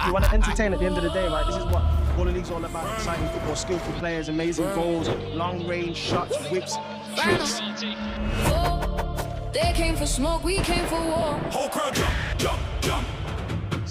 You want to entertain at the end of the day, right? This is what Baller League's all about. Exciting football, skillful players, amazing goals, long range shots, whips, tricks. They came for smoke, we came for war. Whole crowd jump, jump, jump.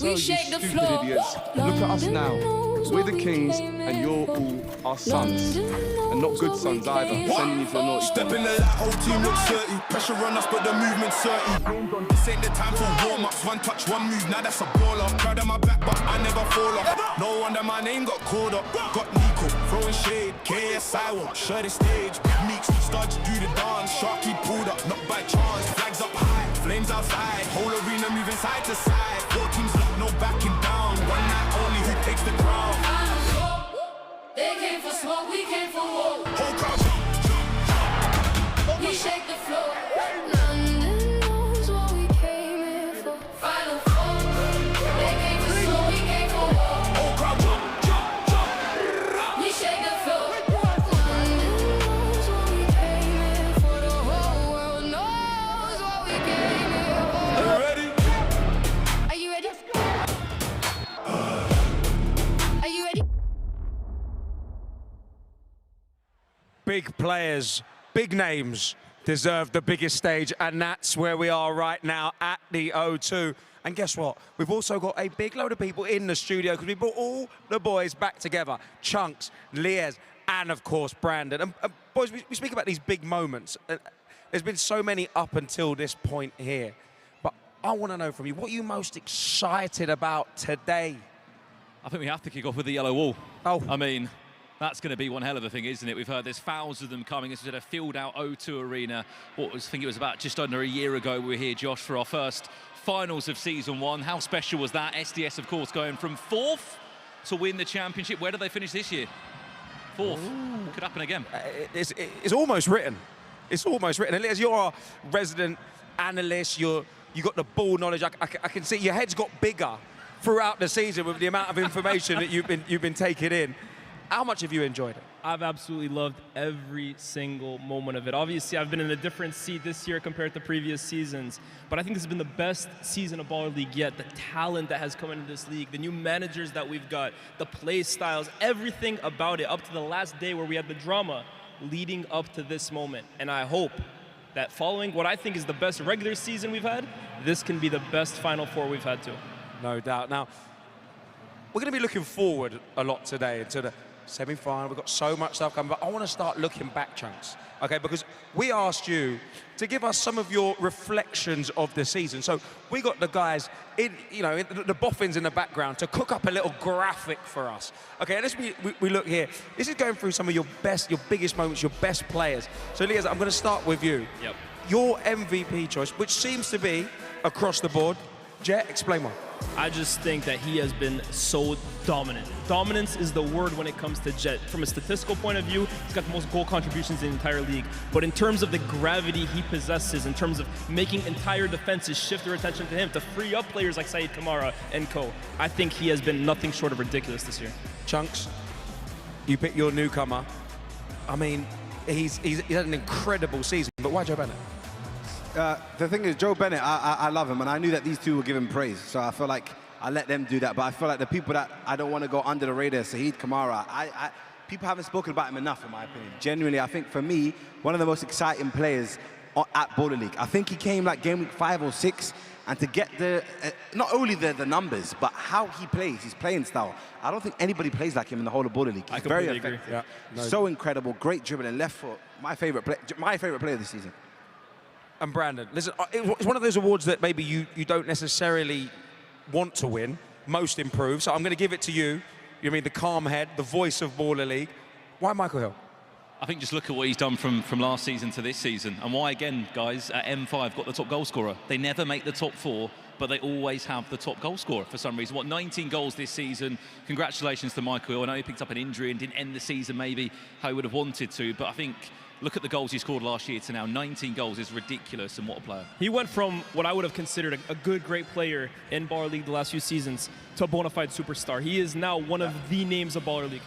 We shake the floor. Idiots. Look at us now. We're the kings and you're all our sons. And not good sons either. Sending you to the naughty. Step in the light, whole team looks 30. Pressure on us, but the movement's certain. This ain't the time for warm-ups. One touch, one move, now that's a baller. Proud of my back, but I never fall off. No wonder my name got called up. Got Nico, throwing shade. KSI won't share the stage. Meeks start to do the dance. Sharky pulled up, not by chance. Flags up high, flames outside. Whole arena moving side to side. 4 teams locked, no backing down. One night only, who takes the crown? They came for smoke, we came for war. Whole crowd We shake the floor. London knows what we came here for. Final four. They came for smoke, we came for war. whole crowd We shake the floor. London knows what we came here for. The whole world knows what we came here for. ready? Are you ready? Are you ready? Big players, big names deserve the biggest stage, and that's where we are right now at the O2. And guess what? We've also got a big load of people in the studio because we brought all the boys back together. Chunks, Liez, and of course Brandon. And boys, we speak about these big moments. There's been so many up until this point here. But I want to know from you, what are you most excited about today? I think we have to kick off with the yellow wall. Oh. I mean, that's going to be one hell of a thing, isn't it? We've heard there's thousands of them coming. This was at a filled-out O2 arena. I think it was about just under a year ago we were here, Josh, for our first finals of Season 1. How special was that? SDS, of course, going from 4th to win the championship. Where did they finish this year? 4th. Ooh. Could happen again. It's almost written. It's almost written. And Liz, you're our resident analyst. You got the ball knowledge. I can see your head's got bigger throughout the season with the amount of information that you've been taking in. How much have you enjoyed it? I've absolutely loved every single moment of it. Obviously, I've been in a different seat this year compared to previous seasons, but I think this has been the best season of Baller League yet. The talent that has come into this league, the new managers that we've got, the play styles, everything about it, up to the last day where we had the drama leading up to this moment. And I hope that following what I think is the best regular season we've had, this can be the best Final Four we've had too. No doubt. Now, we're going to be looking forward a lot today to the semi-final. We've got so much stuff coming, but I want to start looking back, Chunks, okay? Because we asked you to give us some of your reflections of the season. So we got the guys in, the boffins in the background to cook up a little graphic for us. Okay, and as we look here, this is going through some of your biggest moments, your best players. So, Liaz, I'm going to start with you. Yep. Your MVP choice, which seems to be across the board. Jet, explain why. I just think that he has been so dominant. Dominance is the word when it comes to Jet. From a statistical point of view, he's got the most goal contributions in the entire league. But in terms of the gravity he possesses, in terms of making entire defenses shift their attention to him, to free up players like Saeed Kamara and co., I think he has been nothing short of ridiculous this year. Chunks, you pick your newcomer. I mean, he's had an incredible season, but why Joe Bennett? The thing is, Joe Bennett, I love him, and I knew that these two were giving praise, so I feel like I let them do that. But I feel like the people that I don't want to go under the radar, Saeed Kamara, people haven't spoken about him enough, in my opinion. Genuinely, I think for me, one of the most exciting players at Baller League. I think he came like game week 5 or 6, and to get not only the numbers, but how he plays, his playing style. I don't think anybody plays like him in the whole of Baller League. He's very effective. Agree. Yeah, no. So incredible, great dribbling, left foot. My favorite player this season. And Brandon, listen, it's one of those awards that maybe you don't necessarily want to win, most improved. So I'm going to give it to you. You mean the calm head, the voice of Baller League. Why Michael Hill? I think just look at what he's done from last season to this season. And why, again, guys, at M5 got the top goal scorer. They never make the top 4, but they always have the top goal scorer for some reason. 19 goals this season. Congratulations to Michael Hill. I know he picked up an injury and didn't end the season maybe how he would have wanted to, but I think look at the goals he scored last year to now. 19 goals is ridiculous, and what a player. He went from what I would have considered a good, great player in Baller League the last few seasons to a bona fide superstar. He is now one of the names of Baller League.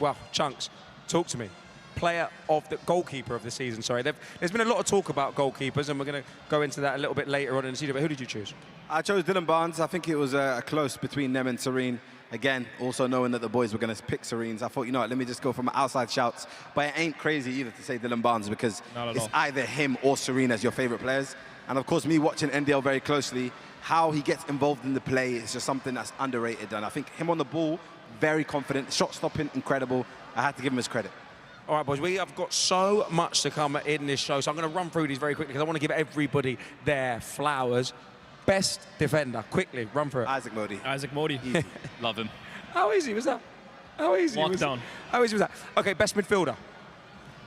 Well, Chunks, talk to me. player of the goalkeeper of the season. Sorry, there's been a lot of talk about goalkeepers, and we're going to go into that a little bit later on in the season. But who did you choose? I chose Dylan Barnes. I think it was a close between them and Serene. Again, also knowing that the boys were going to pick Serene's, I thought, you know what, let me just go from outside shouts. But it ain't crazy either to say Dylan Barnes, because it's either him or Serene as your favorite players. And of course, me watching NDL very closely, how he gets involved in the play is just something that's underrated. And I think him on the ball, very confident, shot stopping, incredible. I had to give him his credit. All right, boys, we have got so much to come in this show, so I'm going to run through these very quickly because I want to give everybody their flowers. Best defender, quickly, run through it. Isaac Modi. Isaac Modi. Love him. How easy was that? How easy was Lockdown. How easy was that? Okay, best midfielder.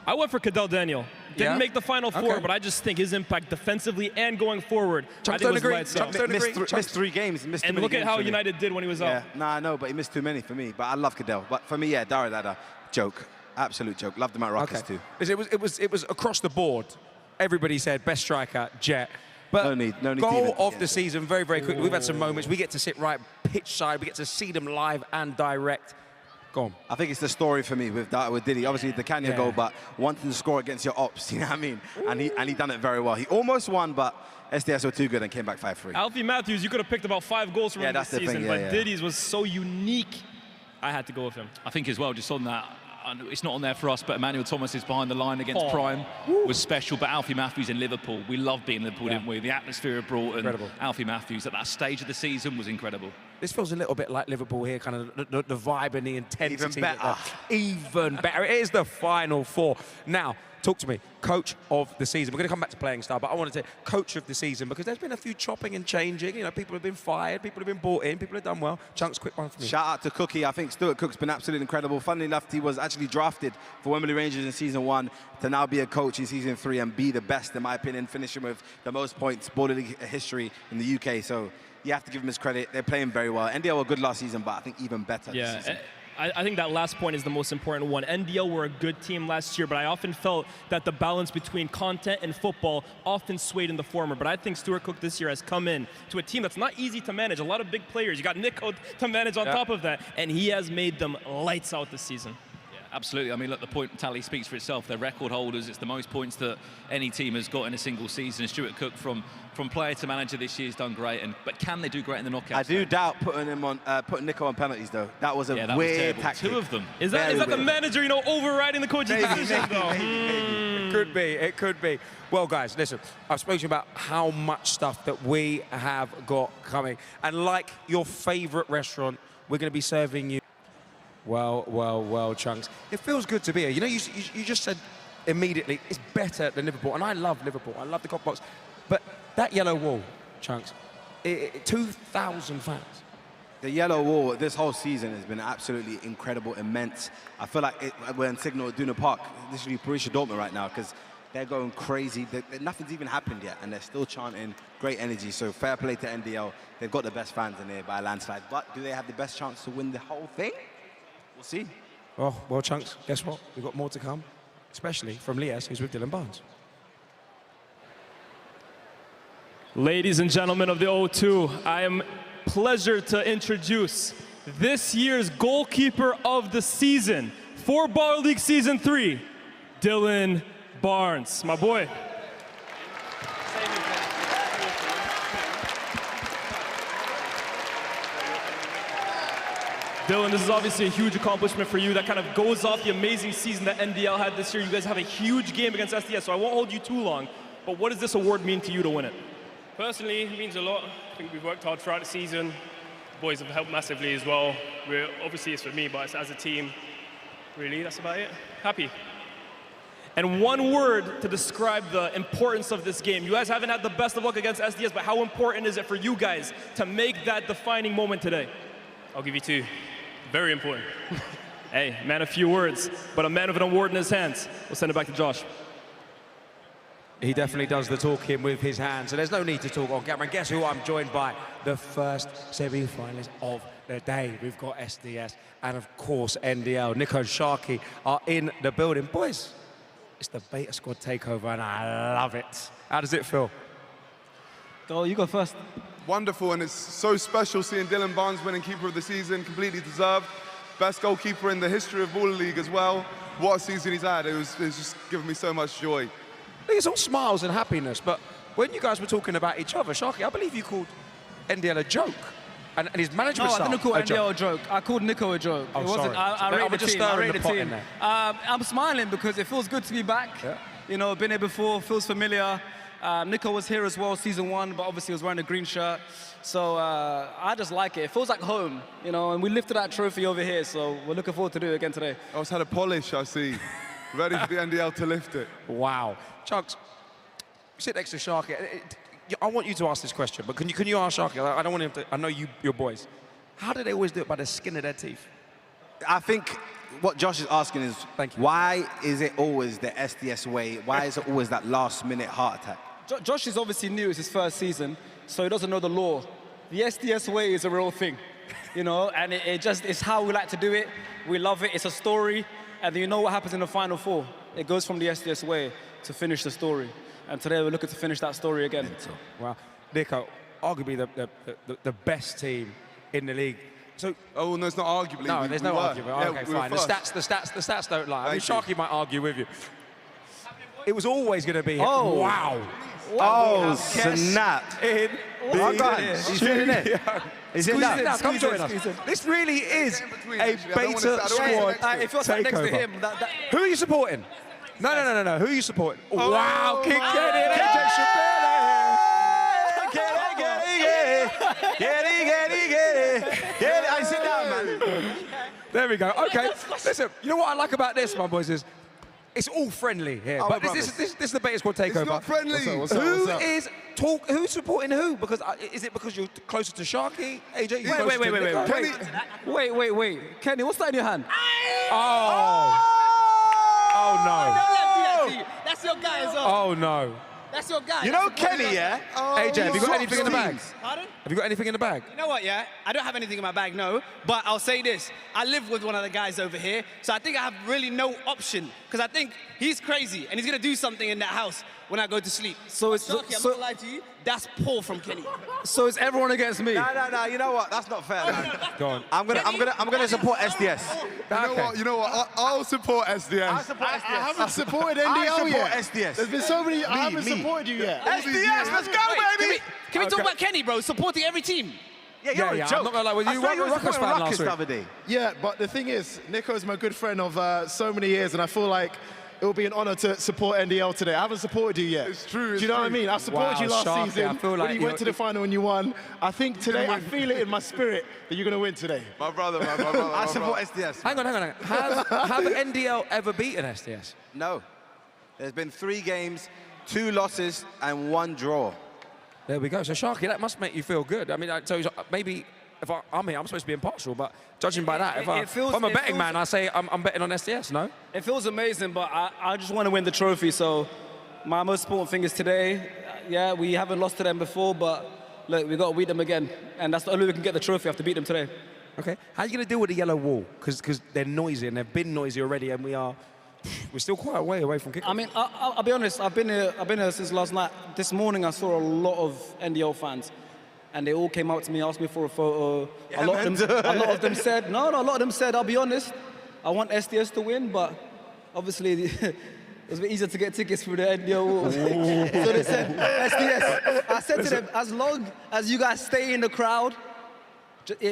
I went for Cadell Daniel. Didn't make the Final Four, Okay. but I just think his impact defensively and going forward, Chunks I think don't was agree. lights out. Chunks don't agree. Missed 3 games. Missed too And many look at games how for me. United did when he was Yeah, out. nah, I know, but he missed too many for me. But I love Cadell. But for me, yeah, Dara Dada, joke. Absolute joke. Loved him at Rockets too. It was across the board. Everybody said best striker, Jet. But No need to goal even- of the season, very, very quickly. We've had some moments. We get to sit right pitch side. We get to see them live and direct. Go on. I think it's the story for me with Diddy. Obviously the Kenya goal, but wanting to score against your ops, you know what I mean? And he done it very well. He almost won, but SDS were too good and came back 5-3. Alfie Matthews, you could have picked about 5 goals from him this that's the season, thing, but yeah. Diddy's was so unique. I had to go with him. I think as well, just on that, it's not on there for us, but Emmanuel Thomas is behind the line against Oh. Prime was special. But Alfie Matthews in Liverpool, we love being in Liverpool, didn't we? The atmosphere it brought, and Incredible. Alfie Matthews at that stage of the season was incredible. This feels a little bit like Liverpool here, kind of the vibe and the intensity. Even better. Even better. It is the Final Four. Now, talk to me. Coach of the season. We're going to come back to playing style, but I wanted to say coach of the season because there's been a few chopping and changing. You know, people have been fired, people have been brought in, people have done well. Chunks, quick one for me. Shout out to Cookie. I think Stuart Cook's been absolutely incredible. Funnily enough, he was actually drafted for Wembley Rangers in season 1 to now be a coach in season 3 and be the best, in my opinion, finishing with the most points, Border League history in the UK. So you have to give him his credit. They're playing very well. NDL were good last season, but I think even better this season. I think that last point is the most important one. NDL were a good team last year, but I often felt that the balance between content and football often swayed in the former. But I think Stuart Cook this year has come in to a team that's not easy to manage. A lot of big players. You got Nico to manage on top of that, and he has made them lights out this season. Absolutely. I mean, look, the point tally speaks for itself. They're record holders. It's the most points that any team has got in a single season. Stuart Cook, from player to manager this year, has done great. But can they do great in the knockouts? I do doubt putting Nico on penalties, though. That was a weird tactic. 2 of them. Is that the manager, overriding the coach's decision, though? It could be. It could be. Well, guys, listen, I've spoken about how much stuff that we have got coming. And like your favorite restaurant, we're going to be serving you. Well, Chunks. It feels good to be here. You know, you just said immediately, it's better than Liverpool. And I love Liverpool. I love the Cop Box. But that yellow wall, Chunks, 2,000 fans. The yellow wall this whole season has been absolutely incredible, immense. I feel like we're in Signal Iduna Park, literally Borussia Dortmund right now, because they're going crazy. Nothing's even happened yet, and they're still chanting great energy. So fair play to NDL. They've got the best fans in here by a landslide. But do they have the best chance to win the whole thing? We'll see. Well, Chunks, guess what? We've got more to come, especially from Lies, who's with Dylan Barnes. Ladies and gentlemen of the O2, I am pleasure to introduce this year's goalkeeper of the season for Bar League Season 3, Dylan Barnes, my boy. Dylan, this is obviously a huge accomplishment for you. That kind of goes off the amazing season that NDL had this year. You guys have a huge game against SDS, so I won't hold you too long. But what does this award mean to you to win it? Personally, it means a lot. I think we've worked hard throughout the season. The boys have helped massively as well. Obviously, it's for me, but it's as a team. Really, that's about it. Happy. And one word to describe the importance of this game. You guys haven't had the best of luck against SDS, but how important is it for you guys to make that defining moment today? I'll give you 2. Very important. Hey, man of few words, but a man with an award in his hands. We'll send it back to Josh. He definitely does the talking with his hands, so there's no need to talk on camera. And guess who I'm joined by? The first semi-finalist of the day. We've got SDS and, of course, NDL. Nico and Sharky are in the building. Boys, it's the Beta Squad takeover, and I love it. How does it feel? Oh, you go first. Wonderful, and it's so special seeing Dylan Barnes winning Keeper of the Season, completely deserved. Best goalkeeper in the history of Baller League as well. what a season he's had. It was just giving me so much joy. It's all smiles and happiness, but when you guys were talking about each other, Sharky, I believe you called NDL a joke. And his management style. No, I didn't call NDL a joke. I called Nico a joke. Oh, it wasn't. sorry. I rated the team. I rated the team. There. I'm smiling because it feels good to be back. Yeah. You know, been here before, feels familiar. Nico was here as well, season 1, but obviously he was wearing a green shirt. So I just like it. It feels like home, you know, and we lifted that trophy over here, so we're looking forward to do it again today. I was had a polish, I see. Ready for the NDL to lift it. Wow. Chugs, sit next to Sharky. I want you to ask this question, but can you ask Sharky? I don't want him to. I know your boys. How do they always do it? By the skin of their teeth? I think what Josh is asking is, why is it always the SDS way? Why is it always that last-minute heart attack? Josh is obviously new. It's his first season, so he doesn't know the law. The SDS way is a real thing, you know, and it's how we like to do it. We love it. It's a story, and you know what happens in the Final Four. It goes from the SDS way to finish the story. And today we're looking to finish that story again. Wow. Nico, arguably the best team in the league. So, oh, no, it's not arguably. No, there's no argument. Yeah, okay, we fine. The stats don't lie. I mean, Sharky might argue with you. It was always going to be. Oh, wow. Oh, snap. In. Oh, God. He's in it. He's in that. Come join us. This really is a beta squad. If you're sat next to him, who are you supporting? No. Who are you supporting? Oh, wow, King Kenny and AJ Shabele. Get it. I sit down, man. There we go. Okay. Listen, you know what I like about this, my boys, is it's all friendly here. But this is the Beta Squad takeover. It's not friendly. Who's supporting who? Because is it because you're closer to Sharky, AJ? Wait. Kenny, what's that in your hand? Oh no. That's your guy as well. Oh no. That's your guy. You know Kenny, yeah? AJ, have you got anything in the bag? Pardon? Have you got anything in the bag? You know what, yeah? I don't have anything in my bag, no. But I'll say this. I live with one of the guys over here, so I think I have really no option. Because I think he's crazy, and he's going to do something in that house when I go to sleep. So it's... Sharky, I'm not going to lie to you. That's poor from Kenny. So it's everyone against me? No. You know what? That's not fair, man. Go on. I'm gonna support SDS. You know what? I'll support SDS. I support SDS. I haven't supported NDL I support yet. SDS. There's been so many. I haven't supported you yet. SDS, let's go, baby. Can we talk about Kenny, bro? Supporting every team. Yeah, you're a joke. I'm not gonna lie with you. I You were a Ruckus fan last the week. other day. Yeah, but the thing is, Nico's my good friend of so many years, and I feel like it will be an honor to support NDL today. I haven't supported you yet. It's true. Do you know what I mean? I supported you last Sharky, season I feel like when you went to the final and you won. I think today, I feel it in my spirit that you're going to win today. My brother. I support SDS. Hang on. Have NDL ever beaten SDS? No. There's been 3 games, 2 losses, and 1 draw. There we go. So, Sharky, that must make you feel good. I mean, so maybe if I'm here, I'm supposed to be impartial, but judging by that, if I'm a betting man, I say I'm betting on SDS, no? It feels amazing, but I just want to win the trophy, so my most important thing is today. Yeah, we haven't lost to them before, but look, we've got to beat them again, and that's the only way we can get the trophy. I have to beat them today. Okay. How are you going to deal with the yellow wall? Because they're noisy, and they've been noisy already, and we're still quite a way away from kickoff. I mean, I'll be honest. I've been here since last night. This morning, I saw a lot of NDL fans, and they all came out to me, asked me for a photo. Yeah, a lot of them said, no. A lot of them said, I'll be honest, I want SDS to win, but obviously it was a bit easier to get tickets through the NDL wall. So they said SDS. I said to them, as long as you guys stay in the crowd,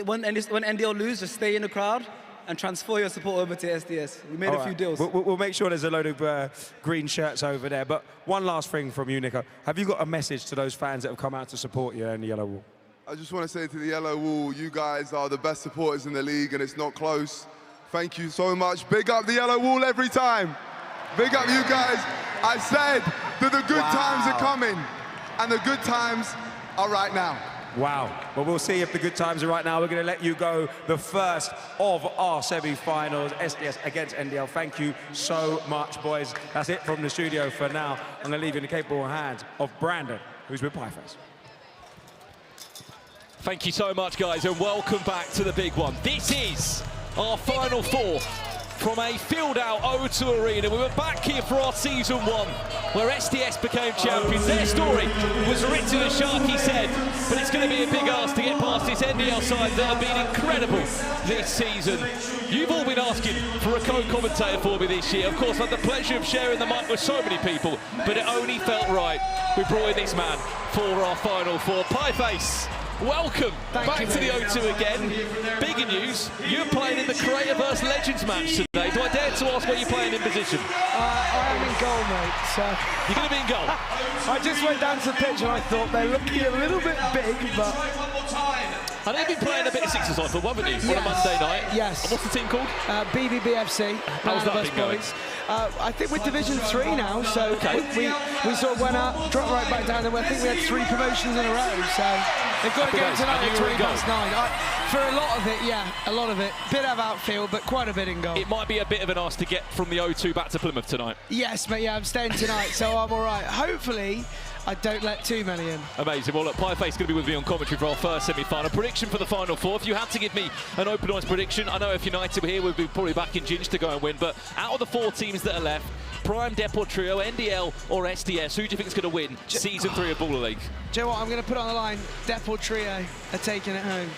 when NDL lose, just stay in the crowd and transfer your support over to SDS. We made a few deals. We'll make sure there's a load of green shirts over there. But one last thing from you, Nico. Have you got a message to those fans that have come out to support you in the yellow wall? I just want to say to the yellow wall, you guys are the best supporters in the league, and it's not close. Thank you so much. Big up the yellow wall every time. Big up you guys. I said that the good times are coming, and the good times are right now. Wow. Well, we'll see if the good times are right now. We're going to let you go the first of our semi-finals, SDS against NDL. Thank you so much, boys. That's it from the studio for now. I'm going to leave you in the capable hands of Brandon, who's with Pieface. Thank you so much, guys, and welcome back to the big one. This is our Final Four from a filled-out O2 Arena. We were back here for our Season 1, where SDS became champions. Their story was written, as Sharky said, but it's going to be a big ask to get past this NDL side that have been incredible this season. You've all been asking for a co-commentator for me this year. Of course, I had the pleasure of sharing the mic with so many people, but it only felt right. We brought in this man for our Final Four. Pieface, welcome back to the O2 again. Bigger news, you're playing in the Creator vs Legends match today. Do I dare to ask where you're playing in position? I am in goal, mate. So you're going to be in goal? I just went down to the pitch and I thought they're looking a little bit big, but... I know you've been playing a bit of six-a-side football, haven't you? On a Monday night. Yes. And what's the team called? BBBFC. How's that been going? I think we're Division 3 now, so we sort of went up, dropped right back down, and I think we had 3 promotions in a row, so they've got a game tonight at 9. For a lot of it, yeah, a lot of it. Bit of outfield, but quite a bit in goal. It might be a bit of an ask to get from the O2 back to Plymouth tonight. Yes, mate, yeah, I'm staying tonight, so I'm all right. Hopefully, I don't let too many in. Amazing. Well, look, Pieface is going to be with me on commentary for our first semi-final. Prediction for the Final Four. If you had to give me an open eyes prediction, I know if United were here, we'd be probably back in Ginge to go and win. But out of the 4 teams that are left, Prime, Dep or Trio, NDL or SDS, who do you think is going to win Season 3 of Baller League? Do you know what? I'm going to put it on the line. Dep or Trio are taking it home.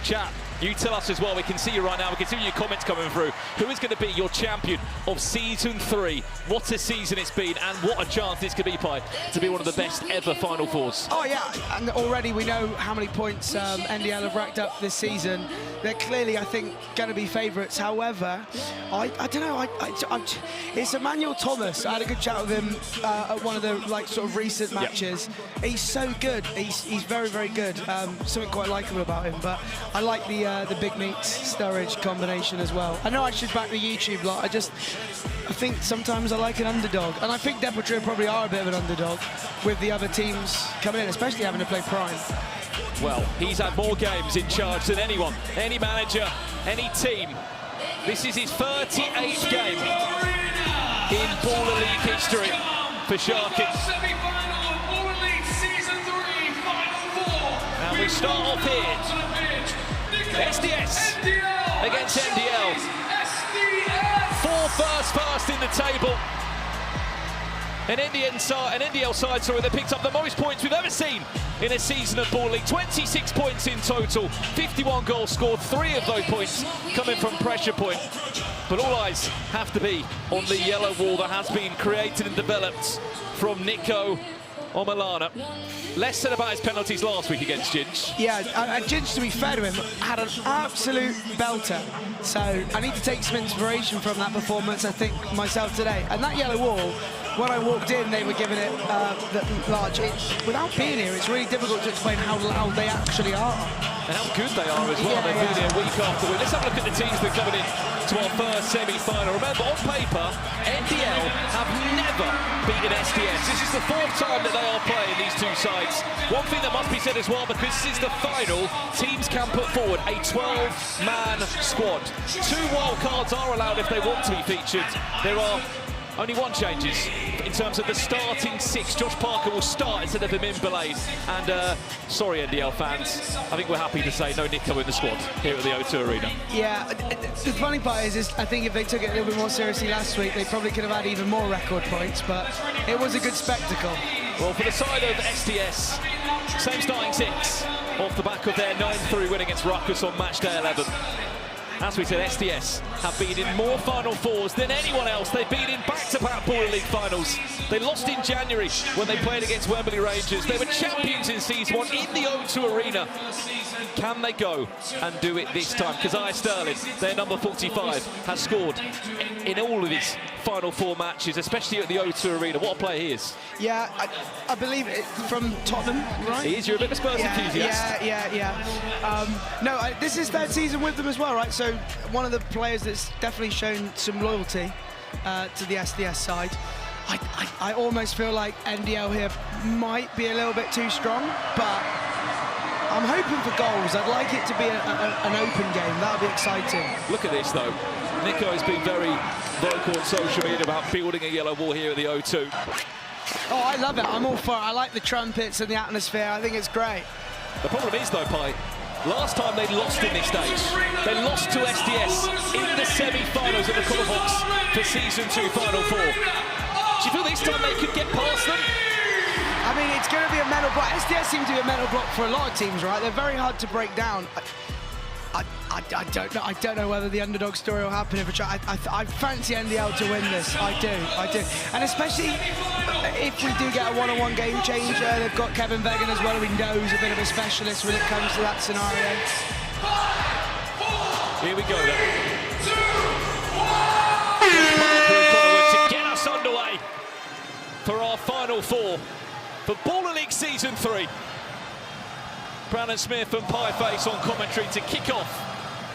Chat, you tell us as well. We can see you right now. We can see your comments coming through. Who is going to be your champion of Season 3? What a season it's been, and what a chance this could be, Pi, to be one of the best ever Final Fours. Oh, yeah, and already we know how many points NDL have racked up this season. They're clearly, I think, going to be favourites. However, I don't know. It's Emmanuel Thomas. I had a good chat with him at one of the sort of recent matches. Yep. He's so good. He's very, very good. Something quite likable about him. But I like the big meats Sturridge combination as well. I know I should back the YouTube lot. I think sometimes I like an underdog, and I think Dep or Trio probably are a bit of an underdog with the other teams coming in, especially having to play Prime. Well, he's had more games in charge than anyone, any manager, any team. This is his 38th game in Baller League history for Sharky. And we start off here. SDS against NDL. 4 first in the table. An NDL side, sorry, that picked up the most points we've ever seen in a season of Baller League. 26 points in total, 51 goals scored, 3 of those points coming from pressure point. But all eyes have to be on the yellow wall that has been created and developed from Nico Omalana. Less said about his penalties last week against Ginge. Yeah, and Ginge, to be fair to him, had an absolute belter. So I need to take some inspiration from that performance, I think, myself today. And that yellow wall, when I walked in, they were giving it large. Without being here, it's really difficult to explain how loud they actually are. And how good they are as well. Yeah, They've been here week after week. Let's have a look at the teams that are coming in to our first semi-final. Remember, on paper, NDL have never beaten SDS. This is the 4th time that they are playing, these 2 sides. One thing that must be said as well, because this is the final, teams can put forward a 12-man squad. 2 wild cards are allowed if they want to be featured. There are only 1 changes in terms of the starting 6. Josh Parker will start instead of him in Belade. And sorry, NDL fans, I think we're happy to say no Nico in the squad here at the O2 Arena. Yeah, the funny part is I think if they took it a little bit more seriously last week, they probably could have had even more record points, but it was a good spectacle. Well, for the side of SDS, same starting 6 off the back of their 9-3 win against Ruckus on match day 11. As we said, SDS have been in more Final Fours than anyone else. They've been in back-to-back Baller League finals. They lost in January when they played against Wembley Rangers. They were champions in Season 1 in the O2 Arena. Can they go and do it this time? Keziah Sterling, their number 45, has scored in all of his Final Four matches, especially at the O2 Arena. What a player he is. Yeah, I believe it from Tottenham, right? He is. You're a bit of a Spurs enthusiast. No, this is 3rd season with them as well, right? So one of the players that's definitely shown some loyalty to the SDS side. I almost feel like NDL here might be a little bit too strong, but I'm hoping for goals. I'd like it to be an open game. That would be exciting. Look at this, though. Nico has been very vocal on social media about building a yellow wall here at the O2. Oh, I love it. I'm all for it. I like the trumpets and the atmosphere. I think it's great. The problem is, though, Pi, Last time they lost in this stage, they lost to SDS in the semi-finals at the Copper Box for Season 2 Final 4. Do you feel this time they could get past them? I mean, it's going to be a mental block. SDS seem to be a mental block for a lot of teams, right? They're very hard to break down. I don't know. I don't know whether the underdog story will happen. I fancy NDL to win this. I do. And especially if we do get a one-on-one game changer, they've got Kevin Vegan as well, who we know is a bit of a specialist when it comes to that scenario. Here we go then. To get us underway for our Final 4 for Baller League Season 3. Brandon Smith and Pie Face on commentary to kick off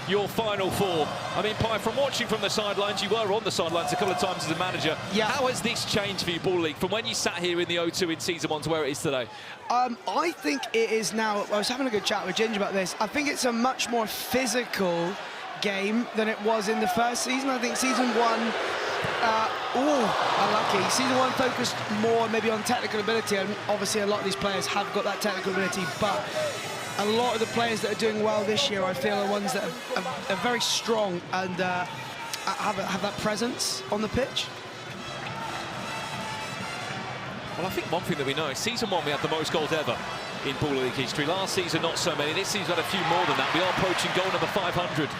your Final 4. I mean, Pie, from watching from the sidelines, you were on the sidelines a couple of times as a manager. Yeah. How has this changed for you, Baller League, from when you sat here in the O2 in Season 1 to where it is today? I think it is now, I was having a good chat with Ginger about this, I think it's a much more physical game than it was in the first season. I think Season 1, unlucky. Season 1 focused more maybe on technical ability, and obviously a lot of these players have got that technical ability, but a lot of the players that are doing well this year, I feel, are ones that are very strong and have that presence on the pitch. Well, I think one thing that we know is Season 1 we had the most goals ever in Baller League history. Last season, not so many. This season, had a few more than that. We are approaching goal number 500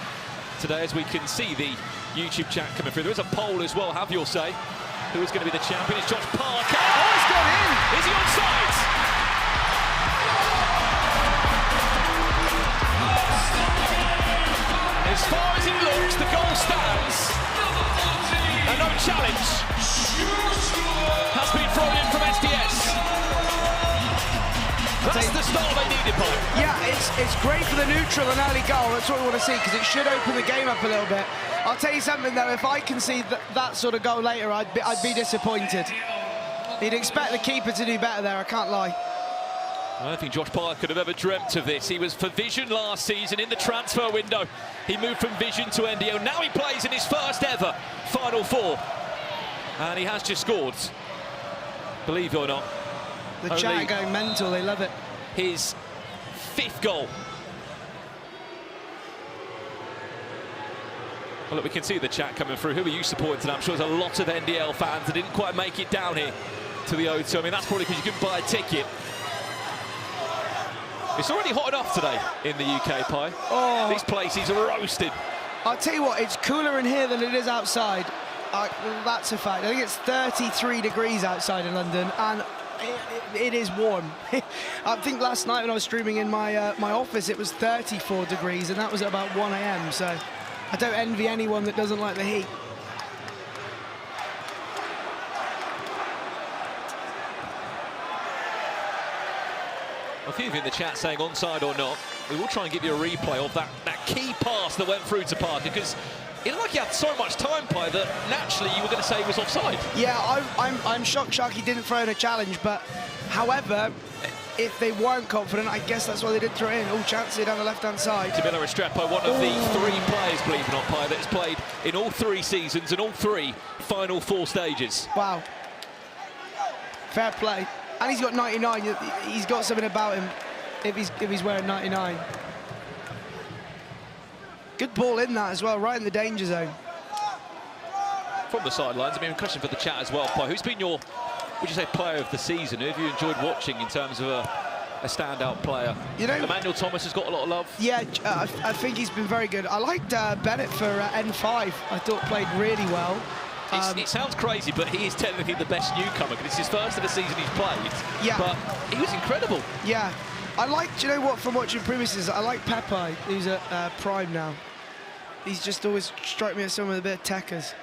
today, as we can see the YouTube chat coming through. There is a poll as well. Have your say. Who is going to be the champion? It's Josh Parker. Oh, he's gone in! Is he onside? As far as it looks, the goal stands. And no challenge has been thrown in from SDS. That's the start they needed, Paul. Yeah, it's great for the neutral and early goal. That's what we want to see, because it should open the game up a little bit. I'll tell you something, though. If I concede that sort of goal later, I'd be disappointed. You'd expect the keeper to do better there, I can't lie. I don't think Josh Parker could have ever dreamt of this. He was for Vision last season in the transfer window. He moved from Vision to NDO. Now he plays in his first ever Final 4. And he has just scored. Believe it or not. The chat are going mental, they love it. His 5th goal. Well, look, we can see the chat coming through. Who are you supporting today? I'm sure there's a lot of NDL fans that didn't quite make it down here to the O2. I mean, that's probably because you couldn't buy a ticket. It's already hot enough today in the UK, Pie. Oh. This place is roasted. I'll tell you what, it's cooler in here than it is outside. That's a fact. I think it's 33 degrees outside in London, and it is warm. I think last night when I was streaming in my my office, it was 34 degrees, and that was at about 1 AM, so I don't envy anyone that doesn't like the heat. A few of you in the chat saying onside or not. We will try and give you a replay of that key pass that went through to Parker, because it looked like he had so much time, Pie, that naturally you were going to say he was offside. Yeah, I'm shocked Sharky didn't throw in a challenge, but however, if they weren't confident, I guess that's why they did throw it in. All chances down the left-hand side. Camilo Restrepo, one of the 3 players, believe it or not, Pie, that has played in all 3 seasons and all 3 Final 4 stages. Wow. Fair play. And he's got 99. He's got something about him if he's wearing 99. Good ball in that as well, right in the danger zone. From the sidelines, I mean, a question for the chat as well, Pie. Who's been your, would you say, player of the season? Who have you enjoyed watching in terms of a standout player? You know, Emmanuel Thomas has got a lot of love. Yeah, I think he's been very good. I liked Bennett for N5. I thought played really well. It sounds crazy, but he is technically the best newcomer, because it's his first of the season he's played. Yeah. But he was incredible. Yeah. I like, do you know what, from watching previous, I like Pepe, who's at Prime now. He's just always struck me as someone with a bit of techers.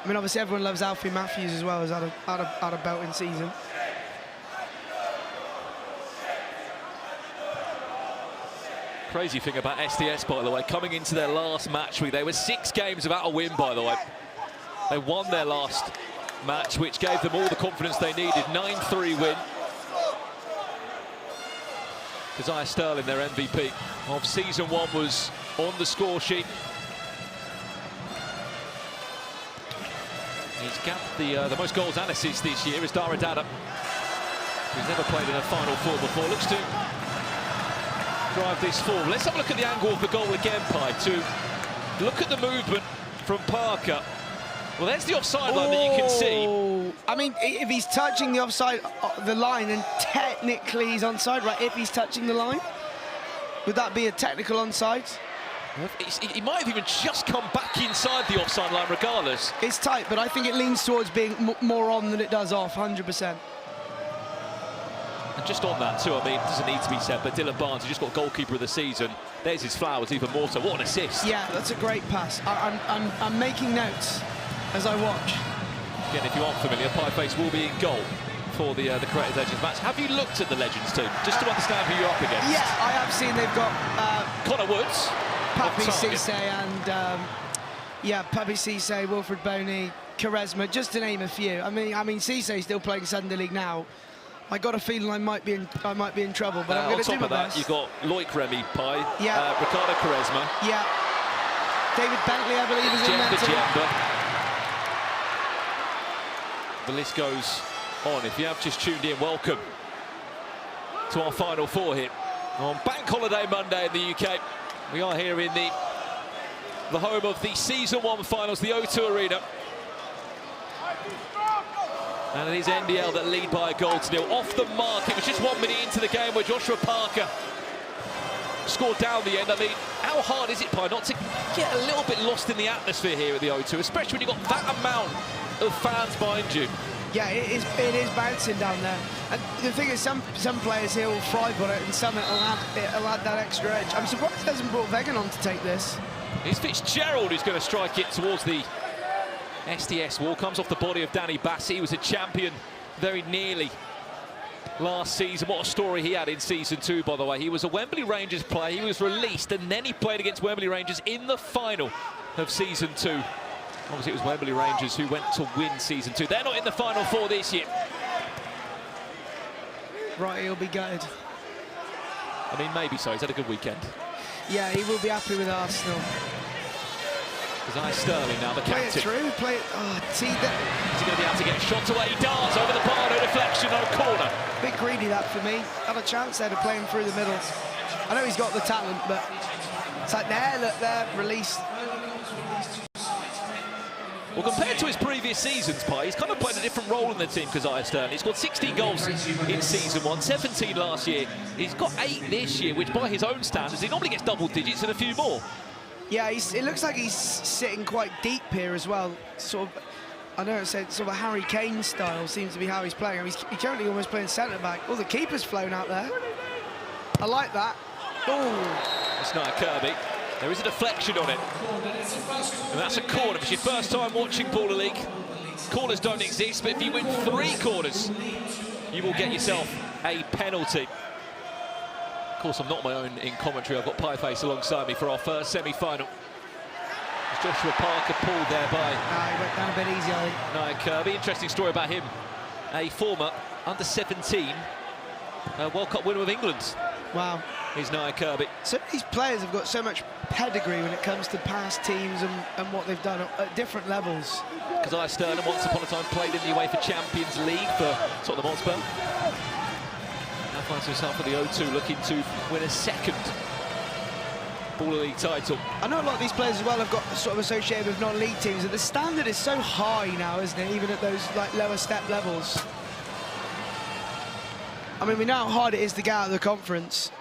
I mean, obviously everyone loves Alfie Matthews as well, as out of belt in season. Crazy thing about SDS, by the way, coming into their last match week, they were 6 games without a win, by the way. They won their last match, which gave them all the confidence they needed. 9-3 win. Keziah Sterling, their MVP of Season 1, was on the score sheet. He's got the most goals and assists this year is Dara Dada, who's never played in a Final 4 before. Looks to drive this forward. Let's have a look at the angle of the goal again, Pi, to look at the movement from Parker. Well, there's the offside line that you can see. I mean, if he's touching the offside, the line, then technically he's onside, right? If he's touching the line, would that be a technical onside? He might have even just come back inside the offside line regardless. It's tight, but I think it leans towards being more on than it does off, 100%. And just on that too, I mean, it doesn't need to be said, but Dylan Barnes, he just got goalkeeper of the season. There's his flowers even more so. What an assist. Yeah, that's a great pass. I'm making notes as I watch. Again, if you aren't familiar, Pieface will be in goal for the Creative Legends match. Have you looked at the Legends team, just to understand who you're up against? Yeah, I have seen they've got Connor Woods, Papi Cisse and Papi Cisse, Wilfred Boney, Quaresma, just to name a few. I mean, Cisse's still playing Sunday League now. I got a feeling I might be in trouble, but I'm going to do my best. You've got Loic Remy, Pi, yeah, Ricardo Quaresma, yeah, David Bentley, I believe, is in there too. The list goes on. If you have just tuned in, welcome to our Final Four here on Bank Holiday Monday in the UK. We are here in the home of the Season 1 finals, the O2 Arena. And it is NDL that lead by a goal to nil. Off the mark, it was just 1 minute into the game where Joshua Parker scored down the end. I mean, how hard is it, Pi, not to get a little bit lost in the atmosphere here at the O2, especially when you've got that amount of fans behind you? Yeah, it is bouncing down there. And the thing is, some players here will thrive on it, and some it'll add that extra edge. I'm surprised he hasn't brought Vegan on to take this. It's Fitzgerald who's going to strike it towards the STS wall. Comes off the body of Danny Bassi. He was a champion very nearly last season. What a story he had in Season 2, by the way. He was a Wembley Rangers player. He was released, and then he played against Wembley Rangers in the final of Season 2. Obviously, it was Wembley Rangers who went to win Season 2. They're not in the Final Four this year. Right, he'll be gutted. I mean, maybe so. He's had a good weekend. Yeah, he will be happy with Arsenal. Because Sterling now, the play captain. Play it through, play it. Oh, see that. Is he going to be able to get a shot away? He darts over the bar, no deflection, no corner. Bit greedy, that, for me. Had a chance there to play him through the middle. I know he's got the talent, but it's like, there, look, there, released. Well, compared to his previous seasons, Pi, he's kind of played a different role in the team, Keziah Sterling. He scored 16 goals in Season 1, 17 last year. He's got 8 this year, which by his own standards, he normally gets double digits and a few more. Yeah, it looks like he's sitting quite deep here as well. Sort of, I know it's sort of a Harry Kane style seems to be how he's playing. I mean, he's currently almost playing centre-back. Oh, the keeper's flown out there. I like that. Oh. It's not a Kirby. There is a deflection on it. And that's a corner. It's your first time watching Baller League. Corners don't exist, but if you win 3 corners, you will get yourself a penalty. Of course, I'm not my own in commentary. I've got Pieface alongside me for our first semi-final. Joshua Parker pulled there by... he went down a bit easy, I think. Nia Kirby. Interesting story about him. A former under-17 World Cup winner of England. Wow. He's Nia Kirby. So these players have got so much pedigree when it comes to past teams and what they've done at different levels. Keziah Sterling once upon a time played in the UEFA Champions League for Tottenham Hotspur. Now finds himself at the O2 looking to win a second Baller League title. I know a lot of these players as well have got sort of associated with non-league teams, and the standard is so high now, isn't it, even at those like lower step levels. I mean, we know how hard it is to get out of the conference.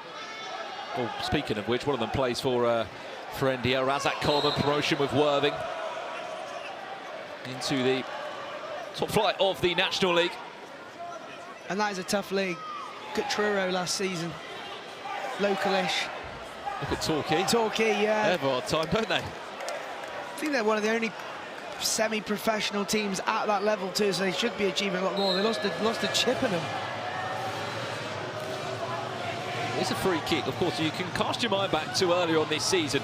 Well, speaking of which, one of them plays for NDL. Razak Coleman, promotion with Worthing into the top flight of the National League. And that is a tough league. Look at Truro last season. Localish. Look at Torquay. Torquay, yeah. They have a hard time, don't they? I think they're one of the only semi-professional teams at that level too, so they should be achieving a lot more. They lost to Chippenham. It's a free kick. Of course, you can cast your mind back to earlier on this season.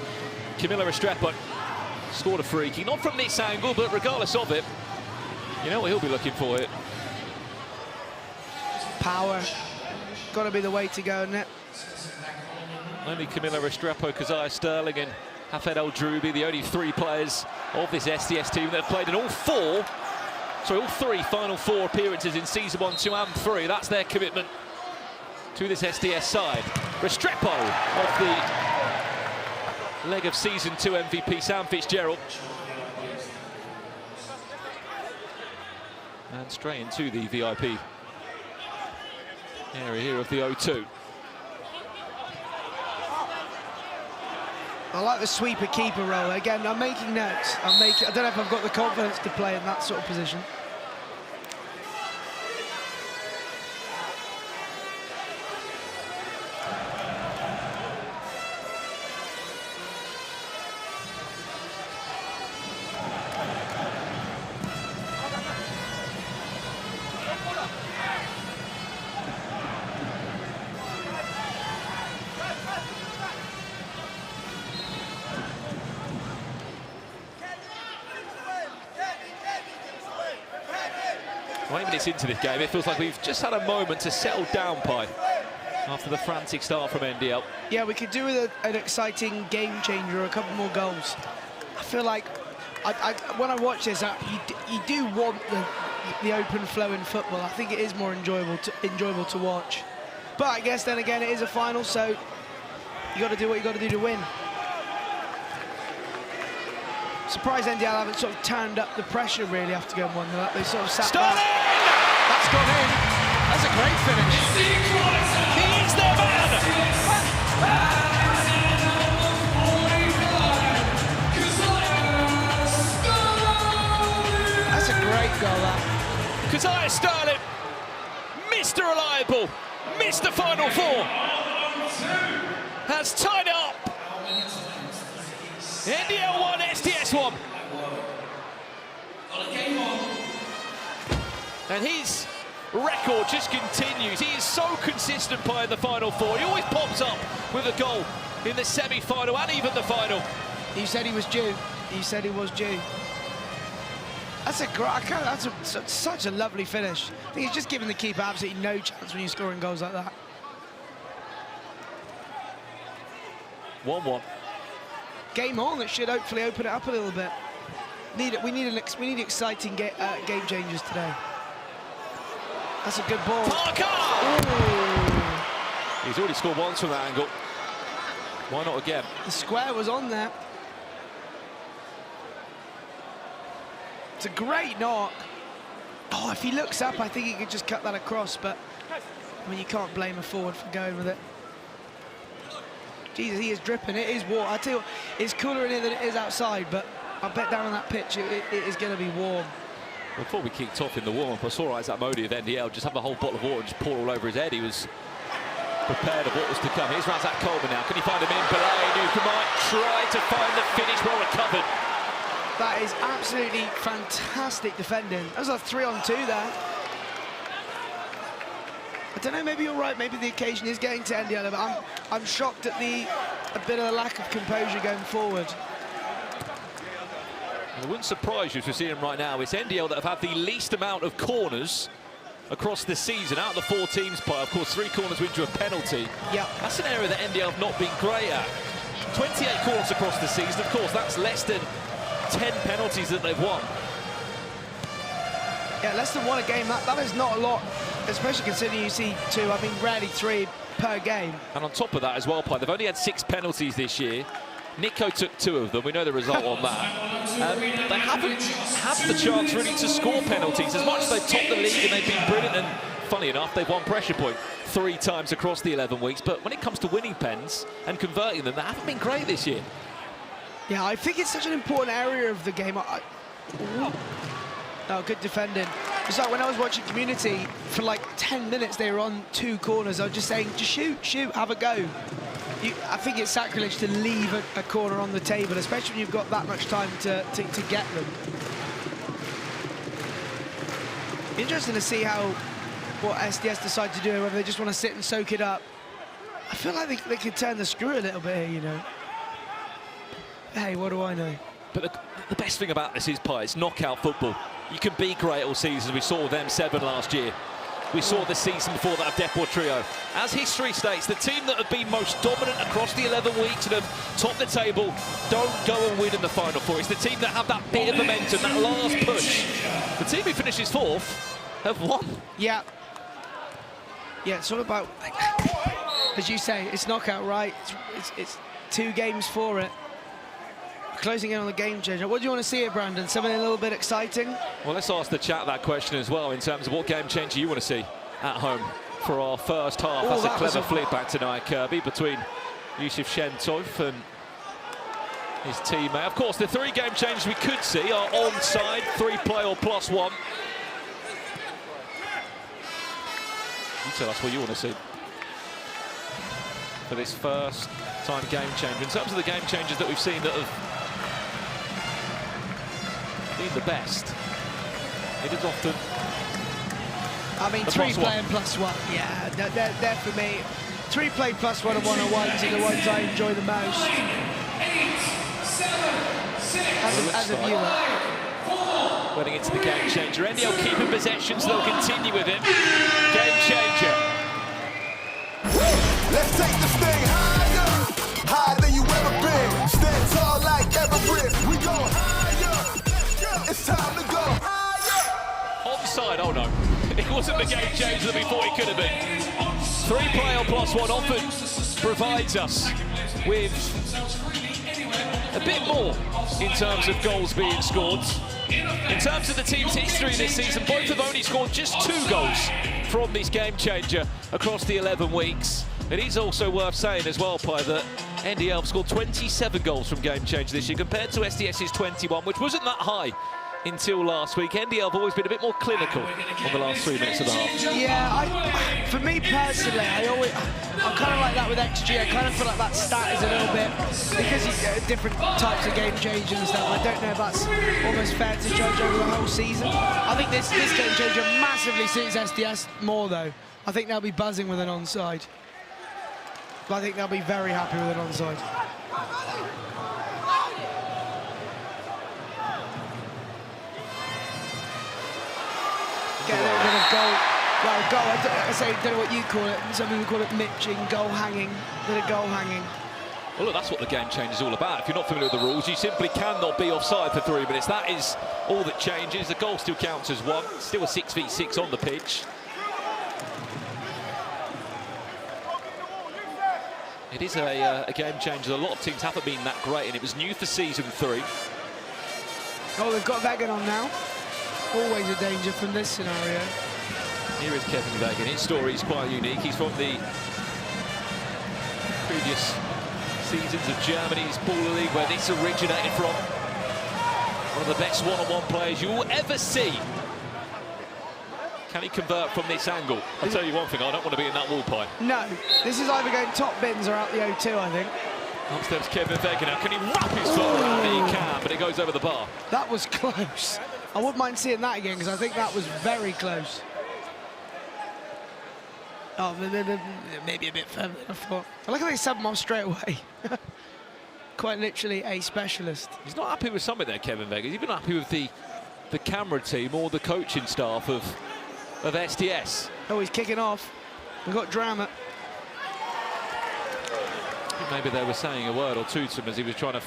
Camilo Restrepo scored a free kick, not from this angle, but regardless of it, you know what he'll be looking for here. Power. Got to be the way to go, isn't it? Only Camilo Restrepo, Keziah Sterling and Hafed El Drubi, the only 3 players of this STS team that have played in all 3 Final Four appearances in Season 1, 2 and 3. That's their commitment to this SDS side. Restrepo of the leg of Season 2 MVP Sam Fitzgerald. And straight into the VIP area here of the O2. I like the sweeper keeper role. Again, I'm making notes. I don't know if I've got the confidence to play in that sort of position. Well, 8 minutes into this game, it feels like we've just had a moment to settle down, Pi, after the frantic start from NDL. Yeah, we could do with an exciting game changer, a couple more goals. I feel like, when I watch this, you do want the open flow in football. I think it is more enjoyable to watch. But I guess then again, it is a final, so you got to do what you got to do to win. Surprised NDL haven't sort of turned up the pressure really after going 1-0. They sort of sat back. That's gone in. That's a great finish. He is their man. That's a great goal, that. Keziah Sterling, Mr. Reliable, Mr. Final Four, has tied it up. NDL 1, SDS 1. And his record just continues. He is so consistent by the Final Four. He always pops up with a goal in the semi-final and even the final. He said he was due. He said he was due. That's such a lovely finish. I think he's just giving the keeper absolutely no chance when you're scoring goals like that. 1-1. Game on, it should hopefully open it up a little bit. We need exciting game changers today. That's a good ball. Parker! He's already scored once from that angle. Why not again? The square was on there. It's a great knock. Oh, if he looks up, I think he could just cut that across, but I mean, you can't blame a forward for going with it. Jesus, he is dripping. It is warm. I tell you what, it's cooler in here than it is outside, but I bet down on that pitch it is going to be warm. Before we kicked off in the warm-up, I saw Isaac Modi of NDL just have a whole bottle of water and just pour all over his head. He was prepared of what was to come. Here's Razak Coleman now. Can he find him in? Belay might try to find the finish. Well recovered. That is absolutely fantastic defending. That was a 3-on-2 there. I don't know, maybe you're right, maybe the occasion is getting to NDL, but I'm shocked at a bit of the lack of composure going forward. It wouldn't surprise you if you're seeing him right now. It's NDL that have had the least amount of corners across the season. Out of the 4 teams, of course, 3 corners went to a penalty. Yeah. That's an area that NDL have not been great at. 28 corners across the season. Of course, that's less than 10 penalties that they've won. Yeah, less than 1 a game. That is not a lot, especially considering you see 2, I mean, rarely 3 per game. And on top of that as well, Pi, they've only had 6 penalties this year. Nico took 2 of them. We know the result on that. They haven't had the chance really to score penalties. As much as they've topped the league and they've been brilliant, and funny enough, they've won pressure point 3 times across the 11 weeks. But when it comes to winning pens and converting them, they haven't been great this year. Yeah, I think it's such an important area of the game. Oh, good defending. It's like when I was watching Community, for like 10 minutes they were on 2 corners. I was just saying, just shoot, have a go. I think it's sacrilege to leave a corner on the table, especially when you've got that much time to get them. Interesting to see what SDS decide to do, whether they just want to sit and soak it up. I feel like they could turn the screw a little bit here, you know. Hey, what do I know? But the best thing about this is, Pi, it's knockout football. You can be great all season. We saw them 7 last year. We saw the season before that of Depor Trio. As history states, the team that have been most dominant across the 11 weeks and have topped the table don't go and win in the Final Four. It's the team that have that bit of momentum, that last push. The team who finishes 4th have won. Yeah. Yeah, it's all about... as you say, it's knockout, right? It's 2 games for it. Closing in on the game changer. What do you want to see here, Brandon? Something a little bit exciting? Well, let's ask the chat that question as well in terms of what game changer you want to see at home for our first half. Oh, That's a clever flick back tonight, Kirby, between Yusuf Shentov and his teammate. Of course, the 3 game changes we could see are onside, 3 play or +1. You tell us what you want to see for this first time game changer. In terms of the game changers that we've seen that have been the best, it is often... I mean, 3 play and +1. Yeah, they're for me. 3 play +1 and 1-on-1s are the ones I enjoy the most. 8, 7, 6. As a viewer. Running into the game changer. NDL keeping possession, so they'll continue with him. Game changer. Let's take this thing higher, higher than you ever been. Stand tall like Everest. We go higher. It's time to go higher. Onside, oh no. It wasn't the game changer that we thought it could have been. 3 play or +1 often provides us with a bit more in terms of goals being scored. In terms of the team's history this season, both have only scored just 2 goals from this game changer across the 11 weeks. It is also worth saying as well, Pi, that NDL have scored 27 goals from game changer this year compared to SDS's 21, which wasn't that high until last week. NDL have always been a bit more clinical on the last 3 minutes of the half. Yeah, for me personally, I'm kind of like that with XG. I kind of feel like that stat is a little bit, because you get different types of game changes and stuff, I don't know if that's almost fair to judge over the whole season. I think this game changer massively suits SDS more though. I think they'll be buzzing with an onside. But I think they'll be very happy with an onside. Get a little bit of goal. Well, goal, I don't know what you call it. Some people call it mitching, goal hanging, a bit of goal hanging. Well, look, that's what the game change is all about. If you're not familiar with the rules, you simply cannot be offside for 3 minutes. That is all that changes. The goal still counts as 1. Still a 6v6 on the pitch. It is a game changer. A lot of teams haven't been that great, and it was new for season 3. Oh, they've got Vegan on now. Always a danger from this scenario. Here is Kevin Vegan. His story is quite unique. He's from the previous seasons of Germany's Baller League, where this originated from. One of the best one-on-one players you will ever see. Can he convert from this angle? I'll tell you one thing, I don't want to be in that wall pie. No, this is either going top bins or out the O2, I think. Up steps Kevin Vegan. Now, can he wrap his foot around it? He can, but it goes over the bar. That was close. I wouldn't mind seeing that again, because I think that was very close. Oh, maybe a bit further than I thought. I like how they subbed him off straight away. Quite literally a specialist. He's not happy with something there, Kevin Vegan. He's even happy with the camera team or the coaching staff of SDS. Oh, he's kicking off. We've got drama. Maybe they were saying a word or two to him as he was trying to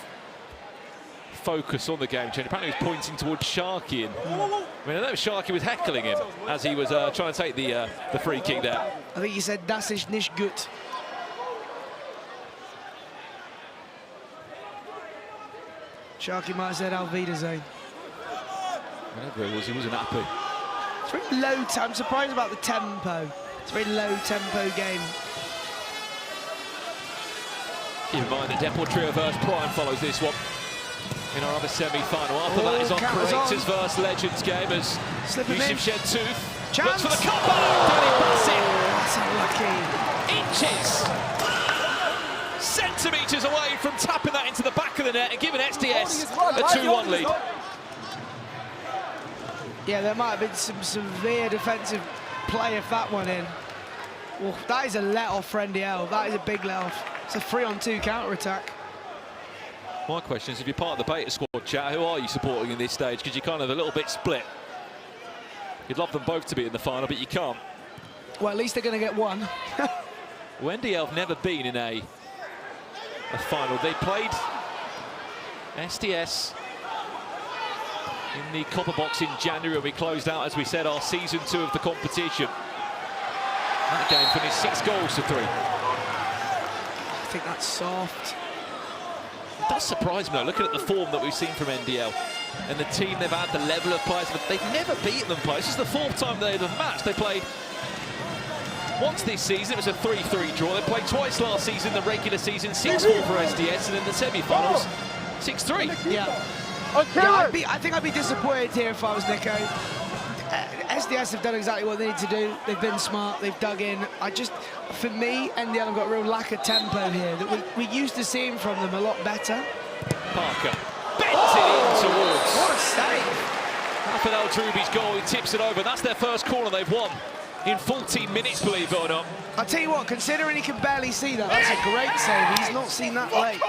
focus on the game change. Apparently he was pointing towards Sharky. And, I mean, I know Sharky was heckling him as he was trying to take the free kick there. I think he said, "Das ist nicht gut." Sharky might have said Auf Wiedersehen. Whatever it was, he wasn't happy. It's very low. I'm surprised about the tempo. It's a very low tempo game. Keep in mind the Deportivo versus Prime follows this one in our other semi-final. After that is on Creators versus Legends game as Yusuf Shentooth looks for the cutback. Danny Bassett. That's unlucky. Inches, centimetres away from tapping that into the back of the net and giving SDS a 2-1 lead. Yeah, there might have been some severe defensive play if that went in. Well, that is a let-off for NDL. That is a big let-off. It's a 3-on-2 counter-attack. My question is, if you're part of the beta squad chat, who are you supporting in this stage? Because you're kind of a little bit split. You'd love them both to be in the final, but you can't. Well, at least they're going to get one. Well, NDL have never been in a final. They played SDS in the Copper Box in January, and we closed out, as we said, our season 2 of the competition. That game finished 6 goals to 3. think that's soft. It does surprise me, though, looking at the form that we've seen from NDL and the team they've had, the level of players, but they've never beaten them twice. This is the fourth time they've matched. They played once this season, it was a 3-3 draw. They played twice last season, the regular season, 6-4 for SDS, and in the semi-finals, 6-3. Yeah. I think I'd be disappointed here if I was Nico. SDS have done exactly what they need to do. They've been smart, they've dug in. For me, NDL have got a real lack of tempo here that we used to seeing from them a lot better. Parker bends it in towards. What a save! After El Troubi's goal, he tips it over. That's their first corner they've won in 14 minutes, believe it or not. I'll tell you what, considering he can barely see that, that's a great save. He's not seen that late.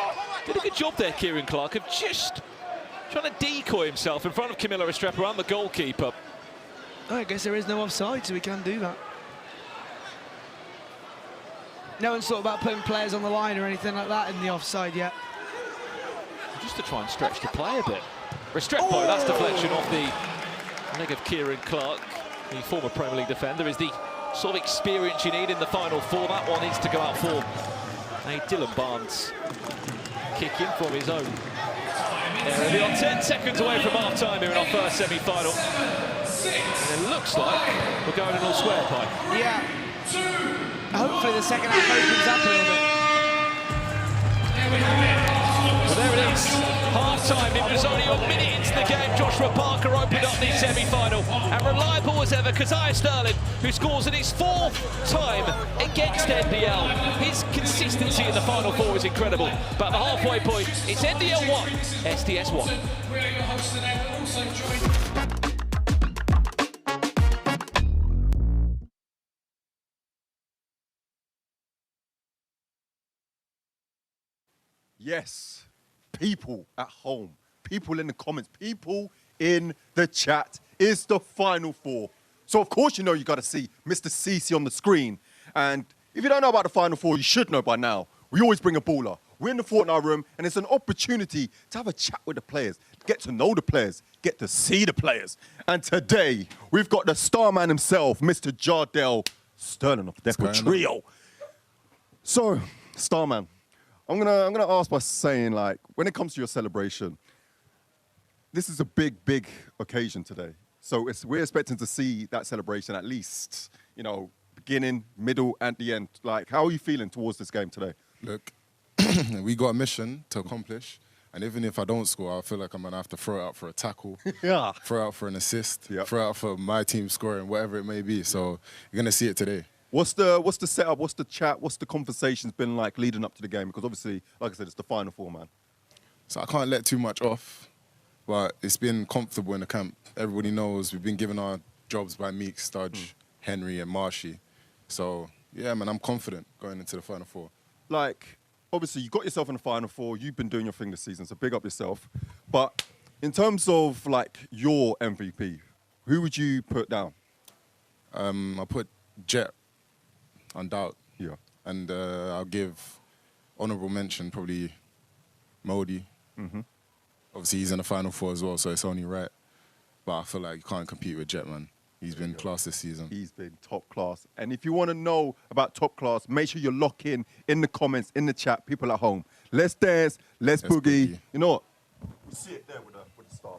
Did a good job there, Kieran Clark, of just trying to decoy himself in front of Camilo Restrepo and the goalkeeper. I guess there is no offside, so we can do that. No one's thought about putting players on the line or anything like that in the offside yet. Just to try and stretch the play a bit. Restrepo, that's deflection off the leg of Kieran Clark, the former Premier League defender. Is the sort of experience you need in the final four. That one needs to go out for a Dylan Barnes kick in from his own. We are 10 seconds away from half-time here in our first semi-final. And it looks like we're going in all square pie. Yeah. Hopefully the second half opens up a little bit. Well, there it is, half-time. It was only a minute into the game. Joshua Parker opened up the semi-final. And reliable as ever, Keziah Sterling, who scores in his fourth time against NDL. His consistency in the final four is incredible. But at the halfway point, it's NDL 1, SDS 1. Yes, people at home, people in the comments, people in the chat. It's the final four. So, of course, you know you got to see Mr. Cece on the screen. And if you don't know about the final four, you should know by now. We always bring a baller. We're in the Fortnite room, and it's an opportunity to have a chat with the players, get to know the players, get to see the players. And today, we've got the star man himself, Mr. Jardel Sterling of Depot Trio. So, Starman, I'm gonna ask by saying, like, when it comes to your celebration, this is a big occasion today. So we're expecting to see that celebration at least, you know, beginning, middle, and the end. Like, how are you feeling towards this game today? Look, we got a mission to accomplish, and even if I don't score, I feel like I'm gonna have to throw it out for a tackle, throw it out for an assist, throw it out for my team scoring, whatever it may be. So you're gonna see it today. What's the setup? What's the chat? What's the conversations been like leading up to the game? Because obviously, like I said, it's the final four, man. So I can't let too much off, but it's been comfortable in the camp. Everybody knows we've been given our jobs by Meek, Studge, Henry, and Marshy. So yeah, man, I'm confident going into the final four. Like, obviously, you got yourself in the final four. You've been doing your thing this season, so big up yourself. But in terms of like your MVP, who would you put down? I put Jet. Undoubt. Yeah. And I'll give honourable mention probably Modi. Obviously, he's in the final four as well, so it's only right. But I feel like you can't compete with Jet, man. He's been class this season. He's been top class. And if you want to know about top class, make sure you lock in the comments, in the chat, people at home. Let's dance, let's boogie. You know what? You see it there with the star.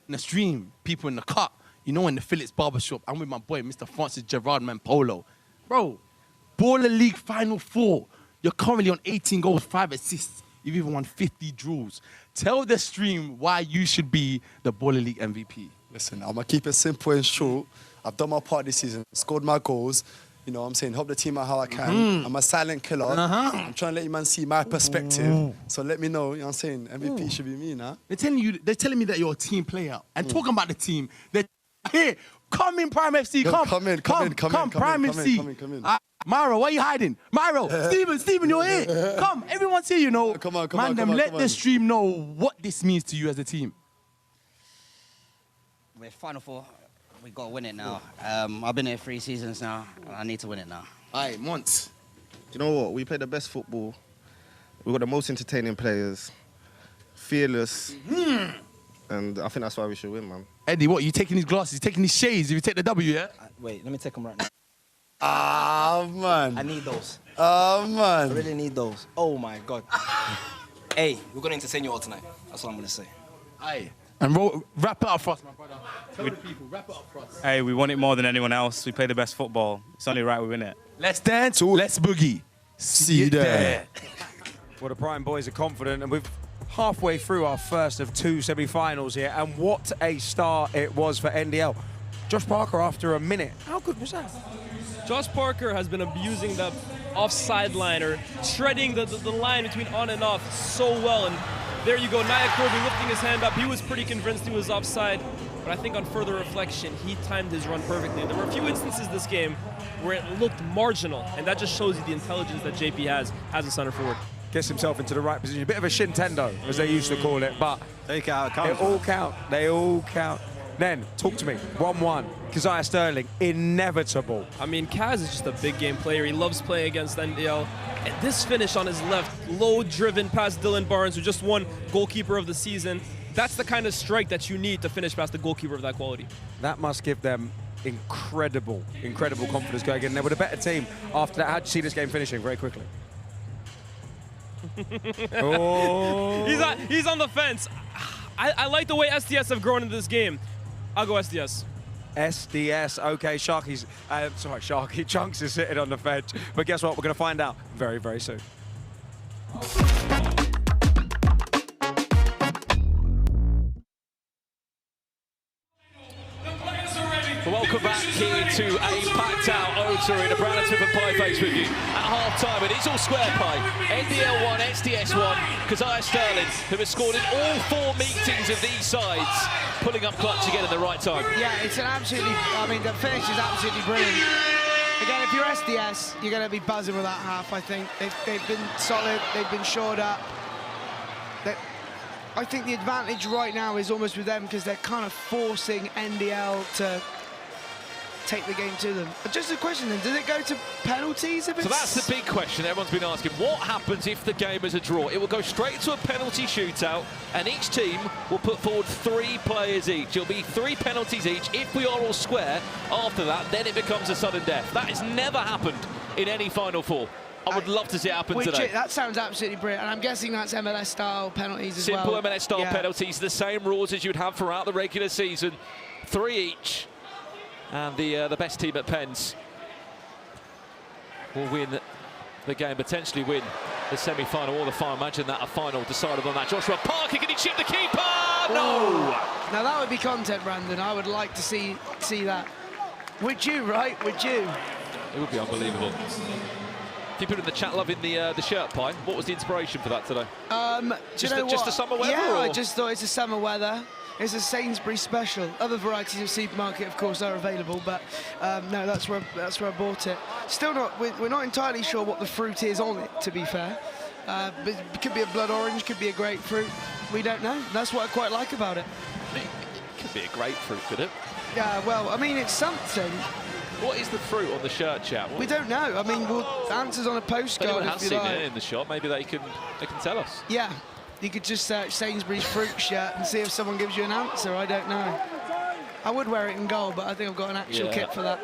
In the stream, people in the cut, you know, in the Phillips barbershop, I'm with my boy, Mr. Francis Gerard Mampolo. Bro, Baller League Final Four. You're currently on 18 goals, 5 assists. You've even won 50 draws. Tell the stream why you should be the Baller League MVP. Listen, I'm going to keep it simple and short. I've done my part this season, scored my goals. You know what I'm saying? Help the team out how I can. I'm a silent killer. I'm trying to let you man see my perspective. So let me know, you know what I'm saying? MVP should be me now. They're telling me that you're a team player. And talking about the team, they're here. Come in, Prime FC. Yo, Come come Prime in, FC. come in. Myro, why are you hiding? Myro, Steven, you're here. Come, everyone's here, you know. Come on. Let the stream know what this means to you as a team. We're Final Four. We got to win it now. I've been here 3 seasons now. I need to win it now. All right, Monts. Do you know what? We play the best football. We've got the most entertaining players. Fearless. And I think that's why we should win, man. Eddie, what? You taking these glasses? You taking these shades? If you take the W, yeah? Wait, let me take them right now. Ah, man. I need those. Oh, man. I really need those. Oh my God. Hey, we're gonna entertain you all tonight. That's what I'm gonna say. Aye. And wrap it up for us, my brother. Tell the people, wrap it up for us. Hey, we want it more than anyone else. We play the best football. It's only right we win it. Let's dance, let's boogie. See you there. Well, the Prime boys are confident, and we're halfway through our first of 2 semi-finals here, and what a start it was for NDL. Josh Parker after a minute. How good was that? Josh Parker has been abusing the offside line, or treading the line between on and off so well. And there you go, Nia Kirby lifting his hand up. He was pretty convinced he was offside, but I think on further reflection, he timed his run perfectly. There were a few instances this game where it looked marginal, and that just shows you the intelligence that JP has as a center forward. Gets himself into the right position. A bit of a Shintendo, as they used to call it, but they all count. They all count. Then, talk to me. 1-1. Keziah Sterling, inevitable. I mean, Kaz is just a big game player. He loves playing against NDL. And this finish on his left, low-driven past Dylan Barnes, who just won goalkeeper of the season. That's the kind of strike that you need to finish past the goalkeeper of that quality. That must give them incredible confidence going in. They were a better team after that. How'd you see this game finishing very quickly? Oh. He's on the fence. I like the way SDS have grown in this game. I'll go SDS. SDS, okay, Sharky Chunks is sitting on the fence. But guess what? We're going to find out very, very soon. Welcome back here to a packed-out O2 Arena. Brandon Smith and Pieface with you at half-time, and it's all square pie. NDL 1, SDS 1, Keziah Sterling, who has scored in all 4 meetings of these sides, pulling up clutch again at the right time. Yeah, it's an absolutely, I mean, the finish is absolutely brilliant. Again, if you're SDS, you're going to be buzzing with that half, I think. They've been solid, they've been shored up. I think the advantage right now is almost with them because they're kind of forcing NDL to take the game to them. Just a question then, does it go to penalties if it's... So that's the big question everyone's been asking. What happens if the game is a draw? It will go straight to a penalty shootout, and each team will put forward 3 players each. It'll be 3 penalties each. If we are all square after that, then it becomes a sudden death. That has never happened in any Final Four. I would love to see it happen today. That sounds absolutely brilliant, and I'm guessing that's MLS-style penalties as well. Simple MLS-style penalties, the same rules as you'd have throughout the regular season. 3 each. And the best team at Pens will win the game, potentially win the semi-final or the final. Imagine that, a final decided on that. Joshua Parker, can he chip the keeper? No! Now that would be content, Brandon. I would like to see that. Would you, right? Would you? It would be unbelievable. People in the chat loving the shirt, Pie. What was the inspiration for that today? Just the summer weather? Yeah, or? I just thought it's a summer weather. It's a Sainsbury's special. Other varieties of supermarket, of course, are available, but no, that's where I bought it. Still not, we're not entirely sure what the fruit is on it, to be fair. But it could be a blood orange, could be a grapefruit. We don't know. That's what I quite like about it. It could be a grapefruit, could it? Yeah, well, I mean, it's something. What is the fruit on the shirt, chat? We don't know. I mean, answers on a postcard. Anyone if has you seen like. it in the shop, maybe they can tell us. Yeah, you could just search Sainsbury's fruit shirt and see if someone gives you an answer. I don't know. I would wear it in gold, but I think I've got an actual kit for that.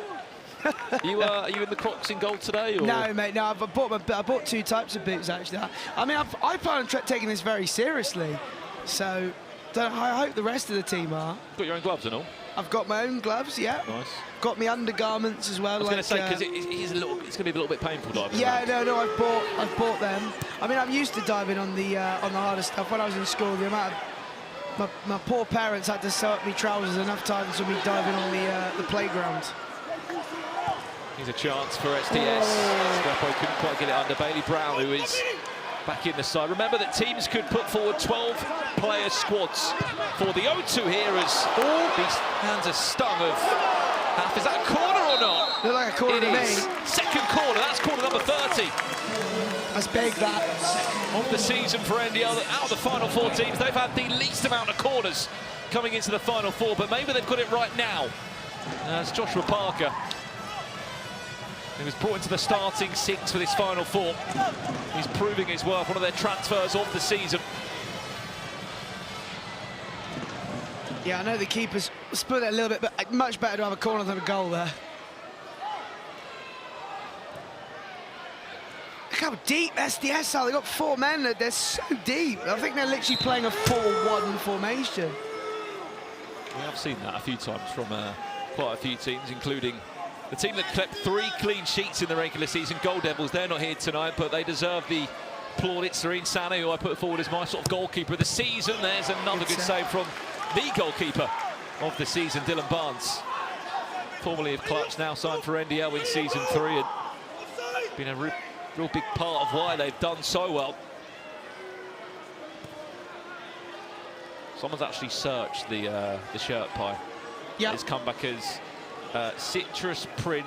Are you in the Crocs in gold today? Or? No, mate. No, I bought 2 types of boots actually. I mean, I plan on taking this very seriously, so I hope the rest of the team are. Got your own gloves and all? I've got my own gloves, yeah. Nice. Got my undergarments as well. I was going to say, because it's going to be a little bit painful diving. Yeah, no, I've bought them. I mean, I'm used to diving on the harder stuff. When I was in school, the amount of my poor parents had to sew up me trousers enough times for me diving on the playground. Here's a chance for SDS. Scrapo couldn't quite get it under. Bailey Brown, who is back in the side. Remember that teams could put forward 12-player squads for the O2 here as these hands are stung of half. Is that a corner or not? Look like a corner to me. Second corner, that's corner number 30. That's big, that. Of the season for NDL, out of the Final Four teams, they've had the least amount of corners coming into the Final Four, but maybe they've got it right now. As Joshua Parker, he was brought into the starting 6 for this Final Four. He's proving his worth, one of their transfers of the season. Yeah, I know the keeper's split it a little bit, but much better to have a corner than a goal there. Look how deep SDS are. They've got 4 men. They're so deep. I think they're literally playing a 4-1 formation. We have seen that a few times from quite a few teams, including the team that kept 3 clean sheets in the regular season, Gold Devils. They're not here tonight, but they deserve the plaudits. Serene Sana, who I put forward as my sort of goalkeeper of the season. There's another good save from the goalkeeper of the season, Dylan Barnes. Formerly of Clutch, now signed for NDL in season 3, and been a real big part of why they've done so well. Someone's actually searched the shirt pie. Yeah. It's come back as citrus print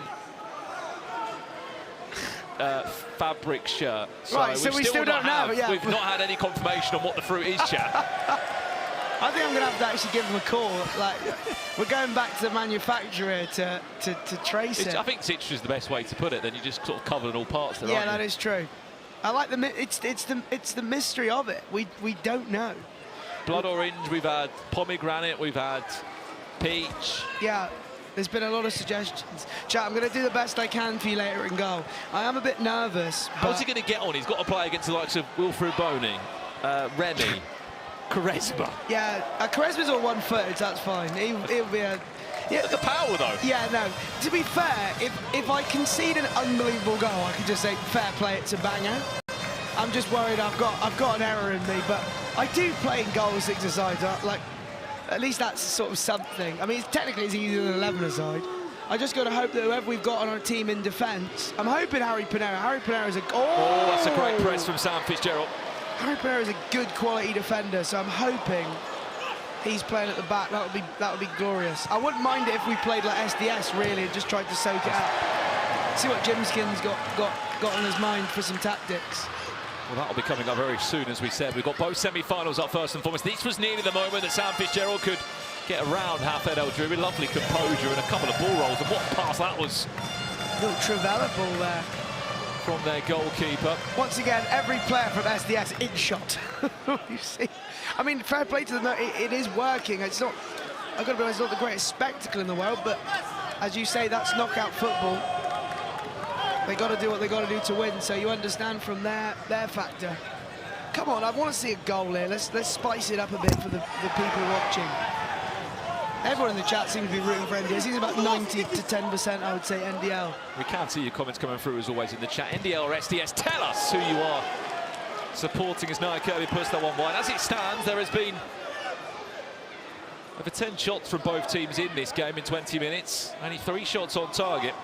fabric shirt. Right, so we still don't know. Yeah. We've not had any confirmation on what the fruit is, chat. I think I'm going to have to actually give them a call. Like, we're going back to the manufacturer to trace it. I think citrus is the best way to put it. Then you just sort of cover in all parts there, Yeah, aren't that you? is true. I like it's the mystery of it. We don't know. Blood orange. We've had pomegranate. We've had peach. Yeah. There's been a lot of suggestions. Chat, I'm going to do the best I can for you later in goal. I am a bit nervous. How's he going to get on? He's got to play against the likes of Wilfred Boney, Remy, Quaresma. Yeah, Quaresma's all one-footed, that's fine. He'll be a... Yeah, the power, though. Yeah, no. To be fair, if I concede an unbelievable goal, I could just say, fair play, it's a banger. I'm just worried I've got an error in me, but I do play in goal 6-a-side. Like, at least that's sort of something. I mean, technically it's easier than 11-a-side. I just got to hope that whoever we've got on our team in defence, I'm hoping Harry Pinero. Harry Pinero is a... Oh, that's a great press from Sam Fitzgerald. Harry Pinero is a good quality defender, so I'm hoping he's playing at the back. That would be glorious. I wouldn't mind it if we played like SDS, really, and just tried to soak it up. See what Jimskin's got on his mind for some tactics. Well, that'll be coming up very soon, as we said. We've got both semi-finals up first and foremost. This was nearly the moment that Sam Fitzgerald could get around Hafed El-Drury. Lovely composure and a couple of ball rolls. And what pass that was. Little Trivella ball there. From their goalkeeper. Once again, every player from SDS in shot. You see, I mean, fair play to them. It is working. It's not. I've got to be honest, it's not the greatest spectacle in the world, but as you say, that's knockout football. They got to do what they got to do to win. So you understand from their factor. Come on, I want to see a goal here. Let's spice it up a bit for the people watching. Everyone in the chat seems to be rooting for NDL. He's about 90 to 10%, I would say, NDL. We can see your comments coming through, as always, in the chat. NDL or SDS, tell us who you are supporting as Nia Kirby puts that one wide. As it stands, there has been over 10 shots from both teams in this game in 20 minutes. Only 3 shots on target.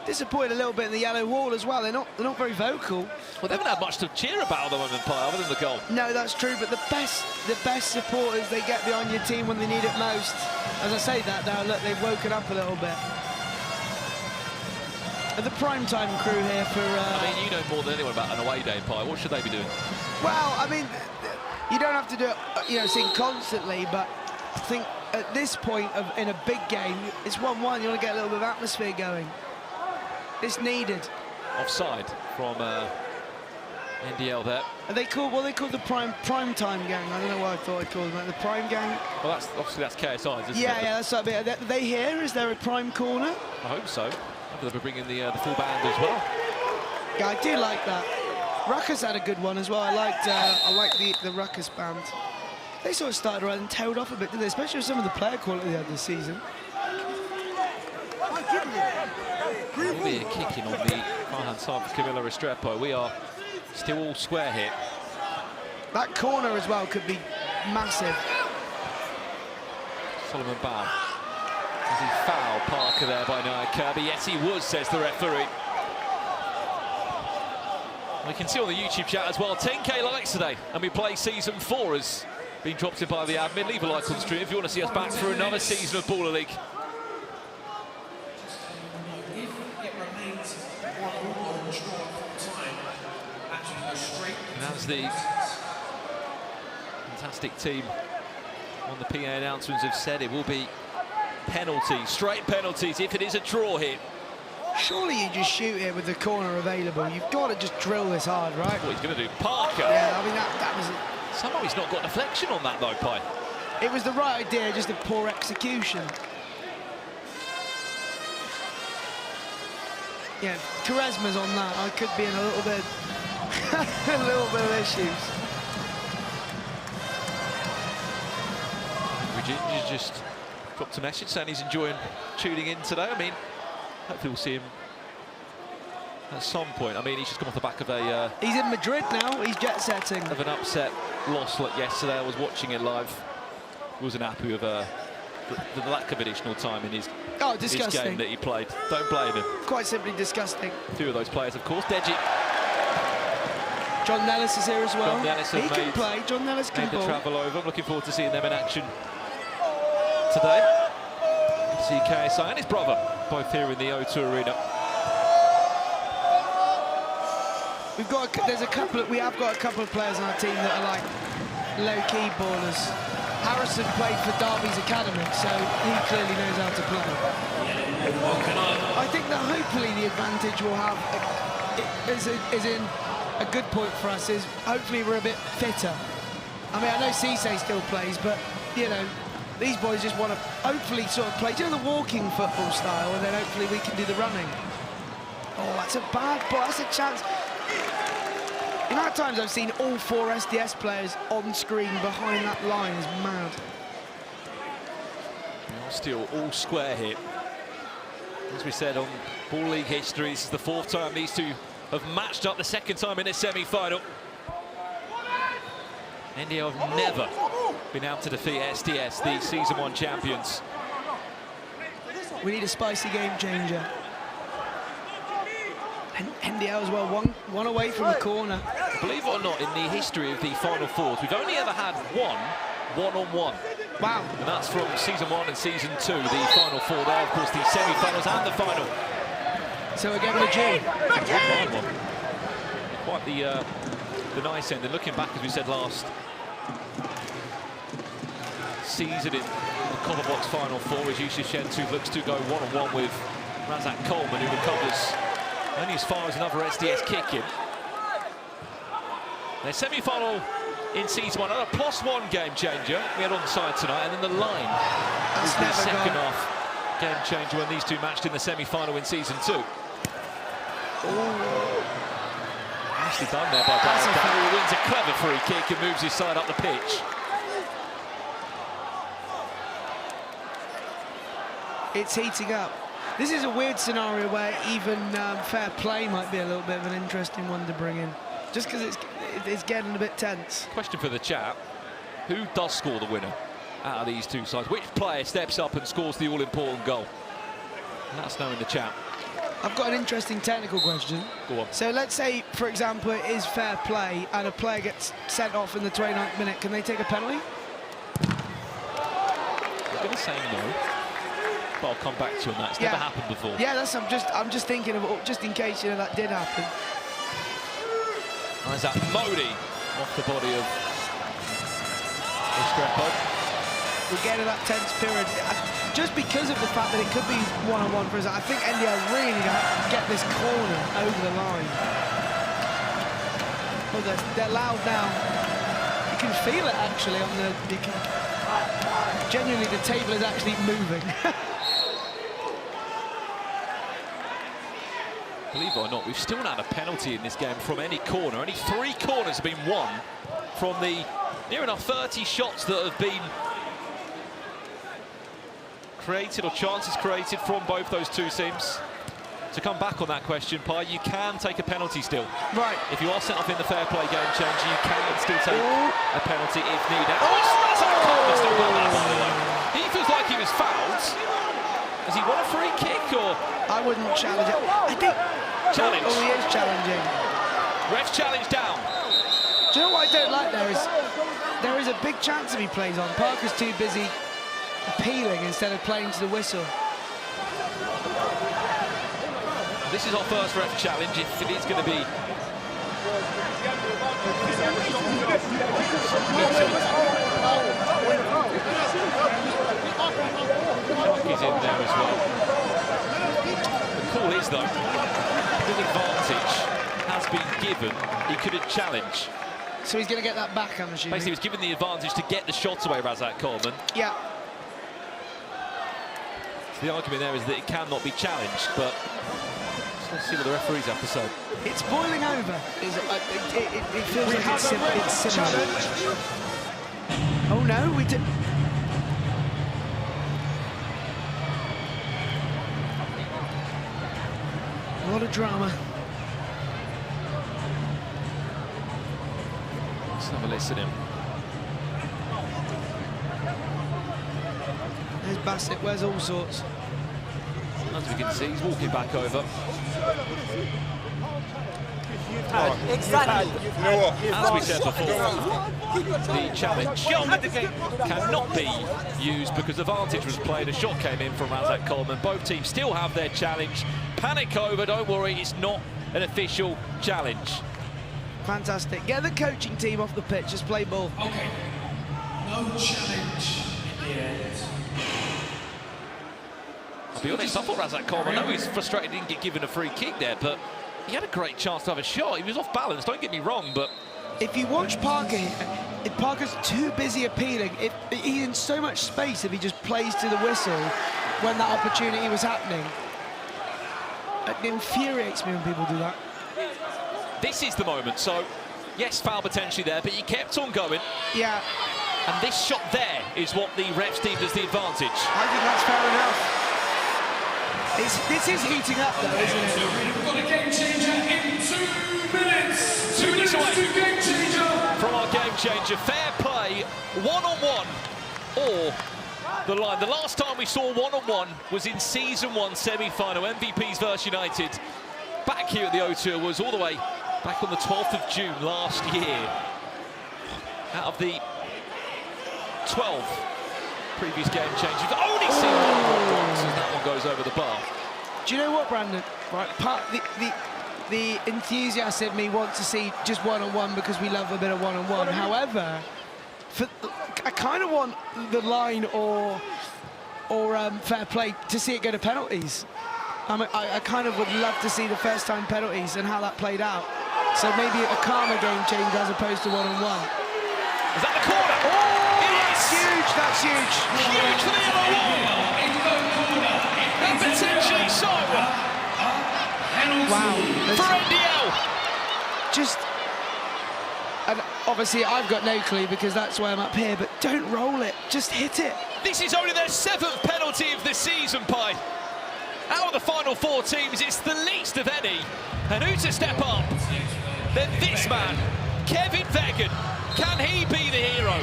Disappointed a little bit in the yellow wall as well. They're not very vocal. Well, they haven't had much to cheer about at the moment, Pi, other than the goal. No, that's true, but the best supporters, they get behind your team when they need it most. As I say that now, look, they've woken up a little bit. And the primetime crew here for... I mean, you know more than anyone about an away day, Pi. What should they be doing? Well, I mean, you don't have to do it, sing constantly, but I think at this point in a big game, it's 1-1. You want to get a little bit of atmosphere going. It's needed. Offside from NDL there. Are they called what they call the prime time gang? I don't know what I thought I called them. The prime gang. Well, that's KSI's, isn't it? Yeah, that's right. Are they here? Is there a prime corner? I hope so. They'll be bringing the full band as well. Yeah, I do like that. Ruckus had a good one as well. I liked the Ruckus band. They sort of started around and tailed off a bit, didn't they? Especially with some of the player quality they had this season. There will be a kicking on the right-hand side for Camilo Restrepo. We are still all square here. That corner as well could be massive. Solomon Bow. Does he foul Parker there by Nia Kirby? Yes, he was, says the referee. We can see on the YouTube chat as well, 10K likes today, and we play season 4 has been dropped in by the admin. Leave a like on stream if you want to see us back for another season of Baller League. And as the fantastic team on the PA announcements have said, it will be penalties, straight penalties if it is a draw here. Surely you just shoot it with the corner available. You've got to just drill this hard, right? What he's going to do, Parker. Yeah, I mean, that was... Somehow he's not got deflection on that, though, Pi. It was the right idea, just a poor execution. yeah, charisma's on that. I could be in a little bit, a little bit of issues. Virginia's just dropped a message saying he's enjoying tuning in today. I mean, hopefully we'll see him at some point. I mean, he's just come off the back of a... he's in Madrid now, he's jet setting. Of an upset loss like yesterday. I was watching it live. Wasn't happy with the lack of additional time in his game that he played. Don't blame him. Quite simply disgusting. A few of those players, of course. Deji. John Nellis is here as well. John Nellis he can play. John Nellis can made the ball. travel over. I'm looking forward to seeing them in action today. See KSI and his brother both here in the O2 Arena. We have got a couple of players on our team that are like low-key ballers. Harrison played for Derby's academy, so he clearly knows how to play. I think that hopefully the advantage we'll have is in a good point for us is hopefully we're a bit fitter. I mean, I know Cisse still plays, but you know, these boys just want to hopefully sort of play, you know, the walking football style, and then hopefully we can do the running. Oh, that's a bad ball. That's a chance. The amount of times I've seen all 4 SDS players on screen behind that line is mad. Still all square here. As we said on Ball League history, this is the 4th time these two have matched up, the 2nd time in a semi-final. NDL have never been able to defeat SDS, the Season 1 champions. We need a spicy game changer. And NDL as well, one away from the corner. Believe it or not, in the history of the Final Fours, we've only ever had one-on-one. Wow. And that's from Season 1 and Season 2, the Final Four there, of course, the semi-finals and the final. So again, Madrid. Quite the nice end. And looking back, as we said last season in the Copper Box Final Four, as Yusuf Shentu looks to go one-on-one with Razak Coleman, who recovers only as far as another SDS kick-in. Their semi-final in Season 1, a +1 game changer we had on side tonight, and then the line was the second half game changer when these two matched in the semi-final in Season 2. Nicely done there by Darren Barry, who wins a clever free kick and moves his side up the pitch. It's heating up. This is a weird scenario where even fair play might be a little bit of an interesting one to bring in, just because it's getting a bit tense. Question for the chat: who does score the winner out of these two sides? Which player steps up and scores the all-important goal? Let us know in the chat. I've got an interesting technical question. Go on. So let's say, for example, it is fair play and a player gets sent off in the 29th minute. Can they take a penalty? I'm going to say no, but I'll come back to you on that. It's never happened before. Yeah, that's. I'm just thinking of just in case that did happen. Isaac Modi off the body of Estrepo. We're getting that tense period. Just because of the fact that it could be one-on-one for us, I think NDL really need to get this corner over the line. Oh, they're loud now. You can feel it actually on the. Genuinely, the table is actually moving. Believe it or not, we've still not had a penalty in this game from any corner. Only 3 corners have been won from the near enough 30 shots that have been created, or chances created, from both those two teams. To come back on that question, Pi, you can take a penalty still. Right. If you are sent off in the fair play game changer, you can still take a penalty if needed. Oh, it's Razak Coleman still got that, by the way. He feels like he was fouled. Has he won a free kick, or? I wouldn't challenge it. I think... Challenge. Oh, he is challenging. Ref's challenge down. Do you know what I don't like there is a big chance if he plays on. Parker's too busy appealing instead of playing to the whistle. This is our first ref challenge, if it is going to be. Sharky's in there as well. The call is, though, the advantage has been given. He couldn't challenge. So he's going to get that back, I'm assuming. Basically, he was given the advantage to get the shot away, Razak Coleman. Yeah. The argument there is that it cannot be challenged, but Let's see what the referees have to say. It's boiling over. It feels like it's similar. Oh no, we did. A lot of drama. Let's have a listen in. There's Bassett, where's all sorts? As we can see, he's walking back over. Exactly. As we said before, the challenge cannot be used because the advantage was played. A shot came in from Razak Coleman. Both teams still have their challenge. Panic over, don't worry, it's not an official challenge. Fantastic. Get the coaching team off the pitch, just play ball. Okay. No challenge in the end. I'll be honest, I thought Razak Coleman, I know he's frustrated he didn't get given a free kick there, but he had a great chance to have a shot. He was off balance, don't get me wrong, but... If you watch Parker here, if Parker's too busy appealing, he's in so much space if he just plays to the whistle when that opportunity was happening. It infuriates me when people do that. This is the moment, so yes, foul potentially there, but he kept on going. Yeah. And this shot there is what the refs deemed as the advantage. I think that's fair enough. This is heating up though, isn't it? We've got a game changer in 2 minutes. 2 minutes to game changer. From our game changer, fair play, one-on-one, or the line. The last time we saw one-on-one was in Season 1 semi-final, MVPs versus United. Back here at the O2 was all the way back on the 12th of June last year. Out of the 12 previous game changes, we've only seen one once, and that one goes over the bar. Do you know what, Brandon? Right, the enthusiast in me wants to see just one-on-one because we love a bit of one-on-one. However, I kind of want the line or fair play to see it go to penalties. I kind of would love to see the first-time penalties and how that played out. So maybe a calmer game change as opposed to one-on-one. Is that the corner? Oh, that's huge, that's huge. Huge for the yellow. And potentially so. Wow. For NDL. Just, and obviously I've got no clue because that's why I'm up here, but don't roll it, just hit it. This is only their 7th penalty of the season, Pi. Out of the final 4 teams, it's the least of any. And who to step up? Then this man, Kevin Vegan. Can he be the hero?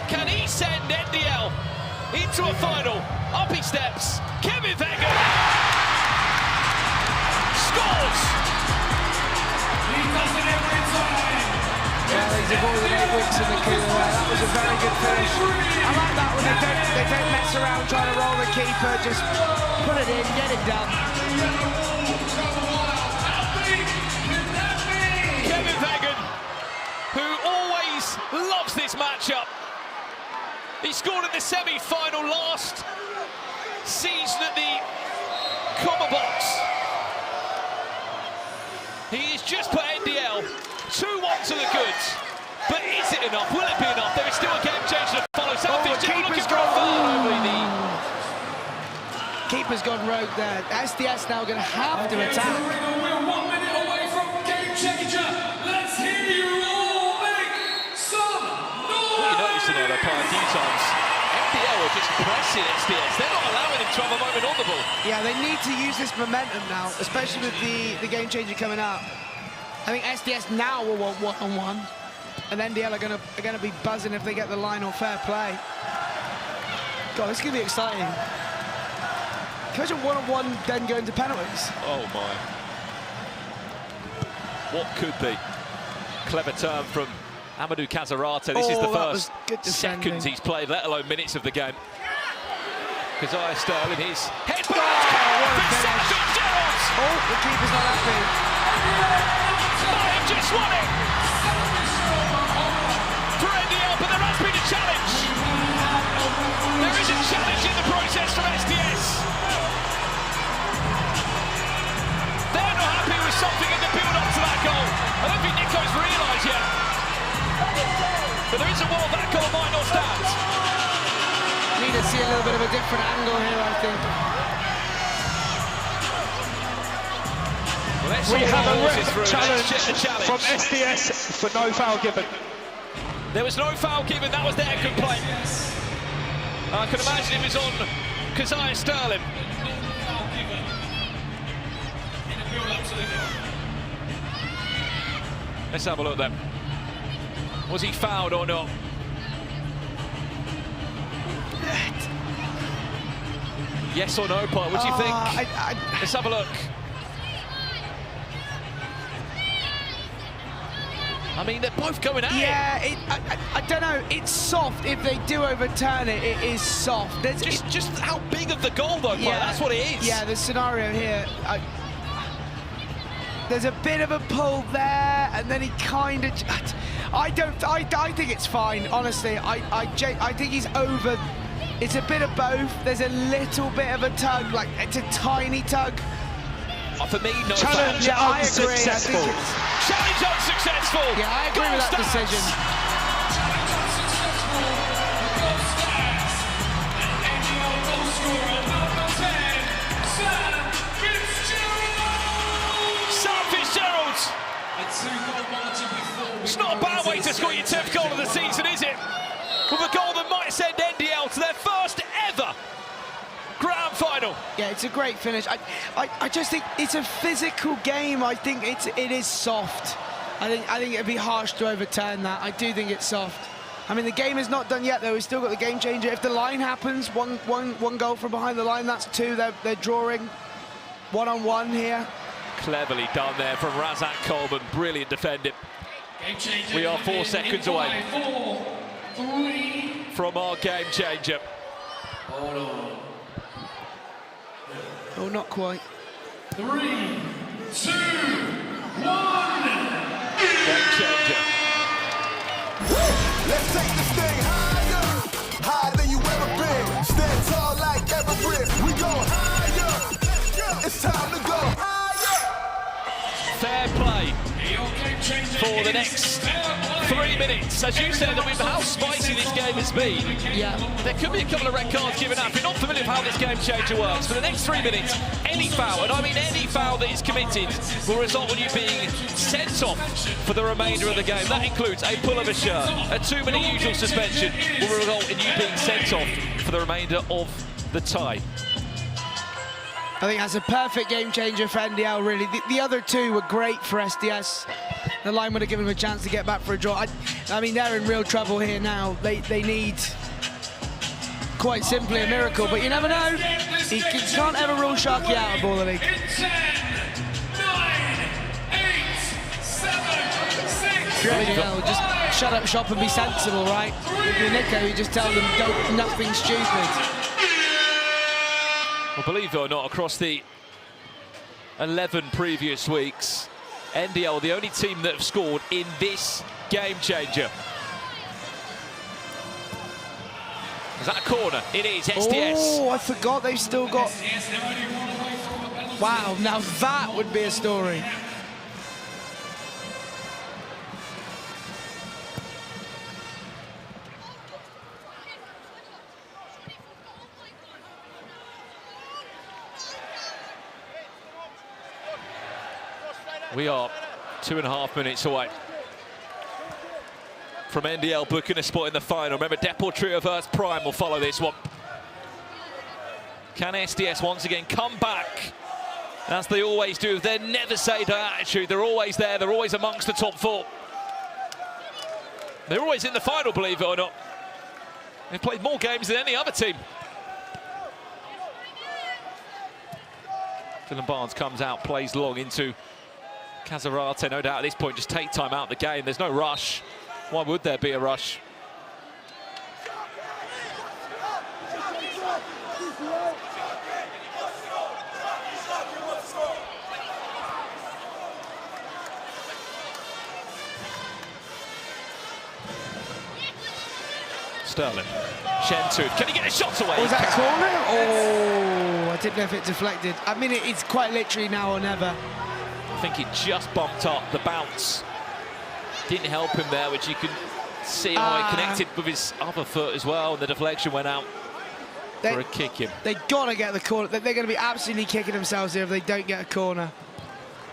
Can he send NDL into a final? Up he steps, Kevin Vegan scores! He does it every time. Yeah, he's avoided 8 weeks in the cooler there. That was a very good finish. I like that when they don't mess around trying to roll the keeper, just put it in, get it done. Kevin Vegan, who always loves this matchup. He scored in the semi-final last season at the Comma Box. He's just put NDL 2-1 to the goods. But is it enough? Will it be enough? There is still a game change to follow. The keeper's gone. Keeper's gone rogue there. SDS now going to have to attack. We're 1 minute away from game changer. Let's hear you all make some noise. What you noticed in there, though, a few times, NDL are just pressing SDS. They're not allowing him to have a moment on the ball. Yeah, they need to use this momentum now, especially with the game changer coming out. I think SDS now will want one-on-one, and NDL are going to be buzzing if they get the line or fair play. God, this is going to be exciting. Imagine one-on-one then going to penalties. Oh my. What could be? Clever turn from Amadou Cazorata. This is the first second he's played, let alone minutes of the game. Keziah Sterling, his headbutt. Oh, the keeper's not happy. They've just won it. For NDL, but there has been a challenge. There is a challenge in the process from SDS. They're not happy with something in the build-up to that goal. I don't think Nico's realised yet. But there is a world that goal might not stand. Need to see a little bit of a different angle here, I think. Vessel We have a rolls is through. ref Let's check the challenge from SDS for no foul given. There was no foul given, that was their complaint. I can imagine it was on Keziah Sterling. Let's have a look then. Was he fouled or not? Yes or no, Pat? What do you think? Let's have a look. I mean, they're both going at it. Yeah, I don't know. It's soft. If they do overturn it, it is soft. Just how big of the goal, though, yeah, that's what it is. Yeah, the scenario here. There's a bit of a pull there, and then he kind of. I think it's fine. Honestly, I think he's over. It's a bit of both. There's a little bit of a tug, like it's a tiny tug. For me, no challenge. foul. Yeah, I agree. I think it's... Challenge unsuccessful. Yeah, I agree with that decision. Sam Fitzgerald. It's not a bad way to score your 10th goal of the season, is it? With a goal that might send NDL to their first ever grand final. Yeah, it's a great finish. I just think it's a physical game. I think it is soft. I think it'd be harsh to overturn that. I do think it's soft. I mean, the game is not done yet, though. We've still got the game changer. If the line happens, one goal from behind the line, that's two. They're drawing one-on-one here. Cleverly done there from Razak Coleman. Brilliant defending. We are 4 seconds away from our game changer. Oh, not quite. 3, 2, 1. Game changer. Let's take this thing higher, higher than you ever been. Stand tall like Everest. We go higher. It's time to go higher. Fair play for the next 3 minutes. As you said, with how spicy this game has been, there could be a couple of red cards given up. If you're not familiar with how this game changer works, for the next 3 minutes, any foul, and I mean any foul that is committed, will result in you being sent off for the remainder of the game. That includes a pull of a shirt, a 2-minute usual suspension will result in you being sent off for the remainder of the tie. I think that's a perfect game changer for NDL, really. The other two were great for SDS. The line would have given them a chance to get back for a draw. I mean, they're in real trouble here now. They need, quite simply, a miracle, but you never know. You can't ever rule Sharky out of Baller League. 10, 9, 8, 7, 6. NDL, just shut up shop and be sensible, right? If you're Nico, you just tell them, nothing stupid. Well, believe it or not, across the 11 previous weeks, NDL, the only team that have scored in this game changer. Is that a corner? It is, SDS. Oh, I forgot they've still got... Wow, now that would be a story. We are 2.5 minutes away from NDL booking a spot in the final. Remember, Depor Trioverse Prime will follow this one. Can SDS once again come back, as they always do? Their never say die attitude. They're always there. They're always amongst the top 4. They're always in the final, believe it or not. They've played more games than any other team. Dylan Barnes comes out, plays long into Cazorate, no doubt at this point, just take time out of the game. There's no rush. Why would there be a rush? Sterling. Shentooth. Can he get a shot away? Was that a corner? Oh, I didn't know if it deflected. I mean, it's quite literally now or never. I think he just bumped up the bounce. Didn't help him there, which you can see how he connected with his other foot as well, and the deflection went out for a kick in. They got to get the corner. They're going to be absolutely kicking themselves here if they don't get a corner.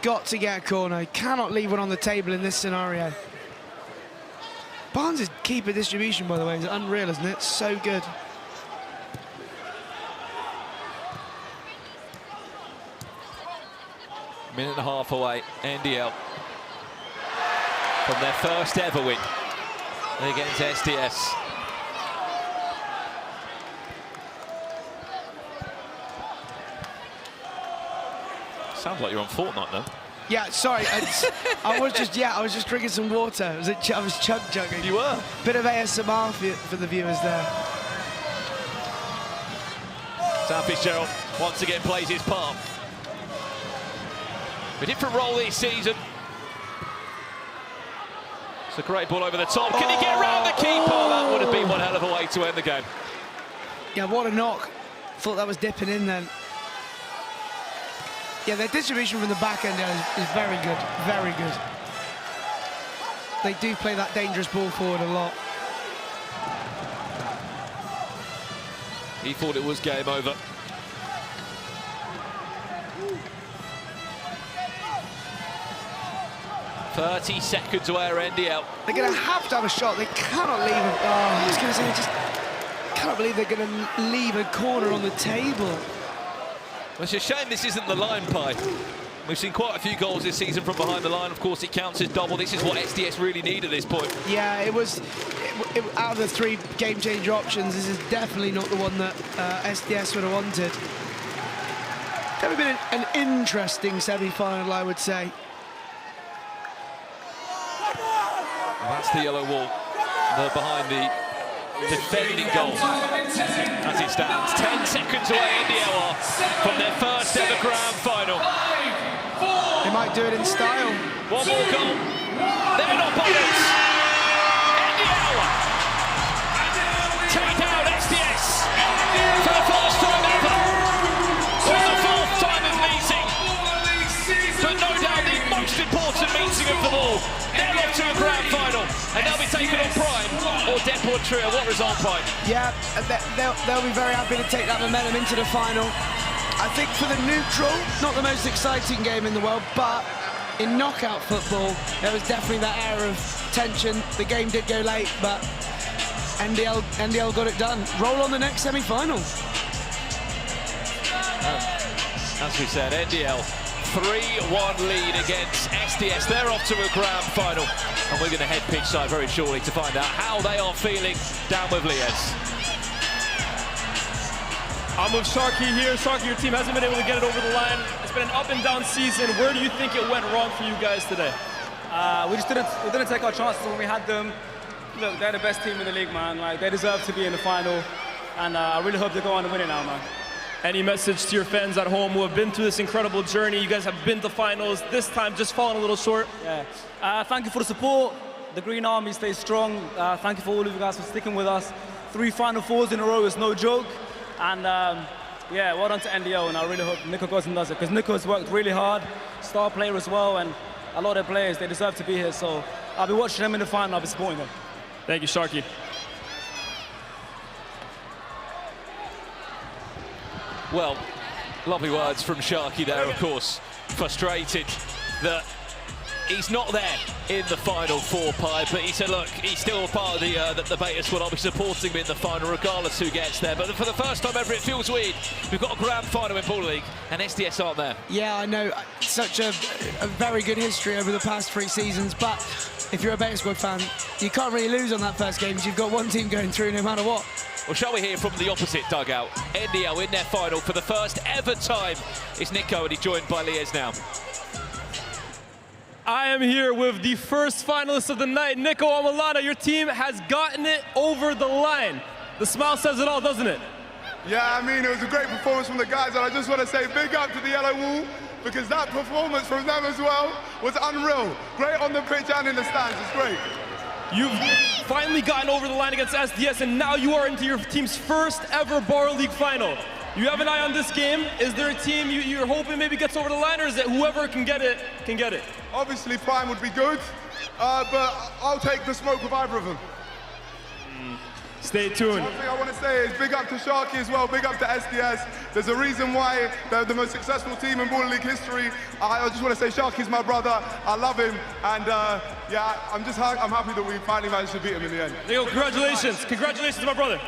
got to get a corner. He cannot leave one on the table in this scenario. Barnes' keeper distribution, by the way, is unreal, isn't it? So good. Minute and a half away, NDL from their first ever win against SDS. Sounds like you're on Fortnite though. Yeah, sorry, I was just drinking some water. I was chug-chugging. You were? Bit of ASMR for the viewers there. Sam Fitzgerald once again plays his part. A different role this season. It's a great ball over the top. Can he get round the keeper? That would have been one hell of a way to end the game. Yeah, what a knock. Thought that was dipping in then. Yeah, their distribution from the back end is very good, very good. They do play that dangerous ball forward a lot. He thought it was game over. "30 seconds away are NDL. They're going to have to have a shot. They cannot leave it. Oh, I was going to say, I just cannot believe they're going to leave a corner on the table. Well, it's a shame this isn't the line pie. We've seen quite a few goals this season from behind the line. Of course, it counts as double. This is what SDS really need at this point. Yeah, it was out of the 3 game-changer options, this is definitely not the one that SDS would have wanted. That would have been an interesting semi-final, I would say. Well, that's the yellow wall. They're behind the defending goal. As it stands, 10 seconds away NDL are from their first ever grand final. They might do it in style. One more goal. They're not opponents. NDL take out SDS for the first time ever. For the 4th time of meeting. But no doubt the most important meeting of them all. They're off to a grand final, and they'll be taking on Prime or Depot Trio. What result, Prime? Yeah, they'll be very happy to take that momentum into the final. I think for the neutral, not the most exciting game in the world, but in knockout football, there was definitely that air of tension. The game did go late, but NDL got it done. Roll on the next semi-final. As we said, NDL 3-1 lead against SDS. They're off to a grand final, and we're going to head pitch side very shortly to find out how they are feeling down with Liège. I'm with Sharky here. Sharky, your team hasn't been able to get it over the line. It's been an up and down season. Where do you think it went wrong for you guys today? We didn't take our chances when we had them. Look, they're the best team in the league, man. Like, they deserve to be in the final, and I really hope they go on and win it now, man. Any message to your fans at home who have been through this incredible journey? You guys have been to finals, this time just falling a little short. Yeah. Thank you for the support. The Green Army stays strong. Thank you for all of you guys for sticking with us. 3 Final Fours in a row is no joke. And yeah, well done to NDL, and I really hope Nico goes and does it, because Nico has worked really hard, star player as well, and a lot of players, they deserve to be here, so I'll be watching them in the final, I'll be supporting them. Thank you, Sharky. Well, lovely words from Sharky there, of course. Frustrated that he's not there in the final 4 pie, but he said, look, he's still part of the beta squad. I'll be supporting him in the final, regardless who gets there. But for the first time ever, it feels weird. We've got a grand final in Baller League, and SDS aren't there. Yeah, I know. Such a very good history over the past 3 seasons, but if you're a beta squad fan, you can't really lose on that first game, because you've got one team going through no matter what. Well, shall we hear from the opposite dugout? NDL in their final for the first ever time. It's Nico, and he's joined by Liège now. I am here with the first finalist of the night, Nico Amalana. Your team has gotten it over the line. The smile says it all, doesn't it? Yeah, I mean, it was a great performance from the guys, and I just want to say big up to the Yellow Wall, because that performance from them as well was unreal. Great on the pitch and in the stands, it's great. You've finally gotten over the line against SDS, and now you are into your team's first ever Baller League final. You have an eye on this game. Is there a team you're hoping maybe gets over the line, or is it whoever can get it, can get it? Obviously, Prime would be good, but I'll take the smoke with either of them. Stay tuned. One thing I want to say is big up to Sharky as well, big up to SDS. There's a reason why they're the most successful team in Baller League history. I just want to say Sharky's my brother. I love him, and yeah, I'm happy that we finally managed to beat him in the end. Leo, congratulations. Congratulations to my brother.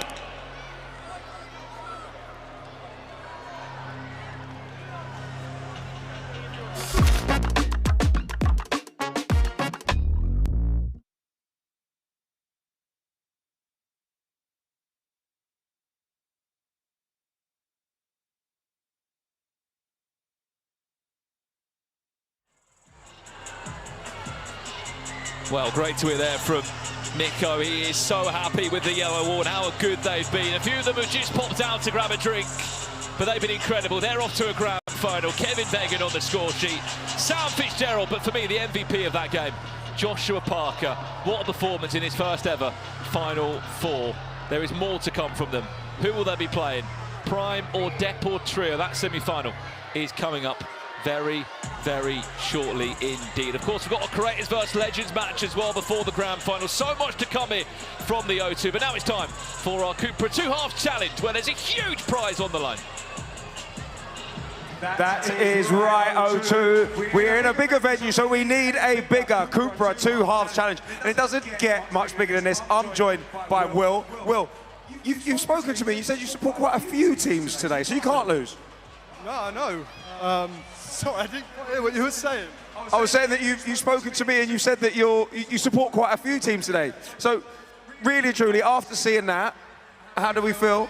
Well, great to hear there from Nico. He is so happy with the yellow wall and how good they've been. A few of them have just popped out to grab a drink, but they've been incredible. They're off to a grand final. Kevin Began on the score sheet. Sam Fitzgerald, but for me, the MVP of that game, Joshua Parker. What a performance in his first ever Final Four. There is more to come from them. Who will they be playing? Prime or Depor Trio? That semi-final is coming up very, very shortly indeed. Of course, we've got a Creators vs Legends match as well before the grand final. So much to come here from the O2, but now it's time for our Cupra 2 Halves Challenge, where there's a huge prize on the line. That is right, O2. We're in a bigger venue, so we need a bigger Cupra 2 Halves Challenge. And it doesn't get much bigger than this. I'm joined by Will. Will, you've spoken to me. You said you support quite a few teams today, so you can't lose. No, no. Sorry, I didn't hear what you were saying. I was saying that you've spoken to me and you said that you support quite a few teams today. So, really, truly, after seeing that, how do we feel?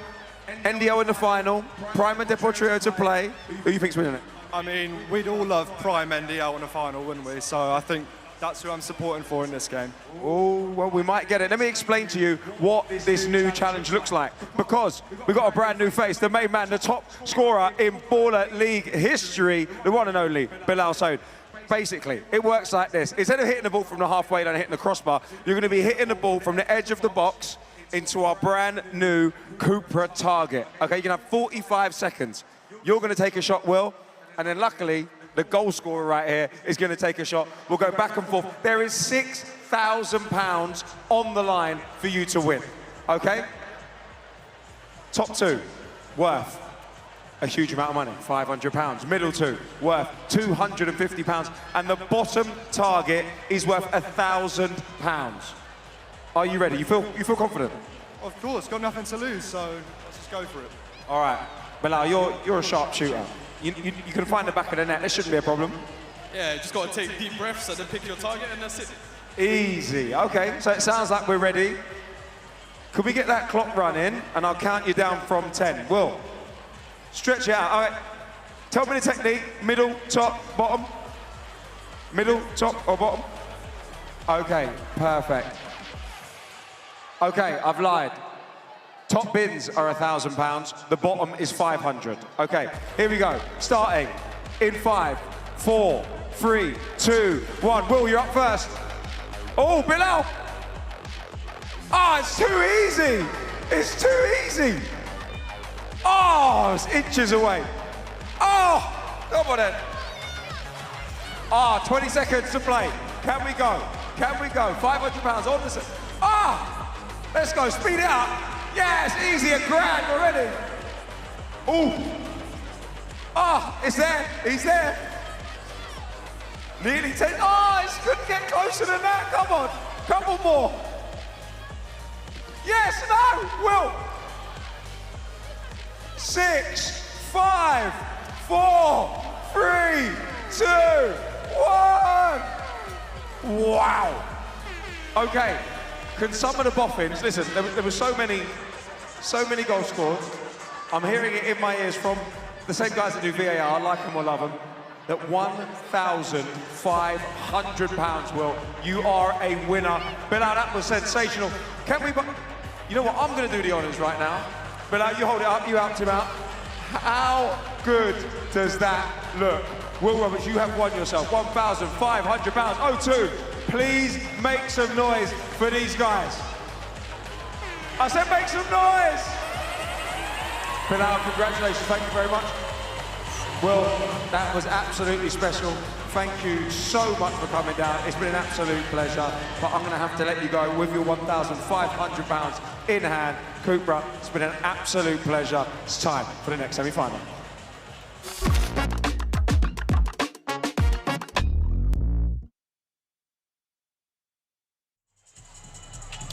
NDL in the final, Prime and Depor Trio to play. Who do you think's winning it? I mean, we'd all love Prime NDL in the final, wouldn't we? So I think that's who I'm supporting for in this game. Oh, well, we might get it. Let me explain to you what this new challenge looks like. Because we've got a brand new face, the main man, the top scorer in Baller League history, the one and only Bilal Saud. Basically, it works like this. Instead of hitting the ball from the halfway line and hitting the crossbar, you're going to be hitting the ball from the edge of the box into our brand new Cupra target. Okay, you can have 45 seconds. You're going to take a shot, Will, and then luckily, the goal scorer right here is going to take a shot. We'll go back and forth. There is £6,000 on the line for you to win, okay? Top two, worth a huge amount of money, £500. Middle two, worth £250. And the bottom target is worth £1,000. Are you ready? You feel confident? Of course, got nothing to lose, so let's just go for it. All right, Bilal, you're a sharp shooter. You can find the back of the net. This shouldn't be a problem. Yeah, just got to take deep breaths and then pick your target, and that's it. Easy. Okay, so it sounds like we're ready. Could we get that clock running? And I'll count you down from 10. Will, stretch it out. All right, tell me the technique. Middle, top, bottom. Middle, top, or bottom? Okay, perfect. Okay, I've lied. Top bins are £1,000. The bottom is 500. Okay, here we go. Starting in 5, 4, 3, 2, 1. Will, you're up first. Oh, Bilal. Oh, it's too easy. It's too easy. Oh, it's inches away. Oh, come on then. Ah, 20 seconds to play. Can we go? Can we go? £500 on the... Ah, let's go. Speed it up. Yeah, it's easy, a grand already. Ooh. Ah, it's there, he's there. Nearly 10, oh, it couldn't get closer than that, come on. Couple more. Yes, no, Will. 6, 5, 4, 3, 2, 1. Wow. Okay. Can some of the boffins, listen, there were so many goals scored. I'm hearing it in my ears from the same guys that do VAR, like them or love them, that £1,500, Will. You are a winner. Bilal, that was sensational. Can we, you know what, I'm going to do the honours right now. Bilal, you hold it up, you helped him out. How good does that look? Will Roberts, you have won yourself £1,500. O2. Please make some noise for these guys. I said make some noise! Bilal, congratulations, thank you very much. Well, that was absolutely special. Thank you so much for coming down. It's been an absolute pleasure, but I'm gonna have to let you go with your £1,500 in hand. Cooper, it's been an absolute pleasure. It's time for the next semi-final.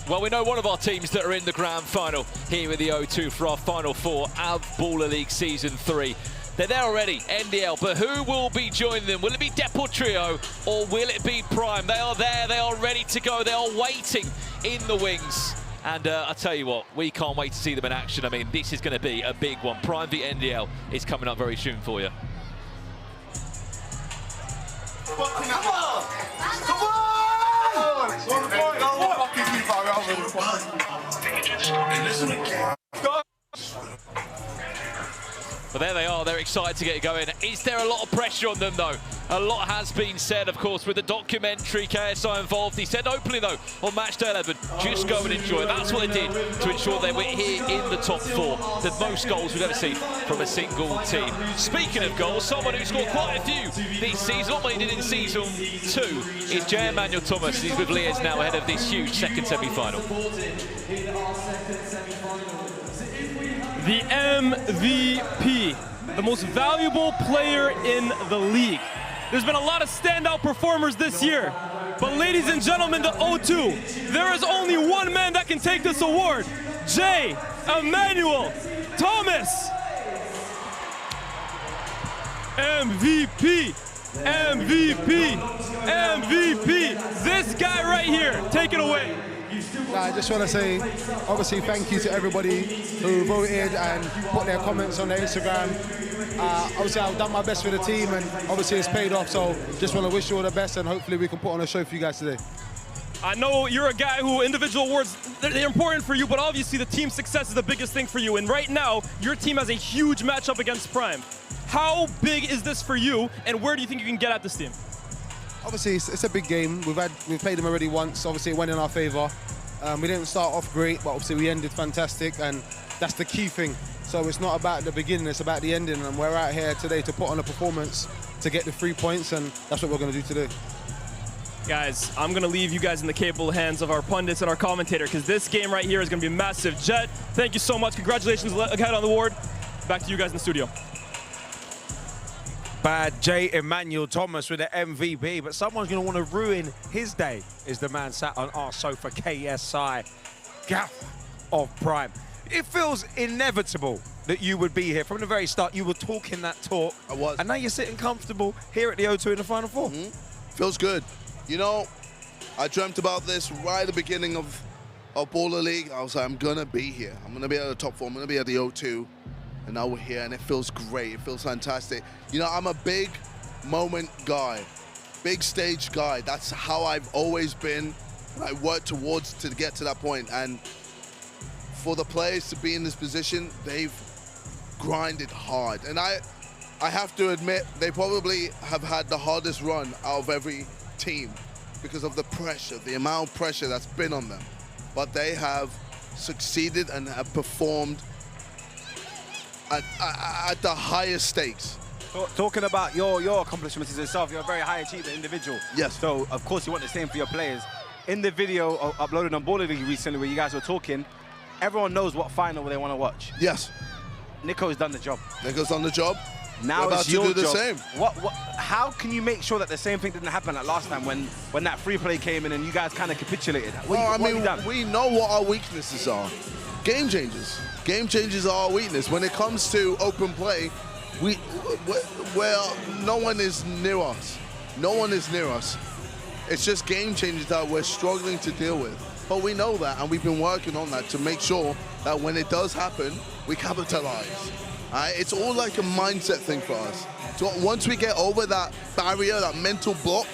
Well, we know one of our teams that are in the grand final here with the O2 for our Final Four of Baller League Season 3. They're there already, NDL, but who will be joining them? Will it be Depor Trio or will it be Prime? They are there, they are ready to go, they are waiting in the wings. And I tell you what, we can't wait to see them in action. I mean, this is going to be a big one. Prime v NDL is coming up very soon for you. But there they are, they're excited to get going. Is there a lot of pressure on them though? A lot has been said, of course, with the documentary, KSI involved. He said openly though, on match day 11, just go and enjoy. That's what they did to ensure they were here in the top 4. The most goals we've ever seen from a single team. Speaking of goals, someone who scored quite a few this season, not what he did in season 2, is J. Emmanuel Thomas. He's with Liège now ahead of this huge second semi-final. The MVP, the most valuable player in the league. There's been a lot of standout performers this year, but ladies and gentlemen, the O2, there is only one man that can take this award, J. Emmanuel Thomas. MVP, MVP, MVP. This guy right here, take it away. I just want to say, obviously, thank you to everybody who voted and put their comments on their Instagram. Obviously, I've done my best for the team, and obviously, it's paid off. So, just want to wish you all the best, and hopefully, we can put on a show for you guys today. I know you're a guy who individual awards, they're important for you, but obviously, the team success is the biggest thing for you. And right now, your team has a huge matchup against Prime. How big is this for you, and where do you think you can get at this team? Obviously, it's a big game. We've played them already once. Obviously, it went in our favor. We didn't start off great, but obviously we ended fantastic, and that's the key thing. So it's not about the beginning, it's about the ending, and we're out here today to put on a performance to get the 3 points, and that's what we're going to do today. Guys, I'm going to leave you guys in the capable hands of our pundits and our commentator, because this game right here is going to be massive. Jet, thank you so much. Congratulations ahead on the award. Back to you guys in the studio. Bad J. Emmanuel Thomas with the MVP, but someone's going to want to ruin his day, is the man sat on our sofa, KSI, Gaff of Prime. It feels inevitable that you would be here. From the very start, you were talking that talk. I was. And now you're sitting comfortable here at the O2 in the Final Four. Feels good. You know, I dreamt about this right at the beginning of Baller League. I was like, I'm going to be here. I'm going to be at the top 4. I'm going to be at the O2. And now we're here, and it feels great. It feels fantastic. You know, I'm a big moment guy, big stage guy. That's how I've always been. I work towards to get to that point. And for the players to be in this position, they've grinded hard. And I have to admit, they probably have had the hardest run out of every team because of the pressure, the amount of pressure that's been on them. But they have succeeded and have performed at the highest stakes. Talking about your accomplishments as yourself, you're a very high achievement individual. Yes. So, of course, you want the same for your players. In the video uploaded on Baller League recently where you guys were talking, everyone knows what final they want to watch. Yes. Nico's done the job. Nico's done the job. Now We're it's about to your do the job. same. How can you make sure that the same thing didn't happen like last time when that free play came in and you guys kind of capitulated? What have you done? We know what our weaknesses are. Game changes. Game changes are our weakness. When it comes to open play, no one is near us. No one is near us. It's just game changes that we're struggling to deal with. But we know that, and we've been working on that to make sure that when it does happen, we capitalize. It's all like a mindset thing for us. So once we get over that barrier, that mental block,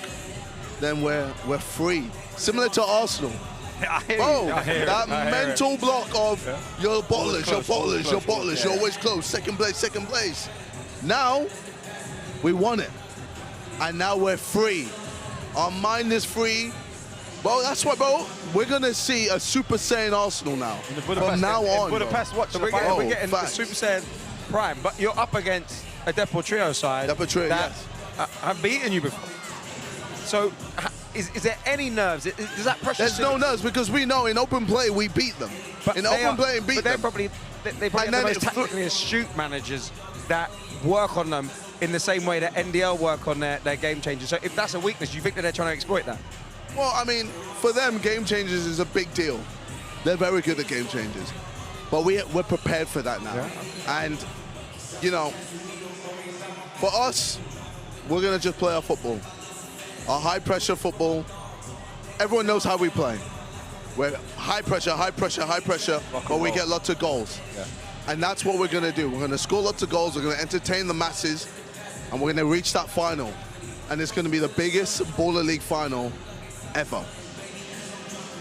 then we're free. Similar to Arsenal. That mental block of you're bottlers, you're always close, second place. Now, we won it. And now we're free. Our mind is free. Well, that's why, bro, we're going to see a Super Saiyan Arsenal now. From now on, Budapest, watch the final. We're getting the Super Saiyan Prime, but you're up against a Depor Trio side that have beaten you before. So, is there any nerves? Does that pressure? There's no nerves because we know in open play we beat them. in open play and beat they're them. probably they probably And have the then most tactically astute managers that work on them in the same way that NDL work on their game changers. So if that's a weakness, do you think that they're trying to exploit that? Well, I mean, for them, game changers is a big deal. They're very good at game changers. But we're prepared for that now. Yeah. And, you know, for us, we're going to just play our football. Our high-pressure football. Everyone knows how we play. We're high pressure, but we get lots of goals. Yeah. And that's what we're going to do. We're going to score lots of goals, we're going to entertain the masses, and we're going to reach that final. And it's going to be the biggest Baller League final ever.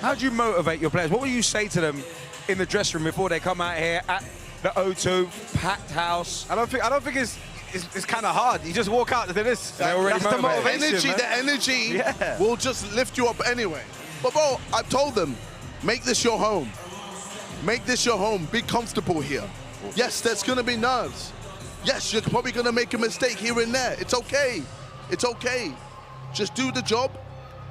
How do you motivate your players? What will you say to them in the dressing room before they come out here at the O2, packed house? I don't think it's kind of hard. You just walk out to this. That's the motivation, the energy will just lift you up anyway. But bro, I've told them, make this your home. Make this your home. Be comfortable here. Yes, there's gonna be nerves. Yes, you're probably gonna make a mistake here and there. It's okay. It's okay. Just do the job.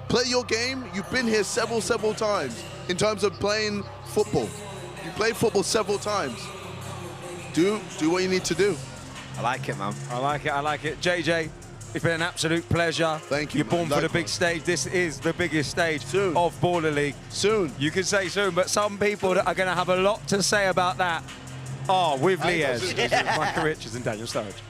Play your game. You've been here several times in terms of playing football. You played football several times. Do what you need to do. I like it, man. I like it. JJ, it's been an absolute pleasure. Thank you. You're born for the big stage. This is the biggest stage of Baller League. Soon. You can say soon, but some people that are going to have a lot to say about that are with Liez, Michael Richards and Daniel Sturridge.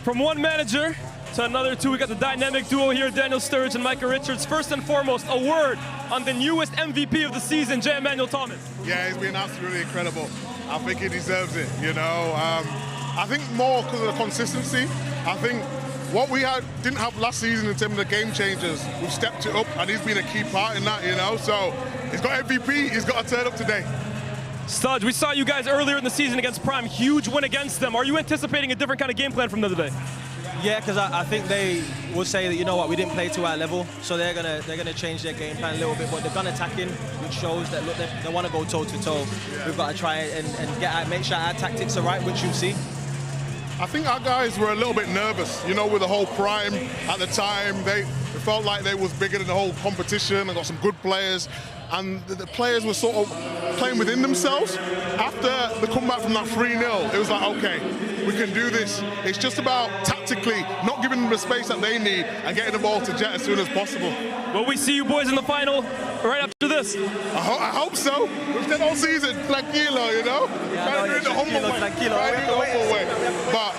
From one manager to another two, we got the dynamic duo here, Daniel Sturridge and Michael Richards. First and foremost, a word on the newest MVP of the season, J. Emmanuel Thomas. Yeah, he's been absolutely incredible. I think he deserves it, you know. I think more because of the consistency. I think what we didn't have last season in terms of the game changers, we've stepped it up, and he's been a key part in that, you know. So he's got MVP, he's got to turn up today. Studge, we saw you guys earlier in the season against Prime. Huge win against them. Are you anticipating a different kind of game plan from them today? Yeah, because I think they will say that, you know what, we didn't play to our level, so they're gonna change their game plan a little bit, but they've done attacking, which shows that, look, they want to go toe-to-toe. We've got to try and make sure our tactics are right, which you've seen. I think our guys were a little bit nervous, you know, with the whole Prime at the time. They felt like they was bigger than the whole competition and got some good players. And the players were sort of playing within themselves. After the comeback from that 3-0, it was like, okay, we can do this. It's just about tactically not giving them the space that they need and getting the ball to Jet as soon as possible. Will we see you boys in the final right after this? I hope so. We've said all season, tranquilo, you know? Trying to do it the humble way. But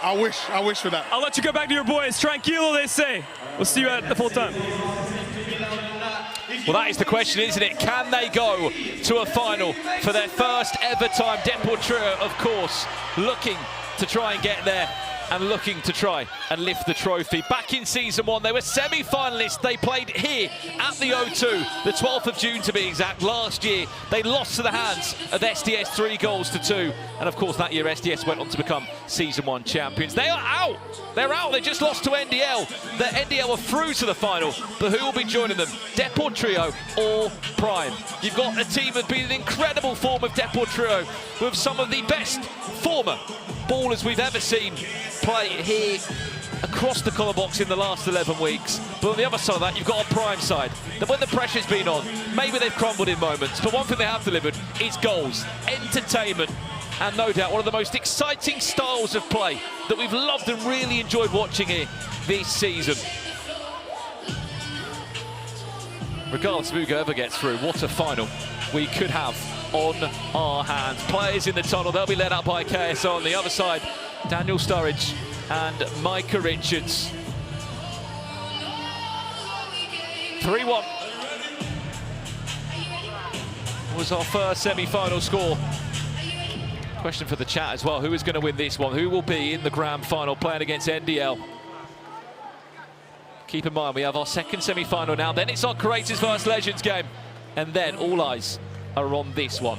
I wish for that. I'll let you go back to your boys. Tranquilo, they say. We'll see you at the full time. Well, that is the question, isn't it? Can they go to a final for their first ever time? Deport Trio, of course, looking to try and get there and looking to try and lift the trophy. Back in season one, they were semi-finalists. They played here at the O2, the 12th of June to be exact. Last year, they lost to the hands of SDS 3-2. And of course, that year, SDS went on to become season one champions. They are out. They're out. They just lost to NDL. The NDL are through to the final. But who will be joining them? Deport Trio or Prime? You've got a team that's been in incredible form of Deport Trio with some of the best former ballers we've ever seen play here across the colour box in the last 11 weeks. But on the other side of that, you've got a Prime side that when the pressure's been on, maybe they've crumbled in moments, but one thing they have delivered is goals, entertainment, and no doubt one of the most exciting styles of play that we've loved and really enjoyed watching here this season. Regardless of who ever gets through, what a final we could have on our hands. Players in the tunnel, they'll be led up by KSO. On the other side, Daniel Sturridge and Micah Richards. 3-1 was our first semi-final score. Question for the chat as well, who is going to win this one? Who will be in the grand final playing against NDL? Keep in mind, we have our second semi-final now, then it's our Creators vs Legends game, and then all eyes are on this one.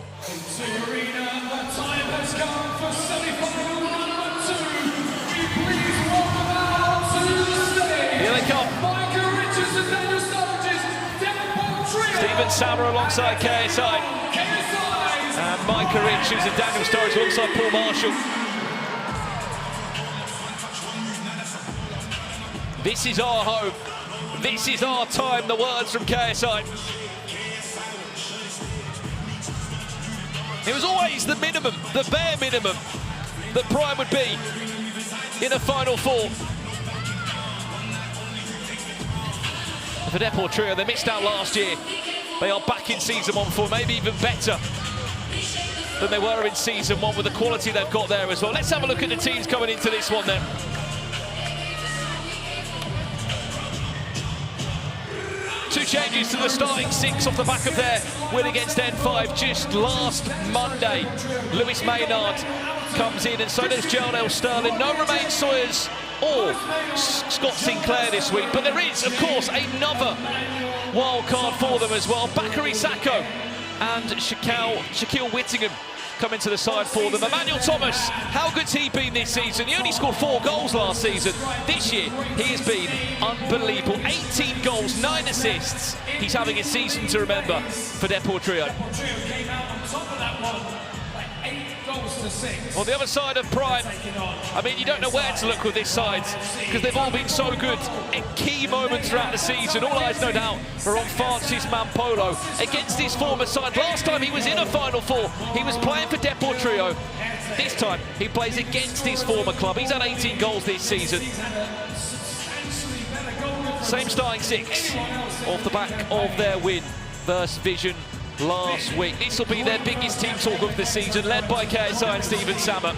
Here they come. Stephen Sauer alongside KSI. And Micah Richards and Daniel Sturridge alongside Paul Marshall. This is our home. This is our time, the words from KSI. It was always the minimum, the bare minimum, that Prime would be in a Final Four. For Deport Trio, they missed out last year. They are back in Season 1 form, maybe even better than they were in Season 1 with the quality they've got there as well. Let's have a look at the teams coming into this one then. Two changes to the starting six off the back of their win against N5 just last Monday. Lewis Maynard comes in, and so does Jarnell Sterling. No Romain Sawyers or Scott Sinclair this week, but there is, of course, another wild card for them as well. Bakary Sacco and Shaquille Whittingham come into the side for them. Emmanuel Thomas, how good's he been this season? He only scored 4 goals last season. This year, he has been unbelievable. 18 goals, 9 assists. He's having a season to remember for Deport Trio. On the other side of Prime, I mean, you don't know where to look with this side because they've all been so good in key moments throughout the season. All eyes, no doubt, are on Francis Mampolo against his former side. Last time he was in a Final Four, he was playing for Deport Trio. This time, he plays against his former club. He's had 18 goals this season. Same starting six off the back of their win versus Vision last week. This will be their biggest team talk of the season, led by KSI and Stephen Sammer.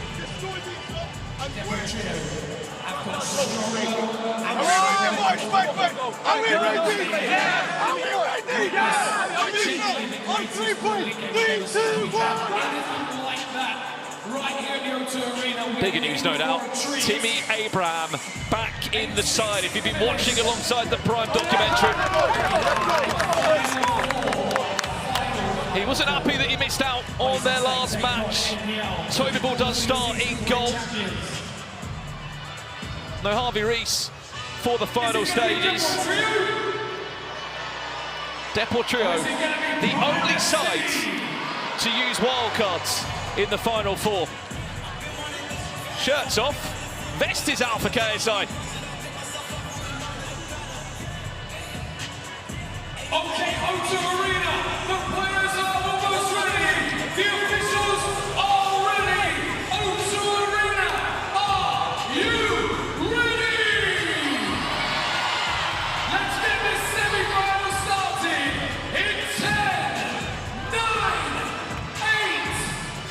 Bigger news, no doubt. Timmy Abraham back in the side. If you've been watching alongside the Prime documentary, he wasn't happy that he missed out on their last match. Toby Ball does start in goal. No Harvey Reese for the final stages. Deport Trio, the only side to use wildcards in the Final Four. Shirts off, vest is out for KSI. Okay, O2 Arena, the players are almost ready. The officials are ready. O2 Arena, are you ready? Let's get this semi-final started in 10, 9, 8,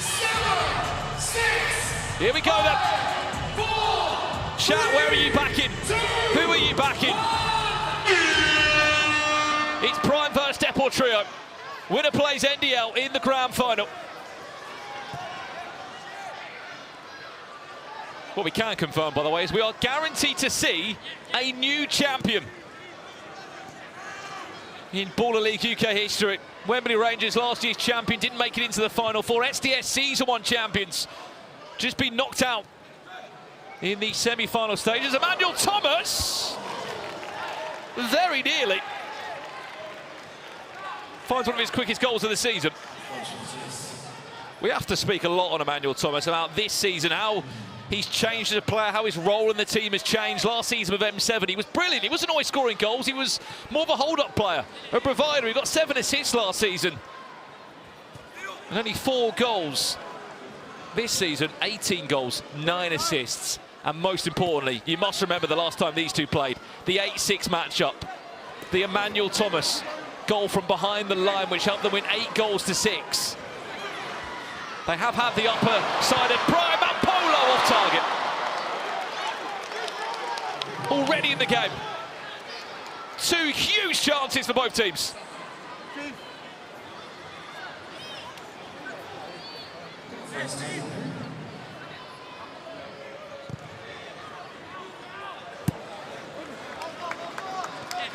7, 6. Here we go then. 4, Chat, where are you backing? Who are you backing? It's Prime versus Deport Trio. Winner plays NDL in the grand final. What we can confirm, by the way, is we are guaranteed to see a new champion in Baller League UK history. Wembley Rangers, last year's champion, didn't make it into the Final Four. SDS Season 1 champions, just been knocked out in the semi-final stages. Emmanuel Thomas, very nearly, finds one of his quickest goals of the season. We have to speak a lot on Emmanuel Thomas about this season, how he's changed as a player, how his role in the team has changed. Last season with M7, he was brilliant. He wasn't always scoring goals. He was more of a hold-up player, a provider. He got 7 assists last season and only 4 goals. This season, 18 goals, 9 assists. And most importantly, you must remember the last time these two played, the 8-6 matchup. The Emmanuel Thomas goal from behind the line, which helped them win 8 goals to 6. They have had the upper side of Prime and Polo off target. Already in the game. 2 huge chances for both teams.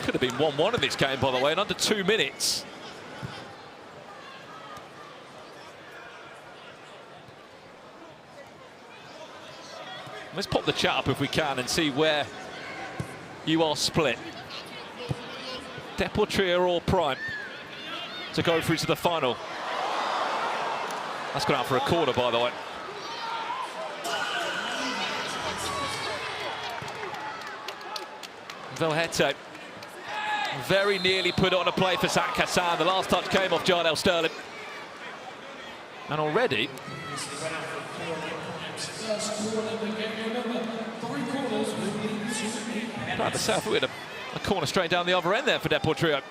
Could have been 1-1 in this game, by the way, in under 2 minutes. Let's pop the chat up if we can and see where you are split. Deport Trio or Prime to go through to the final. That's gone out for a corner, by the way. Velhete very nearly put it on a play for Zach Kassan. The last touch came off Jarnell Sterling. And already, proud to South, we had a corner straight down the other end there for Deportivo.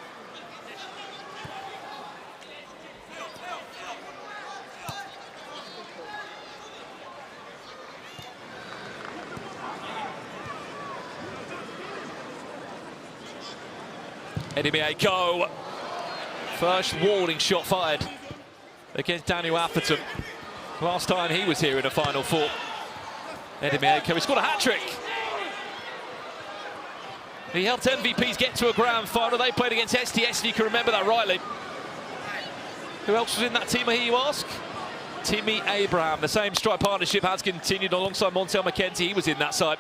Eddie Mieko, first warning shot fired against Daniel Atherton. Last time he was here in a Final Four. Eddie Mieko, he scored a hat-trick. He helped MVPs get to a grand final. They played against STS, if you can remember that rightly. Who else was in that team, I hear you ask? Timmy Abraham. The same strike partnership has continued alongside Montel McKenzie. He was in that side.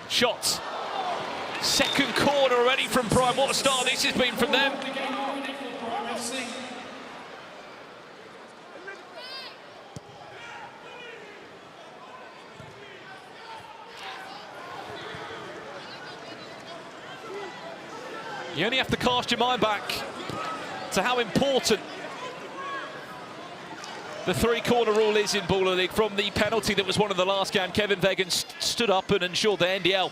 Shots. Second corner already from Prime. What a start this has been from them. You only have to cast your mind back to how important the three-corner rule is in Baller League. From the penalty that was one of the last game, Kevin Vegan stood up and ensured that NDL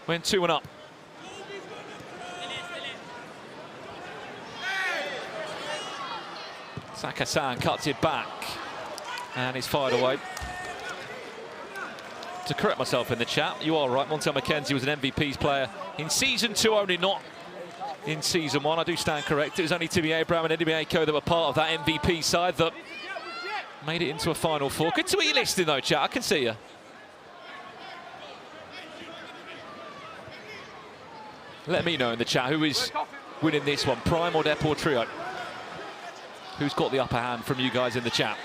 went 2-1 up. Sakasan cuts it back and he's fired away. To correct myself in the chat, you are right, Montel McKenzie was an MVP's player in Season 2 only, not in Season 1. I do stand correct. It was only Timmy Abraham and Eddie Mieko that were part of that MVP side that made it into a Final Four. Good to hear you listening though, chat. I can see you. Let me know in the chat who is winning this one, Prime or Deportivo. Who's got the upper hand from you guys in the chat?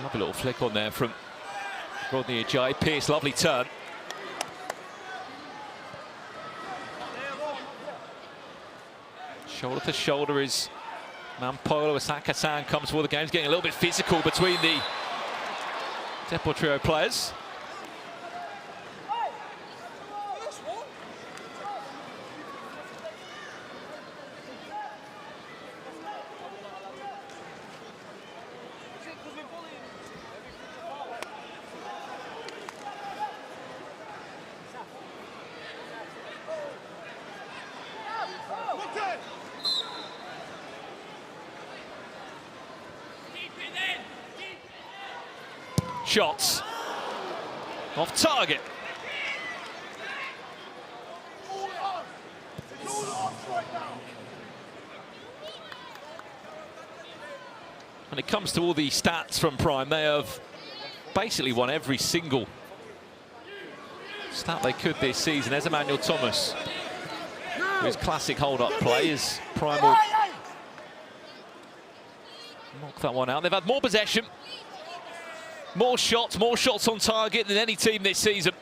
Lovely little flick on there from Rodney Ajayi. Pierce, lovely turn. Shoulder to shoulder is Mampolo. Sakasan comes for the game. It's getting a little bit physical between the Deportivo players. Shots off target. When it comes to all the stats from Prime, they have basically won every single stat they could this season. There's Emmanuel Thomas, his classic hold-up play. His Prime will knock that one out. They've had more possession, more shots on target than any team this season.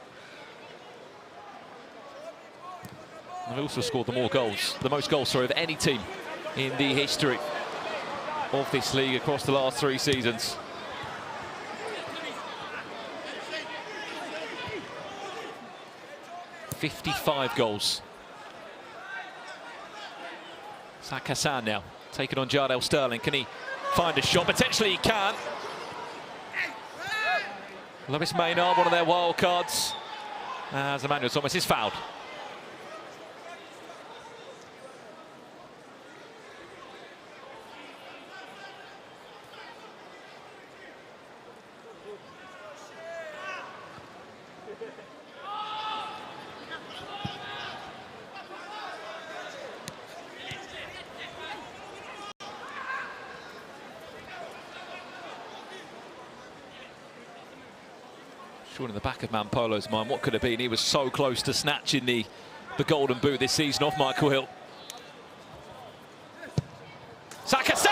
They've also scored the most goals of any team in the history of this league across the last 3 seasons. $55 goals. Sakasan now taking on Jardel Sterling. Can he find a shot? Potentially he can. Lewis Maynard, one of their wild cards, as Emmanuel Thomas is fouled. Sure, in the back of Mampolo's mind, what could have been? He was so close to snatching the golden boot this season off Michael Hill. Sakasan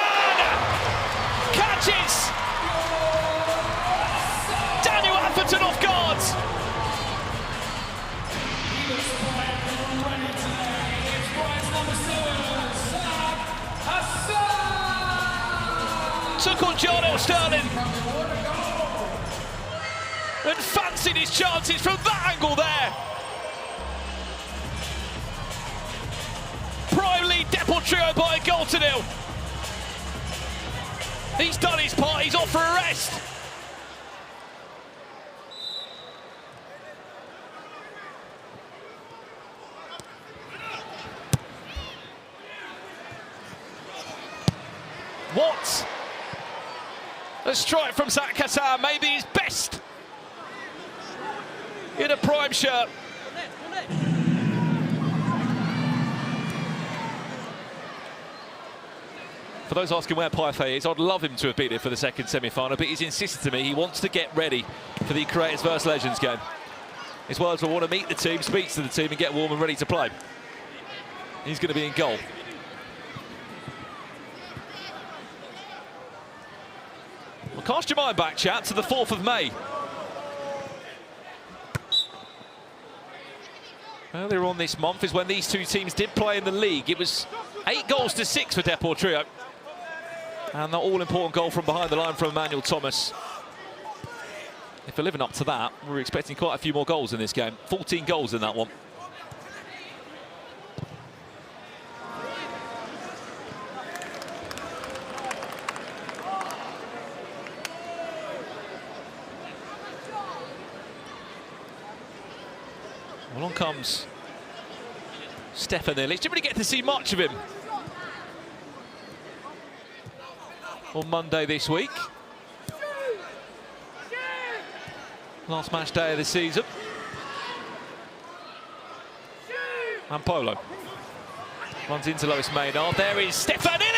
catches Took on Jarnell Sterling and fancied his chances from that angle there. Prime lead Deportivo by a goal to nil. He's done his part, he's off for a rest. What a strike from Zach Qatar, maybe his best in a Prime shirt. For those asking where Payet is, I'd love him to have been here for the second semi-final, but he's insisted to me he wants to get ready for the Creators vs Legends game. His words will want to meet the team, speak to the team and get warm and ready to play. He's going to be in goal. Well, cast your mind back, chat, to the 4th of May. Earlier on this month is when these two teams did play in the league. It was 8 goals to 6 for Deportivo. And the all-important goal from behind the line from Emmanuel Thomas. If we're living up to that, we're expecting quite a few more goals in this game. 14 goals in that one. Along comes Stefan Illich. Didn't really get to see much of him on Monday this week. Last match day of the season. And Polo runs into Lois Maynard. There is Stefan Illich!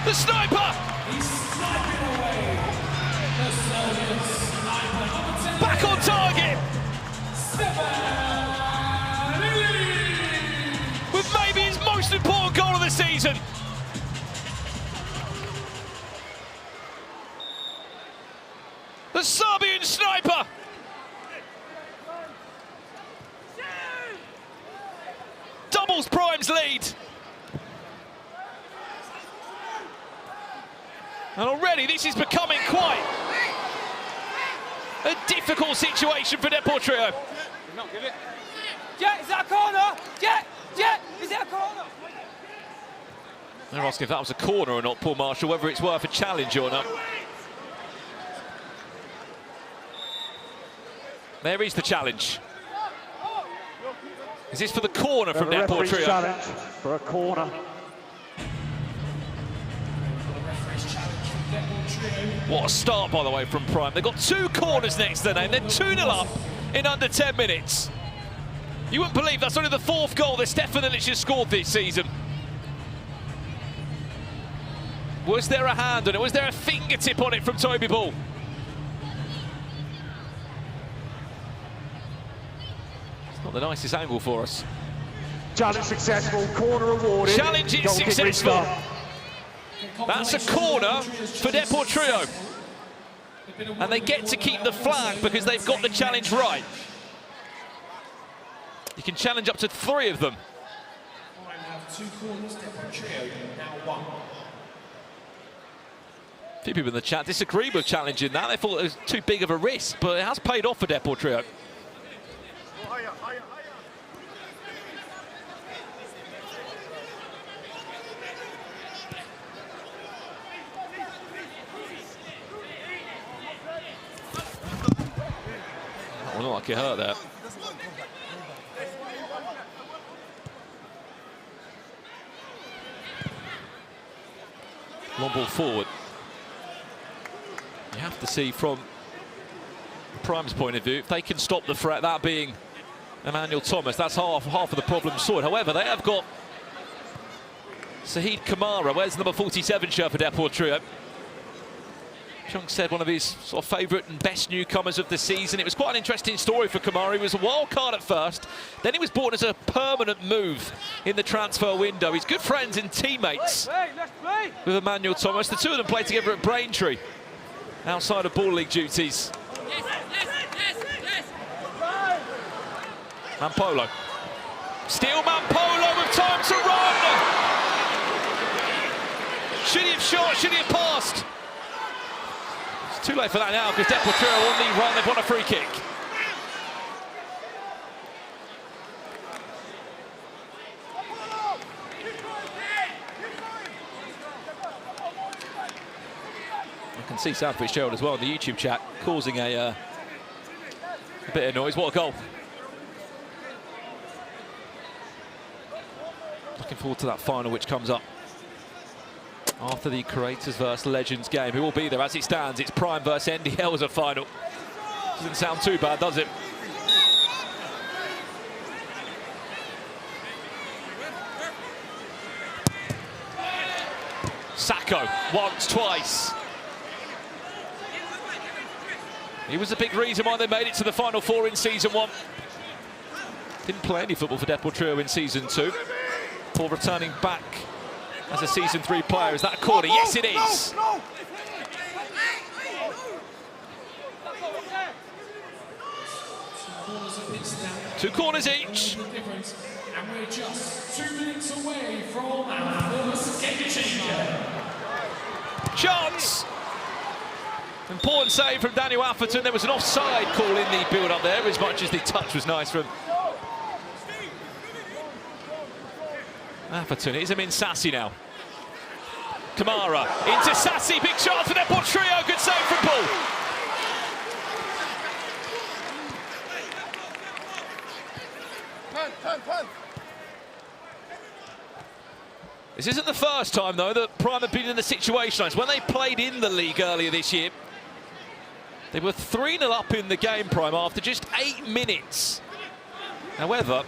The sniper! Back on target! With maybe his most important goal of the season. The Serbian sniper! Doubles Prime's lead. And already this is becoming quite a difficult situation for Deportivo. Not give it. Jet, is that a corner? Jet, is that a corner? They're asking if that was a corner or not, Paul Marshall, whether it's worth a challenge or not. There is the challenge. Is this for the corner from Deportivo? Challenge for a corner. What a start, by the way, from Prime. They've got 2 corners next to their name. They're 2-0 up in under 10 minutes. You wouldn't believe that's only the 4th goal that Stefan Illich has scored this season. Was there a hand on it? Was there a fingertip on it from Toby Ball? It's not the nicest angle for us. Challenge successful, corner awarded. Challenge is successful. That's a corner for Deportivo. And they get to keep the flag because they've got the challenge right. You can challenge up to 3 of them. A few people in the chat disagree with challenging that. They thought it was too big of a risk, but it has paid off for Deportivo. Well, not like it hurt there. Long ball forward. You have to see from Prime's point of view, if they can stop the threat, that being Emmanuel Thomas, that's half of the problem sorted. However, they have got Saheed Kamara. Where's the number 47 shirt for Deportivo? Chung said one of his sort of favourite and best newcomers of the season. It was quite an interesting story for Kamara. He was a wild card at first, then he was brought as a permanent move in the transfer window. He's good friends and teammates with Emmanuel Thomas. The 2 of them played together at Braintree. outside of ball league duties. Mampolo. Still Mampolo with time to run! Should he have shot? Should he have passed? It's too late for that now because Deportivo on the run. They've won a free kick. I can see South Fitzgerald as well in the YouTube chat causing a bit of noise. What a goal. Looking forward to that final which comes up after the Creators vs Legends game. Who will be there? As it stands, it's Prime vs NDL as a final. Doesn't sound too bad, does it? Sacco, once, twice. He was a big reason why they made it to the Final Four in Season 1. Didn't play any football for Deportivo in Season 2. Before returning back as a Season 3 player. Is that a corner? Yes, it is. Two corners each. And we're just 2 minutes away from our first game changer. Chance! Important save from Daniel Atherton. There was an offside call in the build-up there, as much as the touch was nice from Atherton. It is Amin Sassi now. Kamara into Sassi, big chance for Deportivo. Good save from Paul. This isn't the first time, though, that Prime have been in the situation. Like when they played in the league earlier this year, they were 3-0 up in the game, Prime, after just 8 minutes. However,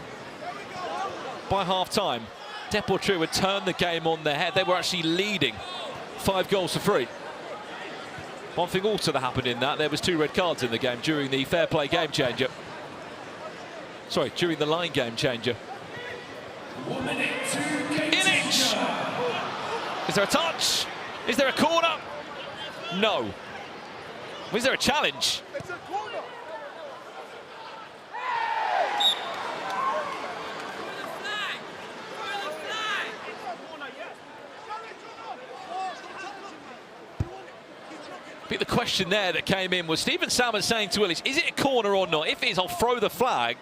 by half-time, Deportivo had turned the game on their head. They were actually leading 5-3. One thing also that happened in that, there was 2 red cards in the game during the fair play game changer. Sorry, during the line game changer. 1 minute to game changer. Is there a touch? Is there a corner? No. Is there a challenge? It's a corner. I think the question there that came in was Stephen Salmon saying to Willis, is it a corner or not? If it is, I'll throw the flag.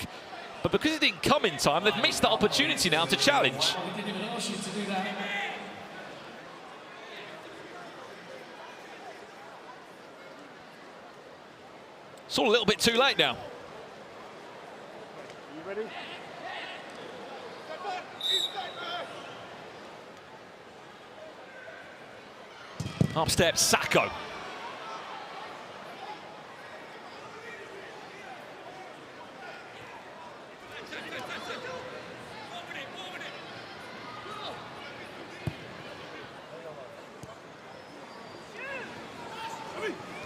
But because it didn't come in time, they've missed the opportunity now to challenge. We didn't even ask you to do that. It's all a little bit too late now. You ready? Up steps Sacco.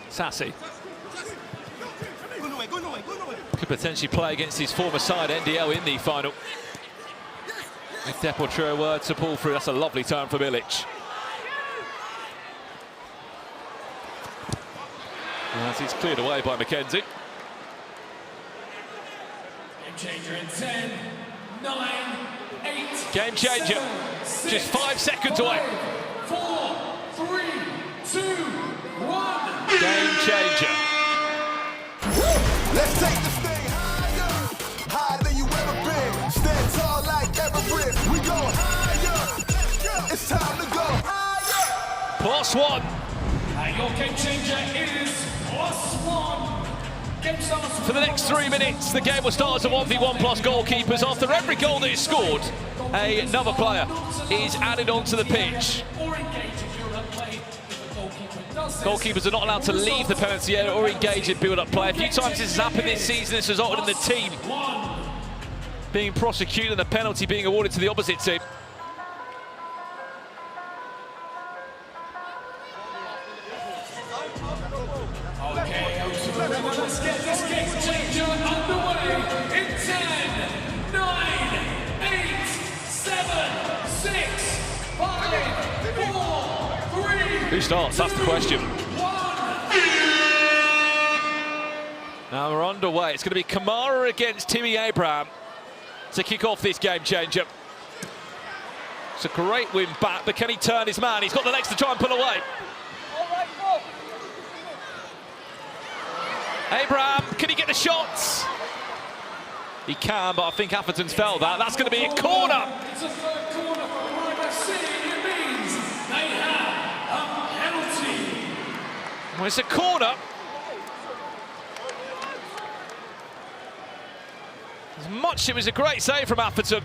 Sassi. Could potentially play against his former side, NDL, in the final. If Deportivo were to pull through, that's a lovely turn for Milic. As it's cleared away by McKenzie. Game changer in 10, 9, 8. Game changer. 7, 6, just 5 seconds away. 4, 3, 2, 1. Game changer. Let's take this thing higher, higher than you ever been. Stand tall like Everest. We go higher. It's time to go higher. +1. And your game changer is +1. Game starts For the next 3 minutes, the game will start as a 1v1 plus goalkeepers. After every goal that is scored, another player is added onto the pitch. or engage if you're at play. If the goalkeeper does this, Goalkeepers are not allowed to leave the penalty area or engage in build-up play. A few times this has happened this season. This resulted in the team being prosecuted and the penalty being awarded to the opposite team. Okay, let's get this game changer underway in 10, 9, 8, 7, 6, 5, 4, 3. Who starts? That's the question. 1. underway. It's going to be Kamara against Timmy Abraham to kick off this game changer. It's a great win back, but can he turn his man? He's got the legs to try and pull away. Abraham, can he get the shots? He can, but I think Atherton's felt that. That's going to be a corner. It's a third corner for RMFC. It means they have a penalty. Well, it's a corner. As much, it was a great save from Atherton.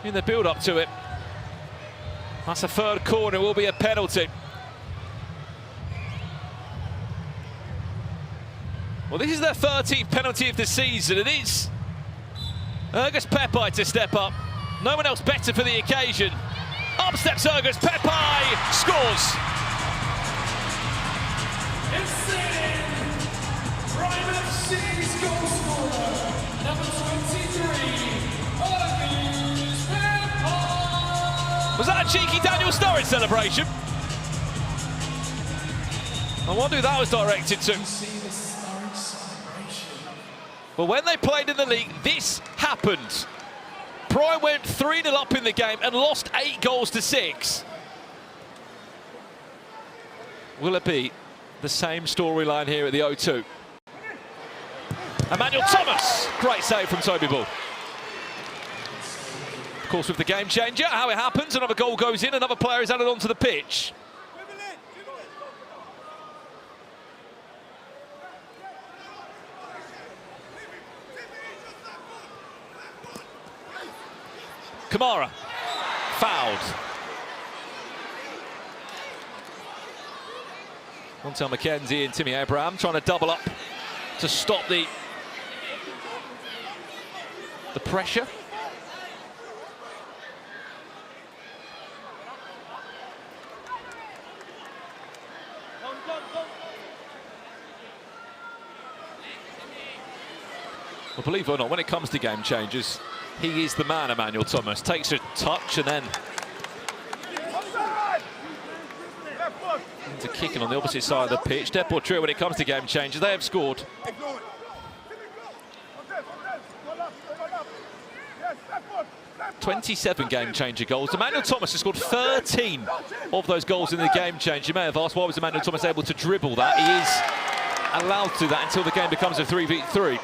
In the build-up to it. That's a third corner, it will be a penalty. Well, this is their 13th penalty of the season. It is Ergus Pepe to step up. No one else better for the occasion. Up steps Ergus Pepe, scores. It's in. RMFC's goal scorer, number 23, Ergus Pepe. Was that a cheeky Daniel Sturridge celebration? I wonder who that was directed to. But when they played in the league, this happened. Prime went 3-0 up in the game and lost 8 goals to 6. Will it be the same storyline here at the O2? Emmanuel Thomas, great save from Toby Ball. Of course, with the game changer, how it happens, another goal goes in, another player is added onto the pitch. Kamara, fouled. Montel McKenzie and Timmy Abraham trying to double up to stop the pressure. Well, believe it or not, when it comes to game changers, he is the man, Emmanuel Thomas. Takes a touch and then into kicking on the opposite side of the pitch. Deportivo, when it comes to game changers, they have scored. 27 game changer goals. Emmanuel Thomas has scored 13 of those goals in the game change. You may have asked, why was Emmanuel Thomas able to dribble that? He is allowed to do that until the game becomes a 3v3.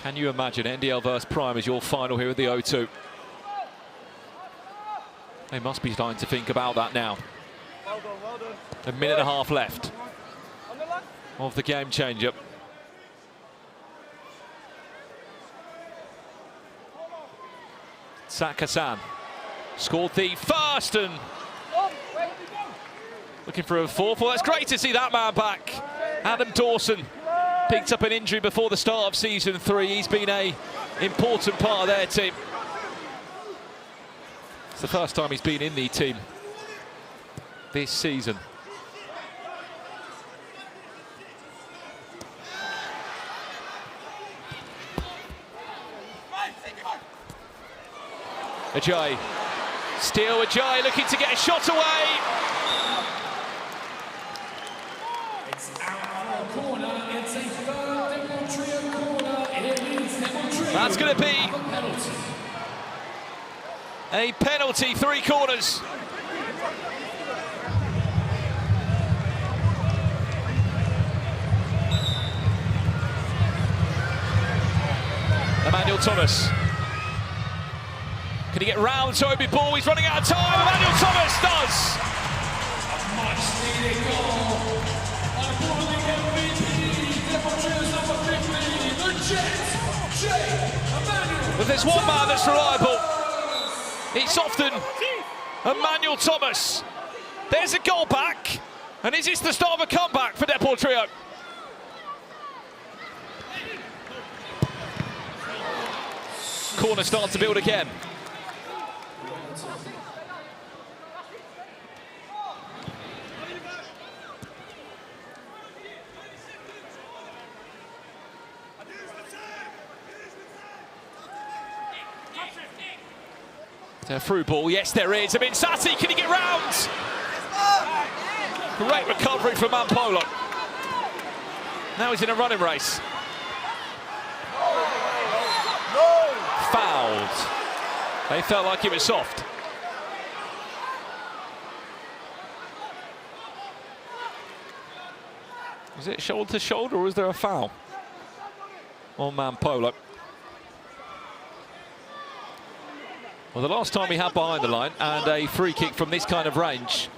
Can you imagine NDL versus Prime as your final here at the O2? They must be starting to think about that now. A minute and a half left of the game changer. Sakasan scored the first and looking for a fourth. Well, it's great to see that man back. Adam Dawson picked up an injury before the start of season 3. He's been an important part of their team. It's the first time he's been in the team this season. Ajayi, still Ajayi looking to get a shot away. It's out for a corner. It's a third Deportivo corner. It means Deportivo. That's going to be a penalty, 3 corners. Emmanuel Thomas. Can he get round Toby Ball? He's running out of time. Emmanuel Thomas does. A much-needed goal. Unfortunately, MVP, Deportivo's number 50, the Jet, Emmanuel. But there's one man that's reliable. It's often Emmanuel Thomas. There's a goal back. And is this the start of a comeback for Deportivo? Corner starts to build again. A through ball, yes there is. I mean, Sassi, can he get round? Great recovery from Mampolo. Now he's in a running race. Fouled. They felt like it was soft. Was it shoulder to shoulder or was there a foul on Mampolo? Well, the last time he had behind the line and a free kick from this kind of range,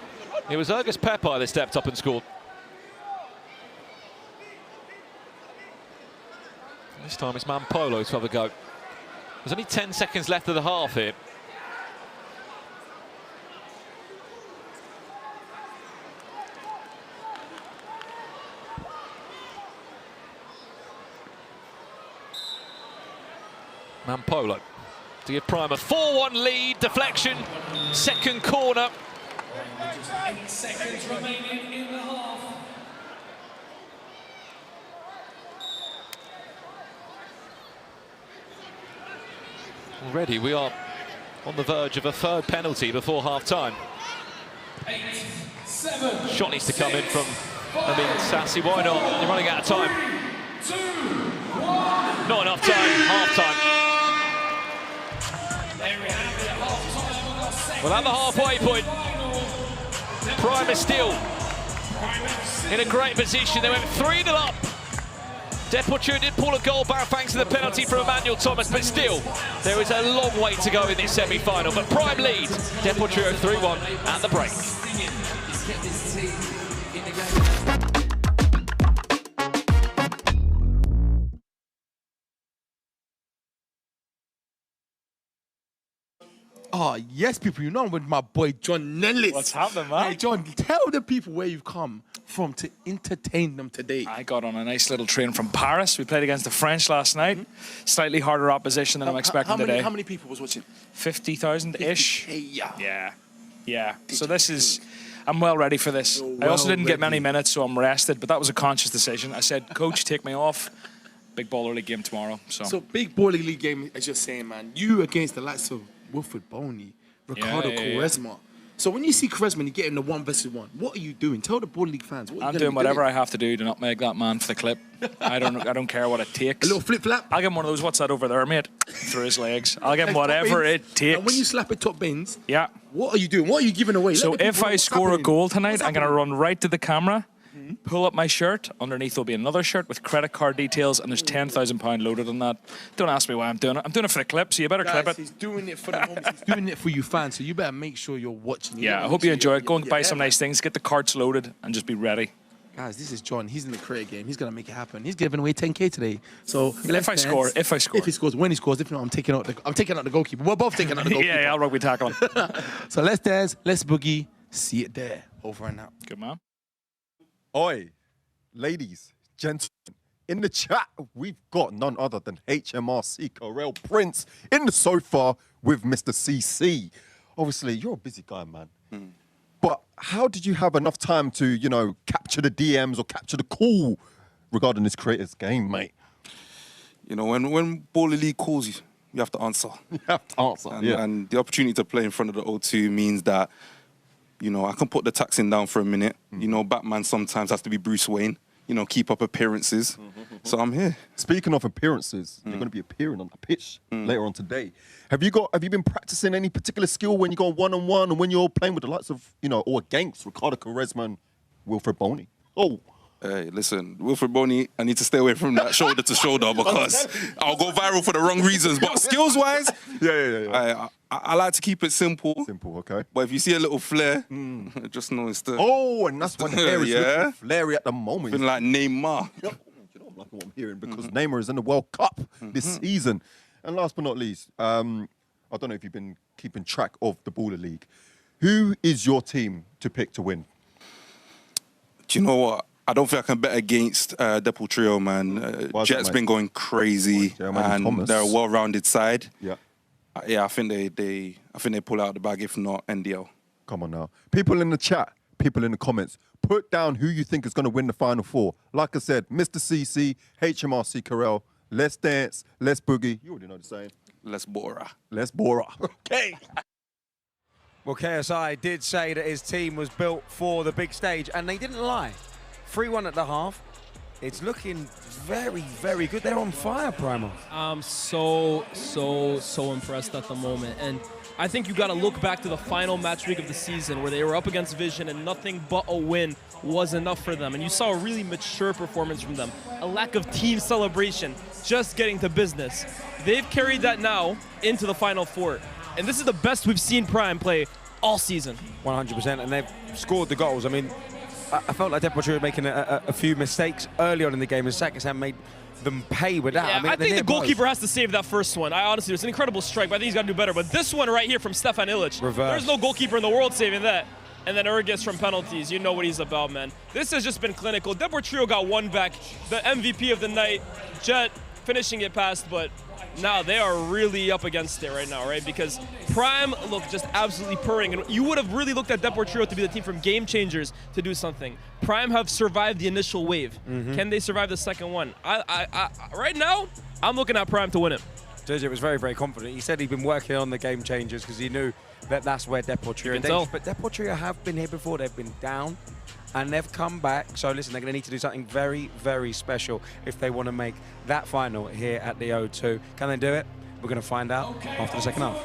it was Ergus Pepe that stepped up and scored. This time it's Mampolo to have a go. There's only 10 seconds left of the half here. Mampolo to give Prime a 4-1 lead, deflection, second corner. Just 8 seconds remaining in the half. Already we are on the verge of a third penalty before half-time. 8, 7. Shot needs to come in from, I mean, Sassi, why not? You're running out of time. 3, 2, 1. Not enough time, half-time. Well, at the halfway point, Prime is still in a great position. They went 3-0 up. Deportivo did pull a goal back thanks to the penalty from Emmanuel Thomas, but still, there is a long way to go in this semi-final. But Prime lead, Deportivo 3-1 at the break. Oh, yes, people, you know I'm with my boy John Nellis. What's happening, man? Hey, John, tell the people where you've come from to entertain them today. I got on a nice little train from Paris. We played against the French last night. Slightly harder opposition than I'm expecting today. How many people was watching? 50,000-ish. Yeah. Yeah. So this is... I'm well ready for this. I also didn't get many minutes, so I'm rested, but that was a conscious decision. I said, Coach, take me off. Big baller league game tomorrow. So big baller league game, as you're saying, man. You against the likes of Wilfred Boney, Ricardo Quaresma. So when you see Quaresma and you get in the 1 versus 1, what are you doing? Tell the Ball League fans. What I'm doing whatever I have to do to not make that man for the clip. I don't care what it takes. A little flip flap. I'll give him one of those. What's that over there, mate? Through his legs. I'll give him whatever it takes. And when you slap it top bins, yeah. What are you doing? What are you giving away? So if I score a goal tonight, I'm going to run right to the camera, pull up my shirt. Underneath will be another shirt with credit card details, and there's £10,000 loaded on that. Don't ask me why I'm doing it. I'm doing it for the clip, so you better clip it. He's doing it for the homies. He's doing it for you fans, so you better make sure you're watching. Yeah, I hope you enjoy it. Go and buy some nice things, get the carts loaded, and just be ready. Guys, this is John. He's in the creative game. He's going to make it happen. He's giving away 10K today. So if I score. If he scores, when he scores. If not, I'm taking out the goalkeeper. We're both taking out the goalkeeper. Yeah, I'll rugby tackle him. So let's dance, let's boogie. See it there. Over and out. Good man. Oi, ladies, gentlemen, in the chat, we've got none other than HMRC Corel Prince in the sofa with Mr. CC. Obviously, you're a busy guy, man. But how did you have enough time to, you know, capture the DMs or capture the call regarding this creators game, mate? You know, when Baller League calls you, you have to answer. You have to answer, And the opportunity to play in front of the O2 means that, you know, I can put the taxing down for a minute. You know, Batman sometimes has to be Bruce Wayne. You know, keep up appearances. So I'm here. Speaking of appearances, you're going to be appearing on the pitch later on today. Have you been practicing any particular skill when you go one-on-one and when you're playing with the likes of, you know, or against Ricardo Quaresma and Wilfred Boney? Oh. Hey, listen, Wilfred Boney, I need to stay away from that shoulder to shoulder because I'll go viral for the wrong reasons. But skills-wise, I like to keep it simple. Simple, okay. But if you see a little flare, just know it's the... Oh, and that's when the hair is looking flary at the moment. Been like Neymar. You know, I'm liking what I'm hearing because Neymar is in the World Cup this season. And last but not least, I don't know if you've been keeping track of the Baller League. Who is your team to pick to win? Do you know what? I don't think I can bet against Deportivo, man. Jet's been going crazy, and they're a well-rounded side. Yeah. Yeah, I think they pull out the bag, if not NDL. Come on now. People in the chat, people in the comments, put down who you think is going to win the Final Four. Like I said, Mr. CC, HMRC Corel, let's dance, let's boogie. You already know the saying. Let's Bora. Let's Bora. Okay. Well, KSI did say that his team was built for the big stage, and they didn't lie. 3-1 at the half. It's looking very, very good. They're on fire, Primal. I'm so impressed at the moment. And I think you got to look back to the final match week of the season where they were up against Vision and nothing but a win was enough for them. And you saw a really mature performance from them. A lack of team celebration, just getting to business. They've carried that now into the Final Four. And this is the best we've seen Prime play all season. 100%, and they've scored the goals. I mean, I felt like Deportivo were making a few mistakes early on in the game, and Sakasan made them pay with that. Yeah, I mean, I think the goalkeeper has to save that first one. Honestly, it's an incredible strike, but I think he's got to do better. But this one right here from Stefan Ilic, there's no goalkeeper in the world saving that. And then Urgis from penalties. You know what he's about, man. This has just been clinical. Deportivo got one back. The MVP of the night, Jet, finishing it past, but now they are really up against it right now, right? Because Prime looked just absolutely purring. And you would have really looked at Deportivo to be the team from Game Changers to do something. Prime have survived the initial wave. Can they survive the second one? Right now, I'm looking at Prime to win it. JJ was very, very confident. He said he'd been working on the Game Changers because he knew that that's where Deportivo is. But Deportivo have been here before. They've been down and they've come back. So listen, they're going to need to do something very, very special if they want to make that final here at the O2. Can they do it? We're going to find out after the second half.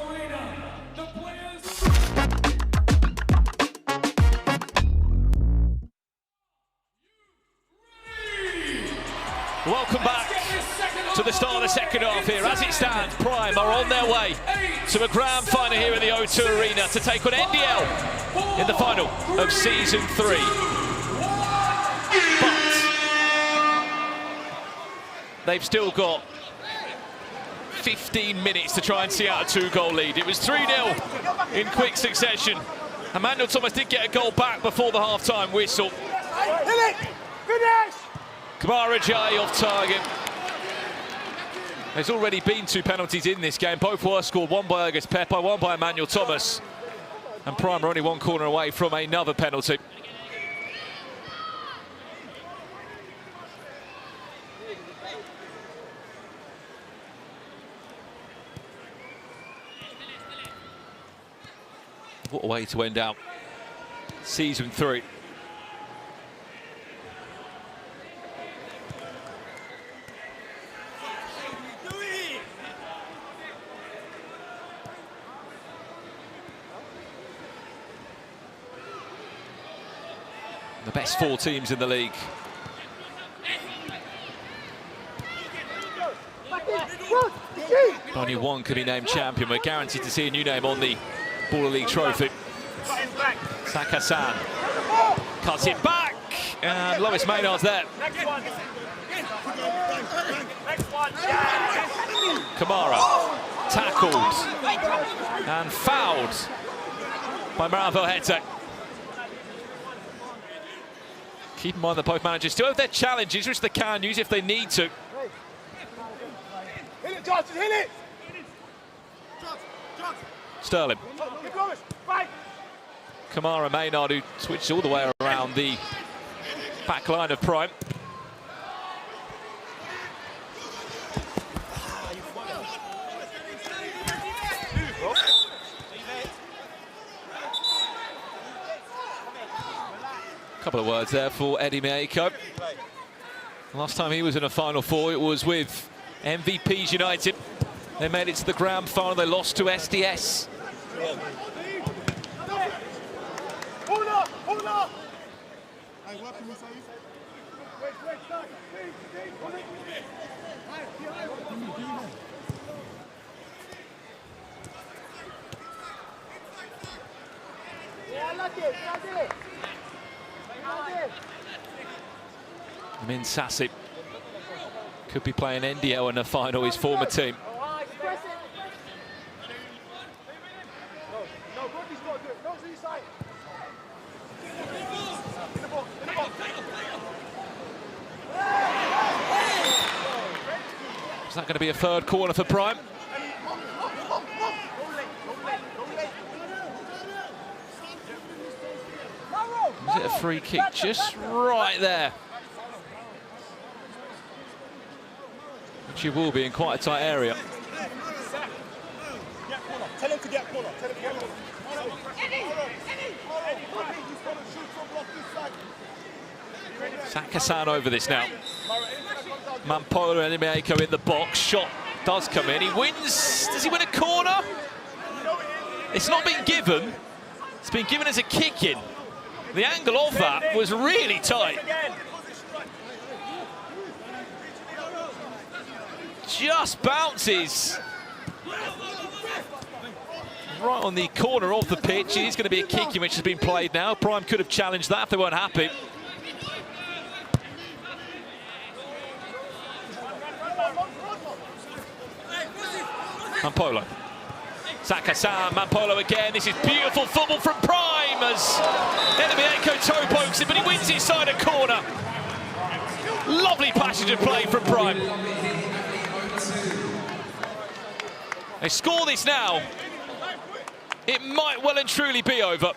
Welcome back to the start of the second half here. As it stands, Prime are on their way to a grand final here in the O2 Arena to take on NDL in the final of Season 3. But they've still got 15 minutes to try and see out a 2-goal lead. It was 3-0 in quick succession. Emmanuel Thomas did get a goal back before the half-time whistle. Kamara Jai off target. There's already been 2 penalties in this game. Both were scored, one by Urgis Pepe, one by Emmanuel Thomas. And Prime are only one corner away from another penalty. What a way to end out Season 3. The best 4 teams in the league. Only one can be named champion. We're guaranteed to see a new name on the Baller League trophy. Sakasan cuts it back, and Lois Maynard's there. Kamara tackled and fouled by Maranville Hete. Keep in mind that both managers still have their challenges, which they can use if they need to. Hit it, Johnson, hit it! Sterling. Kamara Maynard, who switched all the way around the back line of Prime. Couple of words there for Eddie Mieko. Last time he was in a Final Four, it was with MVPs United. They made it to the grand final. They lost to SDS. Min Sassi could be playing NDL in the final, his former team. Is that going to be a third corner for Prime? Is it a free kick? Just right there. Which you will be in quite a tight area. Tell him to get corner. Tell him to get corner. Sakasan over this now. Mampolo and Mieko in the box. Shot does come in. He wins. Does he win a corner? It's not been given. It's been given as a kick-in. The angle of that was really tight. Just bounces right on the corner of the pitch. It is going to be a kick-in which has been played now. Prime could have challenged that if they weren't happy. Mampolo. Sakasan, Mampolo again. This is beautiful football from Prime as Mieko toe pokes it, but he wins inside a corner. Lovely passage of play from Prime. They score this now. It might well and truly be over.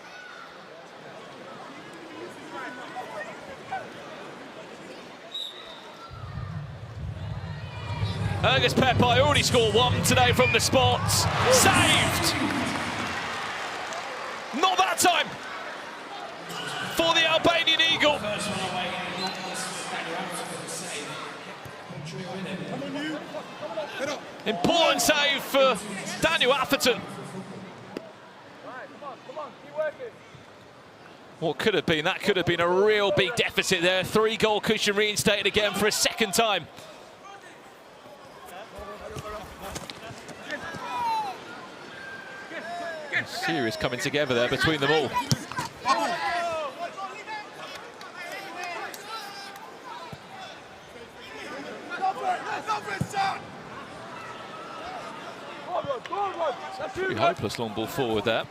Ergus Pepe already scored one today from the spot. Saved! Not that time for the Albanian Eagle. Important save for Daniel Atherton. What could have been? That could have been a real big deficit there. 3-goal cushion reinstated again for a second time. Serious coming together there between them all. Pretty hopeless long ball forward there.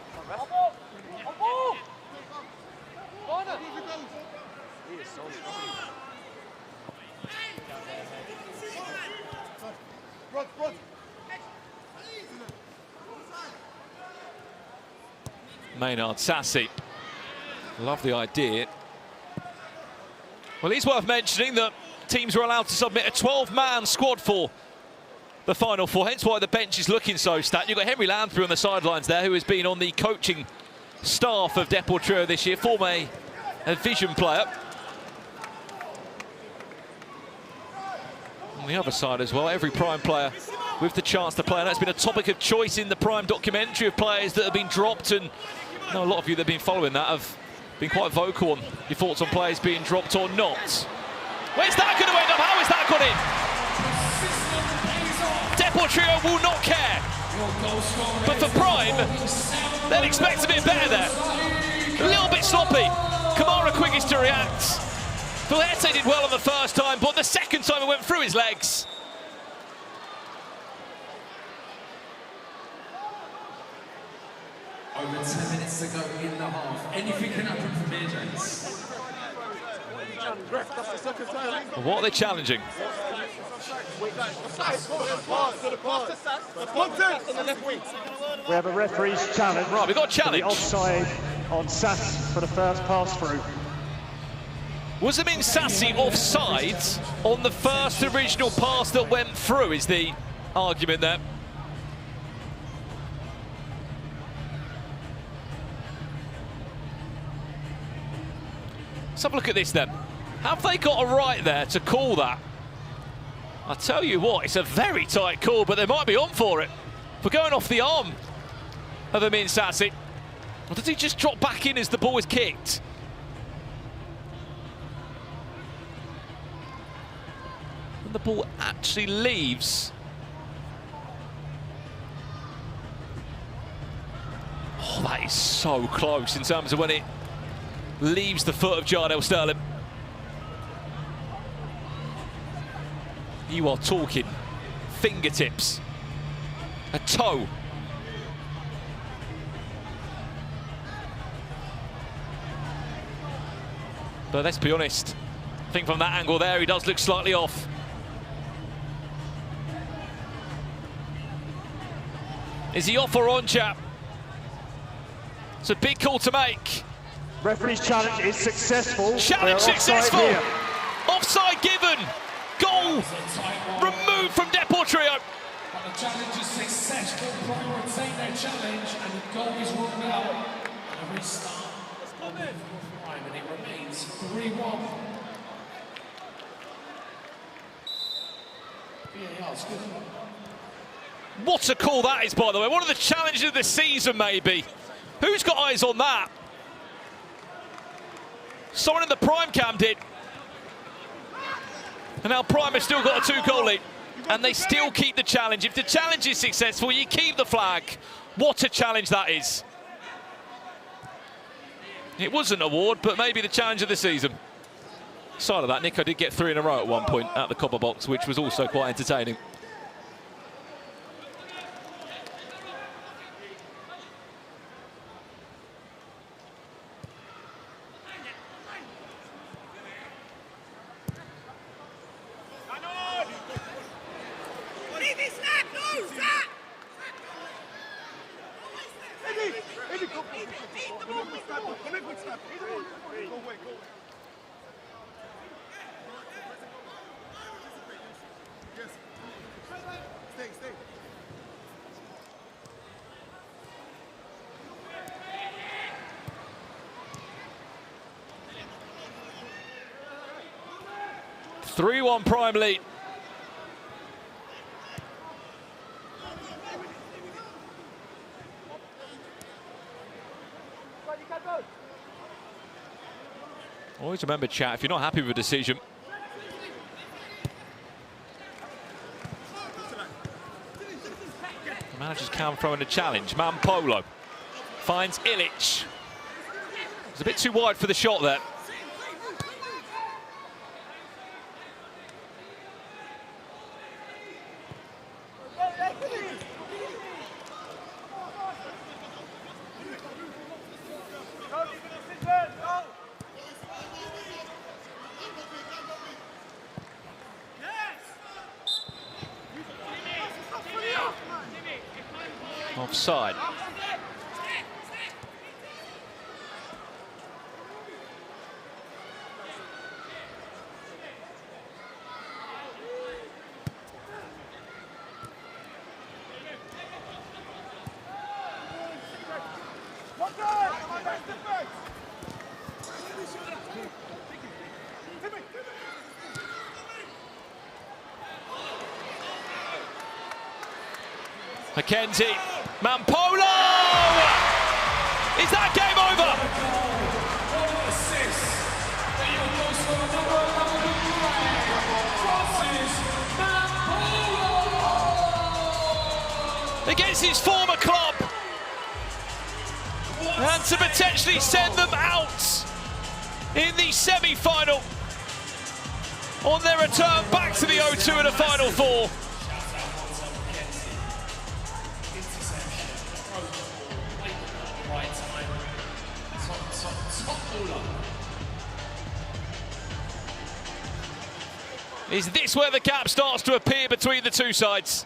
Maynard Sassy. Love the idea. Well, it's worth mentioning that teams were allowed to submit a 12-man squad for the Final Four, hence why the bench is looking so stacked. You've got Henry Landry on the sidelines there, who has been on the coaching staff of Deportivo this year, former a Vision player. On the other side as well, every Prime player with the chance to play, and that's been a topic of choice in the Prime documentary of players that have been dropped, and I know a lot of you that have been following that have been quite vocal on your thoughts on players being dropped or not. Where's that going to end up? How is that got in? Deportivo will not care. But for Prime, they'd expect a bit better there. A little bit sloppy. Kamara quickest to react. Fuerte did well on the first time, but the second time it went through his legs. Over 10 minutes to go in the half. Anything can happen from here, gents. What are they challenging? We have a referee's challenge. Right, we've got a challenge. Offside on Sass for the first pass through. Was Amin Sassi offside on the first original pass that went through, is the argument there. Let's have a look at this then. Have they got a right there to call that? I tell you what, it's a very tight call, but they might be on for it. For going off the arm of Amin Sassi. Or does he just drop back in as the ball is kicked? And the ball actually leaves. Oh, that is so close in terms of when it leaves the foot of Jardel Sterling. You are talking fingertips, a toe. But let's be honest, I think from that angle there, he does look slightly off. Is he off or on, chap? It's a big call to make. Referee's challenge is successful. Challenge successful. Offside given. Goal removed from Deportivo. But the challenge is successful. Prime retain their challenge, and the goal is ruled out. a restart on the fourth prime, and it remains 3-1. VAR's good. What a call that is, by the way. One of the challenges of the season, maybe. Who's got eyes on that? Someone in the Prime cam did. And now Prime has still got a 2-goal lead. And they still keep the challenge. If the challenge is successful, you keep the flag. What a challenge that is. It was an award, but maybe the challenge of the season. Side of that, Nico did get 3 in a row at one point at the copper box, which was also quite entertaining. Three-1 Prime lead. Always remember, chat, if you're not happy with a decision, the manager's calm throwing a challenge. Polo finds Illich. It's a bit too wide for the shot there. Offside. McKenzie, Polo! Is that game over? Against his former club. And to potentially send them out in the semi-final on their return back to the O2 in the Final Four. Is this where the gap starts to appear between the two sides?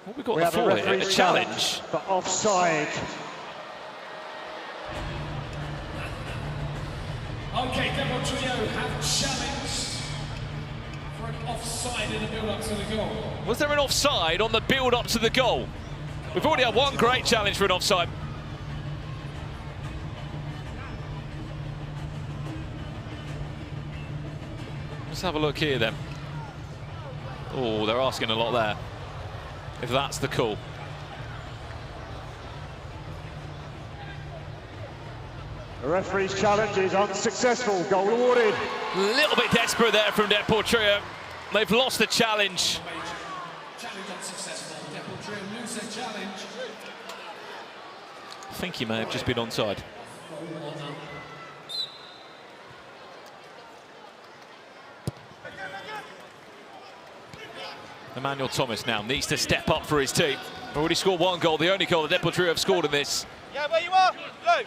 What we got the floor here? A challenge. For offside. Okay, Devil Trio have challenged for an offside in the build-up to the goal. Was there an offside on the build-up to the goal? We've already had one great challenge for an offside. Let's have a look here then. Oh, they're asking a lot there, if that's the call. The referee's challenge is unsuccessful. Goal awarded. A little bit desperate there from Deadpool Trio. They've lost the challenge. Challenge unsuccessful. Devil Trio lose their challenge. I think he may have just been onside. Emmanuel Thomas now needs to step up for his team. Already scored one goal, the only goal the Deadpool Trio have scored in this. Yeah, where you are. Low.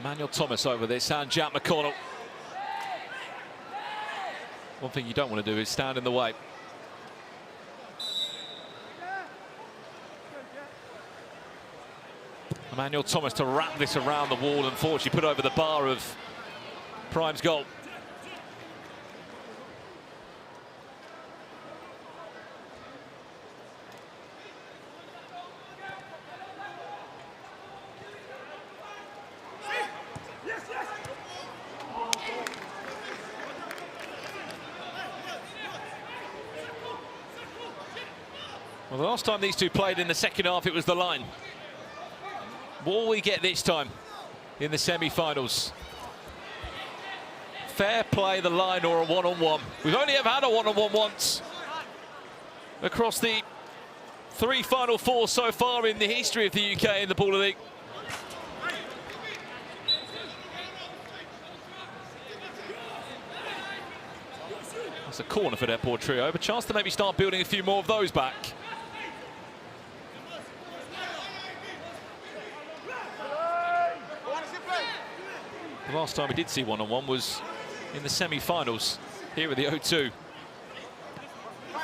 Emmanuel Thomas over this, and Jack McConnell. One thing you don't want to do is stand in the way. Emmanuel Thomas to wrap this around the wall, unfortunately put over the bar of Prime's goal. Well, the last time these two played in the second half, it was the line. Will we get this time in the semi-finals? Fair play, the line, or a one-on-one. We've only ever had a one-on-one once across the 3 Final Fours so far in the history of the UK in the Baller League. That's a corner for their poor trio, but chance to maybe start building a few more of those back. The last time we did see one-on-one was in the semi-finals here at the O2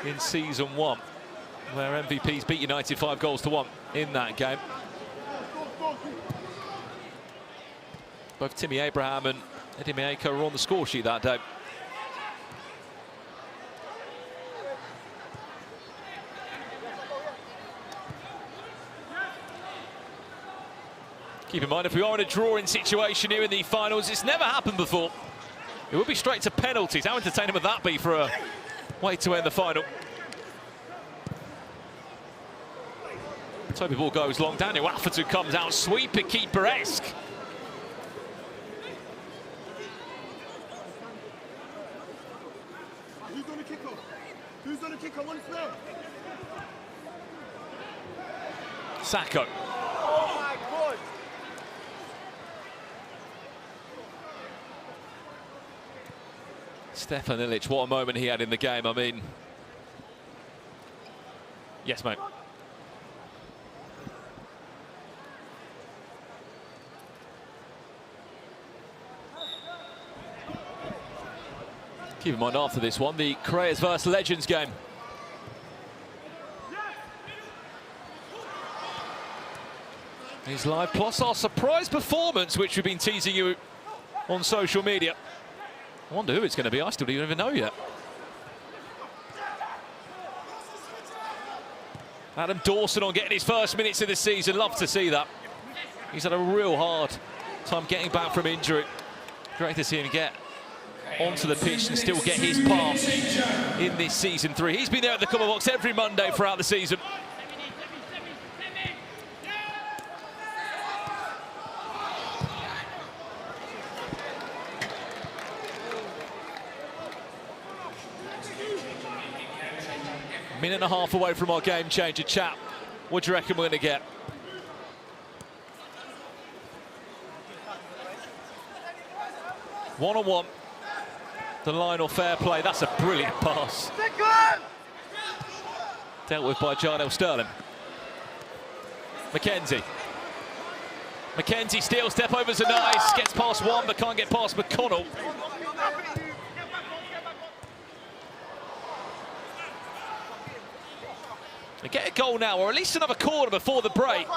in season 1, where MVPs beat United 5-1 in that game. Both Timmy Abraham and Eddie Mieko were on the score sheet that day. Keep in mind, if we are in a drawing situation here in the finals, it's never happened before. It will be straight to penalties. How entertaining would that be for a way to end the final? Toby ball goes long. Daniel Afferton comes out, sweeper keeper-esque. Who's on the kick-off? Who's on the kick-off? One there. Sacco. Oh my God! Stefan Ilic, what a moment he had in the game. I mean, yes, mate. Keep in mind, after this one, the Correas vs Legends game. He's live, plus our surprise performance, which we've been teasing you on social media. I wonder who it's going to be. I still don't even know yet. Adam Dawson on getting his first minutes of the season. Love to see that. He's had a real hard time getting back from injury. Great to see him get onto the pitch and still get his part in this season 3. He's been there at the cover box every Monday throughout the season. Minute and a half away from our game changer, chat. What do you reckon we're going to get? One-on-one. The line or fair play. That's a brilliant pass. Dealt with by Jarnell Sterling. McKenzie. McKenzie steals, step overs are nice. Gets past one, but can't get past McConnell. They get a goal now, or at least another corner before the break.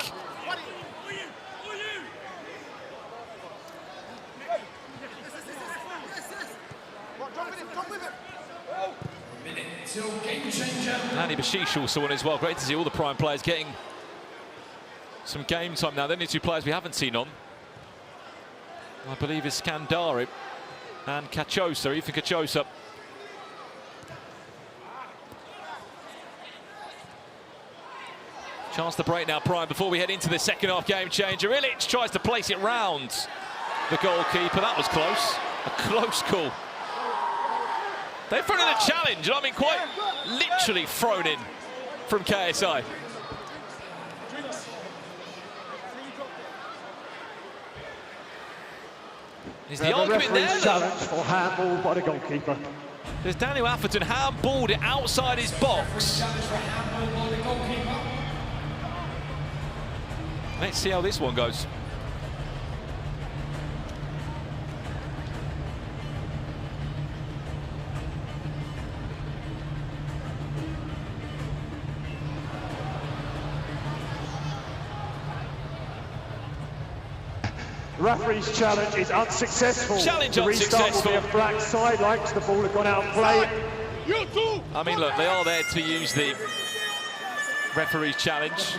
Andy Bashish also on as well. Great to see all the Prime players getting some game time now. The only two players we haven't seen on, I believe, is Skandari and Cachosa, Ethan Cachosa. Chance to break now, Prime, before we head into the second half game changer. Ilic tries to place it round the goalkeeper. That was close. A close call. They've thrown in a challenge, and I mean quite literally thrown in from KSI. Is the argument there? Challenge for handball by the goalkeeper. There's Daniel Afferton handballed it outside his box. Let's see how this one goes. Referee's challenge is unsuccessful. Challenge the restart unsuccessful. will be a black sideline because the ball had gone out of play. I mean, look, they are there to use the referee's challenge.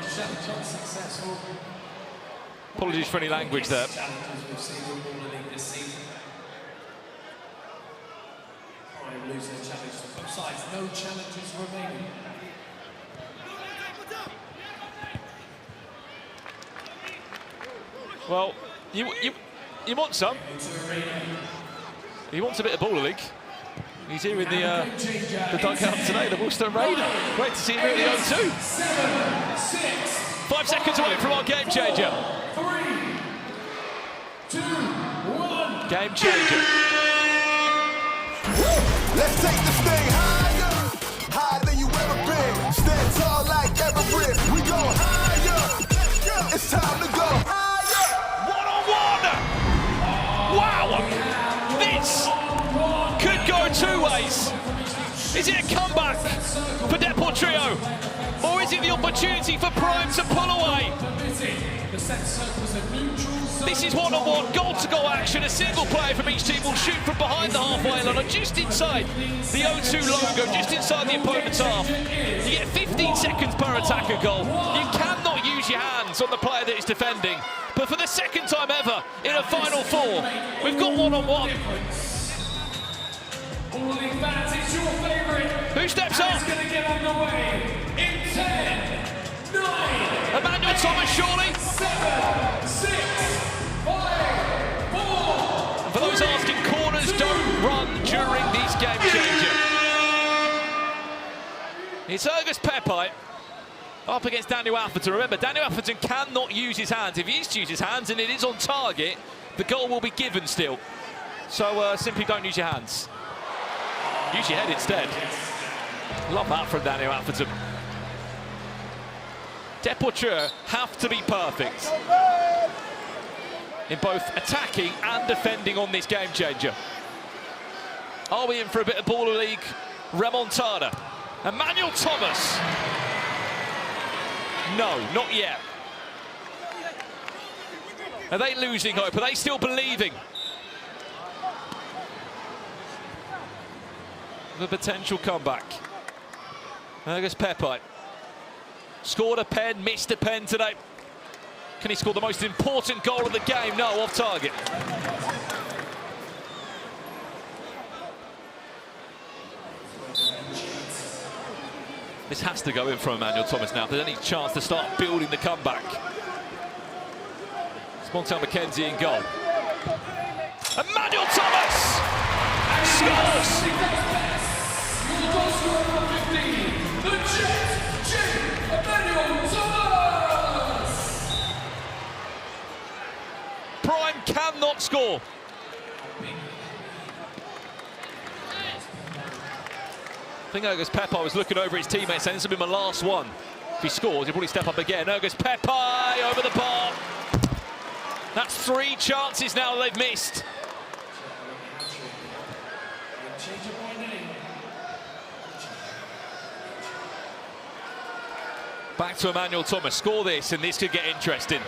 Apologies for any language there. Losing a challenge to both sides. No challenges remaining. Well, you want some. He wants a bit of baller league. He's here in the dugout today, the Worcester Raider. Great to see him here at the O2. 5 seconds away from our game changer. 3, 2, 1. Game changer. Let's take this thing higher, higher than you ever been. Stand tall like Everett. We go higher. It's time to go higher. One-on-one. Wow. This could go 2 ways. Is it a comeback for Depot Trio? Or is it the opportunity for Prime to pull away? This is one-on-one, goal-to-goal action. A single player from each team will shoot from behind the halfway line, just inside the O2 logo, just inside the opponent's half. You get 15 seconds per attacker goal. You cannot use your hands on the player that is defending. But for the second time ever in a Final Four, we've got one-on-one. All the fans, it's your favourite. Who steps up? It's going to get underway in 10, 9. Emmanuel Thomas, surely? 7, 6, 5, 4. And for those asking, corners don't run during these game changer. It's Ergus Pepe up against Daniel Atherton. Remember, Daniel Atherton cannot use his hands. If he is to use his hands and it is on target, the goal will be given still. So simply don't use your hands. Use your head instead. Love that from Daniel Atherton. Deporture have to be perfect in both attacking and defending on this game changer. Are we in for a bit of Baller League remontada? Emmanuel Thomas. No, not yet. Are they losing hope? Are they still believing? The potential comeback. Ergus Pepe scored a pen, missed a pen today. Can he score the most important goal of the game? No, off target. This has to go in from Emmanuel Thomas now if there's any chance to start building the comeback. Montel McKenzie in goal. Emmanuel Thomas scores! Your goal scorer for 15, the Jet, Emmanuel Thomas! Prime cannot score. I think Ergus Pepe was looking over his teammates saying this will be my last one. If he scores, he'll probably step up again. Ergus Pepe over the bar. That's 3 chances now they've missed. Back to Emmanuel Thomas. Score this, and this could get interesting.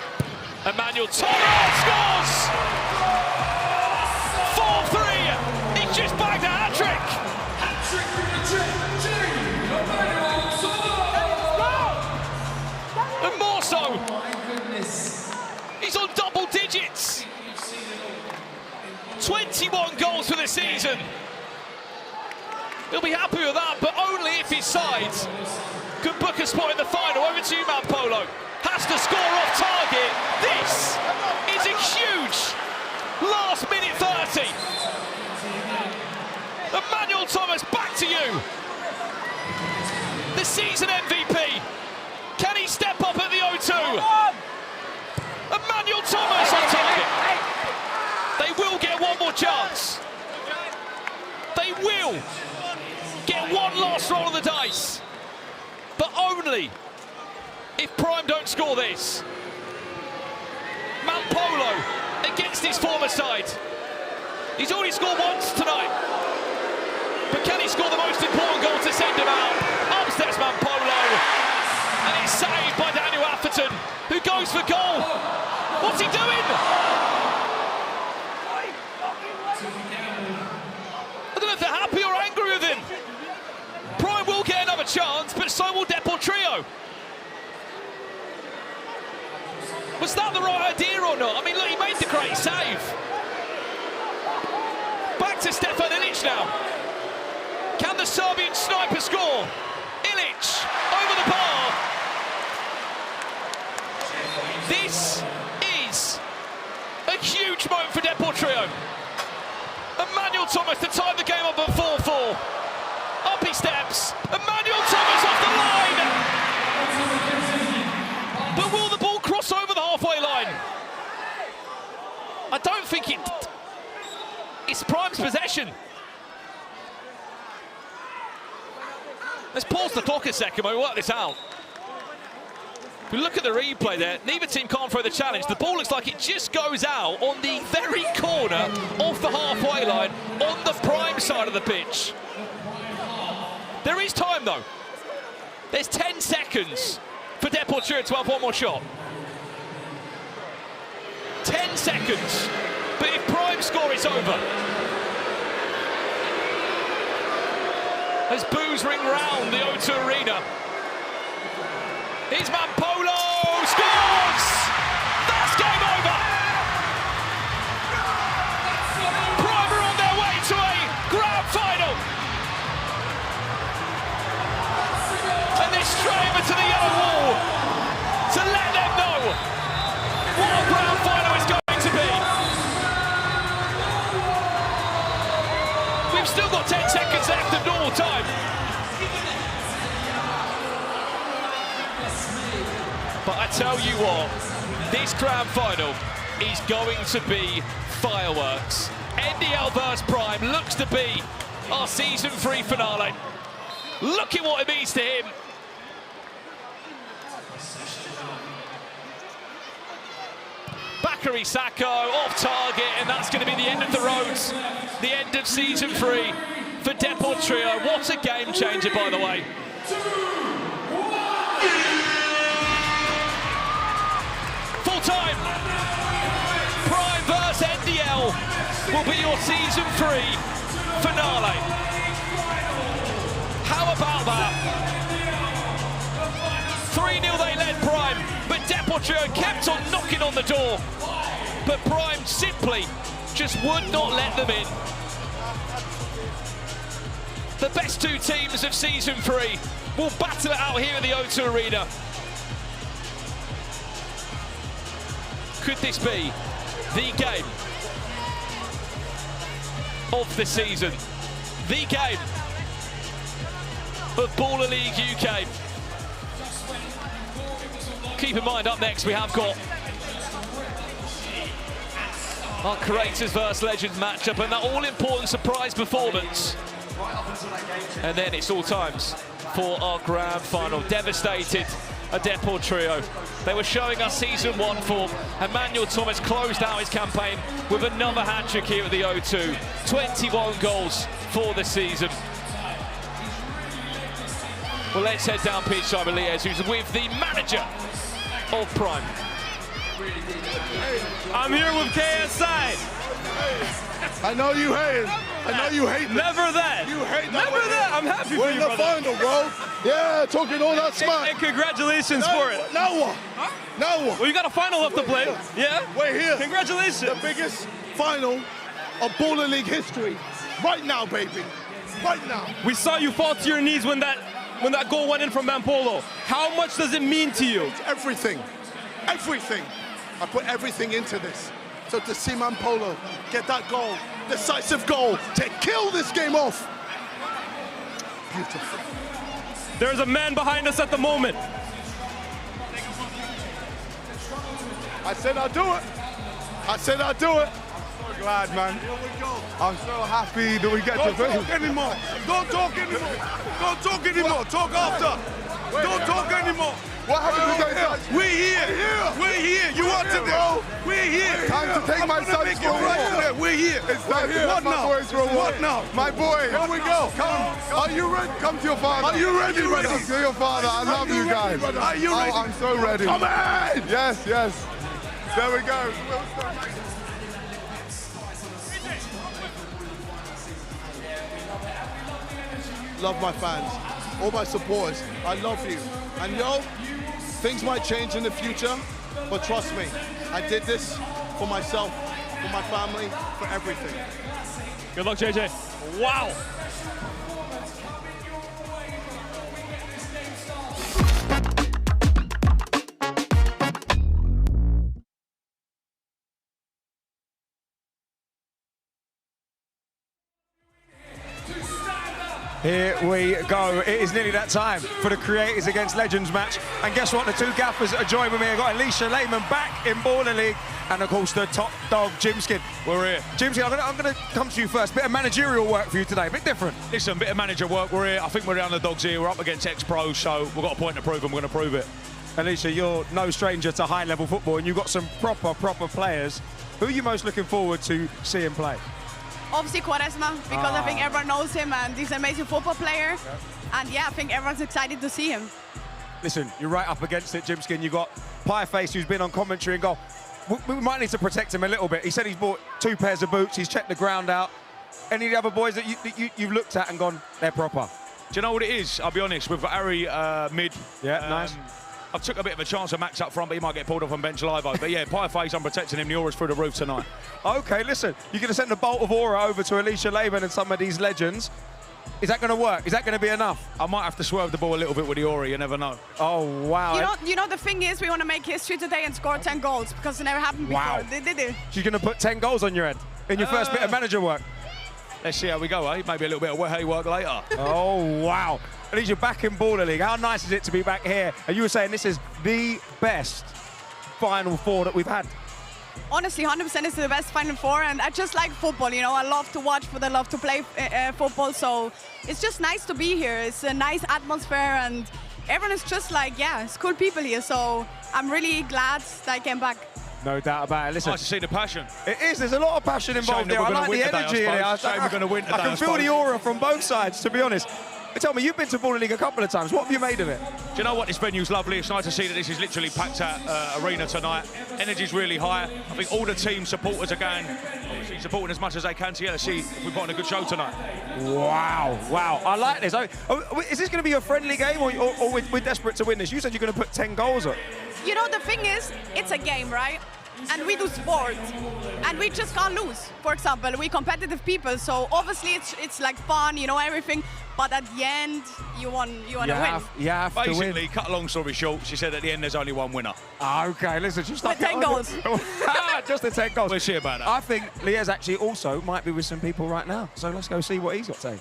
Emmanuel Thomas scores! 4-3! He's just bagged a hat-trick! Hat-trick from the Jet, Emmanuel Thomas! And more so! Oh my goodness. He's on double digits! 21 goals for the season! He'll be happy with that, but only if his side can book a spot in the final. Over to you, Mampolo. Has to score off target. This is a huge last minute 30. Emmanuel Thomas, back to you. The season MVP. Can he step up at the O2? Emmanuel Thomas on target. They will get one more chance. They will get one last roll of the dice. But only if Prime don't score this. Mampolo against his former side. He's only scored once tonight. But can he score the most important goal to send him out? Up steps Mampolo. And it's saved by Daniel Atherton, who goes for goal. What's he doing? I don't know if they're happy or angry with him. Prime will get another chance, but so will Depor Trio. Was that the right idea or not? I mean, look, he made the great save. Back to Stefan Ilic now. Can the Serbian sniper score? Ilic over the bar. This is a huge moment for Depor Trio. Emmanuel Thomas to tie the game up at 4-4. Up he steps. Emmanuel Thomas off the line. But will the ball cross over the halfway line? I don't think it's Prime's possession. Let's pause the clock a second while we work this out. If we look at the replay there, neither team can't throw the challenge. The ball looks like it just goes out on the very corner off the halfway line on the Prime side of the pitch. There is time though. There's 10 seconds for Depor Trio to have one more shot. 10 seconds. But if Prime score, it's over. As boos ring round the O2 Arena. Here's Mampolo, scores! That's game over! Prime are on their way to a grand final. And they're straight over to the yellow wall to let them know what a grand final is going to be. We've still got 10 seconds left of normal time. But I tell you what, this grand final is going to be fireworks. NDL vs Prime looks to be our season 3 finale. Look at what it means to him. Bakary Sacco off target, and that's going to be the end of the roads, the end of season 3 for Depor Trio. What a game changer, by the way. Full time. Prime vs NDL will be your season 3 finale. How about that? 3-0 they led Prime, but Depor Trio kept on knocking on the door. But Prime simply just would not let them in. The best 2 teams of season 3 will battle it out here at the O2 Arena. Could this be the game of the season? The game of Baller League UK. Keep in mind, up next we have got our Creators vs Legends matchup and that all-important surprise performance. And then it's all times for our grand final. Devastated, a Depor Trio. They were showing us season 1 form. Emmanuel Thomas closed out his campaign with another hat-trick here at the O2. 21 goals for the season. Well, let's head down pitch, Simon Lies, who's with the manager of Prime. I'm here with KSI. I know you hate it. I know you hate Never that. You hate that. Never that. I'm happy for We're you, in the brother. final, bro. Yeah, talking all that smack. And congratulations for it. Now what? Now what? Well, you got a final left to play. Yeah? We're here. Congratulations. The biggest final of Baller League history. Right now, baby. Right now. We saw you fall to your knees when that goal went in from Mampolo. How much does it mean to you? It's everything. Everything. I put everything into this. So to see Mampolo get that goal, decisive goal, to kill this game off. Beautiful. There's a man behind us at the moment. I said I'll do it. I said I'll do it. So glad, man. Here we go. I'm so happy that we get Don't to talk anymore. Don't talk anymore. Don't talk anymore. Talk after. Don't talk anymore. What happened to those? We're here. We're here. You wanted it. We're here. Time to take my son for a walk. We're here. It's time to take What my now? boys for a walk. What now? My boy. Here we go. Come. Are you ready? Come to your father. Are you ready, brother? Come to your father. I love you guys. Are you ready? I'm so ready. Come on. Yes, yes. There we go. love my fans, all my supporters. I love you. And yo, things might change in the future, but trust me, I did this for myself, for my family, for everything. Good luck, JJ. Wow. Here we go. It is nearly that time for the Creators Against Legends match. And guess what? The two gaffers that are joined with me. I've got Alicia Lehman back in Baller League. And of course, the top dog, Jimskin. We're here. Jimskin, I'm going to come to you first. Bit of managerial work for you today. A bit different. Listen, bit of manager work. We're here. I think we're the underdogs here. We're up against ex-pros, so we've got a point to prove and we're going to prove it. Alicia, you're no stranger to high-level football, and you've got some proper players. Who are you most looking forward to seeing play? Obviously Quaresma, because I think everyone knows him and he's an amazing football player. And yeah, I think everyone's excited to see him. Listen, you're right up against it, Jimskin. You've got Pieface, who's been on commentary and go, we might need to protect him a little bit. He said he's bought 2 pairs of boots, he's checked the ground out. Any of the other boys that you've looked at and gone, they're proper? Do you know what it is? I'll be honest, we've got Harry mid. Yeah, nice. I've took a bit of a chance of Max up front, but he might get pulled off on bench live. But yeah, Pieface, I'm protecting him. The aura's through the roof tonight. Okay, listen, you're going to send a bolt of aura over to Alicia Lehman and some of these legends. Is that going to work? Is that going to be enough? I might have to swerve the ball a little bit with the aura, you never know. Oh, wow. You know, the thing is, we want to make history today and score 10 goals because it never happened before. Wow. They did it. She's going to put 10 goals on your head in your first bit of manager work. Let's see how we go, eh? Maybe a little bit of hay work later. Oh, wow. Alicia, back in Baller League. How nice is it to be back here? And you were saying this is the best Final Four that we've had. Honestly, 100% is the best Final Four, and I just like football, you know. I love to watch, but I love to play football, so it's just nice to be here. It's a nice atmosphere, and everyone is just like, yeah, it's cool people here, so I'm really glad that I came back. No doubt about it. Listen, nice to see the passion. It is. There's a lot of passion involved here. I like the energy in it. I can feel the aura from both sides, to be honest. Tell me, you've been to Baller League a couple of times. What have you made of it? Do you know what? This venue's lovely. It's nice to see that this is literally packed out arena tonight. Energy's really high. I think all the team supporters are going, obviously supporting as much as they can together. See if we've got a good show tonight. Wow. I like this. Is this going to be a friendly game, or we're desperate to win this? You said you're going to put 10 goals on. You know, the thing is, it's a game, right? And we do sport, and we just can't lose. For example, we're competitive people, so obviously it's like fun, you know, everything. But at the end, you want to win. You have to win. Basically, cut a long story short, she said at the end there's only one winner. Okay, listen, just like 10 goals. Just the 10 goals. We'll see about that. I think Liaz actually also might be with some people right now. So let's go see what he's got to say.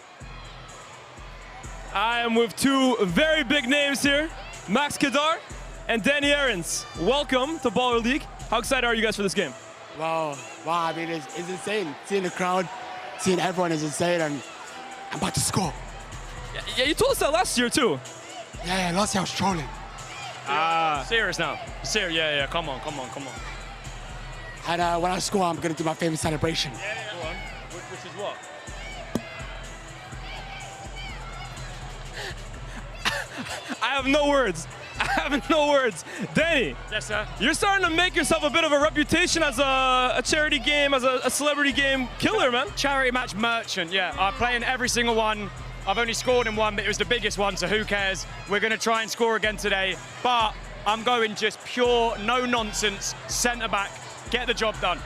I am with 2 very big names here, Max Kadar and Danny Aarons. Welcome to Baller League. How excited are you guys for this game? Wow, I mean, it's insane. Seeing the crowd, seeing everyone is insane, and I'm about to score. Yeah, you told us that last year too. Yeah, last year I was trolling. Serious now. Serious, yeah, come on. And when I score, I'm gonna do my famous celebration. Yeah, go on. Which is what? I have no words. Danny. Yes, sir. You're starting to make yourself a bit of a reputation as a charity game, as a celebrity game killer, man. Charity match merchant, yeah. I play in every single one. I've only scored in one, but it was the biggest one, so who cares? We're going to try and score again today, but I'm going just pure, no-nonsense, centre-back, get the job done.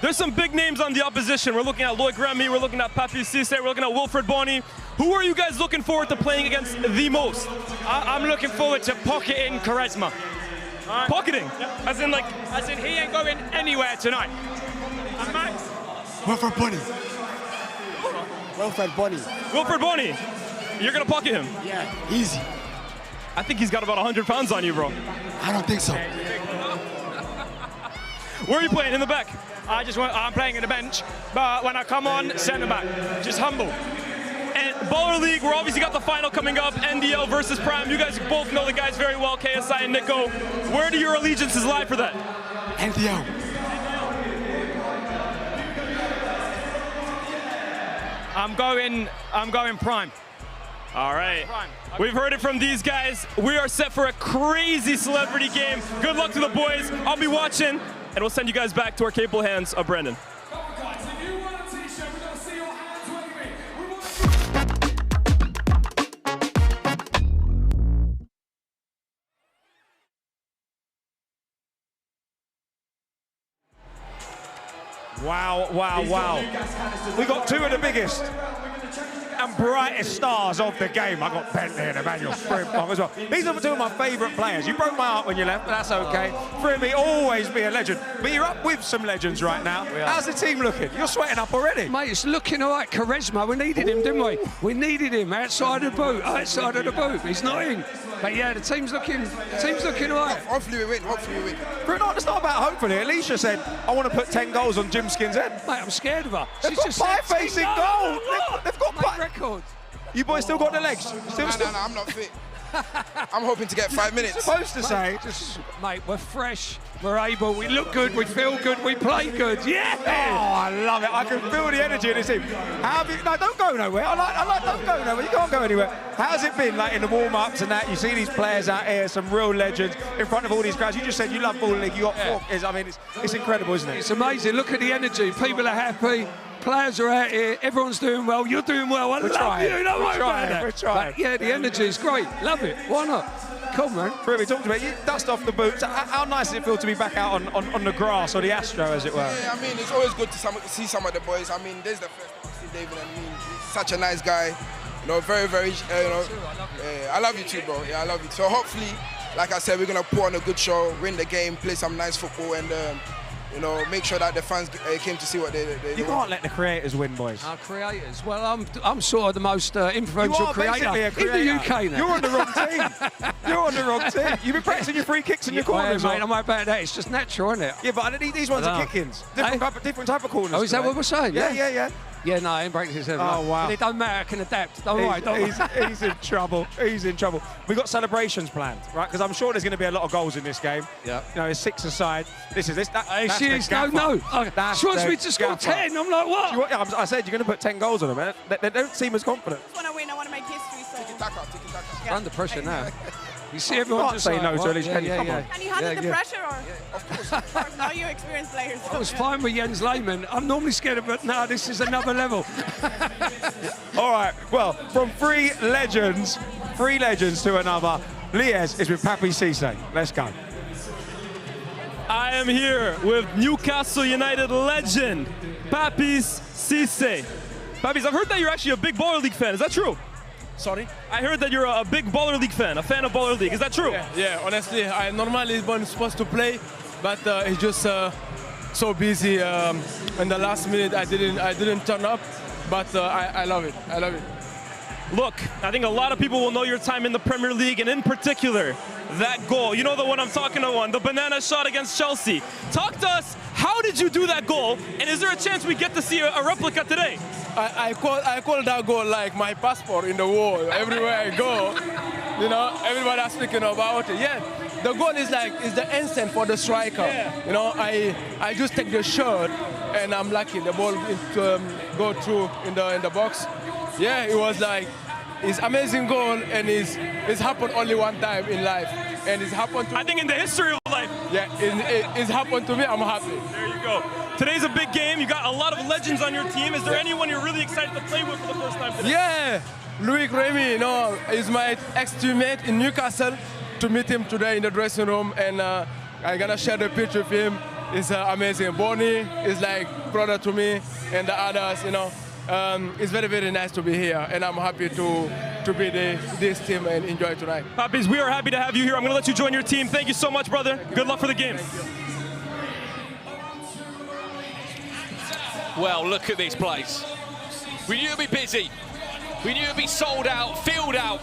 There's some big names on the opposition. We're looking at Loic Remy, we're looking at Papi Cisse, we're looking at Wilfred Bonny. Who are you guys looking forward to playing against the most? I'm looking forward to pocketing Quaresma. Right. Pocketing? Yeah. As in he ain't going anywhere tonight. And Max? Wilfred Bonny. Wilfred Bonny. You're going to pocket him? Yeah, easy. I think he's got about 100 pounds on you, bro. I don't think so. Where are you playing? In the back? I'm playing in the bench, but when I come on, centre back. Just humble. And Baller League, we're obviously got the final coming up, NDL versus Prime. You guys both know the guys very well, KSI and Nico. Where do your allegiances lie for that? NDL. I'm going Prime. All right. We've heard it from these guys. We are set for a crazy celebrity game. Good luck to the boys. I'll be watching, and we'll send you guys back to our capable hands of Brendan. Wow, wow, wow. We got two of the biggest and brightest stars of the game. I got Bentley and Emmanuel Frimpong as well. These are two of my favourite players. You broke my heart when you left, but that's okay. Frimmy, always be a legend. But you're up with some legends right now. How's the team looking? You're sweating up already. Mate, it's looking all right. Charisma, we needed him, didn't we? We needed him outside of the boot. He's not in. But yeah, the team's looking all right. Hopefully we win. But it's not about hopefully. Alicia said, I want to put 10 goals on Jim Skin's head. Mate, I'm scared of her. They've got pie-facing goal. They've got pie records. You boys still got the legs? No, I'm not fit. I'm hoping to get 5 minutes. Supposed to say. Mate, we're fresh, we're able, we look good, we feel good, we play good. Yeah! Oh, I love it. I can feel the energy in this team. How have you, no, don't go nowhere. I like don't go nowhere. You can't go anywhere. How's it been like in the warm-ups and that? You see these players out here, some real legends in front of all these crowds. You just said you love Ball League. You got 4 kids. I mean, it's incredible, isn't it? It's amazing. Look at the energy. People are happy. Players are out here. Everyone's doing well. You're doing well. I love you. Don't worry about that. We're trying. But yeah, the energy is great. Love it. Why not? Come on, man. Really, talk to me. You dust off the boots. How nice does it feel to be back out on the grass or the Astro, as it were? Yeah, I mean, it's always good to see some of the boys. I mean, there's the first time I see David. I mean, he's such a nice guy. You know, very, very. I love you too, bro. Yeah, I love you. So hopefully, like I said, we're gonna put on a good show, win the game, play some nice football, and you know, make sure that the fans came to see what they You can't let the creators win, boys. Our creators. Well, I'm sort of the most influential creator a creator in the UK now. You're on the wrong team. You're on the wrong team. You've been practicing your free kicks in your corners. Mate, I'm about that. It's just natural, isn't it? Yeah, but these ones are kick-ins. Different type of corners. Oh, is that what we're saying? Yeah. Yeah, no, he breaks his head. Oh, wow. But it doesn't matter, I can adapt. Don't worry. He's in trouble. He's in trouble. We've got celebrations planned, right? Because I'm sure there's going to be a lot of goals in this game. Yeah. You know, it's 6 aside. That's she is, the no. That's She wants me to score 10. I'm like, what? I said you're going to put 10 goals on them, man. They don't seem as confident. I want to win. I want to make history. So. Under pressure now. You see everyone just say no to Alicia. Can you handle the pressure? Or? Of course. Now you experienced players. I was fine with Jens Lehmann. I'm normally scared of it. Now this is another level. All right. Well, from three legends to another. Liège is with Papi Cisse. Let's go. I am here with Newcastle United legend, Papis Cisse. Papis, I've heard that you're actually a big Baller League fan. Is that true? Sorry? I heard that you're a big Baller League fan, a fan of Baller League. Is that true? Yeah, honestly, I normally was supposed to play, but it's just so busy. In the last minute, I didn't turn up, but I love it. I love it. Look, I think a lot of people will know your time in the Premier League, and in particular, that goal. You know the one I'm talking about, the banana shot against Chelsea. Talk to us, how did you do that goal, and is there a chance we get to see a replica today? I call that goal like my passport in the wall. Everywhere I go, you know, everybody is speaking about it. Yeah, the goal is the instant for the striker. Yeah. You know, I just take the shot, and I'm lucky the ball go through in the box. Yeah, it was like it's amazing goal, and it's happened only one time in life, and it's happened to I think in the history of life. Yeah, it's happened to me. I'm happy. There you go. Today's a big game. You got a lot of legends on your team. Is there anyone you're really excited to play with for the first time today? Yeah, Louis Remy, you know, is my ex-teammate in Newcastle. To meet him today in the dressing room, and I'm gonna share the picture with him. It's amazing. Bonnie is like brother to me, and the others, you know. It's very, very nice to be here, and I'm happy to be this team and enjoy tonight. Papis, we are happy to have you here. I'm going to let you join your team. Thank you so much, brother. Good luck for the game. Well, look at this place. We knew it'd be busy. We knew it'd be sold out, filled out.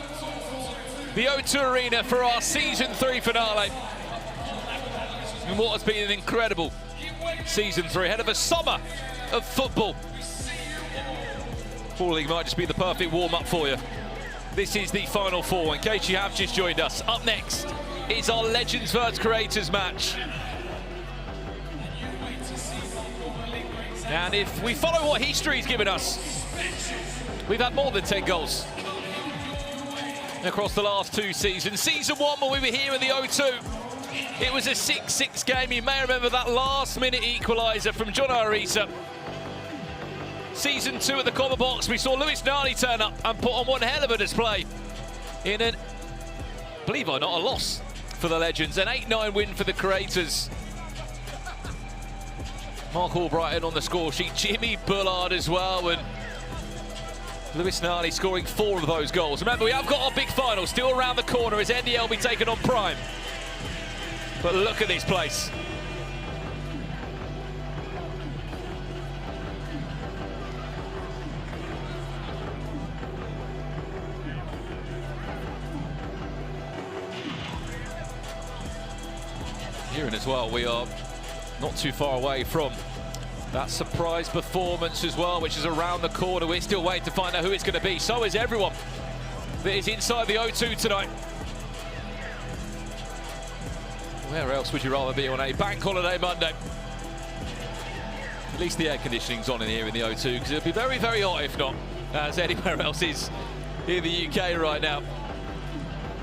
The O2 Arena for our Season 3 finale. And what has been an incredible Season 3, ahead of a summer of football. Ball League might just be the perfect warm-up for you. This is the Final Four, in case you have just joined us. Up next is our Legends vs Creators match. And if we follow what history's given us, we've had more than 10 goals across the last 2 seasons. Season 1, when we were here in the O2, it was a 6-6 game. You may remember that last-minute equaliser from John Arisa. Season 2 at the corner box, we saw Lewis Nani turn up and put on one hell of a display in an, believe it or not, a loss for the Legends. An 8-9 win for the Creators. Mark Albrighton on the score sheet, Jimmy Bullard as well, and Lewis Nali scoring 4 of those goals. Remember, we have got our big final still around the corner as NDL be taken on Prime. But look at this place. Hearing as well, we are not too far away from that surprise performance as well, which is around the corner. We're still waiting to find out who it's going to be. So is everyone that is inside the O2 tonight. Where else would you rather be on a bank holiday Monday? At least the air conditioning's on in here in the O2, because it'll be very, very hot if not, as anywhere else is in the UK right now.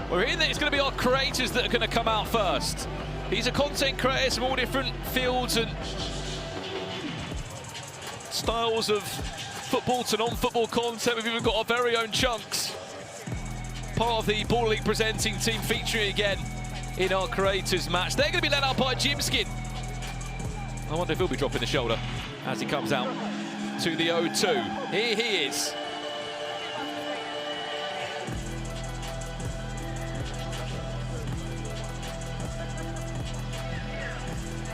We're hearing that it's going to be our creators that are going to come out first. These are content creators from all different fields and styles of football to non-football content. We've even got our very own Chunks, part of the Ball League presenting team, featuring again in our creators match. They're going to be led out by Jim Skin. I wonder if he'll be dropping the shoulder as he comes out to the O2. Here he is.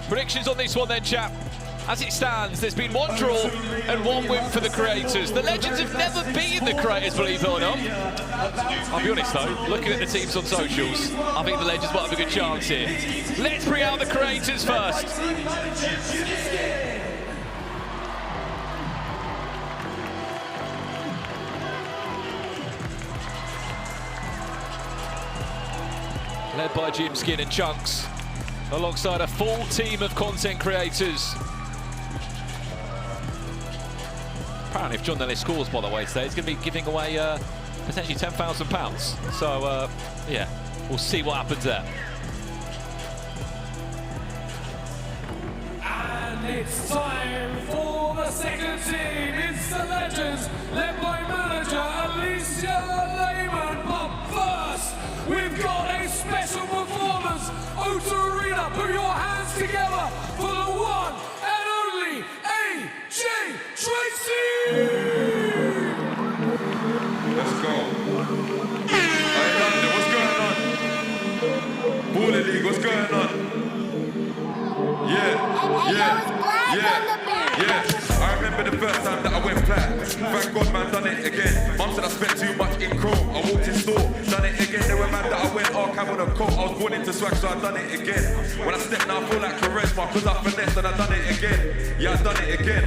Predictions on this one then, chap. As it stands, there's been 1 draw and 1 win for the creators. The Legends have never beaten the creators, believe it or not. I'll be honest though, looking at the teams on socials, I think the Legends might have a good chance here. Let's bring out the creators first. Led by Jim Skin and Chunks, alongside a full team of content creators. Apparently, if John Nellis scores, by the way, today, he's going to be giving away potentially £10,000. So, yeah, we'll see what happens there. And it's time for the second team. It's the Legends, led by manager Alicia Lehman. But first, we've got a special performance. O2 Arena, put your hands together for the one and only AJ Tracy! Let's go. Hey, London, what's going on? Ball League, what's going on? Yeah. I remember the first time that I went flat. Thank God, man, done it again. Mum said I spent too much in Chrome. I walked in store, done it again. There were man that I went archive on a coat. I was born into swag, so I done it again. When I step now, I feel like charisma, cause I finessed and I done it again. Yeah, I done it again.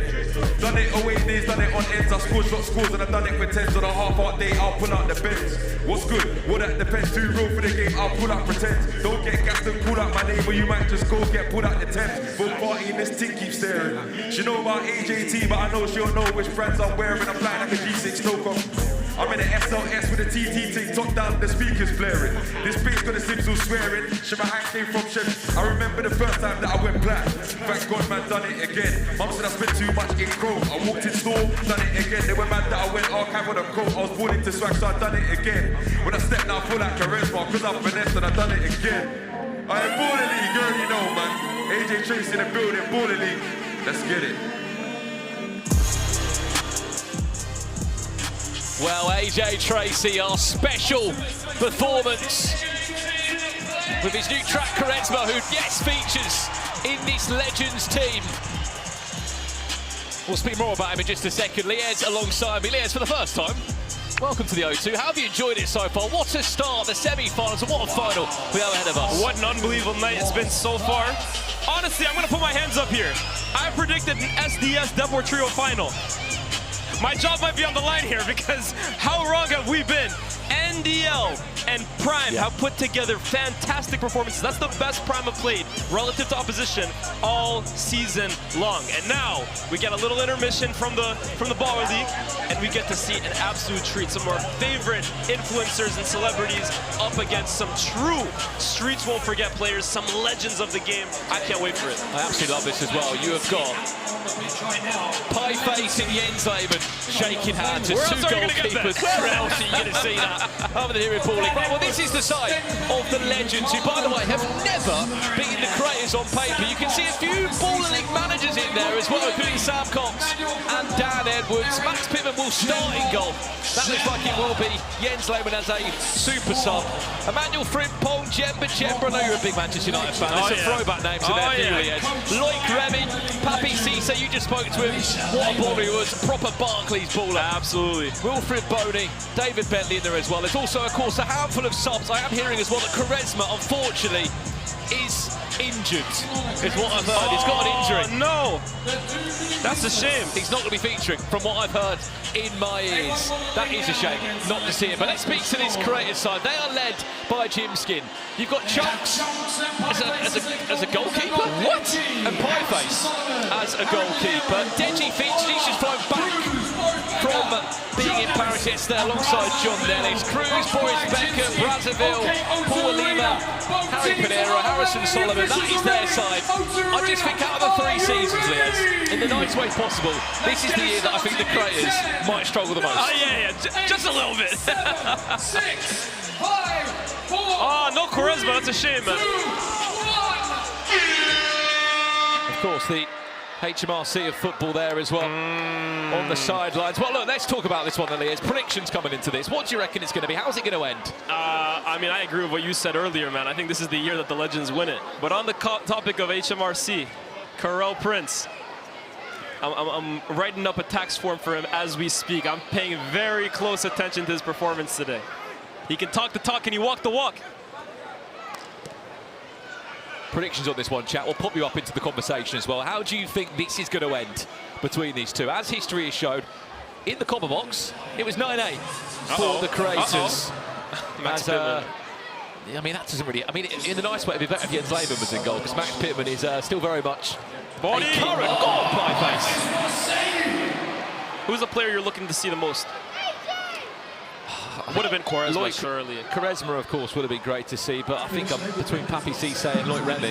Done it away days, done it on ends. I scored shot scores and I done it with tens on a half-heart day. I'll pull out the bench. What's good? Well, that depends. Too real for the game. I'll pull out pretend. Don't get gassed and pull out my name, or you might just go get pulled out the tent. Full party and this tick keeps staring. She know about AJT, but I know she'll know which brands I'm wearing. I'm flying like a G6 Toco. I'm in an SLS with a TT ting, top down, the speakers blaring. This bass got the Sims all swearing. Shit, my hand came from Chevy. I remember the first time that I went black. Thank God, man, done it again. Mum said I spent too much in Chrome. I walked in store, done it again. There were man that I went archive on a coat. I was born into swag, so I done it again. When I step now, I feel like charisma, cause I'm finessed and I done it again. I am Ball League, you already know, man. AJ Tracy in the building, Ball League. Let's get it. Well, AJ Tracy, our special performance with his new track, Charisma, who, yes, features in this Legends team. We'll speak more about him in just a second. Liez alongside me. Liez, for the first time, welcome to the O2. How have you enjoyed it so far? What a start, the semi-finals, and what a final we have ahead of us. What an unbelievable night it's been so far. Honestly, I'm going to put my hands up here. I predicted an SDS Devil Trio final. My job might be on the line here because how wrong have we been? NDL and Prime have put together fantastic performances. That's the best Prime have played relative to opposition all season long. And now we get a little intermission from the Baller League, and we get to see an absolute treat. Some of our favorite influencers and celebrities up against some true streets won't forget players, some legends of the game. I can't wait for it. I absolutely love this as well. You have got Pie Face and Jens Lehman shaking hands as two goalkeepers. Where else are you going to see that? over the here in Pauling. Right, well, this is the side of the legends who, by the way, have never beaten the Creators on paper. You can see a few Baller League managers in there as well, including Sam Cox and Dan Edwards. Max Pittman will start in goal. That looks like it will be Jens Lehmann as a super sub. Emmanuel Frimpong, Jemba Jemba. I know you're a big Manchester United fan. There's some throwback names in there for you, Loic Remy, Papi Cisse, you just spoke to him. What a baller he was. Proper Barclays baller. Absolutely. Wilfred Boney, David Bentley in there as well. There's also, of course, a handful of subs. I am hearing as well that Quaresma, unfortunately, is injured, is what I've heard. He's got an injury. No! That's a shame. He's not going to be featuring, from what I've heard in my ears. That is a shame not to see him. But let's speak to this Creators side. They are led by Jim Skin. You've got Chunks as a goalkeeper. What? And Pieface as a goalkeeper. Deji featured. He's just flown back from being in Paris yesterday alongside John Nellis. Cruz, Boris Becker, Brazzaville, Paul Lima, Harry Pinero, Harrison Solomon. That is their side. I just think out of the 3 seasons, Liaz, in the nicest way possible, this is the year that I think the Creators might struggle the most. Oh, yeah. Just a little bit. 6, 5, 4. Oh, no Quaresma. That's a shame, man. Of course, the HMRC of football there as well on the sidelines. Well, look, let's talk about this one, Elias. Predictions coming into this. What do you reckon it's going to be? How's it going to end? I mean, I agree with what you said earlier, man. I think this is the year that the Legends win it. But on the topic of HMRC, Karel Prince, I'm writing up a tax form for him as we speak. I'm paying very close attention to his performance today. He can talk the talk and he walk the walk. Predictions on this one, chat. We'll pop you up into the conversation as well. How do you think this is going to end between these two? As history has showed, in the copper box, it was 9-8 for the Creators. Max Pittman. I mean, that doesn't really... I mean, in the nice way, it'd be better if Jens Lehmann was in goal, because Max Pittman is still very much a current goal Pieface. Who's the player you're looking to see the most? Would have been Quaresma, surely. Quaresma, of course, would have been great to see, but I think I'm between Papi Cisse and Loic Remy.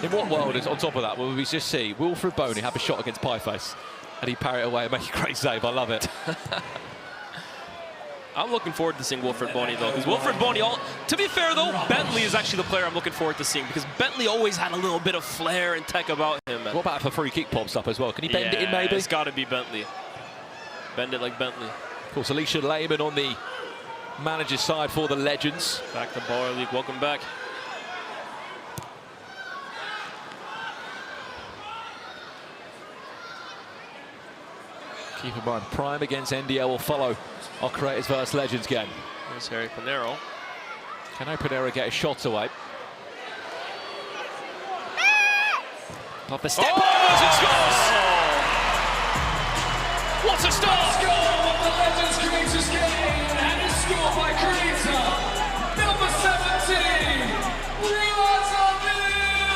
In what world is on top of that? Will we just see Wilfred Boney have a shot against Pieface and he parry it away and make a great save? I love it. I'm looking forward to seeing Wilfred Boney, though, because Wilfred Boney, to be fair, though, Bentley is actually the player I'm looking forward to seeing, because Bentley always had a little bit of flair and tech about him. What about if a free kick pops up as well? Can he bend it in, maybe? It's got to be Bentley. Bend it like Bentley. Of course, Alicia Lehmann on the manager's side for the Legends. Back to Baller League. Welcome back. Keep in mind, Prime against NDL will follow our Creators vs Legends game. There's Harry Pinero. Can Pinero get a shot away? Off the step, and scores! What a start! Goal of the Legends Creators game, and it's scored by Creator, number 17,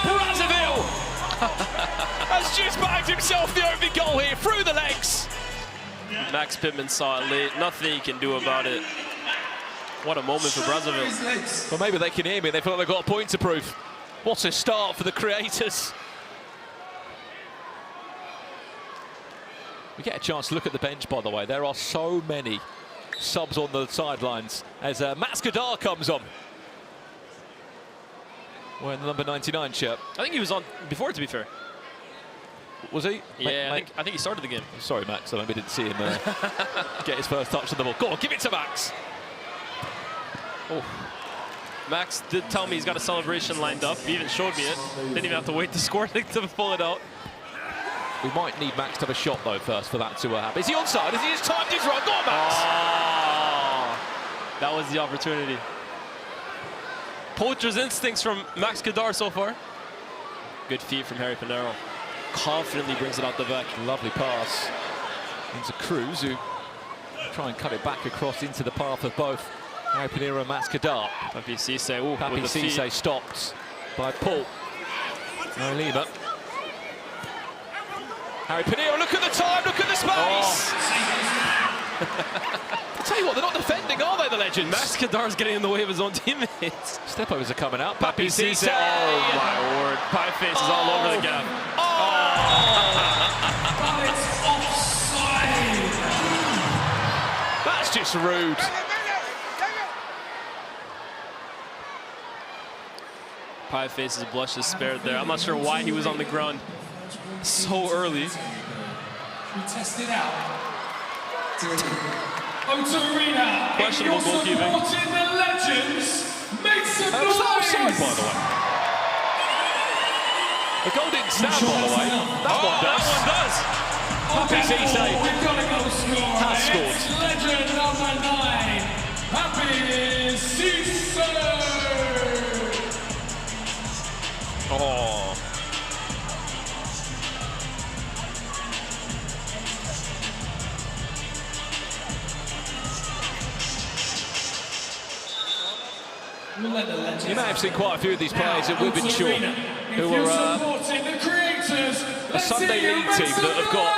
Brazzaville has just bagged himself the opening goal here through the legs. Max Pittman saw it late. Nothing he can do about it. What a moment for Brazzaville. Well, maybe they can hear me. They feel like they've got a point to prove. What a start for the Creators. We get a chance to look at the bench, by the way. There are so many subs on the sidelines as Mats Kadar comes on. Wearing the number 99 shirt. I think he was on before, to be fair. Was he? Yeah, I think he started the game. Sorry, Max. I maybe didn't see him get his first touch on the ball. Go on, give it to Max. Oh. Max did tell me he's got a celebration lined up. He even showed me it. Didn't even have to wait to score to pull it out. We might need Max to have a shot, though, first for that to happen. Is he onside? Has he just timed his run? Go on, Max! Oh, that was the opportunity. Poacher's instincts from Max Kadar so far. Good feet from Harry Pinero. Confidently brings it out the back. Lovely pass into Cruz, who try and cut it back across into the path of both Harry Pinero and Mats Kadar. Papi Cisse, Papi Cisse stopped by Paul. No Lima. Harry Pinero, look at the time, look at the space! I'll tell you what, they're not defending, are they, the Legends? Max Kadar's getting in the way of his own teammates. Step overs are coming out. Papi Cisse. Oh, my word. Pieface is all over the gap. That's just rude. Pie Face's blush is spared there. I'm not sure why he was on the ground so early. We test it out. O2 Arena. Questionable goalkeeping. Supporting the legends. Make some noise. Was that offside, by the way? The goal didn't stand, by the way. That one does. That one does. Happy Cisse We've got a goal scorer. has scored. It's legend number 9. Happy Cisse. Oh. You may have seen quite a few of these players at Withenshaw who are a Sunday League team that have got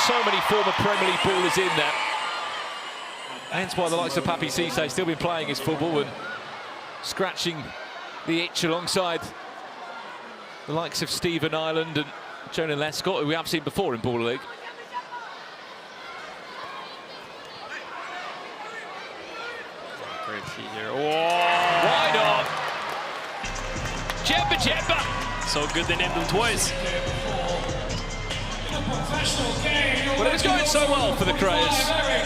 so many former Premier League ballers in there. Hence why the likes of Papi Cisse still been playing his football and scratching the itch alongside the likes of Stephen Ireland and Jonah Lescott, who we have seen before in Baller League. Great feet here. Why not? Jemba Jemba! So good they named him twice. Well, it was going so well for the Crays. Eric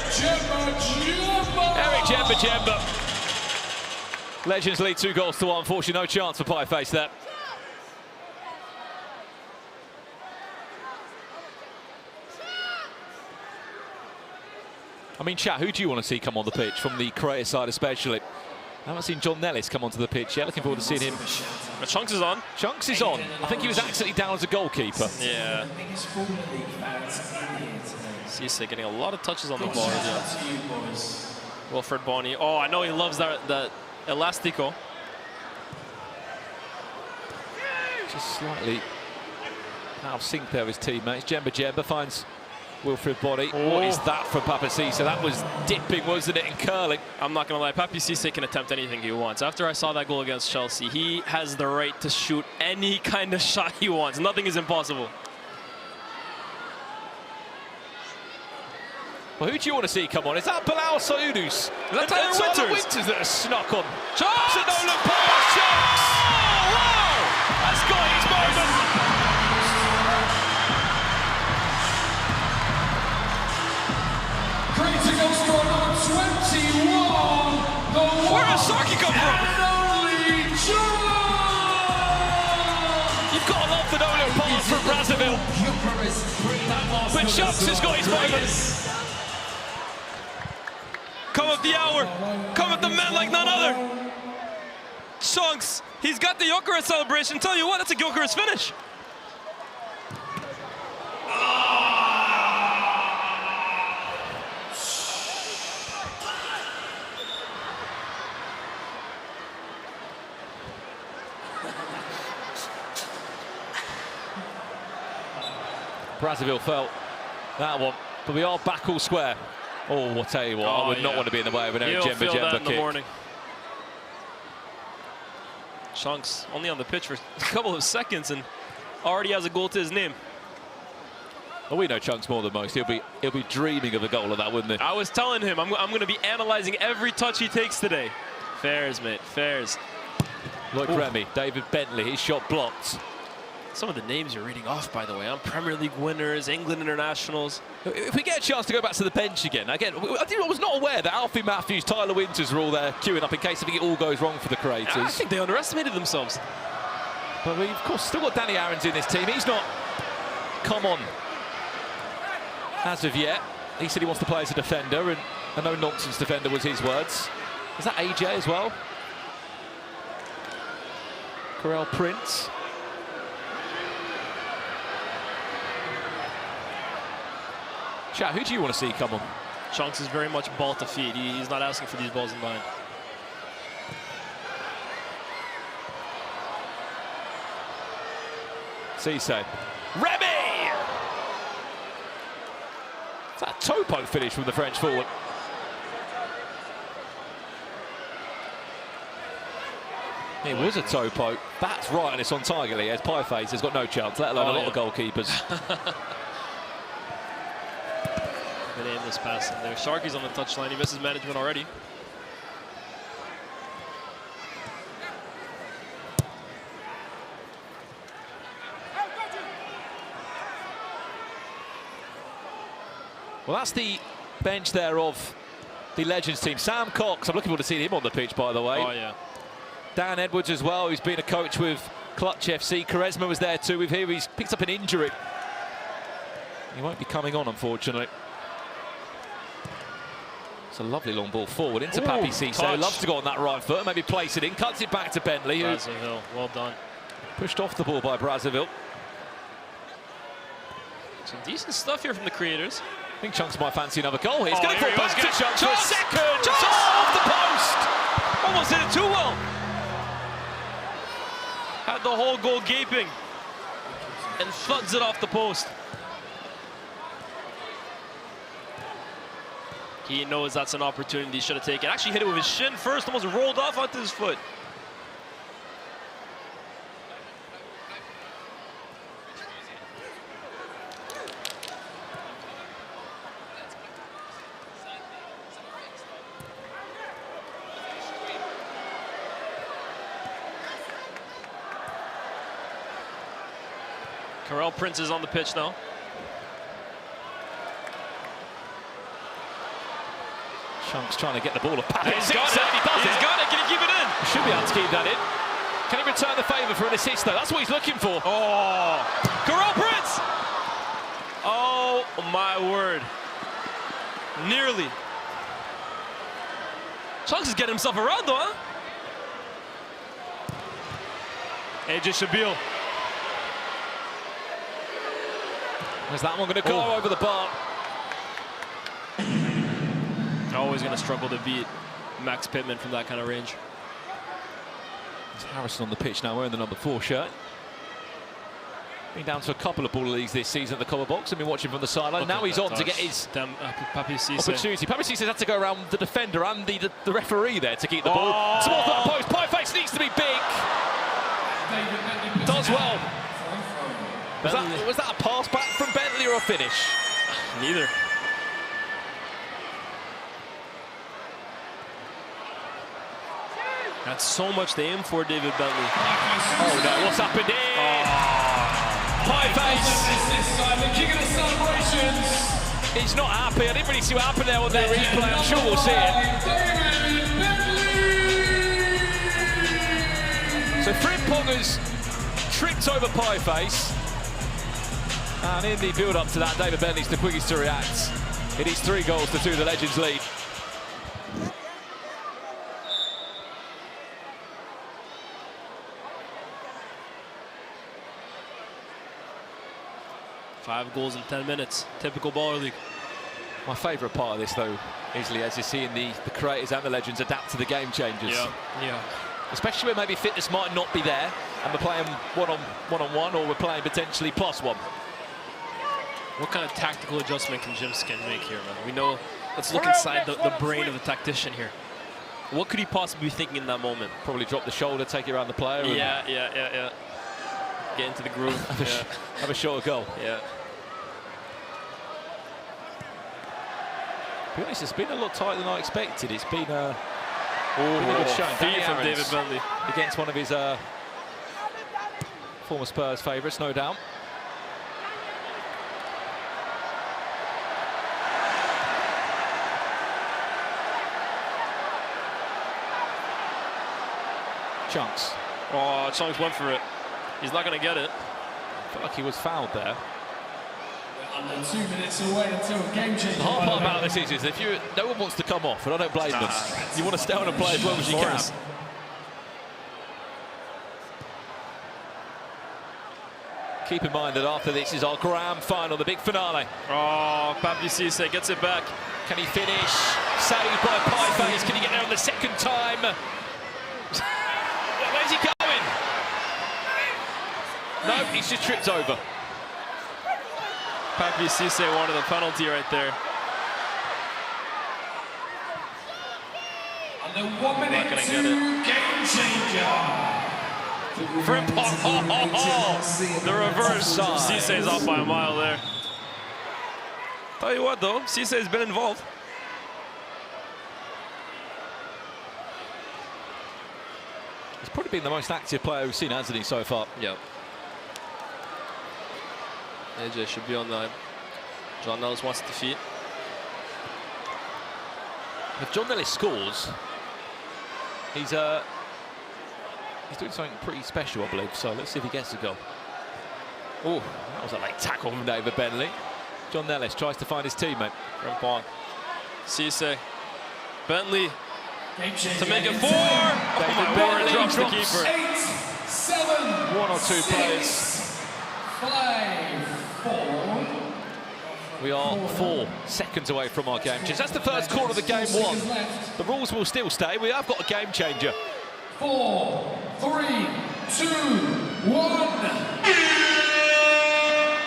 Jemba Jemba. Legends lead 2-1. Unfortunately, no chance for Pie Face there. I mean, chat, who do you want to see come on the pitch from the Crater side especially? I haven't seen John Nellis come onto the pitch yet. Looking forward to seeing him. But Chunks is on. Chunks is on. I think he was accidentally down as a goalkeeper. Yeah. Cisse getting a lot of touches on the ball. Yeah. Wilfred Bonney. Oh, I know he loves that Elastico. Just slightly out of sync there, his teammates. Jemba Jemba finds Wilfred Bonney. What is that from Papi Cisse? That was dipping, wasn't it, and curling? I'm not going to lie, Papi Cisse can attempt anything he wants. After I saw that goal against Chelsea, he has the right to shoot any kind of shot he wants. Nothing is impossible. Well, who do you want to see come on? Is that Bilal Saoudous? Is that Tyler Winters that has snuck on? Chunks! No look pass, Chunks! Oh, wow! That's got his moment! Crater goal scorer number 21. Where does Sarki come from? You've got to love the no-look pass from Brazzaville. But Chunks has got his moment. Come of the hour, come of the man like none other. Chunks, he's got the Gyökeres celebration. Tell you what, that's a Gyökeres finish. Brazzaville felt that one, but we are back all square. Oh, I'll tell you what, I would not want to be in the way of an Jemba Jemba kick. Morning. Chunks only on the pitch for a couple of seconds and already has a goal to his name. Well, we know Chunks more than most. He'll be dreaming of a goal of that, wouldn't he? I was telling him I'm going to be analyzing every touch he takes today. Fairs, mate, fairs. Like Remy, David Bentley, his shot blocked. Some of the names you're reading off, by the way, on Premier League winners, England internationals. If we get a chance to go back to the bench again, I was not aware that Alfie Matthews, Tyler Winters are all there queuing up in case it all goes wrong for the Craters. I think they underestimated themselves. But we've, of course, still got Danny Aarons in this team. He's not come on as of yet. He said he wants to play as a defender, and a no-nonsense defender was his words. Is that AJ as well? Corel Prince. Chat, who do you want to see come on? Chunks is very much ball to feed. He's not asking for these balls in line. Cisse. Remy! It's that toe poke finish from the French forward. It was a toe poke. That's right, and it's on target. As Pie Face has got no chance, let alone a lot of goalkeepers. Good aim this pass in there. Sharky's on the touchline. He misses management already. Well, that's the bench there of the Legends team. Sam Cox, I'm looking forward to seeing him on the pitch, by the way. Oh, yeah. Dan Edwards as well, who's been a coach with Clutch FC. Quaresma was there too. We've here, he's picked up an injury. He won't be coming on, unfortunately. It's a lovely long ball forward into Papi Cisse. Loves to go on that right foot, maybe place it in, cuts it back to Bentley. Brazzaville, well done. Pushed off the ball by Brazzaville. Some decent stuff here from the creators. I think Chunks might fancy another goal here. He's going to here fall he back goes. to Chunks for a second. Chunks! Off the post. Almost did it too well. Had the whole goal gaping and thuds it off the post. He knows that's an opportunity he should have taken. Actually hit it with his shin first, almost rolled off onto his foot. Carell Prince is on the pitch now. Chunks trying to get the ball to Papi. He's got it. He's got it. Can he keep it in? Should be able to keep that in. Can he return the favour for an assist, though? That's what he's looking for. Oh! Carell Prince! Oh, my word. Nearly. Chunks is getting himself around, though, huh? AJ Shabil. Is that one going to go over the bar? Always going to struggle to beat Max Pittman from that kind of range. It's Harrison on the pitch now wearing the number 4 shirt. Been down to a couple of ball leagues this season at the cover box. I've been watching from the sideline. Now he's on to get his Papi Cisse. opportunity. Papi Cisse had to go around the defender and the referee there to keep the ball. Towards that post. Pieface needs to be big. Does well. Was that a pass back from Bentley or a finish? Neither. That's so much to aim for, David Bentley. Oh no, what's happened here? Pieface! The king of the celebrations. He's not happy. I didn't really see what happened there on the replay. I'm sure we'll see it. So Frimpong has tripped over Pieface. And in the build-up to that, David Bentley's the quickest to react. It is 3-2, the Legends lead. Five goals in 10 minutes. Typical baller league. My favourite part of this, though, Isley, as you're seeing the creators and the Legends adapt to the game changes. Yeah. Especially when maybe fitness might not be there, and we're playing one-on-one, or we're playing potentially +1. What kind of tactical adjustment can Jim Skin make here, man? We know, let's look inside the brain of the tactician here. What could he possibly be thinking in that moment? Probably drop the shoulder, take it around the player. Yeah. Get into the groove. Have a shorter goal. Yeah. To be honest, it's been a lot tighter than I expected. It's been a good show. Danny from Aarons David Bentley against one of his former Spurs favourites, no doubt. Chunks. Oh, Chunks went for it. He's not going to get it. I feel like he was fouled there. Under 2 minutes away until game change. The hard part about this is if no one wants to come off, and I don't blame them. You want to stay on and play as long as you can. Keep in mind that after this is our grand final, the big finale. Oh, Papi Cisse gets it back. Can he finish? Saved by Pieface. Can he get there on the second time? Where's he going? No, he's just tripped over. Papi Cisse wanted the penalty right there. Under 1 minute to game changer. Frimpong, the reverse. Cisse is off by a mile there. Tell you what though, Cisse has been involved. He's probably been the most active player we've seen, hasn't he, so far? Yep. AJ should be on the John Nellis wants to defeat. If John Nellis scores, he's doing something pretty special, I believe. So let's see if he gets a goal. Oh, that was a late tackle from David Bentley. John Nellis tries to find his teammate. Frimpong. Cisse. Bentley. To make it 4. Oh my word, drops the keeper. 8, 7. 1 or 2 players. 5, 4. We are 4 seconds away from our game change. That's the first quarter of the game won. The rules will still stay. We have got a game changer. 4, 3, 2, 1.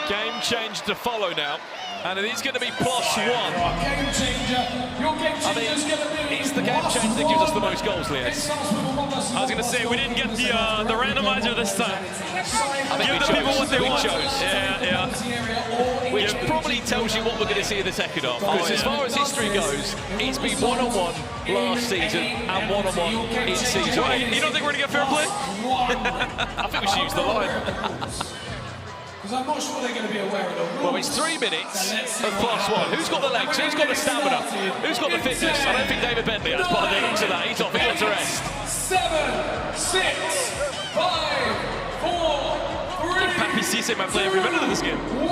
Game change to follow now. And it is going to be +1. Game changer. Your game changer is going to be. It's the game change that gives us the most goals, Linus. I was going to say, we didn't get the randomizer this time. Give the people what they want. Yeah. Which probably tells you what we're going to see in the second half. Because as far as history goes, it's been 1-on-1 last season and 1-on-1 in season 1. You don't think we're going to get fair play? I think we should use the line. Because I'm not sure they're going to be aware of the rules. Well, it's 3 minutes of +1. Who's got the legs? Who's got the stamina? Who's got the fitness? I don't think David Bentley has, by the looks of that. He's off, he wants a rest. 7, 6, 5, 4, 3. Papi Cisse might play every minute of this game. 1.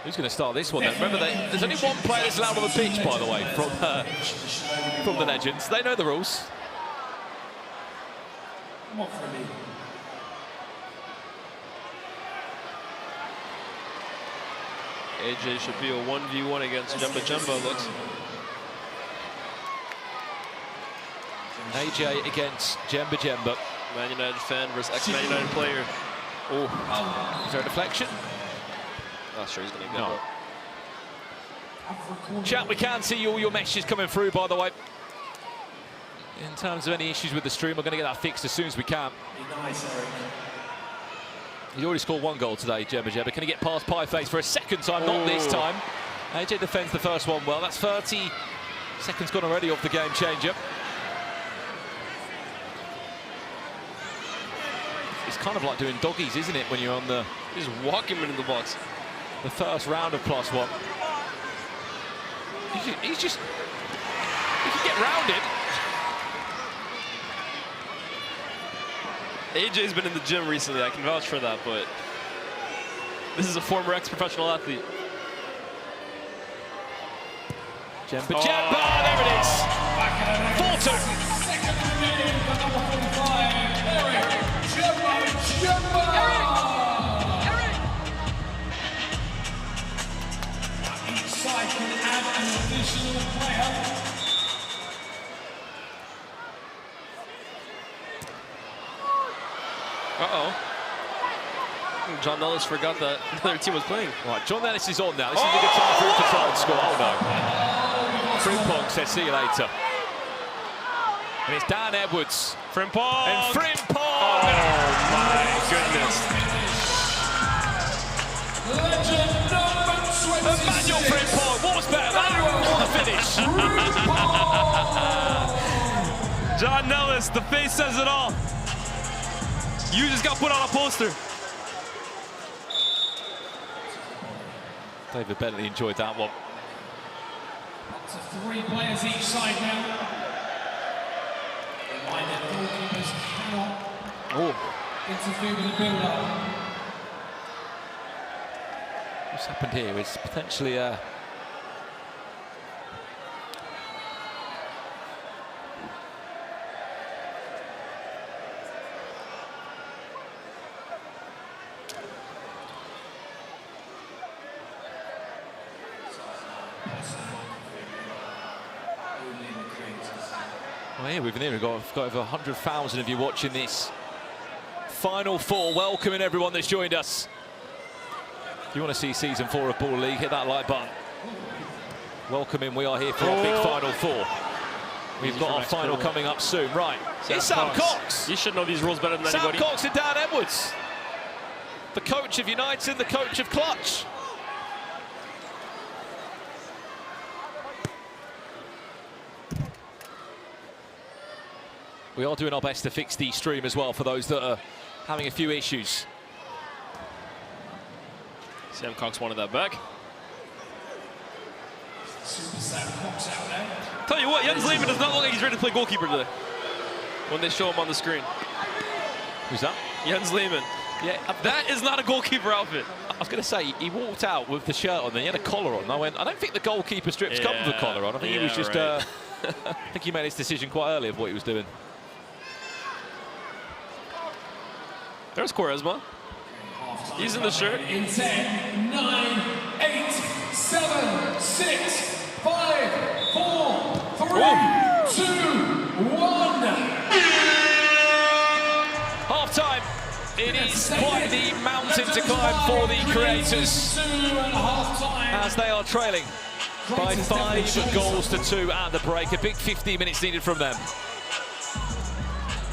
Who's going to start this one then? Remember, there's only one player that's allowed on the pitch, by the way, from the Legends. They know the rules. Come on, Freddie. AJ should be a 1v1 against Jemba, looks. AJ against Jemba. Man United fan versus ex-Man United player. Oh, is there a deflection? Not sure he's going to get it. Chat, we can see all your messages coming through, by the way. In terms of any issues with the stream, we're going to get that fixed as soon as we can. He's already scored 1 goal today, Jemba. Can he get past Pieface for a second time? Not this time. AJ defends the first one well. That's 30 seconds gone already off the game changer. It's kind of like doing doggies, isn't it, when you're on the... Just walking him into the box. The first round of +1. He's just... He can get rounded. AJ's been in the gym recently, I can vouch for that, but this is a former ex-professional athlete. Jemba, there it is. 4-2. Each side can add an additional player. Uh-oh. John Nellis forgot that the other team was playing. Right, John Nellis is on now. This is a good time for him to try and score. Oh, no. Frimpong says, see you later. And it's Dan Edwards. Frimpong! And Frimpong! Oh, my goodness. Legend number 20. Emmanuel Frimpong. What was better? What a finish. John Nellis, the face says it all. You just got put on a poster. David Bentley enjoyed that one. Up to 3 players each side now. Reminder, goalkeepers cannot interfere with the build-up. What's happened here is potentially a... Well, here we've got over 100,000 of you watching this Final Four. Welcoming everyone that's joined us. If you want to see Season 4 of Ball League, hit that like button. Welcoming, we are here for our big Final Four. We've got our final coming up soon. Right, it's Sam Cox. You should know these rules better than anybody. Sam Cox and Dan Edwards. The coach of United, the coach of Clutch. We are doing our best to fix the stream as well for those that are having a few issues. Sam Cox wanted that back. Tell you what, Jens Lehmann does not look like he's ready to play goalkeeper today when they show him on the screen. Who's that? Jens Lehmann. Yeah, that is not a goalkeeper outfit. I was going to say, he walked out with the shirt on, then he had a collar on. I went, I don't think the goalkeeper strips come with a collar on. I think he was just, right. I think he made his decision quite early of what he was doing. There's Quaresma. He's in the shirt. In 10, 9, 8, 7, 6, 5, 4, 3, 2, 1. Half-time. It is quite the mountain to climb for the Creators as they are trailing by 5 goals to 2 at the break. A big 15 minutes needed from them.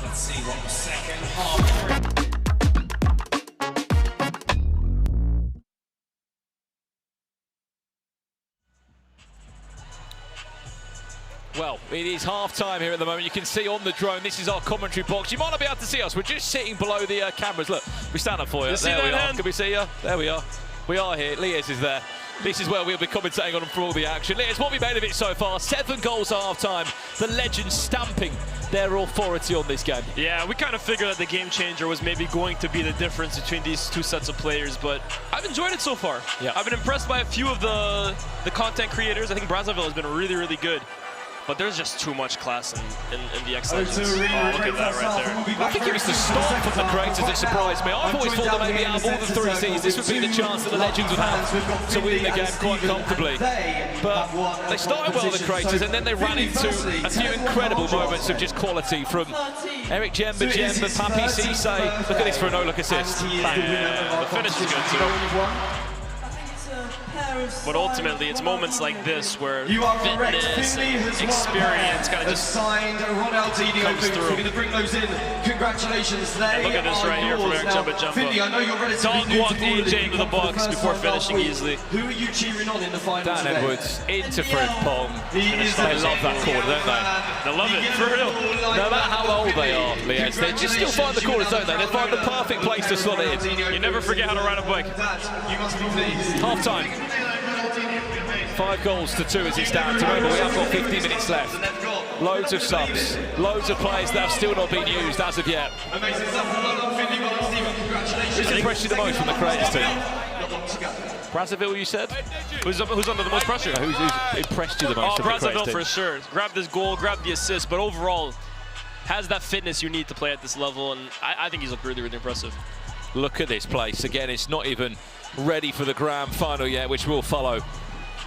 Let's see what the second half. Well, it is half-time here at the moment. You can see on the drone, this is our commentary box. You might not be able to see us. We're just sitting below the cameras. Look, we stand up for you. There we are. Can we see you? There we are. We are here. Lies is there. This is where we'll be commentating on for all the action. Lies, what we made of it so far? 7 goals at half-time. The Legends stamping their authority on this game. Yeah, we kind of figured that the game changer was maybe going to be the difference between these two sets of players, but I've enjoyed it so far. Yeah. I've been impressed by a few of the content creators. I think Brazzaville has been really, really good. But there's just too much class in the X-Legends. Oh, look at that right there. I think it was the start from the Creators that surprised me. I've always thought that maybe out of all the 3 seeds, this would be the chance that the Legends would have to win the game quite comfortably. But they started well, the Creators, and then they ran into a few incredible moments of just quality from Eric Jemba, Papi Cisse. Look at this for a no-look assist. Yeah, the finish is good too. But ultimately, it's moments like this where fitness and experience kind of just comes through. Congratulations, and look at this right here from Eric Jemba. Dog walked AJ into the box before finishing easily. Who are you cheering on in the final? Dan Edwards into Fred Pong. They love that corner, don't they? They love it, for real. No matter how old they are, Lies, they just still find the corners, don't they? They find the perfect place to slot it in. You never forget how to ride a bike. Half-time. 5 goals to 2 as it stands. Remember, we have got 15 minutes left. Loads of subs, loads of players that have still not been used as of yet. Who's impressed you the most from the Creators team? Brazzaville, you said? Who's under the most pressure? Who's impressed you the most from the Creators Brazzaville team? for sure. Grab this goal, grab the assist, but overall has that fitness you need to play at this level, and I think he's looked really, really impressive. Look at this place. Again, it's not even ready for the grand final yet, which will follow.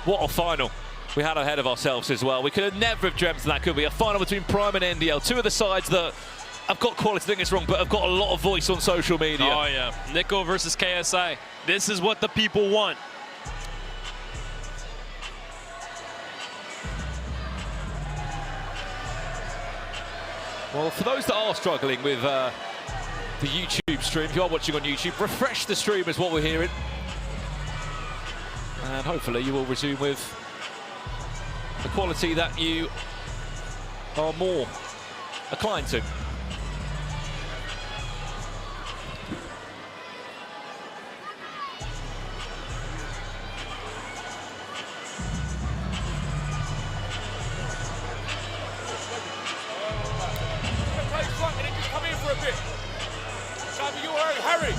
What a final we had ahead of ourselves as well. We could have never have dreamt that could be a final between Prime and NDL. 2 of the sides that have got quality, don't get us wrong, but have got a lot of voice on social media. Oh, yeah. Nico versus KSI. This is what the people want. Well, for those that are struggling with the YouTube stream, if you are watching on YouTube, refresh the stream is what we're hearing. And hopefully you will resume with the quality that you are more inclined to.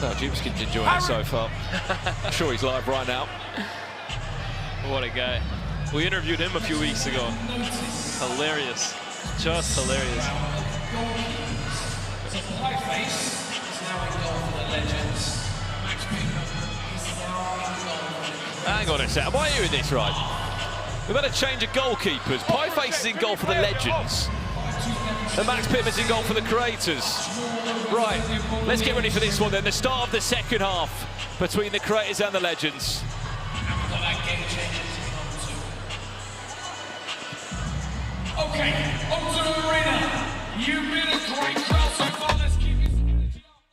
No, Jimskin's enjoying it so far. I'm sure he's live right now. What a guy. We interviewed him a few weeks ago. Hilarious. Just hilarious. Hang on a sec. Why are you in this right? We better change of goalkeepers. Pieface is in goal for the Legends. And Max Pittman's in goal for the Creators. Right, let's get ready for this one then. The start of the second half between the Creators and the Legends. Okay, on to the arena. You've been a great crowd so far. Let's keep this energy up.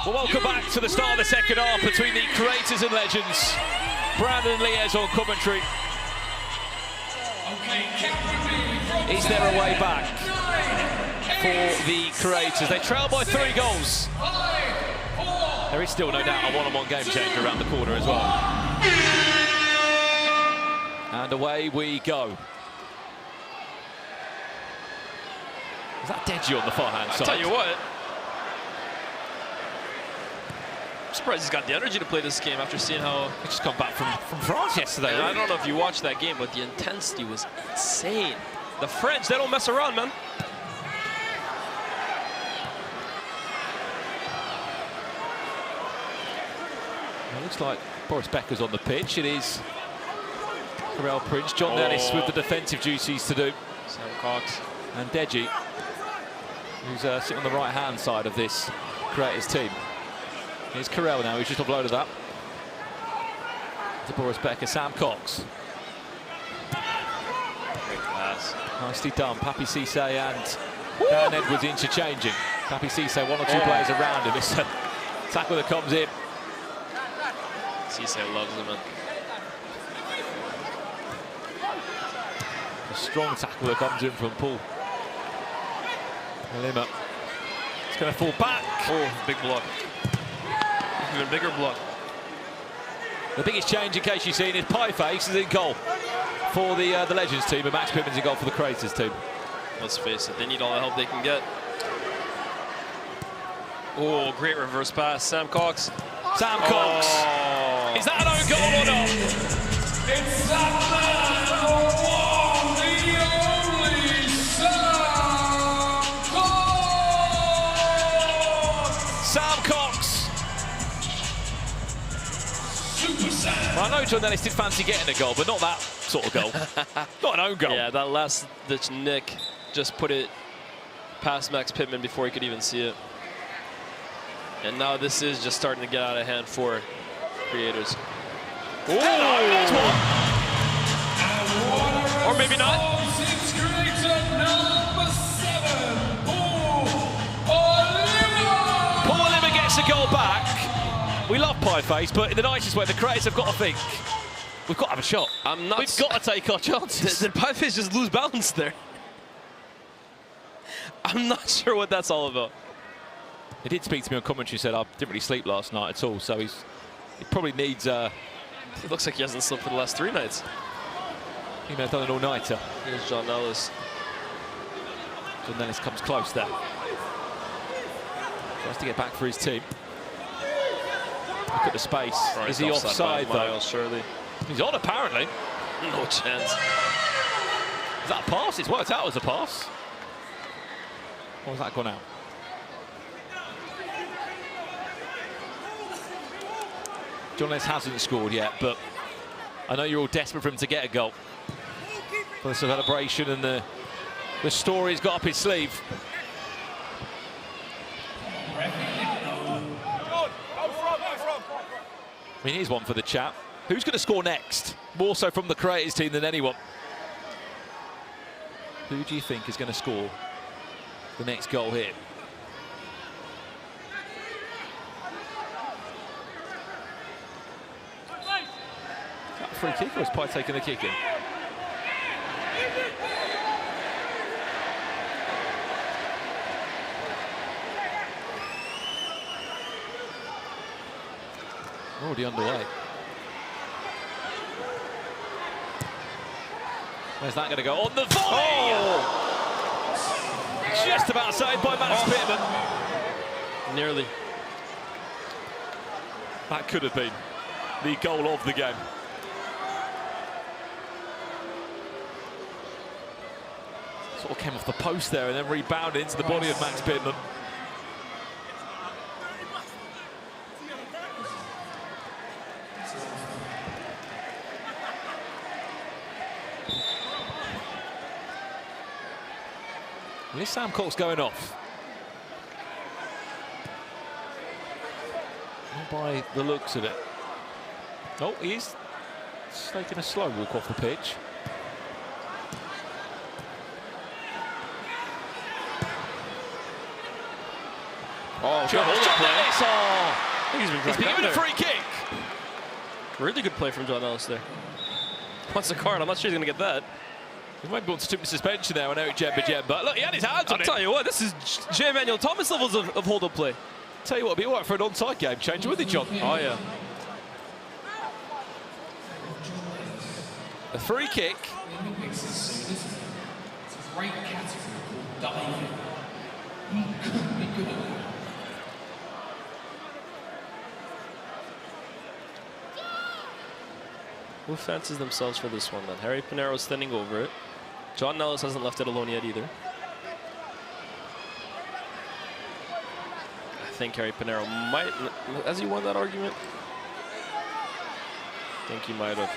Well, welcome back to the start of the second half between the Creators and Legends. Brandon and Lies on commentary. Is there a way back for the Creators? They trail by 3 goals. There is still no doubt a one-on-one game changer around the corner as well. And away we go. Is that Deji on the far-hand side? I'll tell you what. I'm surprised he's got the energy to play this game after seeing how... He just come back from France yesterday. I don't know if you watched that game, but the intensity was insane. The French, they don't mess around, man. It looks like Boris Becker's on the pitch. It is Karel Prince, John Dennis with the defensive duties to do. Sam Cox. And Deji, who's sitting on the right-hand side of this Creators team. Here's Karel now, who's just uploaded that. To Boris Becker, Sam Cox. Great pass. Nicely done. Papi Cisse and Dan Edwards interchanging. Papi Cisse, one or two players around him. It's a tackle that comes in. Cisse loves him, man. A strong tackle that comes in from Paul Lima. It's going to fall back. Oh, big block. Even bigger block. The biggest change, in case you've seen, is Pieface is in goal for the Legends team, and Max Pittman's in goal for the Creators team. Let's face it, they need all the help they can get. Oh, great reverse pass, Sam Cox. Sam Cox. Is that an own goal or not? It's that man, the one, the only Sam Cox! Sam Cox. Super Sam. Well, I know John Dennis did fancy getting a goal, but not that sort of goal. Not an own goal. Yeah, that last-ditch nick just put it past Max Pittman before he could even see it. And now this is just starting to get out of hand for Creators. Ooh. That's one. Or maybe not. Paul Lima gets a goal back. We love Pieface, but in the nicest way, the Creators have got to think, we've got to have a shot. I'm not. We've got to take our chances. Did Pieface just lose balance there? I'm not sure what that's all about. He did speak to me on commentary, said I didn't really sleep last night at all, so he probably needs... It looks like he hasn't slept for the last 3 nights. He may have done an all-nighter. Here's John Ellis. John Ellis comes close there. Tries to get back for his team. Look at the space. Right, is he offside, though? Miles, surely. He's on, apparently. No chance. Is that a pass? It's worked out as a pass. Or has that gone out? John Ellis hasn't scored yet, but I know you're all desperate for him to get a goal. For the celebration and the story he's got up his sleeve. I mean, here's one for the chat. Who's going to score next? More so from the Creators team than anyone. Who do you think is going to score the next goal here? Free kick, or is Pie taking the kick in? Already underway. Where's that going to go? On the volley! Oh. Just about saved by Max Pittman. Nearly. That could have been the goal of the game. Sort of came off the post there and then rebounded into the body of Max Pittman. Well, is Sam Cox going off? Not by the looks of it. Oh, he's taking a slow walk off the pitch. Oh, good hold up play. Oh, I think he's been given a free kick. Really good play from John Ellis there. Wants a card. I'm not sure he's going to get that. He might be on stupid suspension there on Eric Jemba, but look, he had his hands on it. I'll tell you what, this is J. Emmanuel Thomas levels of hold-up play. Tell you what, it'd be all right for an onside game changer, wouldn't it, John? Oh, yeah. A free kick. It's a great category called diving. He couldn't be good at that. Who fancies themselves for this one then? Harry Pinero's standing over it. John Nellis hasn't left it alone yet either. I think Harry Pinero might. Has he won that argument? I think he might have.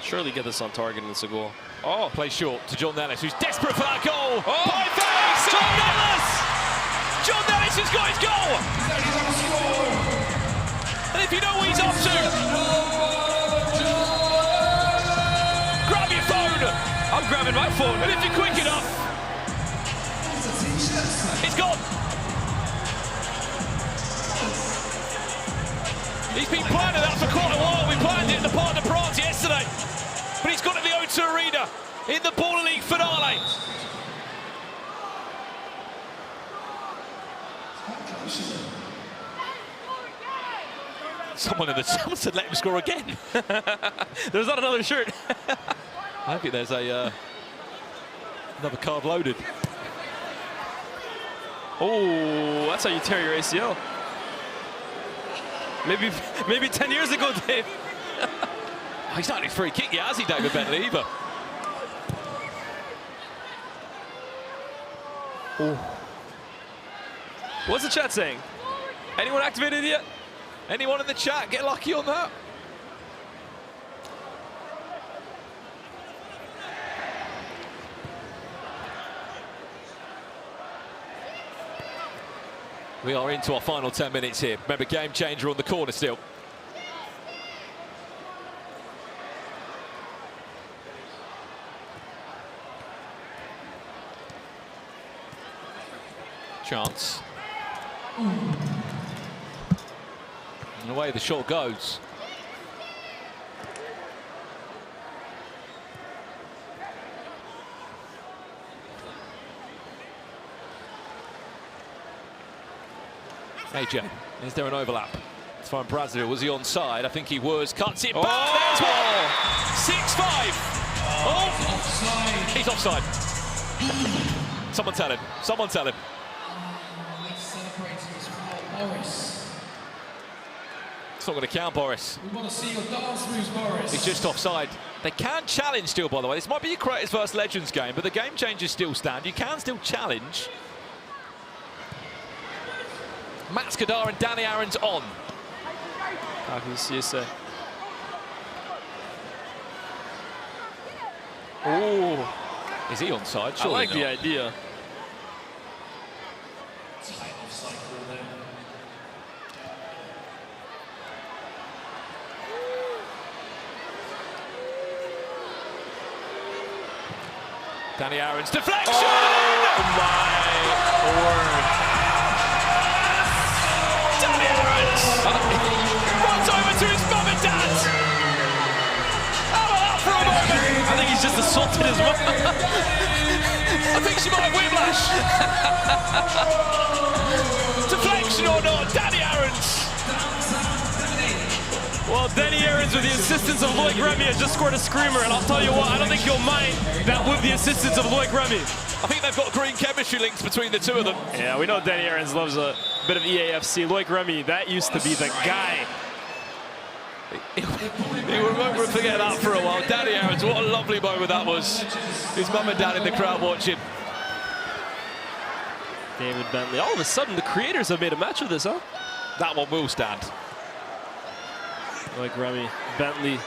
Surely get this on target and it's a goal. Oh, play short to John Nellis, who's desperate for that goal. Oh, by face, John Nellis! John Nellis has got his goal! And if you know what he's up to, grab your phone. I'm grabbing my phone. And if you're quick enough, it's gone. He's been planning that for quite a while. We planned it in the Parc des Princes yesterday. But he's got to the O2 Arena in the Baller League finale. Someone said let him score again. There's not another shirt. I think there's a another card loaded. Oh, that's how you tear your ACL. Maybe 10 years ago, Dave. He's not in a free kick yet, has he, David Bentley, either? Oh. What's the chat saying? Anyone activated yet? Anyone in the chat get lucky on that? We are into our final 10 minutes here. Remember, game changer on the corner still. Chance. And away the shot goes. AJ, is there an overlap? Let's find Brazil. Was he onside? I think he was. Cuts it back. There's one. 6-5. Oh, offside. He's offside. Someone tell him. Someone tell him. Boris. It's not going to count, Boris. We want to see your dance moves, Boris. He's just offside. They can challenge still, by the way. This might be your Creators vs Legends game, but the game changers still stand. You can still challenge. Matt Skadar and Danny Aaron's on. How can you see it? Oh, is he onside? I like the idea. Danny Aaron's deflection! Oh my word. Danny Aaron's runs over to his mum and dad. How about that for a moment? I think he's just assaulted his mum. I think she might have whiplash. Deflection or not, Danny Aaron's. Well, Danny Aaron's, with the assistance of Loic Remy, has just scored a screamer, and I'll tell you what, I don't think you'll mind that with the assistance of Loic Remy. I think they've got green chemistry links between the two of them. Yeah, we know Danny Aaron's loves a bit of EAFC. Loic Remy, that used to be the guy. He will remember and forget that for a while. Danny Aaron's, what a lovely moment that was. His mum and dad in the crowd watching. David Bentley. All of a sudden, the creators have made a match of this, huh? That one will stand. Like Remy, Bentley.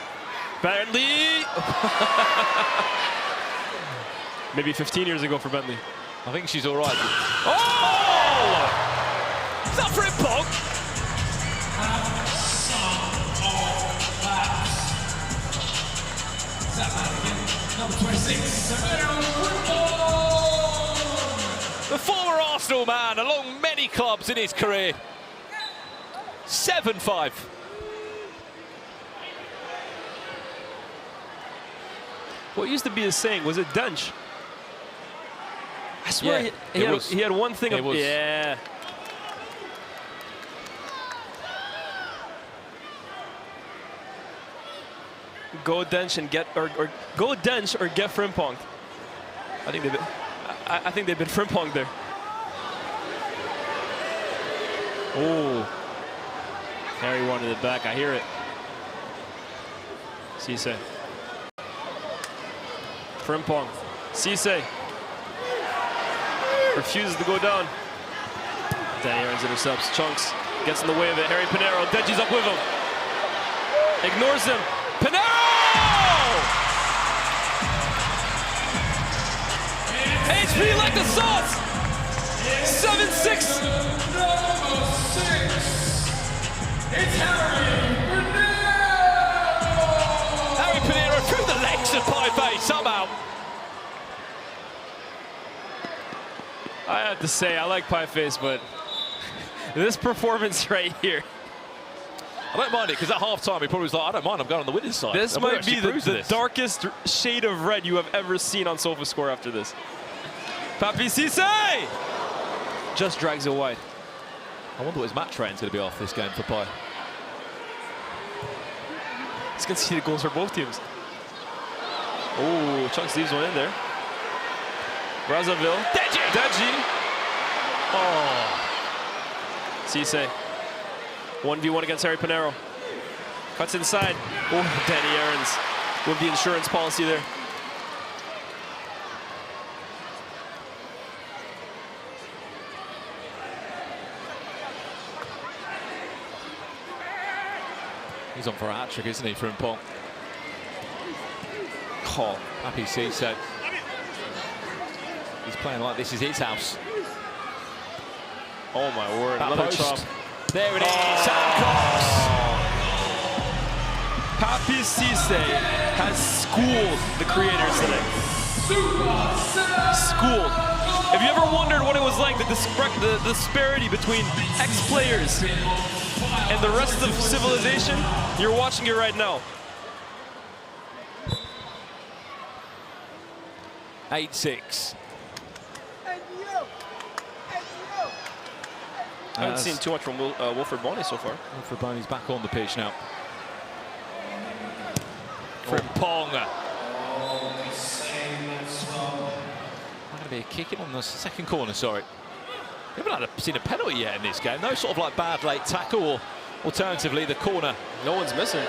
Maybe 15 years ago for Bentley. I think she's all right. Oh! Is that for him, Pog? Number 26. The former Arsenal man, along many clubs in his career. 7-5. What used to be a saying, was it Dench? I swear he had one thing. Yeah. Go Dench and get or go Dench or get Frimpong. I think they've been Frimpong there. Oh, Harry wanted it back. I hear it. Cisse. Frimpong. Cisse. Refuses to go down. Danny Aaron's intercepts. Chunks gets in the way of it. Harry Pinero. Deji's up with him. Ignores him. Pinero! HP like the sauce! 7-6! It's Harry Pinero! Harry Pinero through the legs of Pie somehow. I have to say, I like Pieface, but this performance right here. I don't mind it, because at half-time he probably was like, I don't mind, I'm going on the winning side. This might be the darkest shade of red you have ever seen on SofaScore after this. Papi Cisse! Just drags it wide. I wonder what his match rating's going to be off this game for Pie. He's going to see the goals for both teams. Oh, Chunks leaves one in there. Brazzaville. Deji! Oh. Cisse. 1v1 against Harry Pinero. Cuts inside. Oh, Danny Aaron's with the insurance policy there. He's on for a hat-trick, isn't he, from Pong? Oh, Papi Cisse. He's playing like this is his house. Oh my word, another chop. There it is, Sam Cox. Papi Cisse has schooled the creators today. Schooled. If you ever wondered what it was like, the disparity between ex-players and the rest of civilization, you're watching it right now. 8-6. I haven't seen too much from Wilfred Boney so far. Wilfred Boney's back on the pitch now. Frimpong. Going to be a kick in on the second corner, sorry. We haven't seen a penalty yet in this game. No sort of like bad late tackle, or alternatively the corner. No one's missing.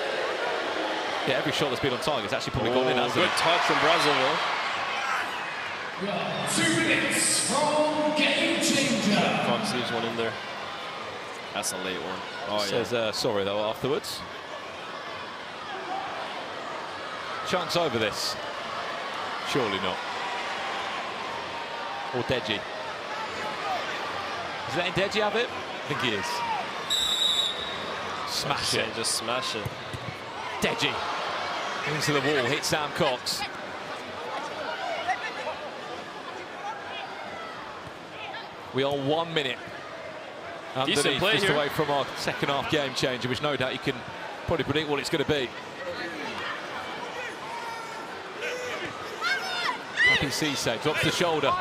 Yeah, every shot that's been on target has actually probably gone in, hasn't good it? touch from Brazzaville. 2 minutes from Game Changer. Fox leaves one in there. That's a late one. Oh, Says sorry though afterwards. Chunks over this. Surely not. Or Deji. Is letting Deji have it? I think he is. Smash it. Just smash it. Deji. Into the wall, hits Sam Cox. We are 1 minute Decent play just here. away from our second half game changer, which no doubt you can probably predict what it's going to be. Papi Cisse drops the shoulder.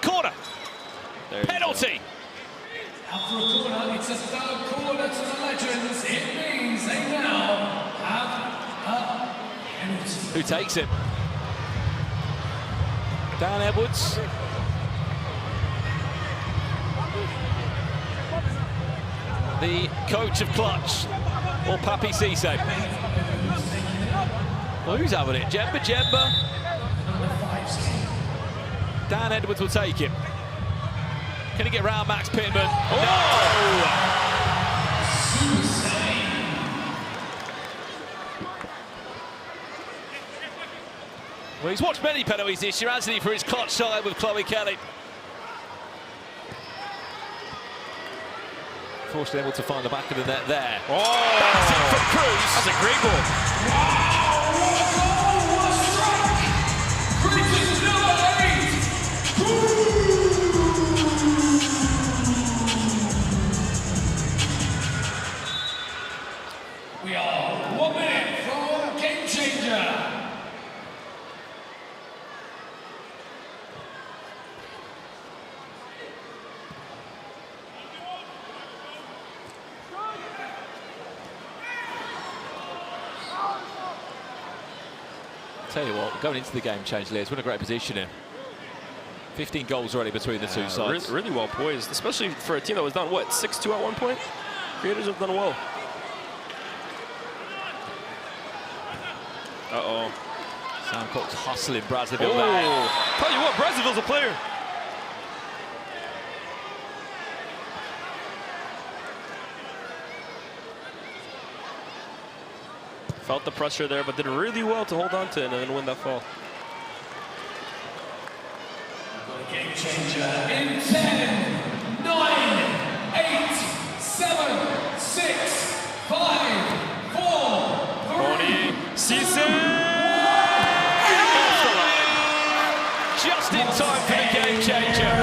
Corner. Penalty. After a corner, it's a third corner to the Legends. It means they now have a penalty. Who takes him? Dan Edwards. The coach of Clutch, or Papi Cisse. Well, who's having it? Jemba. Dan Edwards will take him. Can he get round Max Pittman? Oh! Well, he's watched many penalties this year, hasn't he, for his Clutch side with Chloe Kelly. Fortunately able to find the back of the net there. Oh! That's it from Cruz. That's a great goal. We are 1 minute from Game Changer. Tell you what, going into the game change, Liz, we're in a great position here. 15 goals already between the two sides. Really well poised, especially for a team that was down, what, 6-2 at one point? Creators have done well. Uh-oh. Sam Cox hustling Brazzaville. Oh, tell you what, Brazzaville's a player. Felt the pressure there, but did really well to hold on to it and then win that fall. Game changer in 10, 9, 8, 7, 6, 5, 4, 3, Cisse! Just in time for the game changer.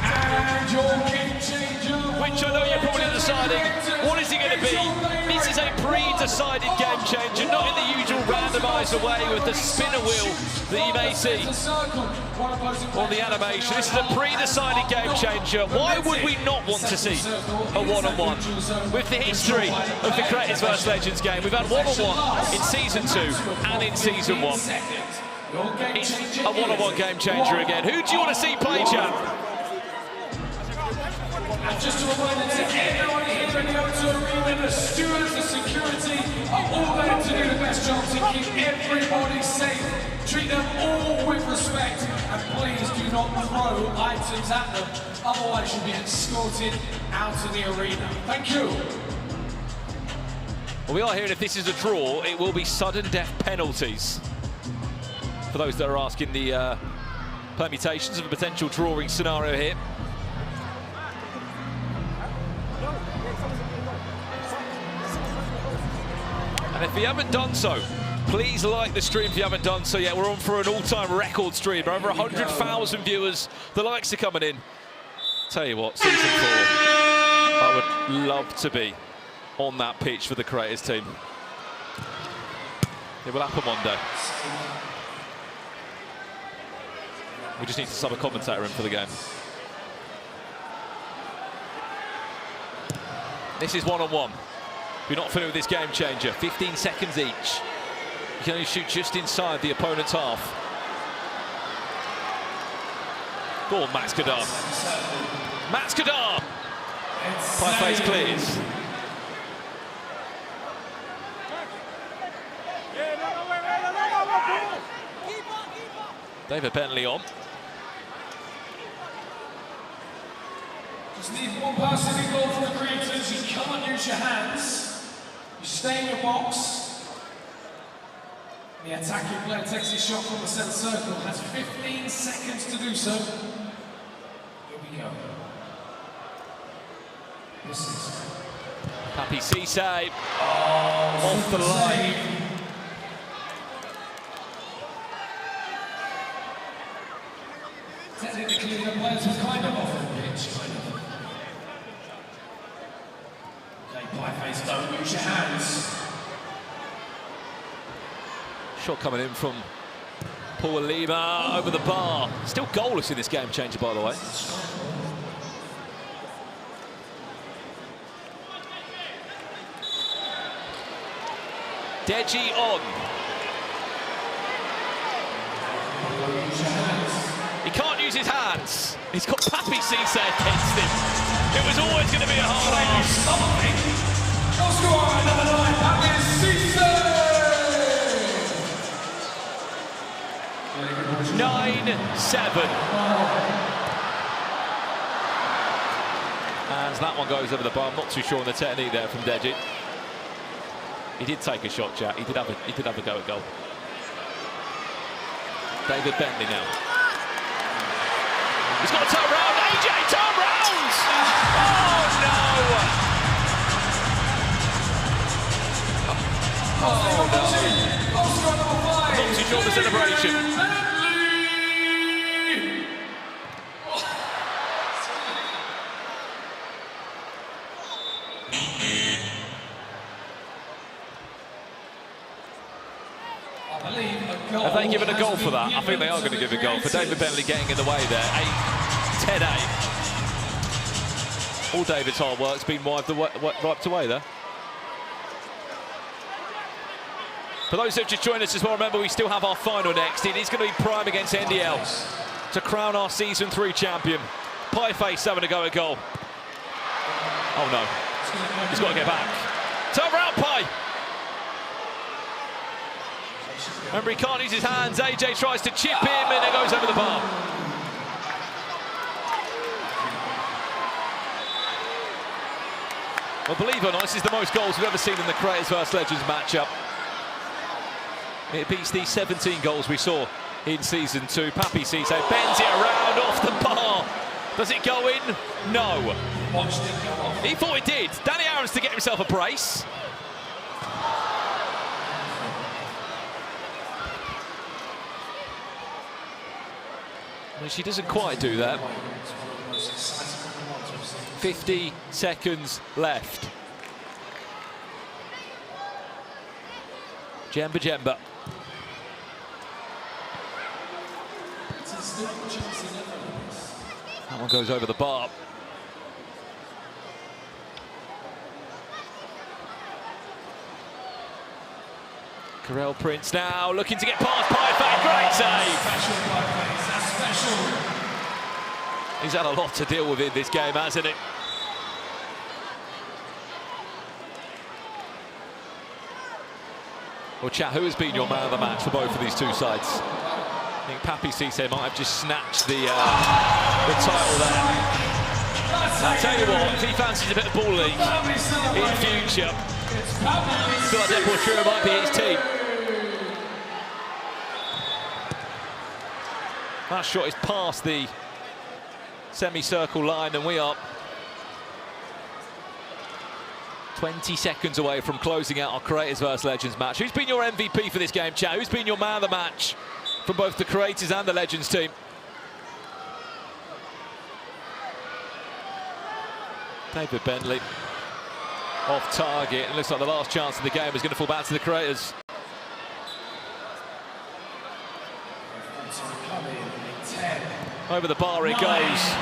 And your game changer. Which I know you're probably deciding, what is he going to be? This is a pre-decided game changer, not in the usual randomizer way with the spinner wheel that you may see on the animation. This is a pre-decided game changer. Why would we not want to see a one-on-one? With the history of the Creators vs Legends game, we've had one-on-one in Season 2 and in Season 1. It's a one-on-one game changer again. Who do you want to see play, champ? And just a reminder to everyone here in the O2 Arena, the stewards, the security are all there to do the best job to keep everybody safe. Treat them all with respect, and please do not throw items at them, otherwise you'll be escorted out of the arena. Thank you. Well, we are hearing if this is a draw, it will be sudden death penalties. For those that are asking the permutations of a potential drawing scenario here. And if you haven't done so, please like the stream if you haven't done so yet. We're on for an all-time record stream. Over 100,000 viewers. The likes are coming in. Tell you what, Season 4, I would love to be on that pitch for the Creators team. It will happen one day. We just need to sub a commentator in for the game. This is one-on-one. If you're not familiar with this game changer, 15 seconds each. You can only shoot just inside the opponent's half. Go on, Max Kadar. Max Kadar! Pie face clears. David Bentley on. Just need one person in goal for the Creators. You can't use your hands. You stay in your box. The attacking player takes his shot from the centre circle. Has 15 seconds to do so. Here we go. This is Papi Cisse off the line. Technically, the players were kind of off the pitch, kind of. Okay, pie face, don't use your hands. Shot coming in from Paul Lima over the bar. Still goalless in this game changer, by the way. Deji on. He can't use his hands. He's got Papi Cisse against him. It was always going to be a hard ass. Goal scorer number 9, Papi Cisse. 9-7. As that one goes over the bar, I'm not too sure on the technique there from Deji. He did take a shot, Jack. He did have a go at goal. David Bentley now. He's got to turn round. AJ, turn round! Oh no! Oh no! Not too sure of the celebration. Have they given a goal for that? I think they are going to give a goal for David Bentley getting in the way there. 10-8. All David's hard work's been wiped away there. For those who have just joined us as well, remember we still have our final next. It is going to be Prime against NDL to crown our Season 3 champion. Pieface having a go at goal. Oh no, he's got to get back. Turn around, Pie. Remember, he can't use his hands. AJ tries to chip him and it goes over the bar. Well, believe it or not, this is the most goals we've ever seen in the Creators vs Legends matchup. It beats the 17 goals we saw in Season 2. Papi Cisse bends it around off the bar. Does it go in? No. He thought it did. Danny Aarons to get himself a brace. Well, she doesn't quite do that. 50 seconds left. Jemba. That one goes over the bar. Karel Prince now looking to get past Pieface. Great save. He's had a lot to deal with in this game, hasn't he? Well, chat, who has been your man of the match for both of these two sides? I think Papi Cisse might have just snatched the title there. I'll tell you what, if he fancies a bit of ball league in future, I feel like Deportivo might be his team. That shot is past the semicircle line, and we are 20 seconds away from closing out our Creators vs Legends match. Who's been your MVP for this game, chat? Who's been your man of the match from both the Creators and the Legends team? David Bentley off target, and looks like the last chance of the game is going to fall back to the Creators. Over the bar it goes.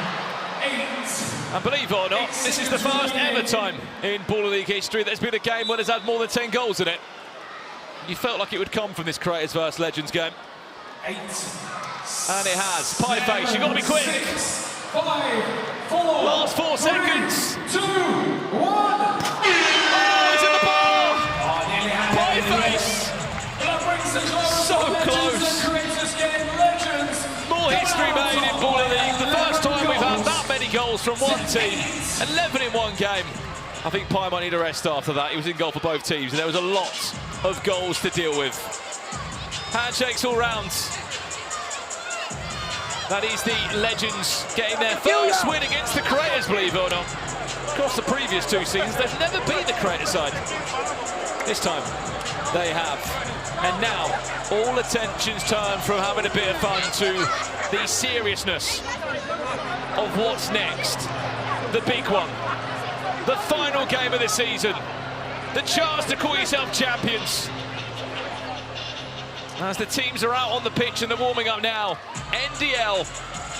And believe it or not, this is the first ever time in Baller League history there's been a game where there's had more than 10 goals in it. You felt like it would come from this Creators vs Legends game. And it has. Pieface, you've got to be quick. 5, 4, last 4 seconds. 2, 1. Oh, it's in the bar. Pieface. So close. More history made in Baller League. The first time we've had that many goals from one team. 11 in one game. I think Pie might need a rest after that. He was in goal for both teams, and there was a lot of goals to deal with. Handshakes all round. That is the Legends getting their first win against the Creators, believe it or not. Across the previous 2 seasons, they've never beat the Creators side. This time, they have. And now, all attentions turn from having a bit of fun to the seriousness of what's next. The big one. The final game of the season. The chance to call yourself champions. As the teams are out on the pitch and they're warming up now, NDL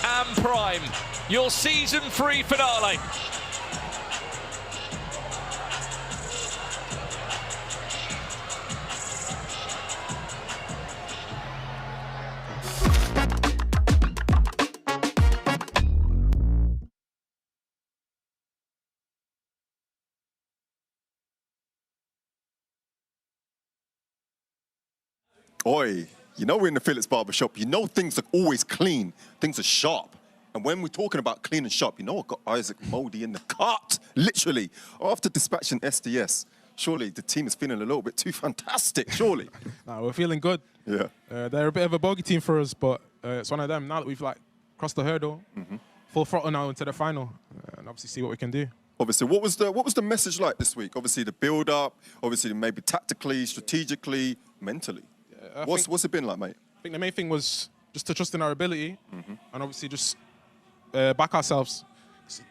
and Prime, your Season 3 finale. Oi, you know we're in the Phillips barbershop. You know things are always clean. Things are sharp. And when we're talking about clean and sharp, you know I've got Isaac Moldy in the cut, literally. After dispatching SDS, surely the team is feeling a little bit too fantastic, surely. Nah, we're feeling good. Yeah. They're a bit of a bogey team for us, but it's one of them. Now that we've crossed the hurdle, full throttle now into the final, and obviously see what we can do. Obviously, what was the message like this week? Obviously the build-up, obviously maybe tactically, strategically, mentally. What's it been like, mate? I think the main thing was just to trust in our ability and obviously just back ourselves.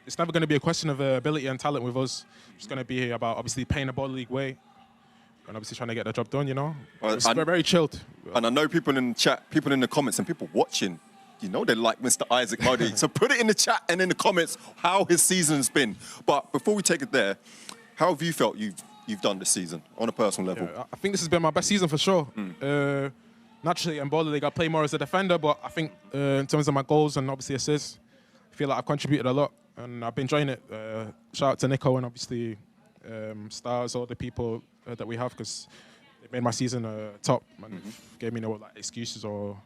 It's never going to be a question of ability and talent with us. It's just going to be about obviously playing the Ball League way and obviously trying to get the job done, you know? We're very chilled. And I know people in the chat, people in the comments and people watching, you know they like Mr. Isaac Moldy. So put it in the chat and in the comments how his season's been. But before we take it there, how have you felt? You've you've done this season on a personal level? Yeah, I think this has been my best season for sure. Naturally, in Baller League, I play more as a defender, but I think in terms of my goals and obviously assists, I feel like I've contributed a lot, and I've been enjoying it. Shout out to Nico and obviously Stars, all the people that we have, because they made my season top and gave me no like excuses or,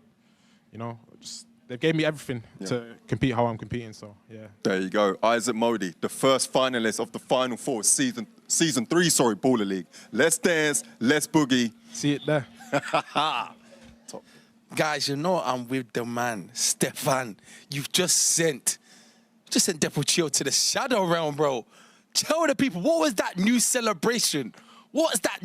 you know, just they gave me everything to compete how I'm competing. So yeah. There you go, Isaac Modi, the first finalist of the Final Four, season 3, Baller League. Let's dance, let's boogie. See it there. Guys, you know I'm with the man, Stefan. You've just sent Depochio to the shadow realm, bro. Tell the people, what was that new celebration? What's that?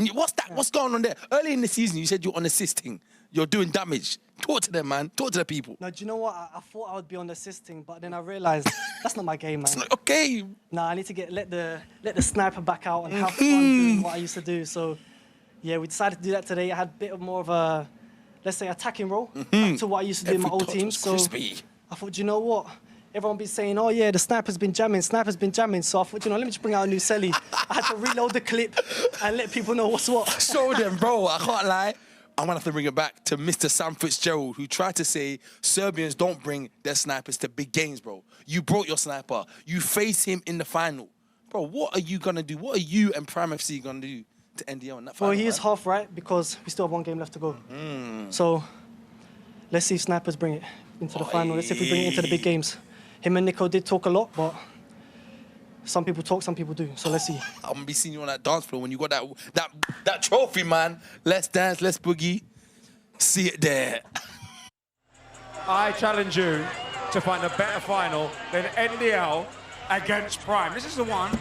What's going on there? Early in the season, you said you're on assisting. You're doing damage. Talk to them, man. Talk to the people. No, do you know what? I thought I would be on assisting, but then I realised that's not my game, man. It's not okay. Nah, I need to let the sniper back out and have fun doing what I used to do. So, yeah, we decided to do that today. I had a bit more of a, let's say, attacking role back to what I used to do in my old team. So I thought, you know what? Everyone be saying, oh yeah, the sniper's been jamming. So I thought, you know, let me just bring out a new celly. I had to reload the clip and let people know what's what. Show them, bro. I can't lie. I'm gonna have to bring it back to Mr. Sam Fitzgerald, who tried to say Serbians don't bring their snipers to big games, bro. You brought your sniper. You face him in the final. Bro, what are you gonna do? What are you and Prime FC gonna do to NDL in that final? Well, he is half right because we still have one game left to go. So let's see if snipers bring it into the final. Let's see if we bring it into the big games. Him and Nico did talk a lot, but some people talk, some people do. So let's see. I'm gonna be seeing you on that dance floor when you got that trophy, man. Let's dance, let's boogie. See it there. I challenge you to find a better final than NDL against Prime. This is the one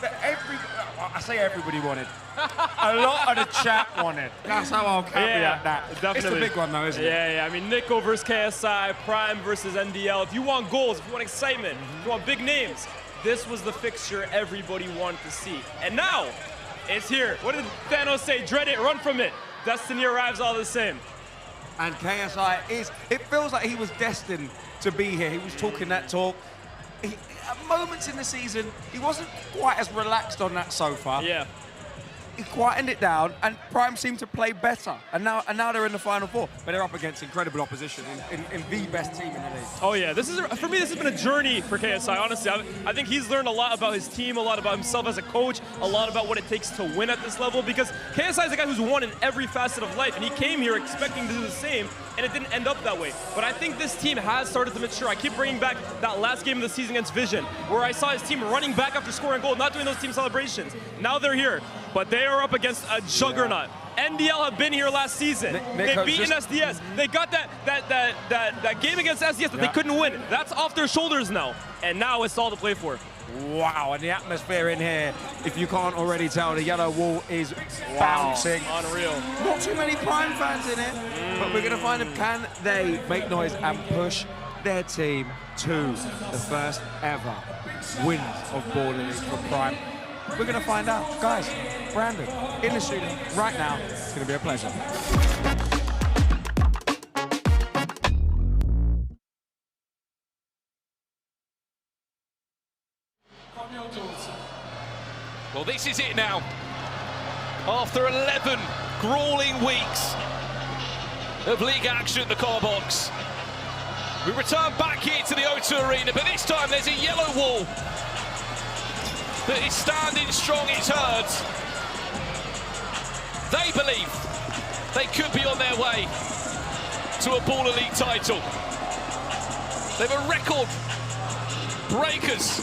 that everybody wanted. A lot of the chat wanted. That's how I'll caveat that. Definitely. It's the big one though, isn't it? Yeah. I mean, Nico versus KSI, Prime versus NDL. If you want goals, if you want excitement, if you want big names, this was the fixture everybody wanted to see. And now, it's here. What did Thanos say? Dread it, run from it. Destiny arrives all the same. And KSI it feels like he was destined to be here. He was talking that talk. At moments in the season, he wasn't quite as relaxed on that sofa. Yeah. He quietened it down, and Prime seemed to play better. And now they're in the Final Four, but they're up against incredible opposition in the best team in the league. Oh yeah, for me, this has been a journey for KSI, honestly. I think he's learned a lot about his team, a lot about himself as a coach, a lot about what it takes to win at this level, because KSI is a guy who's won in every facet of life, and he came here expecting to do the same, and it didn't end up that way. But I think this team has started to mature. I keep bringing back that last game of the season against Vision, where I saw his team running back after scoring a goal, not doing those team celebrations. Now they're here, but they are up against a juggernaut. NDL have been here last season. They've beaten SDS. They got that game against SDS that they couldn't win. That's off their shoulders now. And now it's all to play for. Wow, and the atmosphere in here, if you can't already tell, the yellow wall is bouncing. Unreal. Not too many Prime fans in it, but we're going to find them. Can they make noise and push their team to the first ever wins of Baller League for Prime? We're going to find out. Guys, Brandon, in the studio right now. It's going to be a pleasure. Well, this is it now. After 11 grueling weeks of league action at the car box, we return back here to the O2 Arena, but this time there's a yellow wall that is standing strong, it's heard. They believe they could be on their way to a Baller League title. They were record breakers,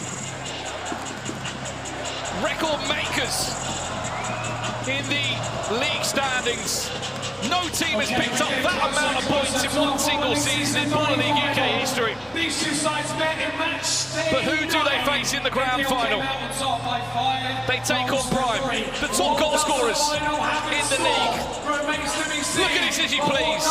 record makers in the league standings. No team has picked up that amount of points in one single season in Baller League UK history. These two sides met in match. But who do they face in the grand final? They take on Prime, the top goal scorers in the league. Look at this as you please.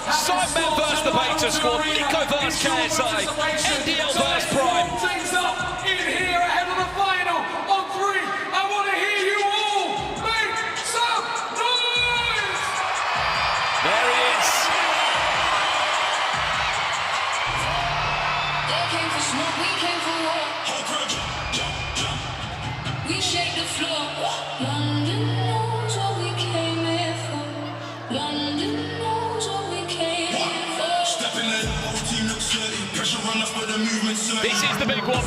Sidemen versus the Beta squad, Nico versus KSI, NDL versus Prime. Things up in here ahead of the final. On 3, I want to hear you all make some noise. There he is. They came for smoke, we came for war. We shake the floor. London This is the big one.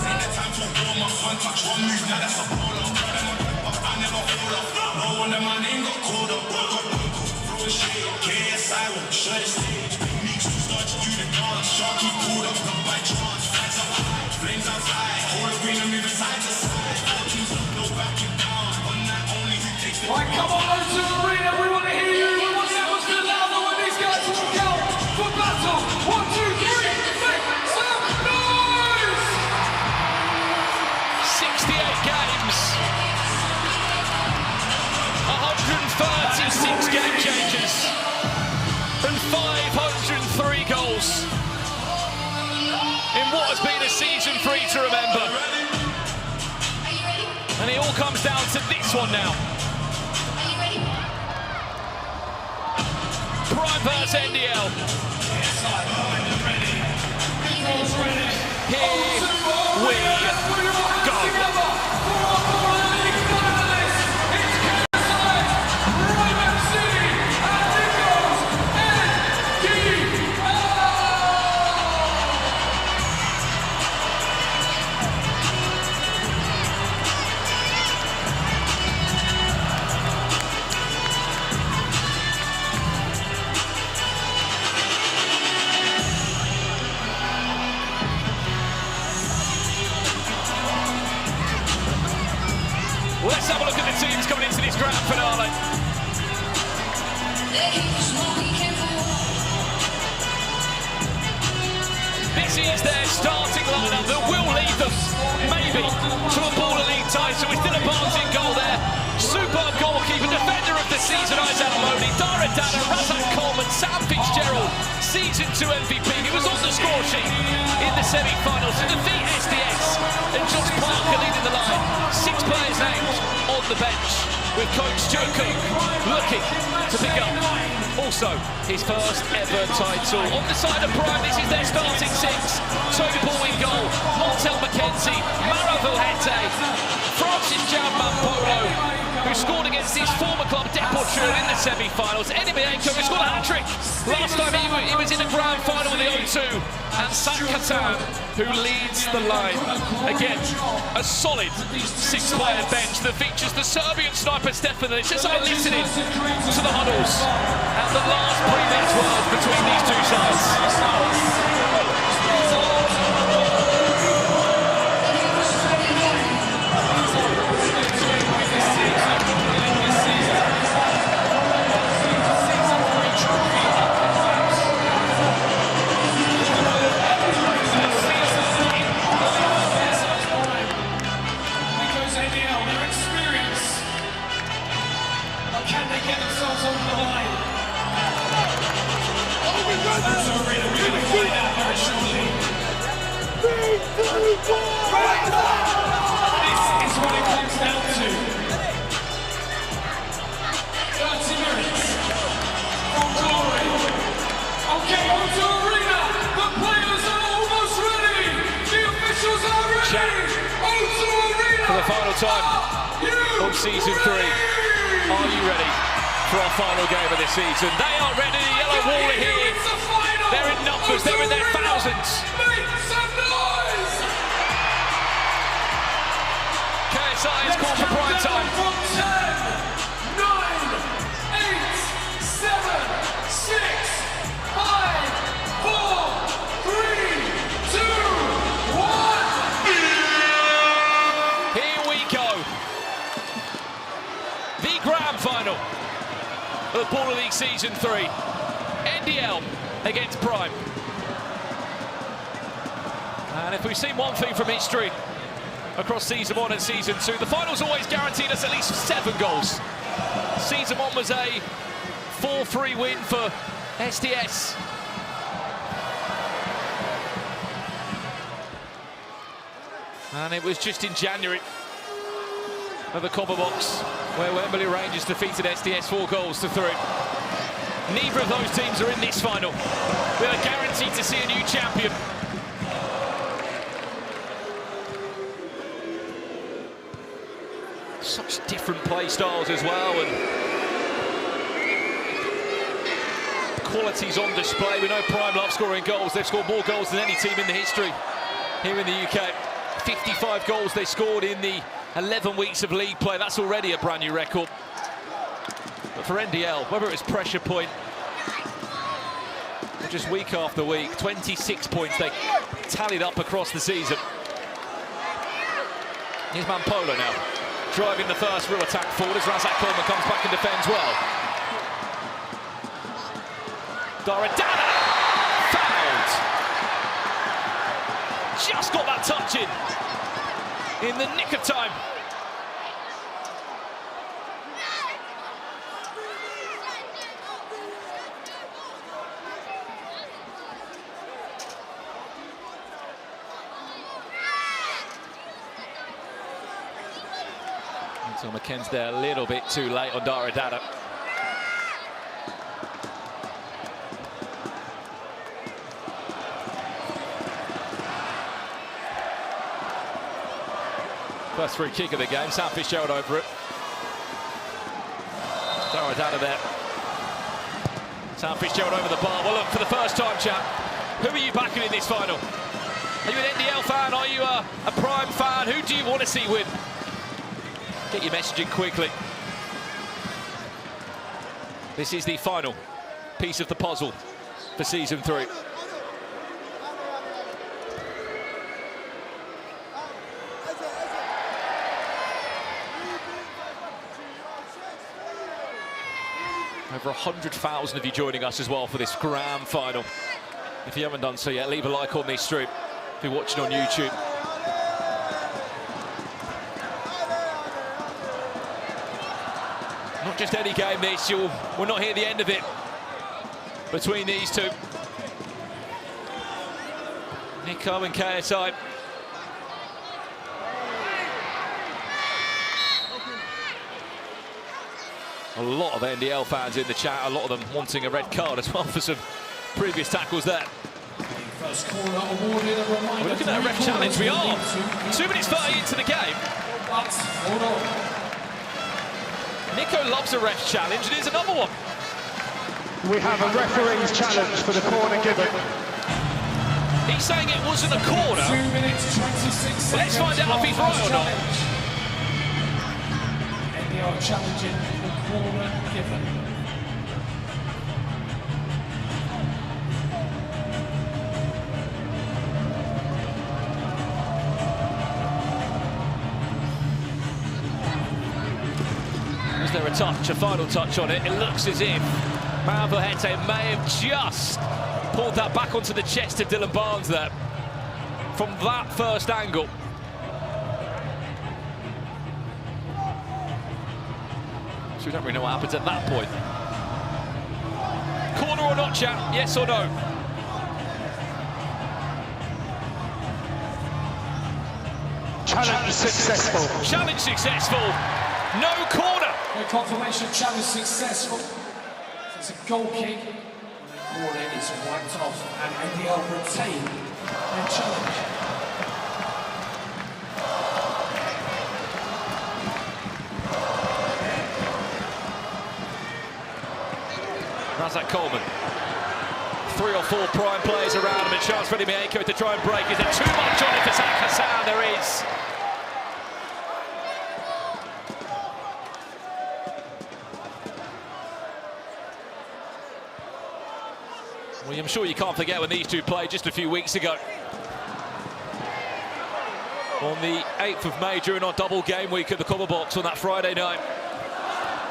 Right, come on, O2 Arena, we want to hear you. We want the atmosphere louder when these guys walk out for battle. 1, 2, 3, make some noise! 68 games, 136 game changes, and 503 goals in what has been a season 3 to remember. And it all comes down to this one now. Prime versus NDL. Here we go. Let's have a look at the teams coming into this grand finale. This is their starting lineup that will lead them, maybe, to a Baller League title. We're still a Barnes in goal there. Superb goalkeeper, defender of the season, Isaac Modi, Dara Dada, Razak Coleman, Sam Fitzgerald, Season 2 MVP. He was on the score sheet in the semi-finals to defeat SDS, and Josh Parker leading the line. 6 players named on the bench, with coach Joe Cook looking to pick up also his first ever title. On the side of Prime, this is their starting 6. Toby Ball in goal, Montel McKenzie, Maro Vilhete, Francis Jaudman-Polo, who scored against his former club Deportivo in the semi-finals. Eddie Mienko, who scored a hat-trick last time he was in the grand final with the O2. And Sam Katan, who leads the line. Again, a solid 6-player bench that features the Serbian sniper Stefan. It's just like listening to the huddles and the last pre-match words between these two sides. Can they get themselves over the line? For the final time on season 3. Are you ready for our final game of this season? They are ready. The yellow wall are here. They're in numbers. They're in their thousands. KSI is called for prime time. 10, 9, 8, 7, 6, 5, 4, 3, 2, 1. Here we go. The grand final of the Baller League Season 3. NDL against Prime. And if we've seen one thing from history across Season 1 and Season 2, the finals always guaranteed us at least 7 goals. Season 1 was a 4-3 win for SDS. And it was just in January of the Copper Box where Wembley Rangers defeated SDS 4-3. Neither of those teams are in this final. We are guaranteed to see a new champion. Such different play styles as well, and qualities on display. We know Prime love scoring goals. They've scored more goals than any team in the history here in the UK. 55 goals they scored in the 11 weeks of league play. That's already a brand new record. But for NDL, whether it's pressure point or just week after week, 26 points they tallied up across the season. Here's Mampolo now, driving the first real attack forward as Razak Coleman comes back and defends well. Daradana, fouled. Just got that touch in the nick of time. So McKenn's there a little bit too late on Daradana. First free kick of the game, Sam Fitzgerald over it. Daradana there. Sam Fitzgerald over the bar. Well, look, for the first time, chap, who are you backing in this final? Are you an NDL fan? Are you a Prime fan? Who do you want to see win? Get your messaging quickly. This is the final piece of the puzzle for season 3. Over 100,000 of you joining us as well for this grand final. If you haven't done so yet, leave a like on this stream if you're watching on YouTube. Not just any game this, we'll not hear the end of it between these two. Nico and KSI. A lot of NDL fans in the chat, a lot of them wanting a red card as well for some previous tackles there. We're looking at a ref challenge. We are 2 minutes 30 into the game. Nico loves a ref challenge, and here's another one. We have a referee's challenge for the corner given. He's saying it wasn't a corner. 2 minutes 26 seconds. Let's find out if he's right or not. And they are challenging the corner given. Is there a touch, a final touch on it? It looks as if Mavahete may have just pulled that back onto the chest of Dylan Barnes there from that first angle. So we don't really know what happens at that point. Corner or not, chap? Yes or no? Challenge successful. Challenge successful. No corner. The confirmation challenge successful. It's a goal kick. The corner is wiped off and NDL retain their challenge. Razak Coleman. 3 or 4 prime players around him, and chance for Mieko to try and break. Is there too much on it for Zach Hassan? There is. Well, I'm sure you can't forget when these two played just a few weeks ago. On the 8th of May during our double game week at the Cobble Box on that Friday night.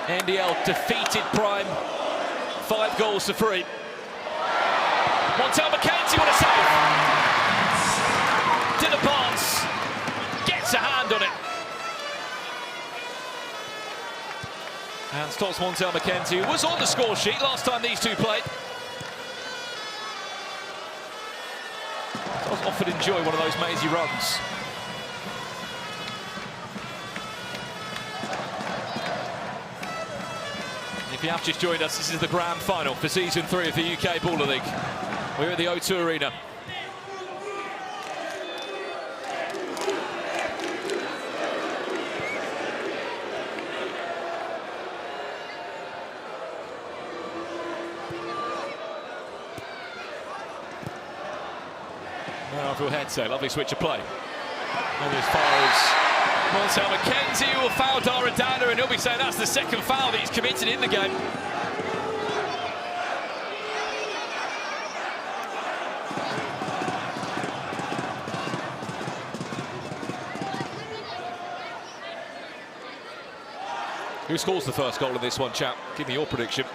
NDL defeated Prime 5 goals to 3. Montel McKenzie, what a save! Dylan Barnes gets a hand on it. And stops Montel McKenzie, who was on the score sheet last time these two played. I often enjoy one of those mazy runs. If you have just joined us, this is the grand final for season 3 of the UK Baller League. We're at the O2 Arena. Rafael Hete, lovely switch of play. And as far as Montel McKenzie will foul Daradana, and he'll be saying that's the second foul that he's committed in the game. Who scores the first goal in this one, chap? Give me your prediction.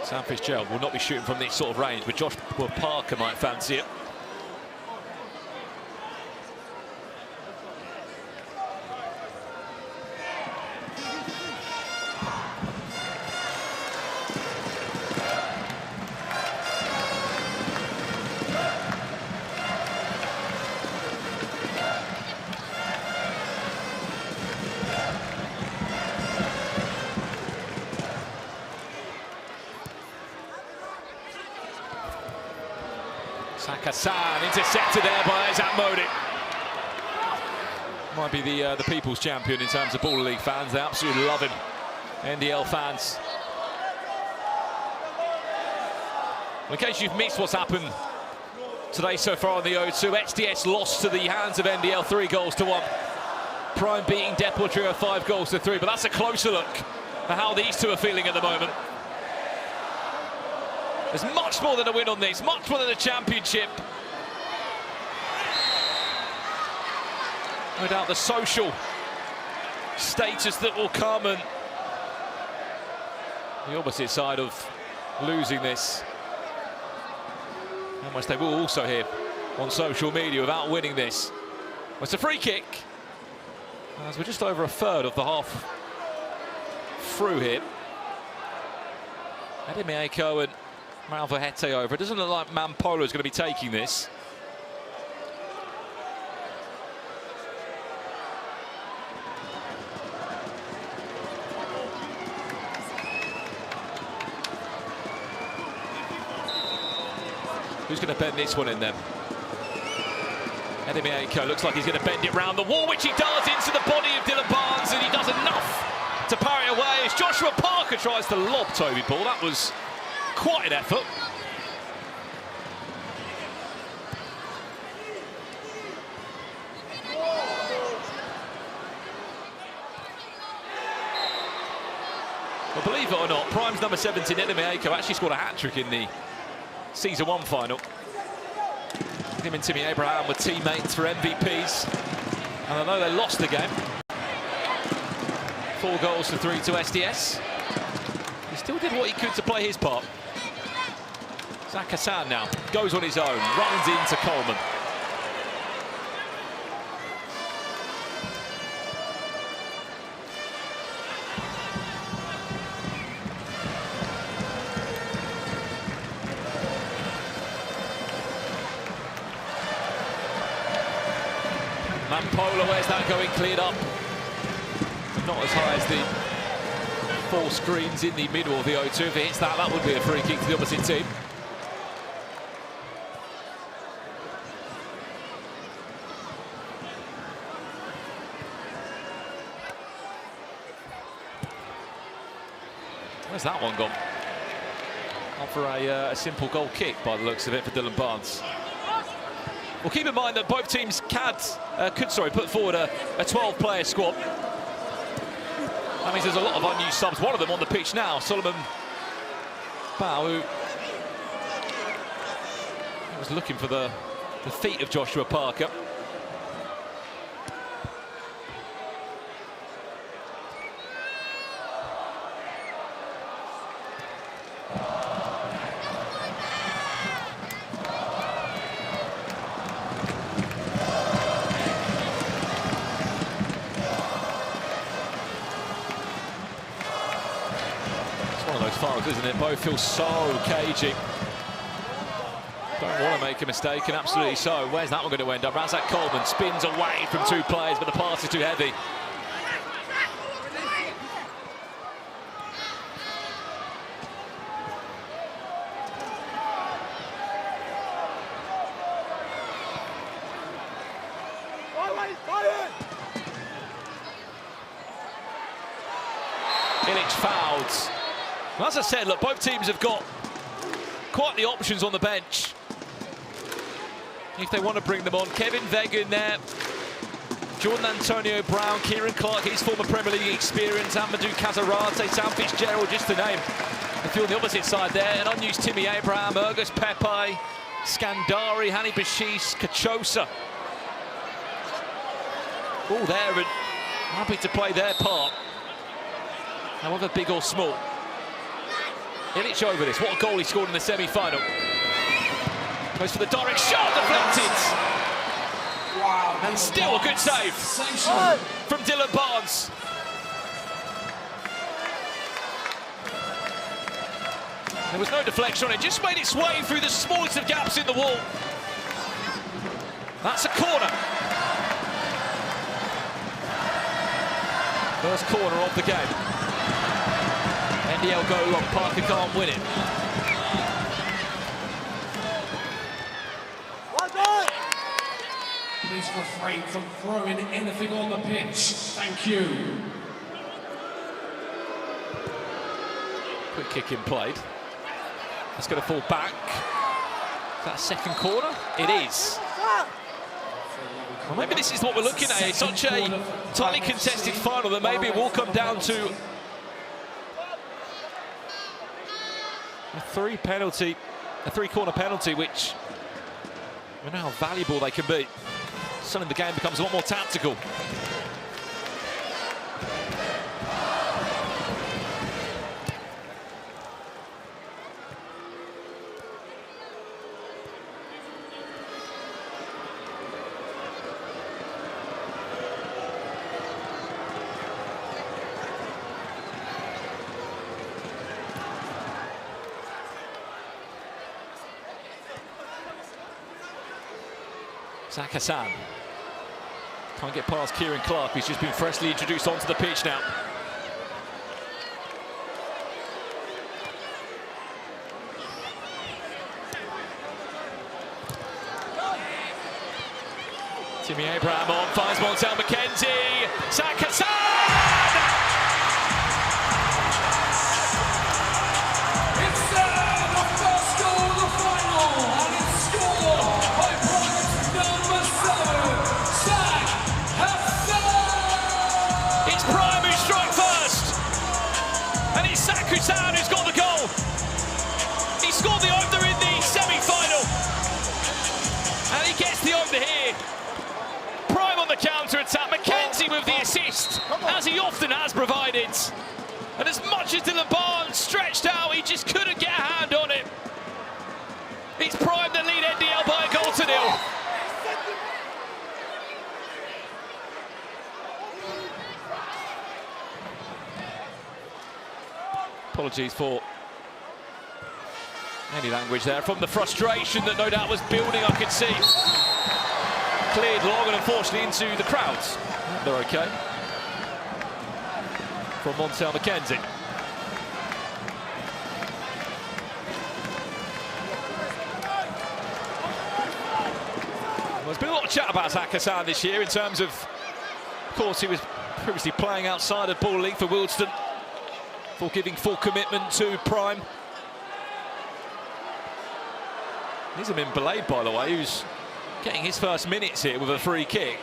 Sam Fitzgerald will not be shooting from this sort of range, but Josh Parker might fancy it. Hassan intercepted there by Isaac Modi. Might be the people's champion in terms of Baller League fans. They absolutely love him. NDL fans. Well, in case you've missed what's happened today so far on the O2, XDS lost to the hands of NDL 3-1. Prime beating Depot Trio 5-3, but that's a closer look at how these two are feeling at the moment. There's much more than a win on this, much more than a championship. No doubt the social status that will come, and the opposite side of losing this. How much they will also hear on social media about winning this. Well, it's a free kick, as we're just over a third of the half through here. Eddie Mieko and Rafael Hete over. It doesn't look like Mampolo is going to be taking this. Who's going to bend this one in then? Eddie Mieko looks like he's going to bend it round the wall, which he does into the body of Dylan Barnes, and he does enough to parry it away as Joshua Parker tries to lob Toby Ball. That was quite an effort. Well, believe it or not, Prime's number 17, Eddie Mieko, actually scored a hat-trick in the Season 1 final. Him and Timmy Abraham were teammates for MVPs. And I know they lost the game. 4-3 to SDS. He still did what he could to play his part. Zach Hassan now goes on his own, runs into Coleman. Mampolo, where's that going? Cleared up. Not as high as the 4 screens in the middle of the O2. If it hits that, that would be a free kick to the opposite team. Where's that one gone? Not for a simple goal kick by the looks of it for Dylan Barnes. Well, keep in mind that both teams could put forward a 12-player squad. That means there's a lot of unused subs. One of them on the pitch now, Solomon Bao, who was looking for the feet of Joshua Parker. Isn't it? Both feel so cagey. Don't want to make a mistake, and absolutely so. Where's that one going to end up? Razak Coleman spins away from 2 players, but the pass is too heavy. Ilic fouled. Well, as I said, look, both teams have got quite the options on the bench if they want to bring them on. Kevin Vega in there, Jordan Antonio Brown, Kieran Clark, his former Premier League experience, Amadou Cazorate, Sam Fitzgerald, just to name a few on the opposite side there. An unused Timmy Abraham, Ergus Pepe, Scandari, Hani Bashis, Kachosa. All there and happy to play their part, however big or small. Ilic over this. What a goal he scored in the semi-final. Goes for the direct shot, deflected. Wow. And still a good save from Dylan Barnes. There was no deflection on it, just made its way through the smallest of gaps in the wall. That's a corner. First corner of the game. NDL go long, Parker can't win it. Please refrain from throwing anything on the pitch. Thank you. Quick kick in played. It's going to fall back. Is that a second corner? It is. Well, maybe this is what we're looking at. It's such a tightly contested final that maybe it will come down to a three-corner penalty, which we know how valuable they can be. Suddenly the game becomes a lot more tactical. Zach Hassan can't get past Kieran Clark, who's just been freshly introduced onto the pitch now. Timmy Abraham on, finds Montel McKenzie. Zach Hassan! It's the first goal of the final, and it's scored by number 7, Zach Hassan! It's Prime who strike first, and it's Zach Hassan who's got the goal. He scored the opener in the semi-final, and he gets the opener here. Prime on the counter-attack, McKenzie with the assist, as he often has provided. And as much as Dylan Barnes stretched out, he just couldn't get a hand on it. It's Prime that lead NDL by a goal to nil. Apologies for any language there. From the frustration that no doubt was building, I could see. Cleared long and unfortunately into the crowds. They're okay. From Montel McKenzie. Well, there's been a lot of chat about Zach Hassan this year in terms of course, he was previously playing outside of Ball League for Wildston, for giving full commitment to Prime. These have been Belayed, by the way, who's getting his first minutes here with a free kick.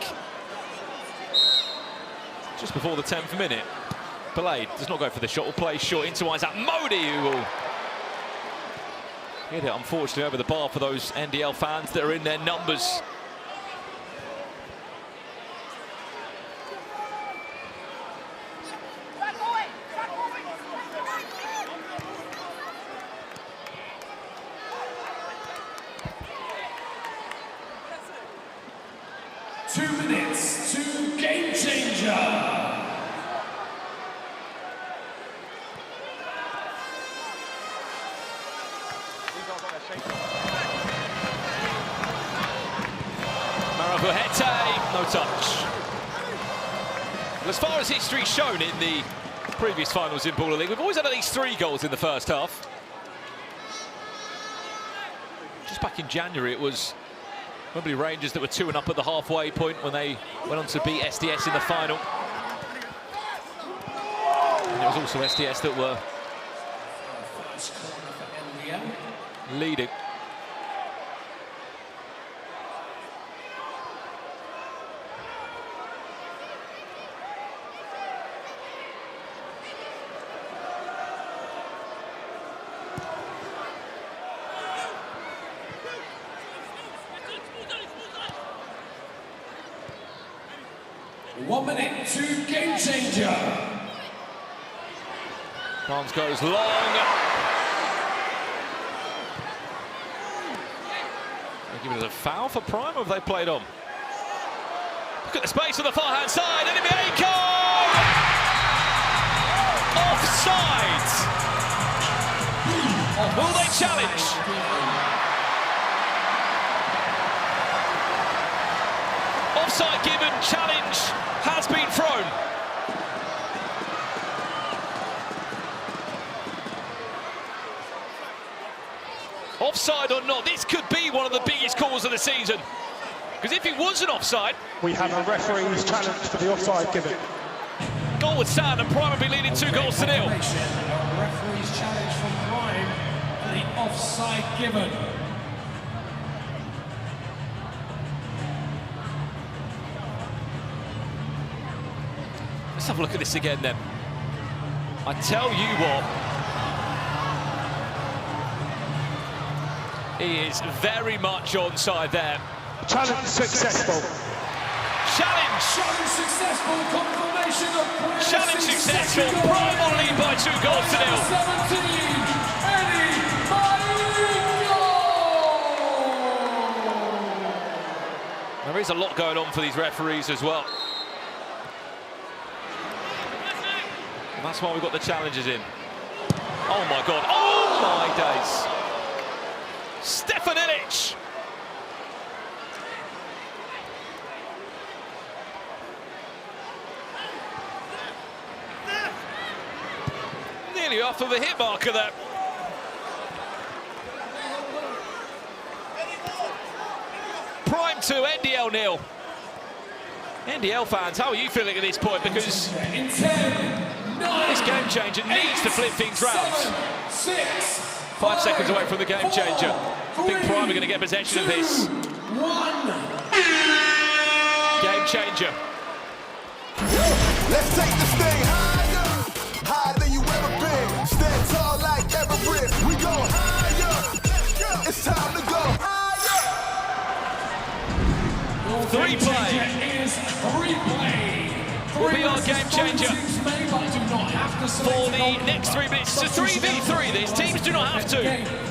Just before the 10th minute. Belayed does not go for the shot, will play short into Isaac Modi, who will hit it, unfortunately, over the bar for those NDL fans that are in their numbers. Game changer. Maravuhete, no touch. Well, as far as history's shown in the previous finals in Baller League, we've always had at least 3 goals in the first half. Just back in January, it was Wembley Rangers that were 2-up at the halfway point when they went on to beat SDS in the final. And it was also SDS that were leading. One minute to game changer. Barnes goes long. They give it a foul for Prime, or have they played on? Look at the space on the far hand side. Enemieko! Offside! Will they challenge? Offside given, challenge has been thrown. Offside or not, this could be one of the biggest calls of the season. Because if it wasn't offside... We have a referee's challenge for the offside given. Goal would stand and Prime would be leading 2 goals to nil. A referee's challenge from Prime for the offside given. Let's have a look at this again then. I tell you what, he is very much onside there. Challenge successful. Challenge! Challenge successful, confirmation of player Challenge successful, Prime on lead by 2 goals to nil. 17, Eddie Marinho! There is a lot going on for these referees as well. And that's why we've got the challenges in. Oh my God, oh my days. Stefan Ilic. Nearly off of the hit marker there. Prime 2, NDL 0. NDL fans, how are you feeling at this point? Because this game changer needs to flip things round. 5 seconds away from the game changer. I think Prime are going to get possession of this. Game changer. Let's take this thing higher, higher than you ever been. Stand tall like Everett. We go higher. It's time to go higher. 3 play. Will be our game changer for the next 3 minutes. It's a 3v3. These teams do not have to,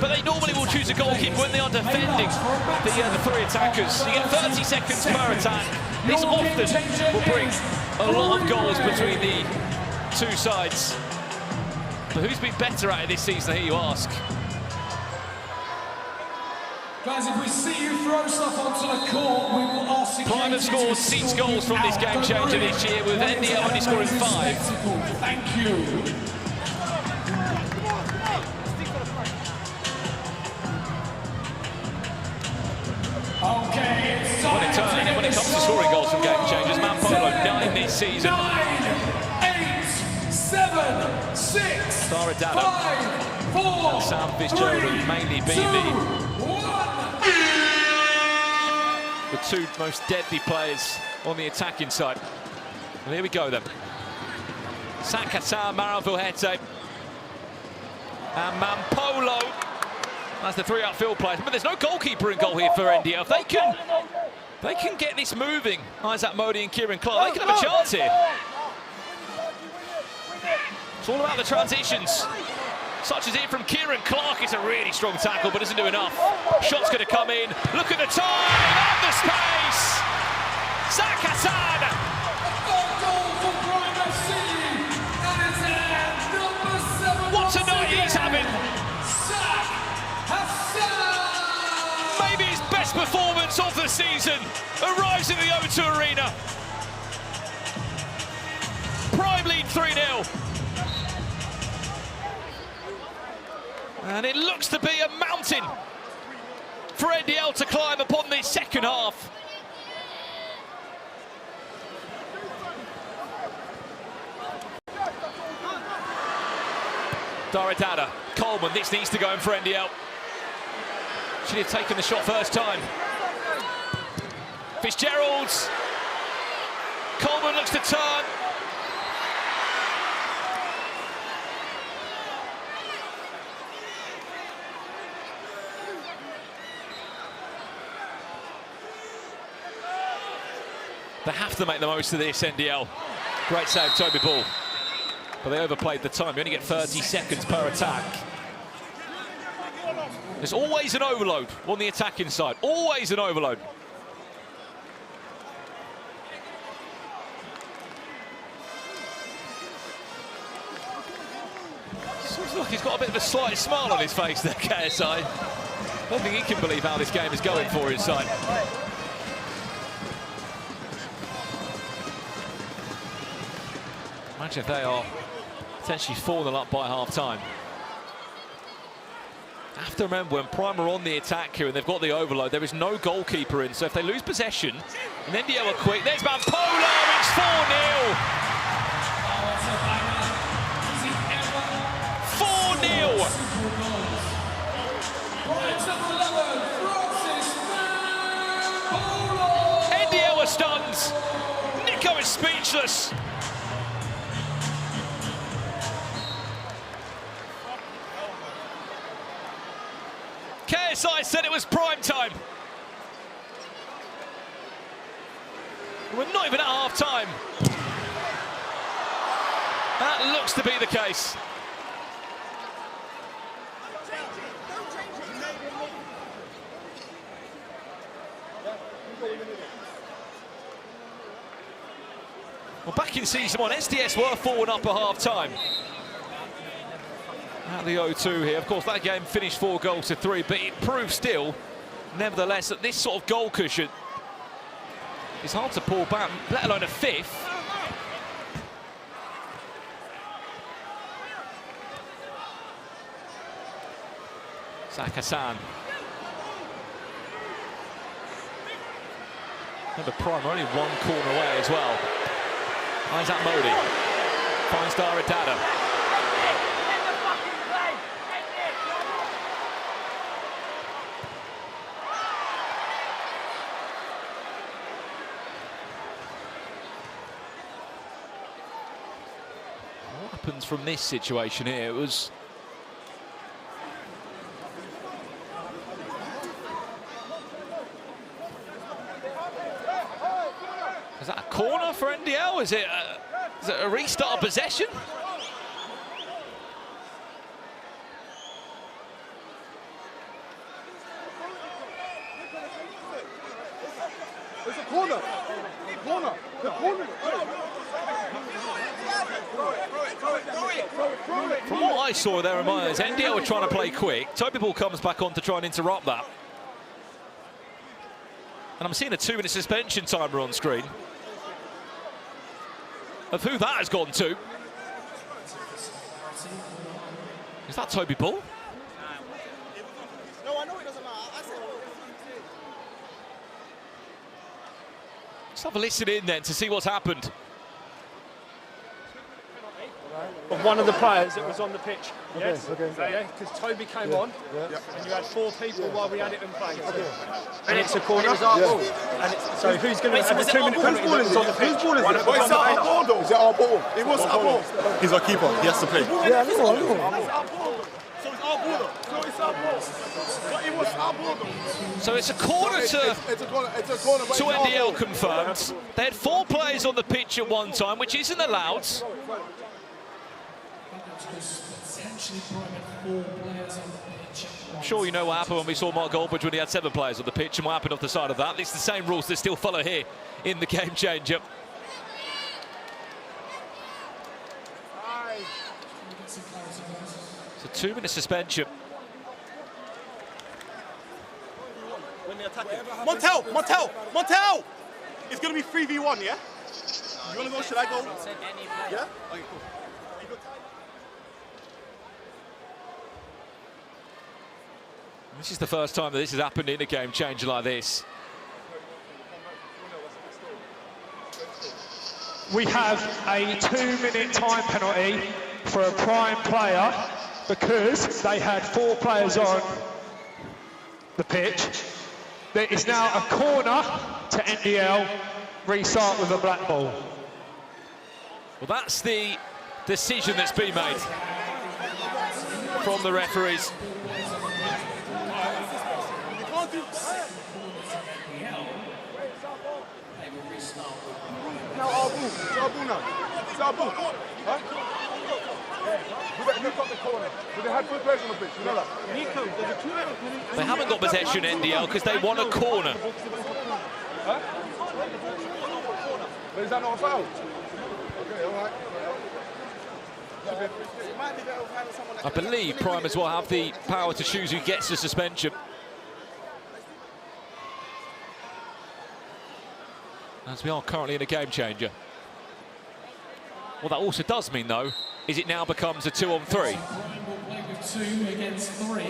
but they normally will choose a goalkeeper when they are defending the 3 attackers. You get 30 seconds per attack. This often will bring a lot of goals between the 2 sides. But who's been better at it this season, I hear you ask? Guys, if we see you throw stuff onto the court, we will ask you. Prime have scored 6 goals from this game changer this year, with NDL only scoring 5. Thank you. Okay, it's time. When it comes to scoring goals from game changers, Mampolo 9 this season. 9, 8, 7, 6, Tara Dada 5, 4, and Sam Fitzgerald have mainly been the 2 most deadly players on the attacking side. Well, here we go then. Sakata, Maravilhete, and Mampolo. That's the 3 outfield players. But there's no goalkeeper in goal here for NDL. If they can get this moving, Isaac Modi and Kieran Clark, they can have a chance here. It's all about the transitions. Such as here from Kieran Clark. It's a really strong tackle, but doesn't do enough. Shot's going to come in. Look at the time and the space. Zakatan. What a night he's having. Maybe his best performance of the season arrives in the O2 Arena. Prime lead 3-0. And it looks to be a mountain for NDL to climb upon this second half. Staridada, Coleman, this needs to go in for NDL. Should have taken the shot first time. Fitzgerald's. Coleman looks to turn. They have to make the most of this, NDL. Great save, Toby Ball. But they overplayed the time. You only get 30 seconds per attack. There's always an overload on the attacking side. Always an overload. Seems like he's got a bit of a slight smile on his face there, KSI. I don't think he can believe how this game is going for his side. Imagine if they are potentially falling up by half-time. I have to remember, when Prime are on the attack here and they've got the overload, there is no goalkeeper in, so if they lose possession, and then NDL are quick, there's Polar, it's 4-0! 4-0! NDL are stunned. Nico is speechless. KSI said it was prime time. We're not even at half time. That looks to be the case. Well, back in season 1, SDS were 4-1 up at half time. At the O2 here, of course, that game finished 4-3, but it proves still, nevertheless, that this sort of goal cushion is hard to pull back, let alone a fifth. Zach Hassan. And the Prime only one corner away as well. Isaac Modi finds Staridada. From this situation here, it was is that a corner for NDL? Is it a restart of possession? It's a corner. From what I saw there, Myers, NDL were trying to play quick. Toby Ball comes back on to try and interrupt that. And I'm seeing a 2-minute suspension timer on screen. Of who that has gone to. Is that Toby Ball? No, I know it doesn't matter. Let's have a listen in then to see what's happened. Of one of the players that was on the pitch. Okay, Yes? okay. Yeah, because Toby came on, and you had 4 people while we had it in play. Okay. And it's a corner. It was our ball. And so who's going to have a 2-minute penalty? Whose ball is it? On the pitch? Whose ball is it? It's our ball, though. Is it our ball? It was our ball. He's our keeper. He has to play. Yeah, I know. So it's our ball, though. So it's our ball. But it was our ball, though. So it's a corner to It's a corner, but it's our NDL ball. confirmed. They had 4 players on the pitch at one time, which isn't allowed. I'm sure you know what happened when we saw Mark Goldbridge when he had 7 players on the pitch, and what happened off the side of that. It's the same rules that still follow here in the game changer. It's a 2-minute suspension. Montel! It's going to be 3v1, yeah? You want to go? Should I go? Yeah? Okay, cool. This is the first time that this has happened in a game changer like this. We have a 2-minute time penalty for a Prime player because they had 4 players on the pitch. There is now a corner to NDL, restart with a black ball. Well, that's the decision that's been made from the referees. They haven't got possession, NDL, because they want a corner. Is that not a foul? Okay, all right. I believe Primers will have the power to choose who gets the suspension. As we are currently in a game changer. What that also does mean, though, is it now becomes a 2-on-3. 2 against 3.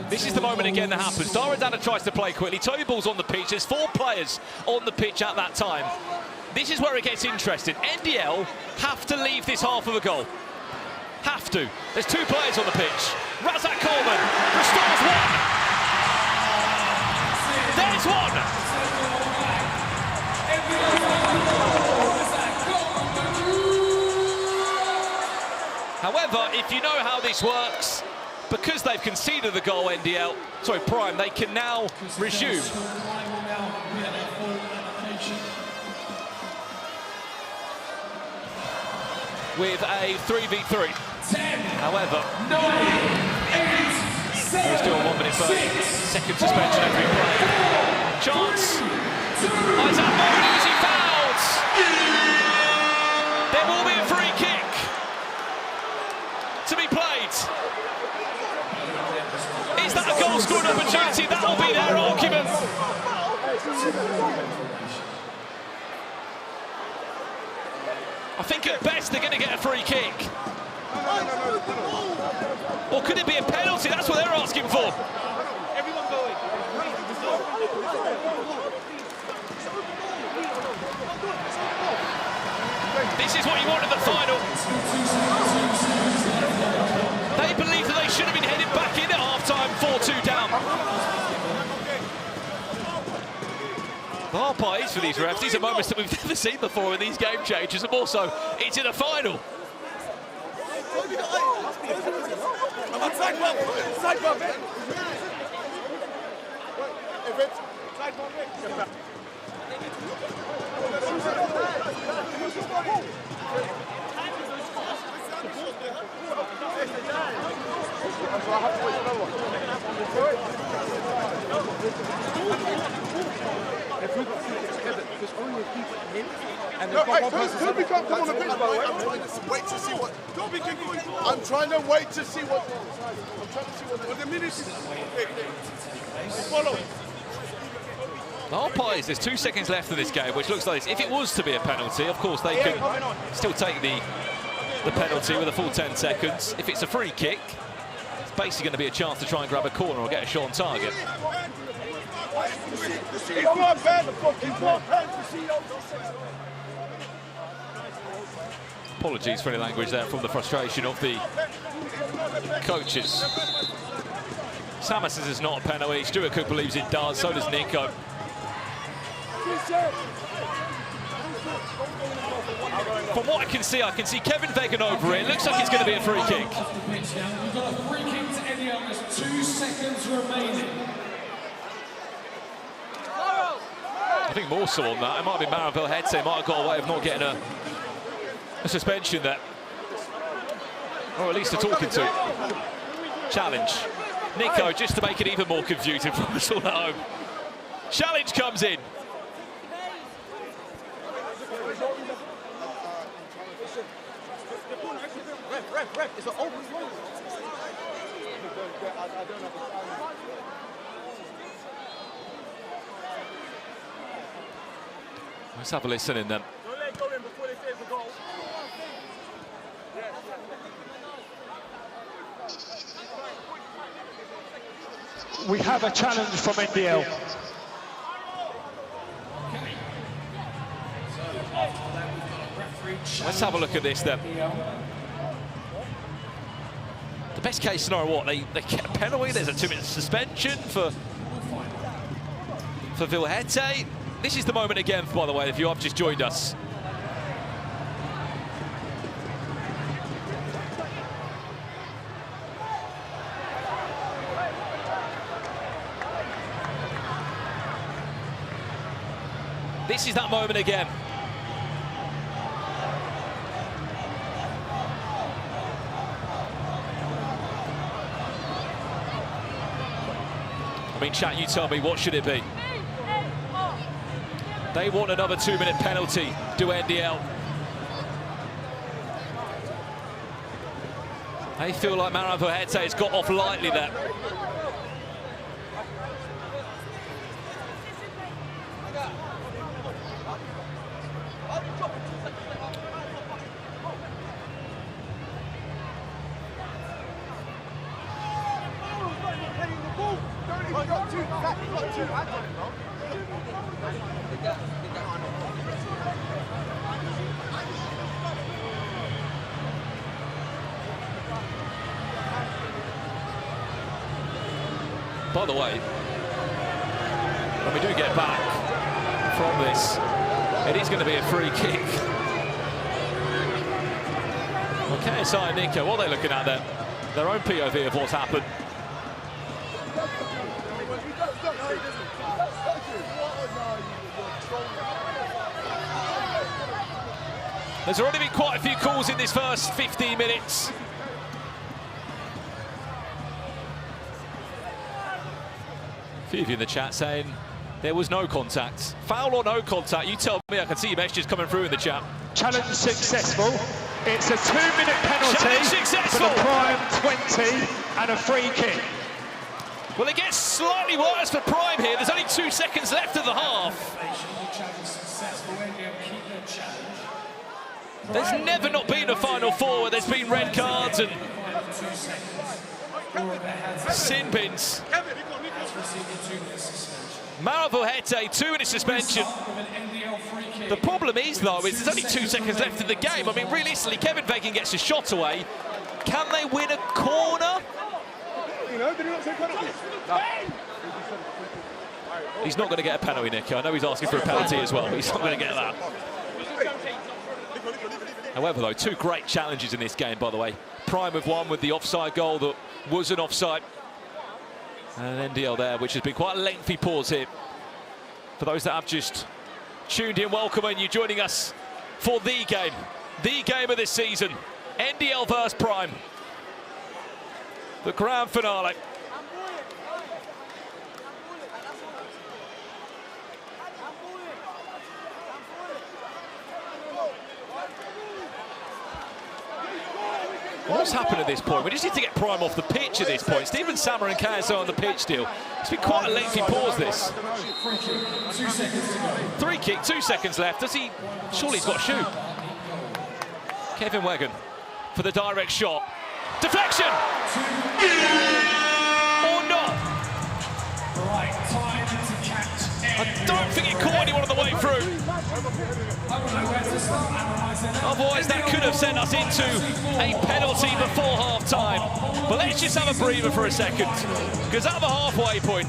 This is the moment again that happens. Daradana tries to play quickly. Toby Ball's on the pitch. There's 4 players on the pitch at that time. This is where it gets interesting. NDL have to leave this half of a goal. Have to. There's 2 players on the pitch. Razak Coleman restores 1. There's 1. However, if you know how this works, because they've conceded the goal, Prime, they can now resume. With a 3v3. However, there's still a 1 minute burn. Second suspension every play. Chance. Isaac Morgan, he fouls. There will be a free kick to be played. Is that a goal scoring opportunity? That will be their argument. I think at best they're going to get a free kick. Or could it be a penalty? That's what they're asking for. This is what you want in the final. They believe that they should have been headed back in at half-time, 4-2 down. The hard part is for these refs, these are moments that we've never seen before in these game changes, and also, it's in a final. Toby can't come on the pitch, by the way. I'm trying to wait to see what. I'm trying to wait to see what. I'm trying to see what the minute is. Follow. The whole part is there's 2 seconds left in this game, which looks like this. If it was to be a penalty, of course they can still take the penalty with a full 10 seconds. If it's a free kick, it's basically going to be a chance to try and grab a corner or get a shot on target. Apologies for any language there from the frustration of the coaches. Sama says it's not a penalty. Stuart Cook believes it does. So does Nico. From what I can see Kevin Vegan over it. It looks like it's going to be a free kick. We've got a free kick to NDL. There's 2 seconds remaining. I think more so on that. It might be Maraville Hete. Might have got a way of not getting a suspension there. Or at least a talking to. Challenge. Nico, just to make it even more confusing for us all at home. Challenge comes in. It's an open goal. Let's have a listen in then. We have a challenge from NDL. Let's have a look at this then. The best case scenario, what? They get a penalty, there's a 2-minute suspension for Vilhete. This is the moment again, by the way, if you have just joined us. This is that moment again. I mean, chat, you tell me, what should it be? They want another 2-minute penalty, do NDL. They feel like Maran Vilhete has got off lightly there. By the way, when we do get back from this, it is going to be a free kick. Well, KSI and Nico, what are they looking at there? Their own POV of what's happened. There's already been quite a few calls in this first 15 minutes. A few of you in the chat saying there was no contact. Foul or no contact? You tell me. I can see your messages coming through in the chat. Challenge successful. It's a 2-minute penalty for the Prime 20 and a free kick. Well, it gets slightly worse for Prime here. There's only 2 seconds left of the half. There's never not been a Final Four where there's been red cards and sin bins. Maran Vilhete, 2-minute suspension. The problem is, though, is there's only 2 seconds left in the game. I mean, realistically, Kevin Vegan gets a shot away. Can they win a corner? He's not going to get a penalty, Nico. I know he's asking for a penalty as well, but he's not going to get that. However, though, 2 great challenges in this game, by the way. Prime with one with the offside goal that was an offside. And an NDL there, which has been quite a lengthy pause here. For those that have just tuned in, welcome, and you joining us for the game of this season. NDL versus Prime. The grand finale. What's happened at this point? We just need to get Prime off the pitch at this point. Stephen Sammer and KSO on the pitch still. It's been quite a lengthy pause, this. Free kick, 2 seconds left. Does he? Surely he's got to shoot. Kevin Wegan for the direct shot. Deflection! Or not? I don't think it caught anyone on the way through. Otherwise, that could have sent us into a penalty before half-time. But let's just have a breather for a second, because at the halfway point,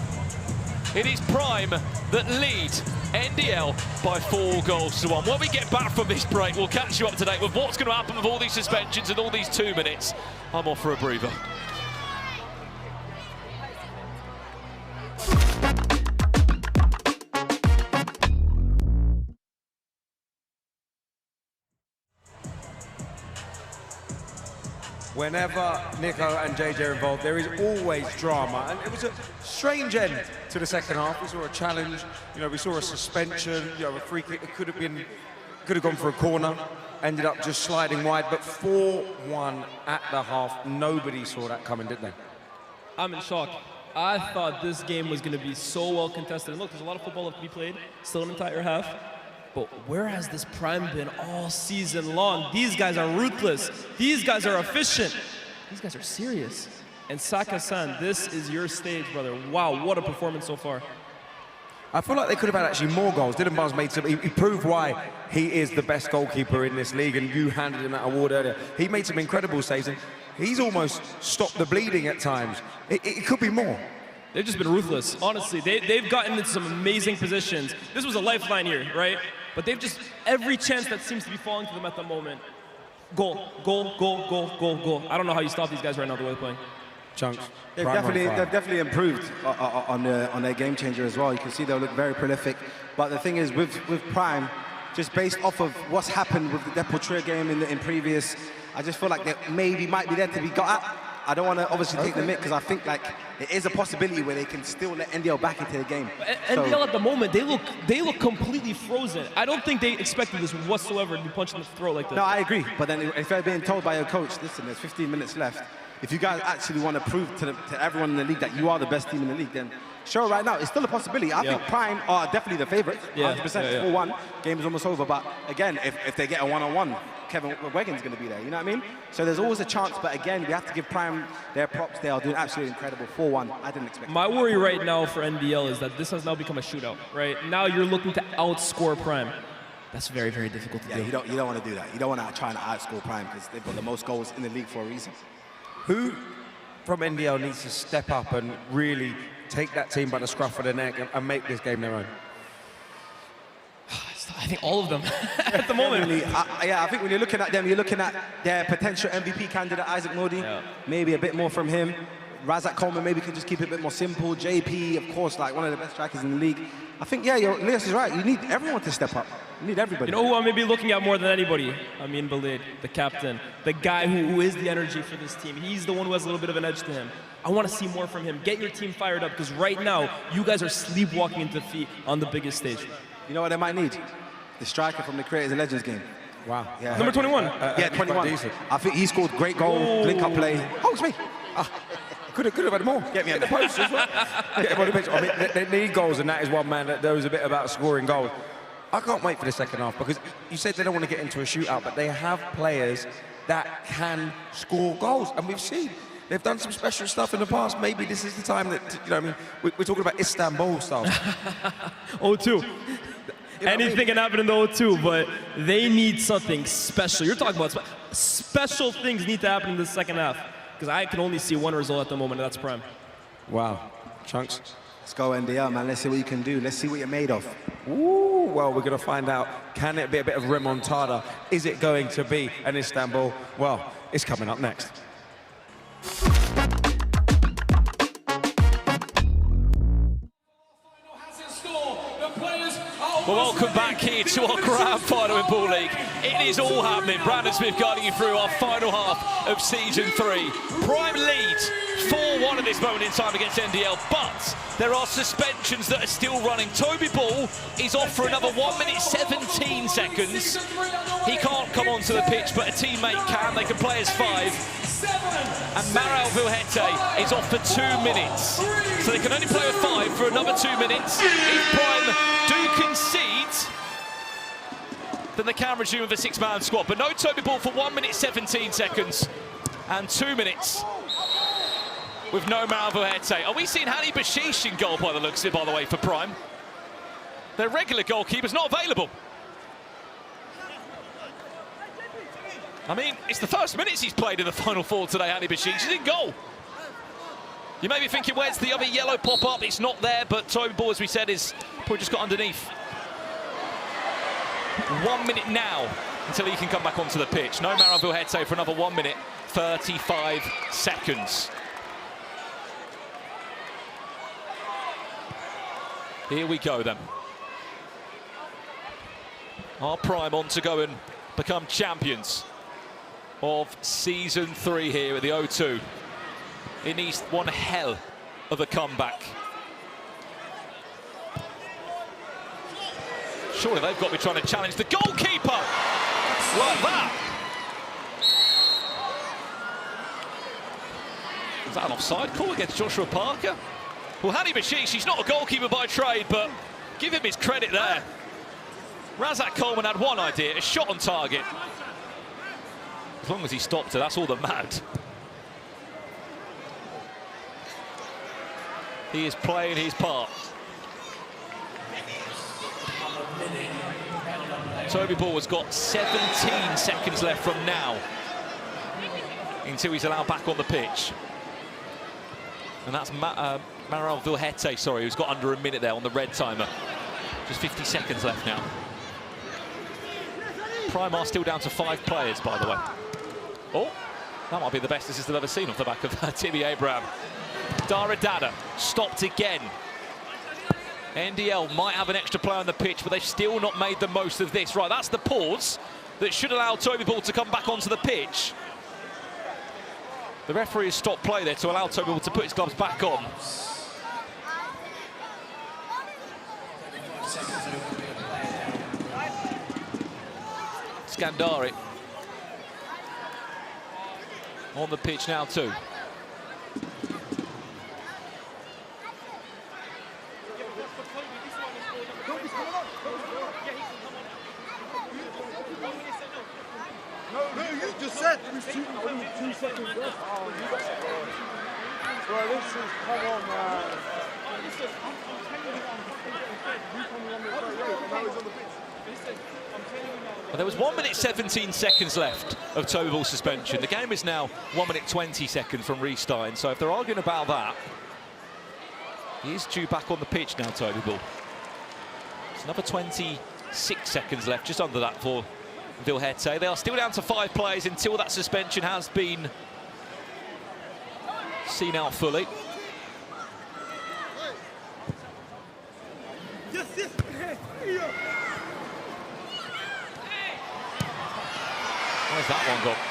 it is Prime that lead NDL by 4 goals to 1. When we get back from this break, we'll catch you up to date with what's going to happen with all these suspensions and all these 2 minutes. I'm off for a breather. Whenever Nico and JJ are involved, there is always drama, and it was a strange end to the second half. We saw a challenge, we saw a suspension, a free kick that could have gone for a corner, ended up just sliding wide, but 4-1 at the half. Nobody saw that coming, did they? I'm in shock. I thought this game was going to be so well contested. And look, there's a lot of football to be played, still an entire half. But where has this Prime been all season long? These guys are ruthless. These guys are efficient. These guys are serious. And Saka-san, this is your stage, brother. Wow, what a performance so far. I feel like they could have had actually more goals. Dylan Barnes made some, he proved why he is the best goalkeeper in this league, and you handed him that award earlier. He made some incredible saves, and he's almost stopped the bleeding at times. It could be more. They've just been ruthless, honestly. They've gotten into some amazing positions. This was a lifeline here, right? But they've just, every chance that seems to be falling to them at the moment, goal, goal, goal, goal, goal, goal. I don't know how you stop these guys right now the way they're playing. Chunks. They've definitely improved on their game changer as well. You can see they'll look very prolific. But the thing is, with Prime, just based off of what's happened with the Deportivo game in previous, I just feel like they might be there to be got at. I don't want to obviously take the mick because I think like it is a possibility where they can still let NDL back into the game. NDL at the moment, they look completely frozen. I don't think they expected this whatsoever to be punched in the throat like this. No, I agree. But then if they're being told by your coach, listen, there's 15 minutes left. If you guys actually want to prove to everyone in the league that you are the best team in the league, then sure, right now, it's still a possibility. I think Prime are definitely the favourites, 100%, 4-1. Game is almost over. But again, if they get a one-on-one, Kevin Wegan's going to be there, you know what I mean? So there's always a chance, but again, we have to give Prime their props. They are doing absolutely incredible. 4-1, I didn't expect My worry right now for NDL is that this has now become a shootout, right? Now you're looking to outscore Prime. That's very, very difficult to do. You don't want to do that. You don't want to try and outscore Prime because they've got the most goals in the league for a reason. Who from NDL needs to step up and really take that team by the scruff of the neck and make this game their own? I think all of them at the moment. I think when you're looking at them, you're looking at their potential MVP candidate, Isaac Modi. Maybe a bit more from him. Razak Coleman maybe can just keep it a bit more simple. JP, of course, like one of the best strikers in the league. I think, Elias is right. You need everyone to step up. You need everybody. You know who I'm maybe looking at more than anybody? Amin Balid, the captain, the guy who is the energy for this team. He's the one who has a little bit of an edge to him. I want to see more from him. Get your team fired up, because right now, you guys are sleepwalking into defeat on the biggest stage. You know what they might need? The striker from the Creators and Legends game. Wow. Yeah. Number 21. 21. I think he scored great goal, link-up play. Oh, it's me. Could have had more. Get me at the post as well. Get him on the pitch. I mean, they need goals, and that is one man that knows a bit about scoring goals. I can't wait for the second half, because you said they don't want to get into a shootout, but they have players that can score goals, and we've seen they've done some special stuff in the past. Maybe this is the time that, you know, I mean, we're talking about Istanbul style. 0-2. Anything can happen in the 0-2, but they need something special. You're talking about special things need to happen in the second half, because I can only see one result at the moment, and that's Prime. Wow. Chunks. Let's go NDL, man. Let's see what you can do. Let's see what you're made of. Ooh, well, we're going to find out. Can it be a bit of remontada? Is it going to be an Istanbul? Well, it's coming up next. Well, welcome back here to our grand final in Ball League. It is all happening. Brandon Smith guiding you through our final half of Season 3. Prime leads 4-1 at this moment in time against NDL, but there are suspensions that are still running. Toby Ball is off for another 1 minute 17 seconds. He can't come onto the pitch, but a teammate can. They can play as 5. And Maral Vilhete is off for 2 minutes. So they can only play with 5 for another 2 minutes. If Prime do concede, then they can resume with a 6-man squad. But no Toby Ball for 1 minute 17 seconds and 2 minutes with no Maral Vilhete. Are we seeing Hani Bashish in goal by the looks of it, by the way, for Prime? Their regular goalkeeper's not available. I mean, it's the first minutes he's played in the Final Four today, Hani Bashish. He's in goal. You may be thinking, where's the other yellow pop-up? It's not there, but Toby Ball, as we said, is probably just got underneath. 1 minute now until he can come back onto the pitch. No Maral Vilhete for another 1 minute, 35 seconds. Here we go then. Our Prime on to go and become champions of Season 3 here at the O2. It needs one hell of a comeback. Surely they've got to be trying to challenge the goalkeeper like that. Is that an offside call against Joshua Parker? Well, Hani Bashish, he's not a goalkeeper by trade, but give him his credit there. Razak Coleman had one idea, a shot on target. As long as he stopped it, that's all that mattered. He is playing his part. Toby Ball has got 17 seconds left from now until he's allowed back on the pitch. And that's Manuel Vilhete, sorry, who's got under a minute there on the red timer. Just 50 seconds left now. Prime are still down to 5 players, by the way. Oh, that might be the best assist I've ever seen off the back of Timmy Abraham. Dara Dada stopped again. NDL might have an extra player on the pitch, but they've still not made the most of this. Right, that's the pause that should allow Toby Ball to come back onto the pitch. The referee has stopped play there to allow Toby Ball to put his gloves back on. Scandari on the pitch now too. No, you just said it was 2 seconds left. Oh, you got it. Bro, this is, come on, man. Listen, I'm telling you you told me on the right, and now he's on the pitch. Listen, I'm telling you now. Well, there was 1 minute 17 seconds left of Toby Ball's suspension. The game is now 1 minute 20 seconds from restarting. So if they're arguing about that, he is due back on the pitch now, Toby Ball. It's another 26 seconds left, just under that for Vilhete. They are still down to 5 players until that suspension has been seen out fully. Yes, yes. Where's that one gone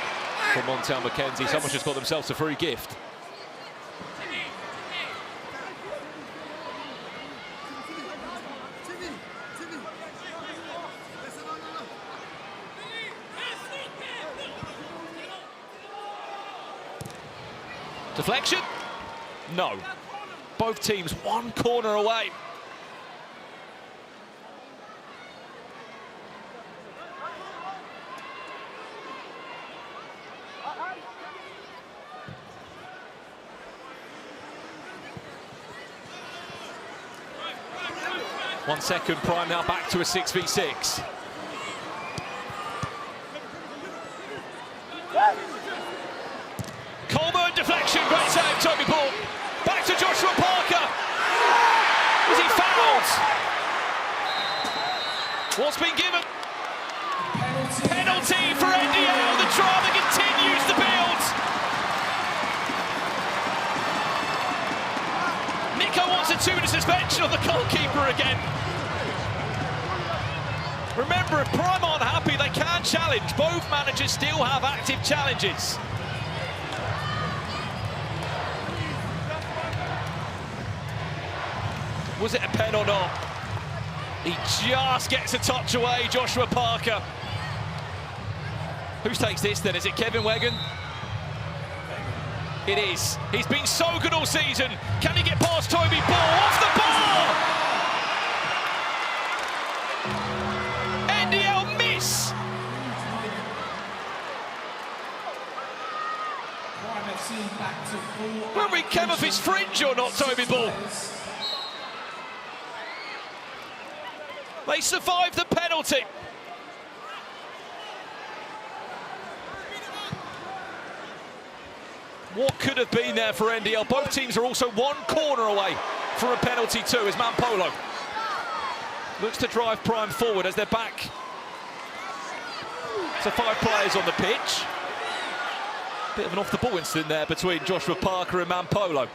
from Montel McKenzie? Someone's just got themselves a free gift. Deflection? No. Both teams 1 corner away. One second, Prime now back to a 6v6. Coleman, deflection, great save, Toby Ball. Back to Joshua Parker. Was he fouled? What's been given? Penalty for NDL. The drama continues to build. Nico wants a 2-minute suspension on the goalkeeper again. Remember, if Prime aren't happy, they can challenge. Both managers still have active challenges. Was it a pen or not? He just gets a touch away, Joshua Parker. Who takes this then? Is it Kevin Wegan? It is. He's been so good all season. Can he get past Toby Ball? Off the bar! NDL miss! Will we come off his fringe or not, Toby Ball? They survived the penalty. What could have been there for NDL? Both teams are also 1 corner away from a penalty too, as Mampolo looks to drive Prime forward as they're back to 5 players on the pitch. Bit of an off-the-ball incident there between Joshua Parker and Mampolo.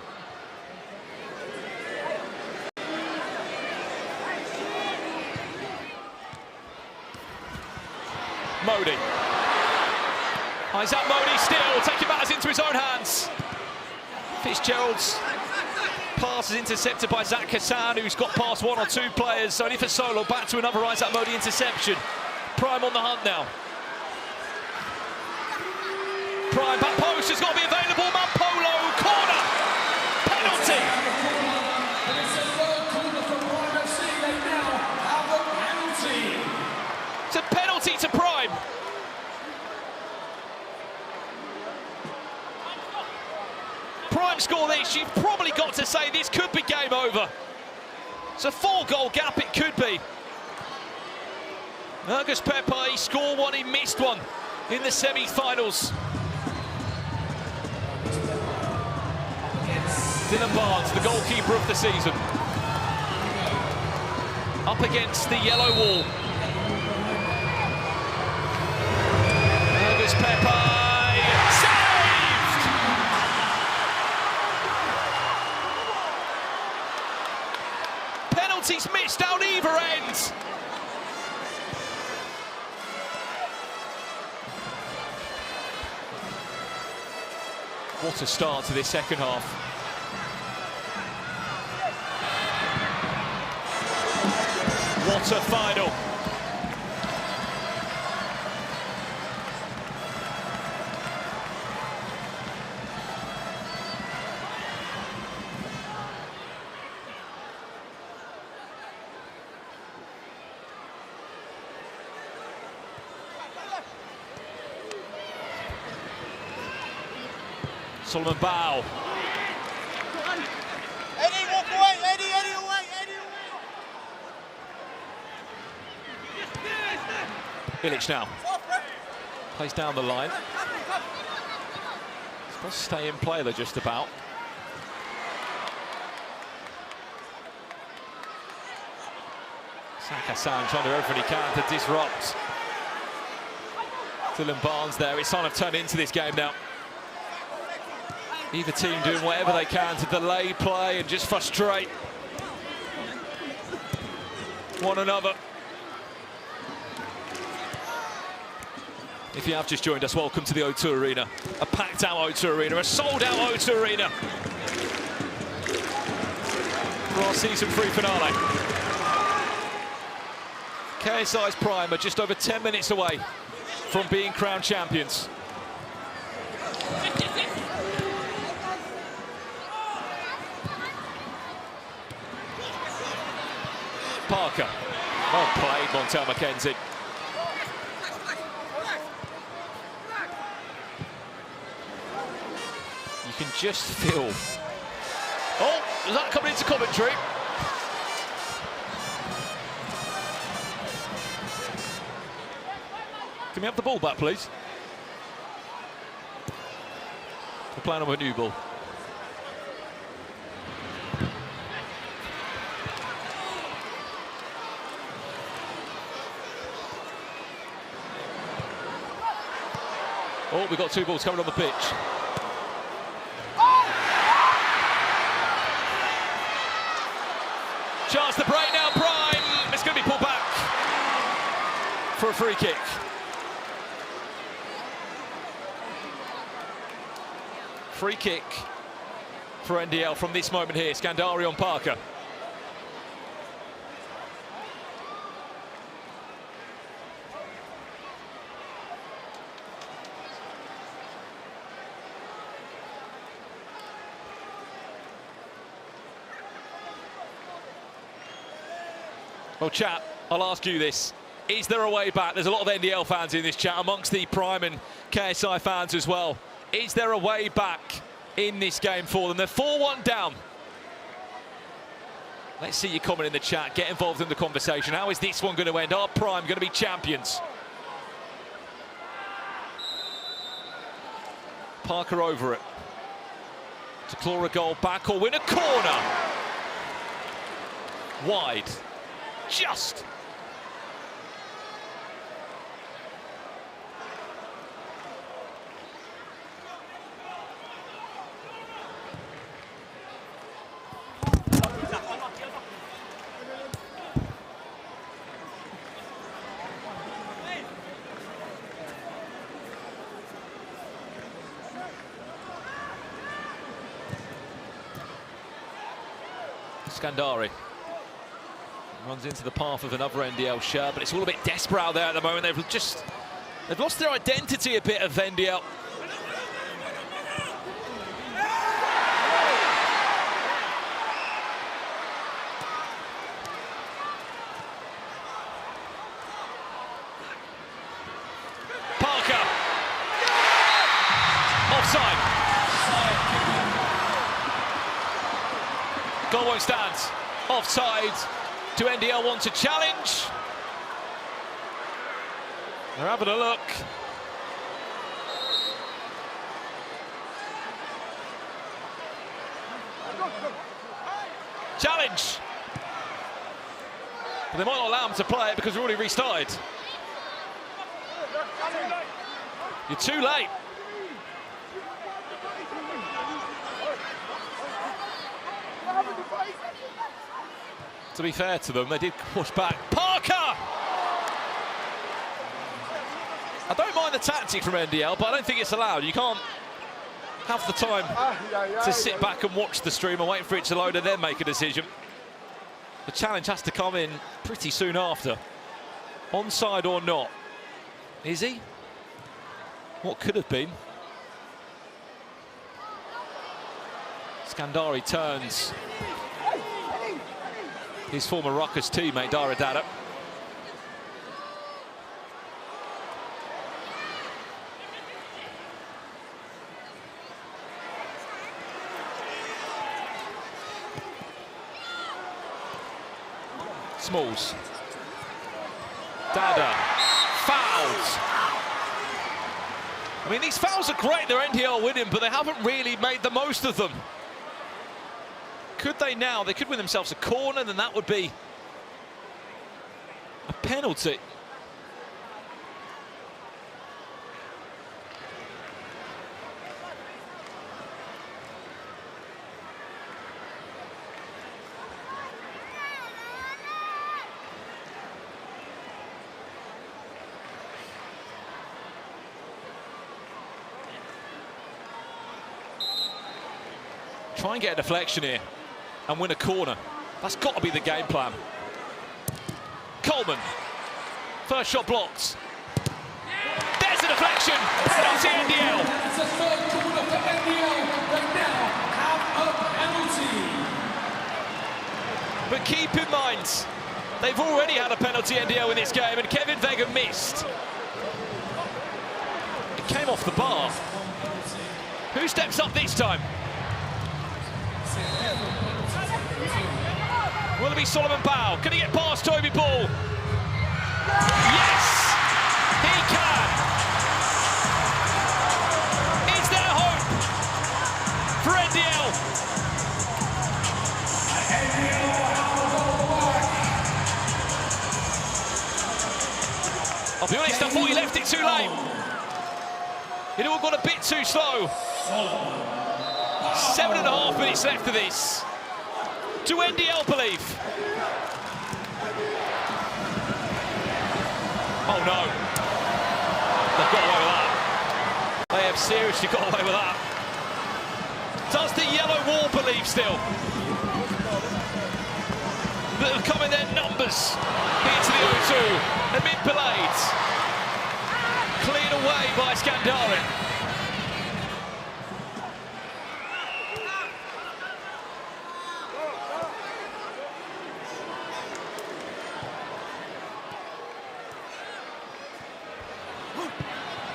Modi. Isaac Modi still taking matters into his own hands. Fitzgerald's pass is intercepted by Zach Hassan, who's got past 1 or 2 players. Only for Solo, back to another Isaac Modi interception. Prime on the hunt now. Prime back post has got to be available. Mampolo, corner, penalty. It's a penalty to Prime. Prime score this, you've probably got to say this could be game over. It's a 4-goal gap, it could be. Agus Pepe, he scored one, he missed one in the semi-finals. Dylan Barnes, the goalkeeper of the season, up against the yellow wall. Agus Pepe, saved! Penalties missed down either end. What a start to this second half. What a final. Solomon Bow. Eddie, walk away, Eddie away, Eddie away. Ilic now. Plays down the line. Supposed to stay in play though, just about. Sakasan trying to do everything he can to disrupt. Dylan Barnes there. It's kind of turned into this game now. Either team doing whatever they can to delay play and just frustrate one another. If you have just joined us, welcome to the O2 Arena. A packed out O2 Arena, a sold out O2 Arena for our season 3 finale. KSI's Prime are just over 10 minutes away from being crowned champions. Parker. Well played, Montel McKenzie. You can just feel... Oh, is that coming into commentary? Can we have the ball back, please? We're playing on a new ball. Oh, we've got 2 balls coming on the pitch. Chance to break now, Prime. It's going to be pulled back for a free kick. Free kick for NDL from this moment here. Scandari on Parker. Well, chat, I'll ask you this. Is there a way back? There's a lot of NDL fans in this chat, amongst the Prime and KSI fans as well. Is there a way back in this game for them? They're 4-1 down. Let's see your comment in the chat. Get involved in the conversation. How is this one going to end? Are Prime going to be champions? Parker over it. To claw a goal back or win a corner. Wide. Just. Scandari runs into the path of another NDL shirt, but it's all a bit desperate out there at the moment. They've lost their identity a bit of NDL. Parker. Offside. Goal won't stand. Offside. Do NDL want to challenge? They're having a look. Challenge. But they might not allow him to play it because we're already restarted. You're too late. To be fair to them, they did push back. Parker! I don't mind the tactic from NDL, but I don't think it's allowed. You can't have the time to sit back and watch the stream and wait for it to load and then make a decision. The challenge has to come in pretty soon after. Onside or not. Is he? What could have been? Scandari turns his former Ruckus teammate, Dara Dada. Smalls. Dada. Fouls. I mean, these fouls are great. They're NDL winning, but they haven't really made the most of them. Could they now? They could win themselves a corner, then that would be a penalty. Try and get a deflection here and win a corner. That's got to be the game plan. Coleman. First shot blocked. There's a deflection. Penalty NDL. It's a third corner for NDL. They now have a penalty. But keep in mind, they've already had a penalty NDL in this game, and Kevin Vega missed. It came off the bar. Who steps up this time? Will it be Solomon Bow? Can he get past Toby Ball? Yes! He can! Is there hope for NDL? I'll be honest, I thought he left it too late. It all got a bit too slow. 7.5 minutes left of this. Do NDL believe? Oh no. They've got away with that. They have seriously got away with that. Does the yellow wall believe still? That have come in their numbers into the O2. And Pillade. Cleared away by Scandari.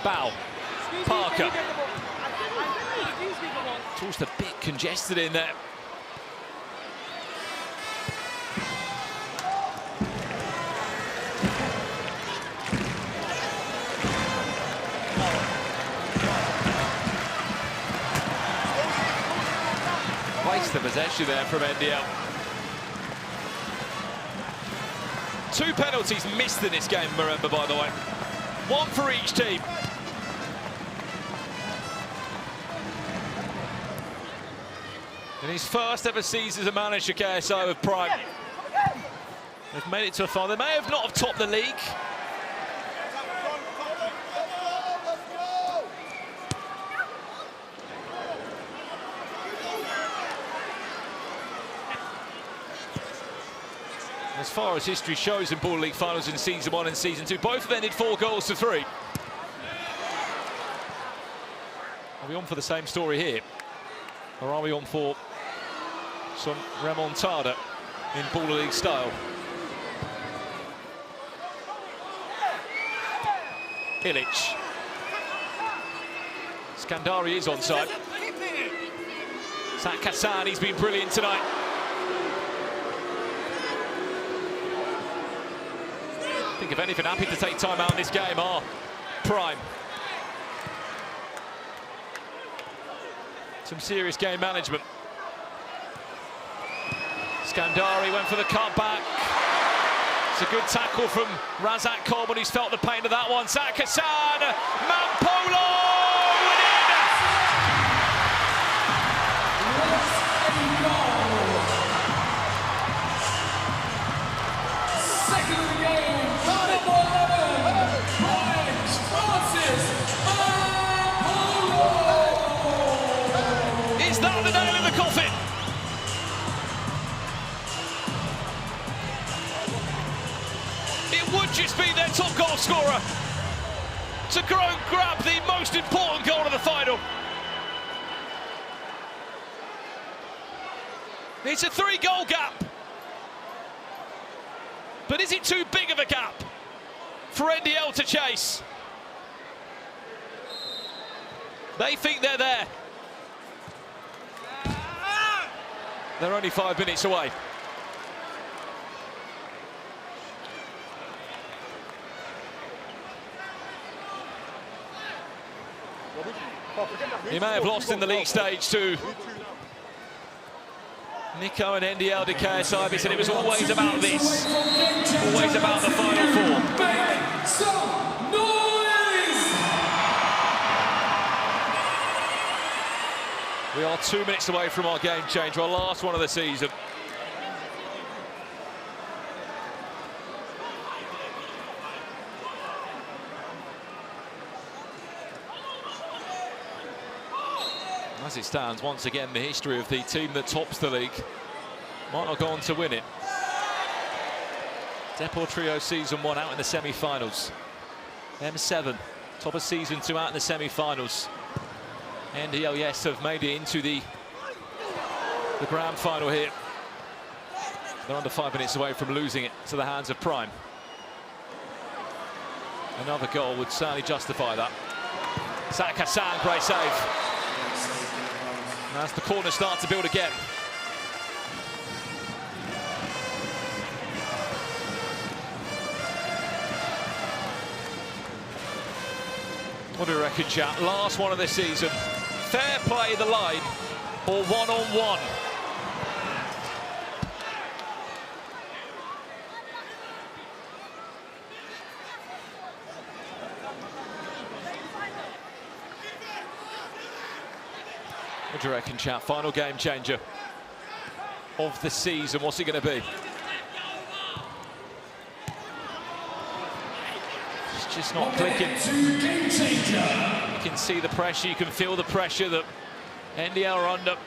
Bow. Parker. Just a bit congested in there. Waste the possession there from NDL. 2 penalties missed in this game, remember, by the way. 1 for each team. In his first ever season as a manager, KSI with Prime. They've made it to a final. They may have not have topped the league. As far as history shows in Ball League finals in Season 1 and Season 2, both have ended 4 goals to 3. Are we on for the same story here? Or are we on for some remontada in Ball League style? Ilic. Scandari is onside. Zach Kassan, he's been brilliant tonight. I think think, if anything, happy to take time out in this game are Prime. Some serious game management. Skandari went for the cutback. It's a good tackle from Razak Coleman, who's felt the pain of that one. Zach Hassan, Mampolo, Second of the game, number 11, Brian Francis Apollo. Is that the nail in the coffin? It would just be their top goal scorer to grab the most important goal of the final. It's a 3-goal gap. But is it too big of a gap for NDL to chase? They think they're there. They're only 5 minutes away. He may have lost in the league stage to Nico and NDL de KSI. He said it was always about this, always about the Final Four. Make some noise! We are 2 minutes away from our game changer, our last one of the season. As it stands, once again, the history of the team that tops the league might not go on to win it. Depor Trio Season 1 out in the semi-finals. M7, top of Season 2 out in the semi-finals. NDL, yes, have made it into the grand final here. They're under 5 minutes away from losing it to the hands of Prime. Another goal would certainly justify that. Zach Hassan, great save. As the corners start to build again. What do you reckon, chat? Last one of this season. Fair play the line or one-on-one? What do you reckon, chat? Final game changer of the season. What's it going to be? It's just not clicking. You can see the pressure. You can feel the pressure that NDL are under.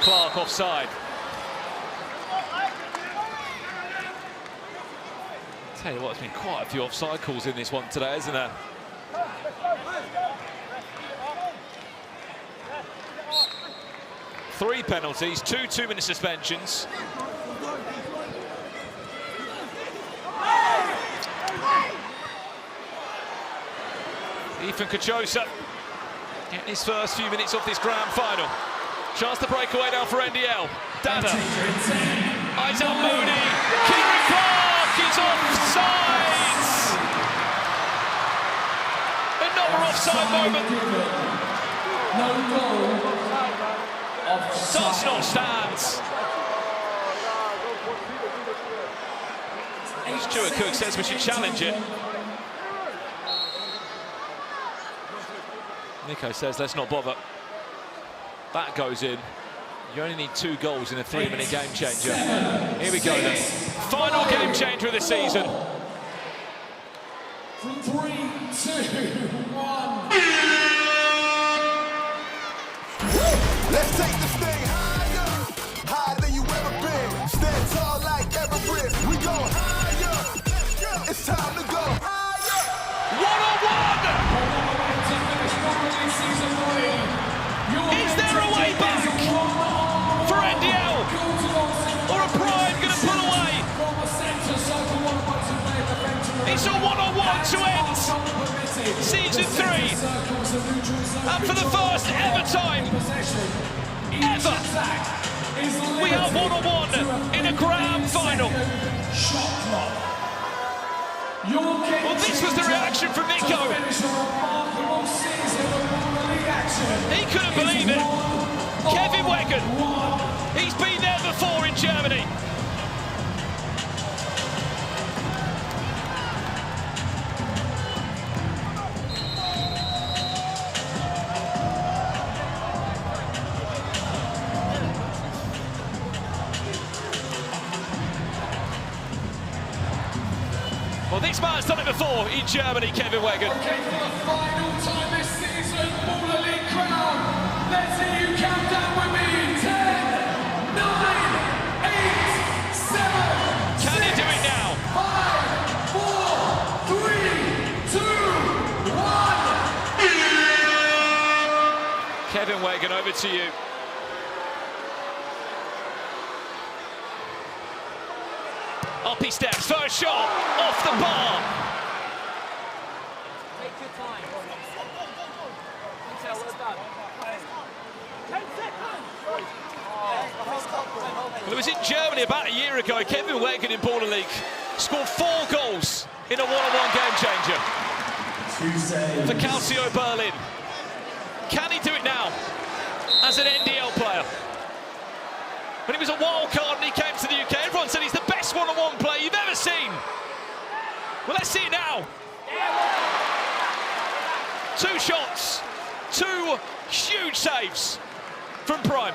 Clark offside. Tell you what, there's been quite a few offside calls in this one today, isn't there? Three penalties, two 2-minute suspensions. Ethan Kachosa getting his first few minutes of this grand final. Chance to break away now for NDL. Dada. Isaac Mooney. Kieran Clark is offside. Another offside moment. No goal. Does not stand. Stuart Cook says we should challenge it. Nico says let's not bother. That goes in. You only need 2 goals in a 3-minute game changer. Here we go then. Final game changer of the season. 3, 2, 1. Let's take this thing higher, higher than you ever been. Stand tall like Everest. We go higher. It's time to go higher. One-on-one. And for the first ever time, ever, we are one-on-one in a grand final. Well, this was the reaction from Nico. He couldn't believe it. Kevin Wegan, he's been there before in Germany. Well, this man's done it before in Germany, Kevin Wegan. Okay, for the final time this season, Baller League crown. Let's hear you count down with me. 10, 9, 8, 7, Can he do it now? 5, 4, 3, 2, 1. Kevin Wegan, over to you. Up he steps, first shot, off the bar. Take your time. Well, it was in Germany about a year ago. Kevin Wegan in Baller League scored 4 goals in a one-on-one game changer for Calcio Berlin. Can he do it now as an NDL player? When he was a wild card and he came to the UK, everyone said he's the best one-on-one player you've ever seen. Well, let's see it now. 2 shots, 2 huge saves from Prime.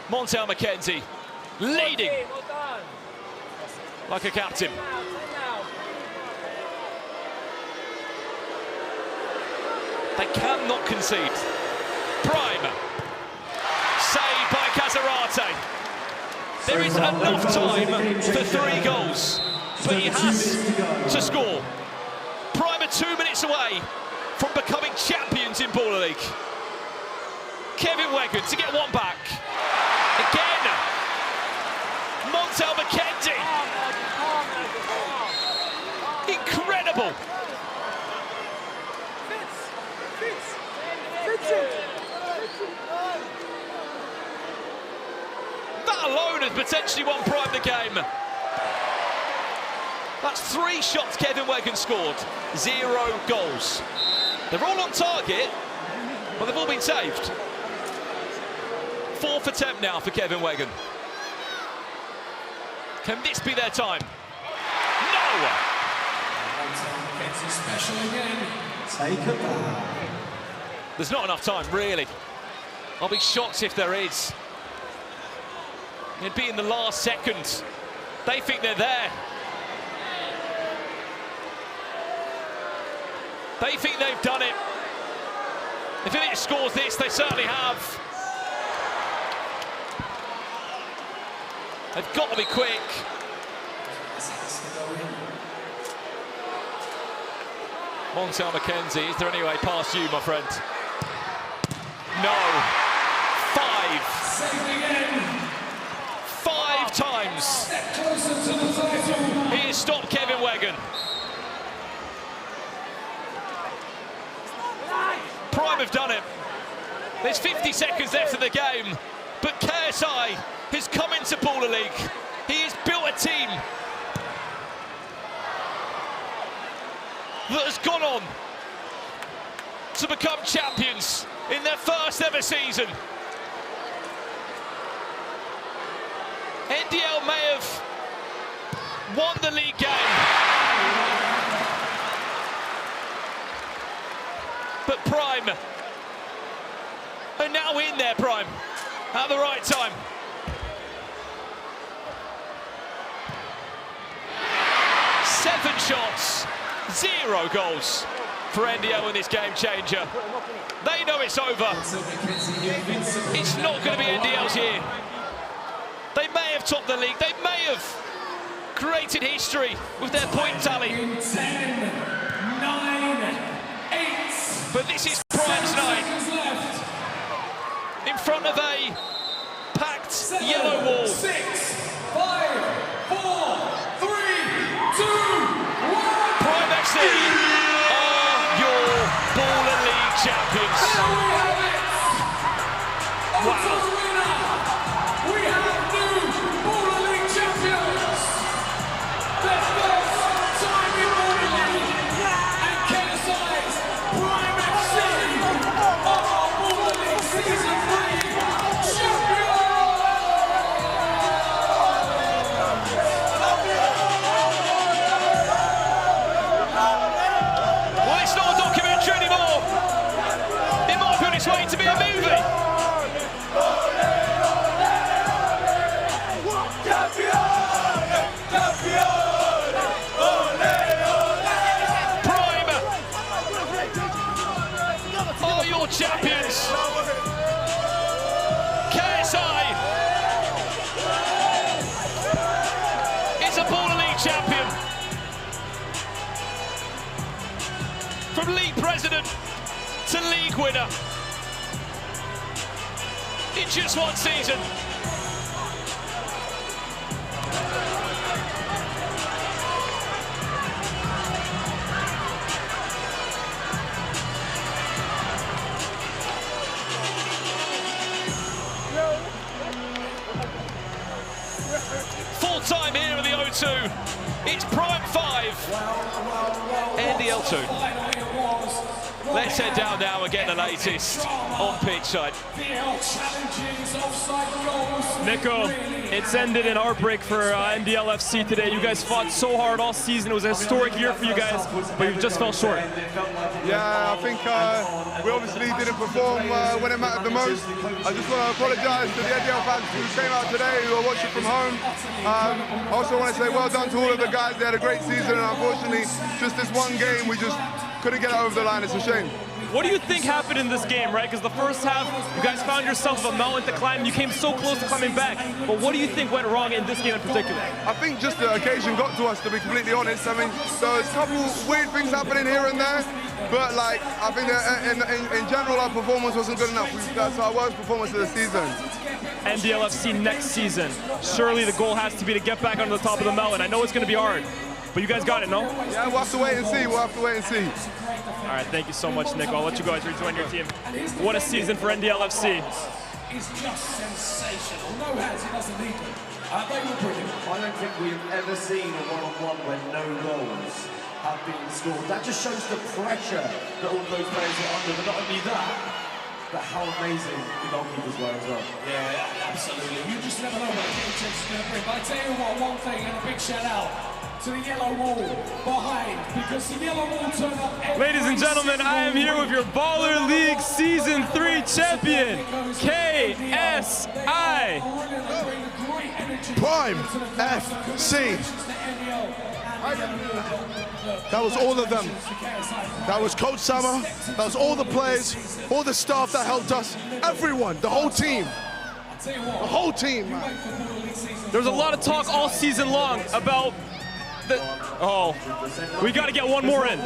Montel McKenzie leading like a captain. They cannot concede. Prime. Saved by Casarate. There is enough time for 3 goals, but he has to score. Prime are 2 minutes away from becoming champions in Baller League. Kevin Wegan to get 1 back. Again, Montel McKenzie. Incredible. That alone has potentially won Prime the game. That's 3 shots Kevin Wegan scored, 0 goals. They're all on target, but they've all been saved. 4th attempt now for Kevin Wegan. Can this be their time? No! Special again. Take it back. There's not enough time, really. I'll be shocked if there is. It'd be in the last second. They think they're there. They think they've done it. If it scores this, they certainly have. They've got to be quick. Montel McKenzie, is there any way past you, my friend? No. 5. 5 times. He has stopped Kevin Wegan. Prime have done it. There's 50 seconds left of the game, but KSI has come into Baller League. He has built a team that has gone on to become champions in their first ever season. NDL may have won the league game, but Prime are now in their prime at the right time. Seven shots, 0 goals for NDL in this game changer. They know it's over. It's not going to be NDL's year. They may have topped the league. They may have created history with their point tally. 10, 9, 8. But this is Prime's night. In front of a packed 7, yellow wall. 6, 5, 4, 3, 2, 1. Prime FC are your We have new Baller League champions. Their first time in Baller League. And KSI's Prime FC are Baller League Season 3 champions. Well, it's not a documentary anymore. It might be on its way to be a movie. Prime are your champions. KSI is a Baller League champion. From league president to league winner in just one season. Full time here at the O2. It's Prime 5 and the L2. Let's head down now and get the latest on pitch side. Nico, it's ended in heartbreak for NDL FC today. You guys fought so hard all season. It was a historic year for you guys, but you just fell short. Yeah, I think we obviously didn't perform when it mattered the most. I just want to apologise to the NDL fans who came out today, who are watching from home. I also want to say well done to all of the guys. They had a great season, and unfortunately, just this one game, we just couldn't get it over the line. It's a shame. What do you think happened in this game, right? Because the first half, you guys found yourself a mountain to climb. You came so close to coming back. But what do you think went wrong in this game in particular? I think just the occasion got to us, to be completely honest. I mean, there was a couple weird things happening here and there, but like, I think that in general, our performance wasn't good enough. That's our worst performance of the season. NDLFC next season, surely the goal has to be to get back on the top of the mountain. I know it's going to be hard, but you guys got it, no? Yeah, we'll have to wait and see. We'll have to wait and see. All right, thank you so much, Nick. I'll let you guys rejoin your team. What a season for NDLFC. It's just sensational. No hands, he doesn't need them. They were brilliant. I don't think we've ever seen a one-on-one where no goals have been scored. That just shows the pressure that all those players were under. But not only that, but how amazing the goalkeepers were as well. Yeah, absolutely. You just never know what the is going to bring. But I tell you what, one thing, and a big shout out to the yellow wall behind, because the yellow wall turned up. Ladies and gentlemen, I am here with your Baller League Season 3 champion, KSI. Prime FC. That was all of them. That was Coach Summer. That was all the players, all the staff that helped us. Everyone, the whole team. The whole team, man. There was a lot of talk all season long about the... Oh, we got to get one more in.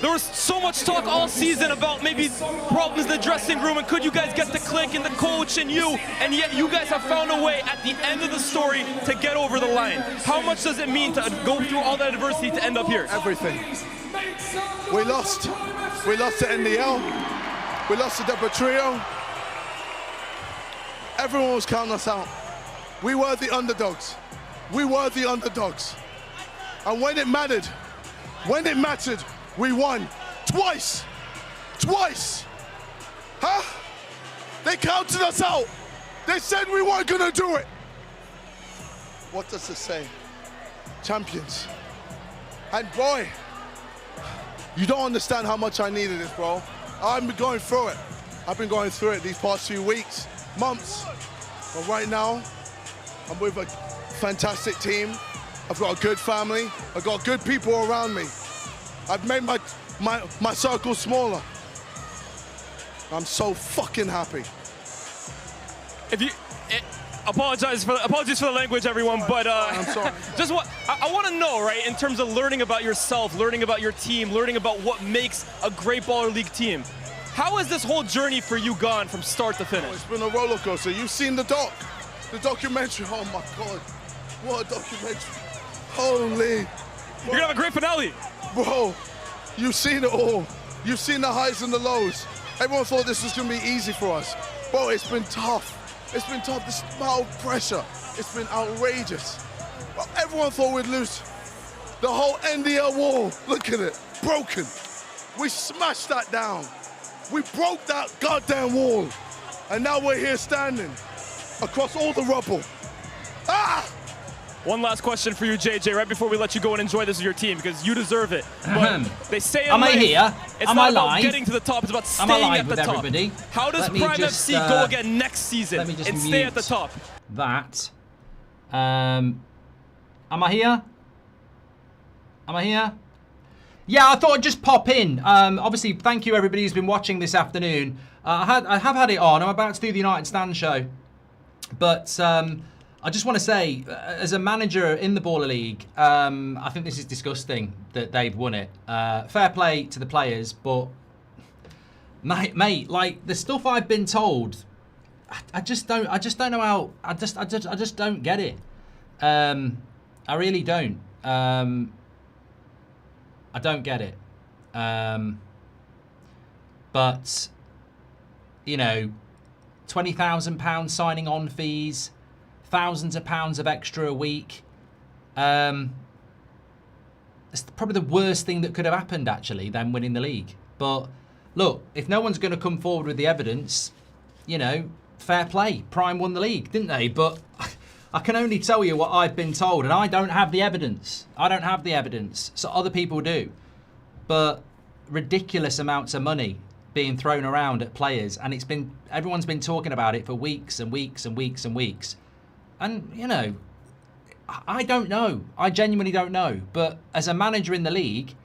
There was so much talk all season about maybe problems in the dressing room and could you guys get the click and the coach and you, and yet you guys have found a way at the end of the story to get over the line. How much does it mean to go through all that adversity to end up here? Everything. We lost. We lost to NDL. We lost to Deborah Trio. Everyone was counting us out. We were the underdogs. We were the underdogs. And when it mattered, we won. Twice. Twice. Huh? They counted us out. They said we weren't gonna do it. What does it say? Champions. And boy, you don't understand how much I needed this, bro. I've been going through it. I've been going through it these past few weeks, months. But right now, I'm with a fantastic team. I've got a good family. I've got good people around me. I've made my circle smaller. I'm so fucking happy. Apologies for the language, everyone, but I'm sorry. just what I want to know, right, in terms of learning about yourself, learning about your team, learning about what makes a great Baller League team. How has this whole journey for you gone from start to finish? It's been a roller coaster. You've seen the documentary. Oh my God, what a documentary! Holy! You're gonna have a great finale. Bro, you've seen it all. You've seen the highs and the lows. Everyone thought this was going to be easy for us. Bro, it's been tough. It's been tough. This amount of pressure. It's been outrageous. Bro, everyone thought we'd lose. The whole NDL wall, look at it, broken. We smashed that down. We broke that goddamn wall. And now we're here standing across all the rubble. Ah! One last question for you, JJ, right before we let you go and enjoy this with your team, because you deserve it. But they say Am I here? It's Am not I about live? getting to the top, it's about Am I staying live at the with top. everybody? How does Let me Prime just, FC go again next season let me just and stay at the mute top? That. Am I here? Am I here? Yeah, I thought I'd just pop in. Obviously, thank you everybody who's been watching this afternoon. I have had it on. I'm about to do the United Stand show. But I just want to say, as a manager in the Baller League, I think this is disgusting that they've won it. Fair play to the players, but mate, like the stuff I've been told, I just don't know how. I just don't get it. I really don't. I don't get it. But you know, £20,000 signing on fees, thousands of pounds of extra a week. It's probably the worst thing that could have happened, actually, them winning the league. But look, if no one's going to come forward with the evidence, you know, fair play. Prime won the league, didn't they? But I can only tell you what I've been told, and I don't have the evidence. I don't have the evidence, so other people do. But ridiculous amounts of money being thrown around at players, and everyone's been talking about it for weeks and weeks and weeks and weeks. And, you know, I don't know. I genuinely don't know. But as a manager in the league,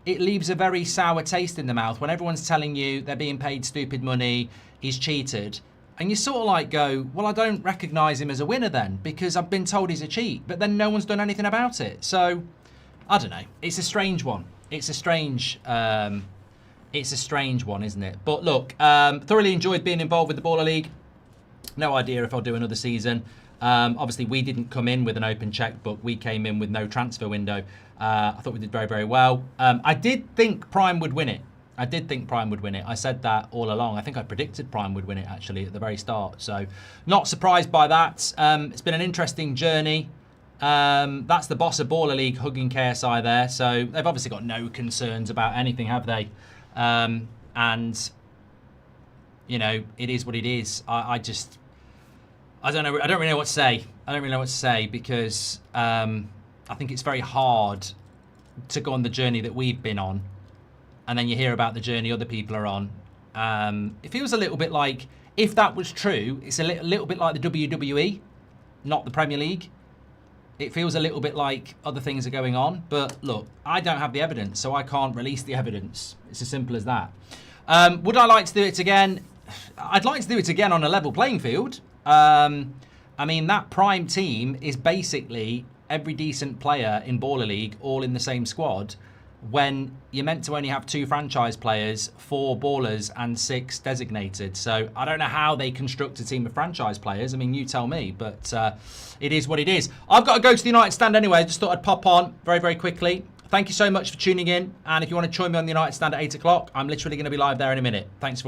it leaves a very sour taste in the mouth when everyone's telling you they're being paid stupid money, he's cheated. And you sort of like go, well, I don't recognise him as a winner then, because I've been told he's a cheat. But then no one's done anything about it. So, I don't know. It's a strange one. It's a strange one, isn't it? But look, thoroughly enjoyed being involved with the Baller League. No idea if I'll do another season. Obviously, we didn't come in with an open checkbook. We came in with no transfer window. I thought we did very, very well. I did think Prime would win it. I said that all along. I think I predicted Prime would win it, actually, at the very start. So, not surprised by that. It's been an interesting journey. That's the boss of Baller League hugging KSI there. So, they've obviously got no concerns about anything, have they? And, you know, it is what it is. I don't know. I don't really know what to say. Because I think it's very hard to go on the journey that we've been on, and then you hear about the journey other people are on. It feels a little bit like, if that was true, it's a little bit like the WWE, not the Premier League. It feels a little bit like other things are going on. But look, I don't have the evidence, so I can't release the evidence. It's as simple as that. Would I like to do it again? I'd like to do it again on a level playing field. I mean, that Prime team is basically every decent player in Baller League all in the same squad, when you're meant to only have 2 franchise players, 4 ballers and 6 designated. So I don't know how they construct a team of franchise players. I mean, you tell me, but it is what it is. I've got to go to the United Stand anyway. I just thought I'd pop on very, very quickly. Thank you so much for tuning in. And if you want to join me on the United Stand at 8 o'clock, I'm literally going to be live there in a minute. Thanks for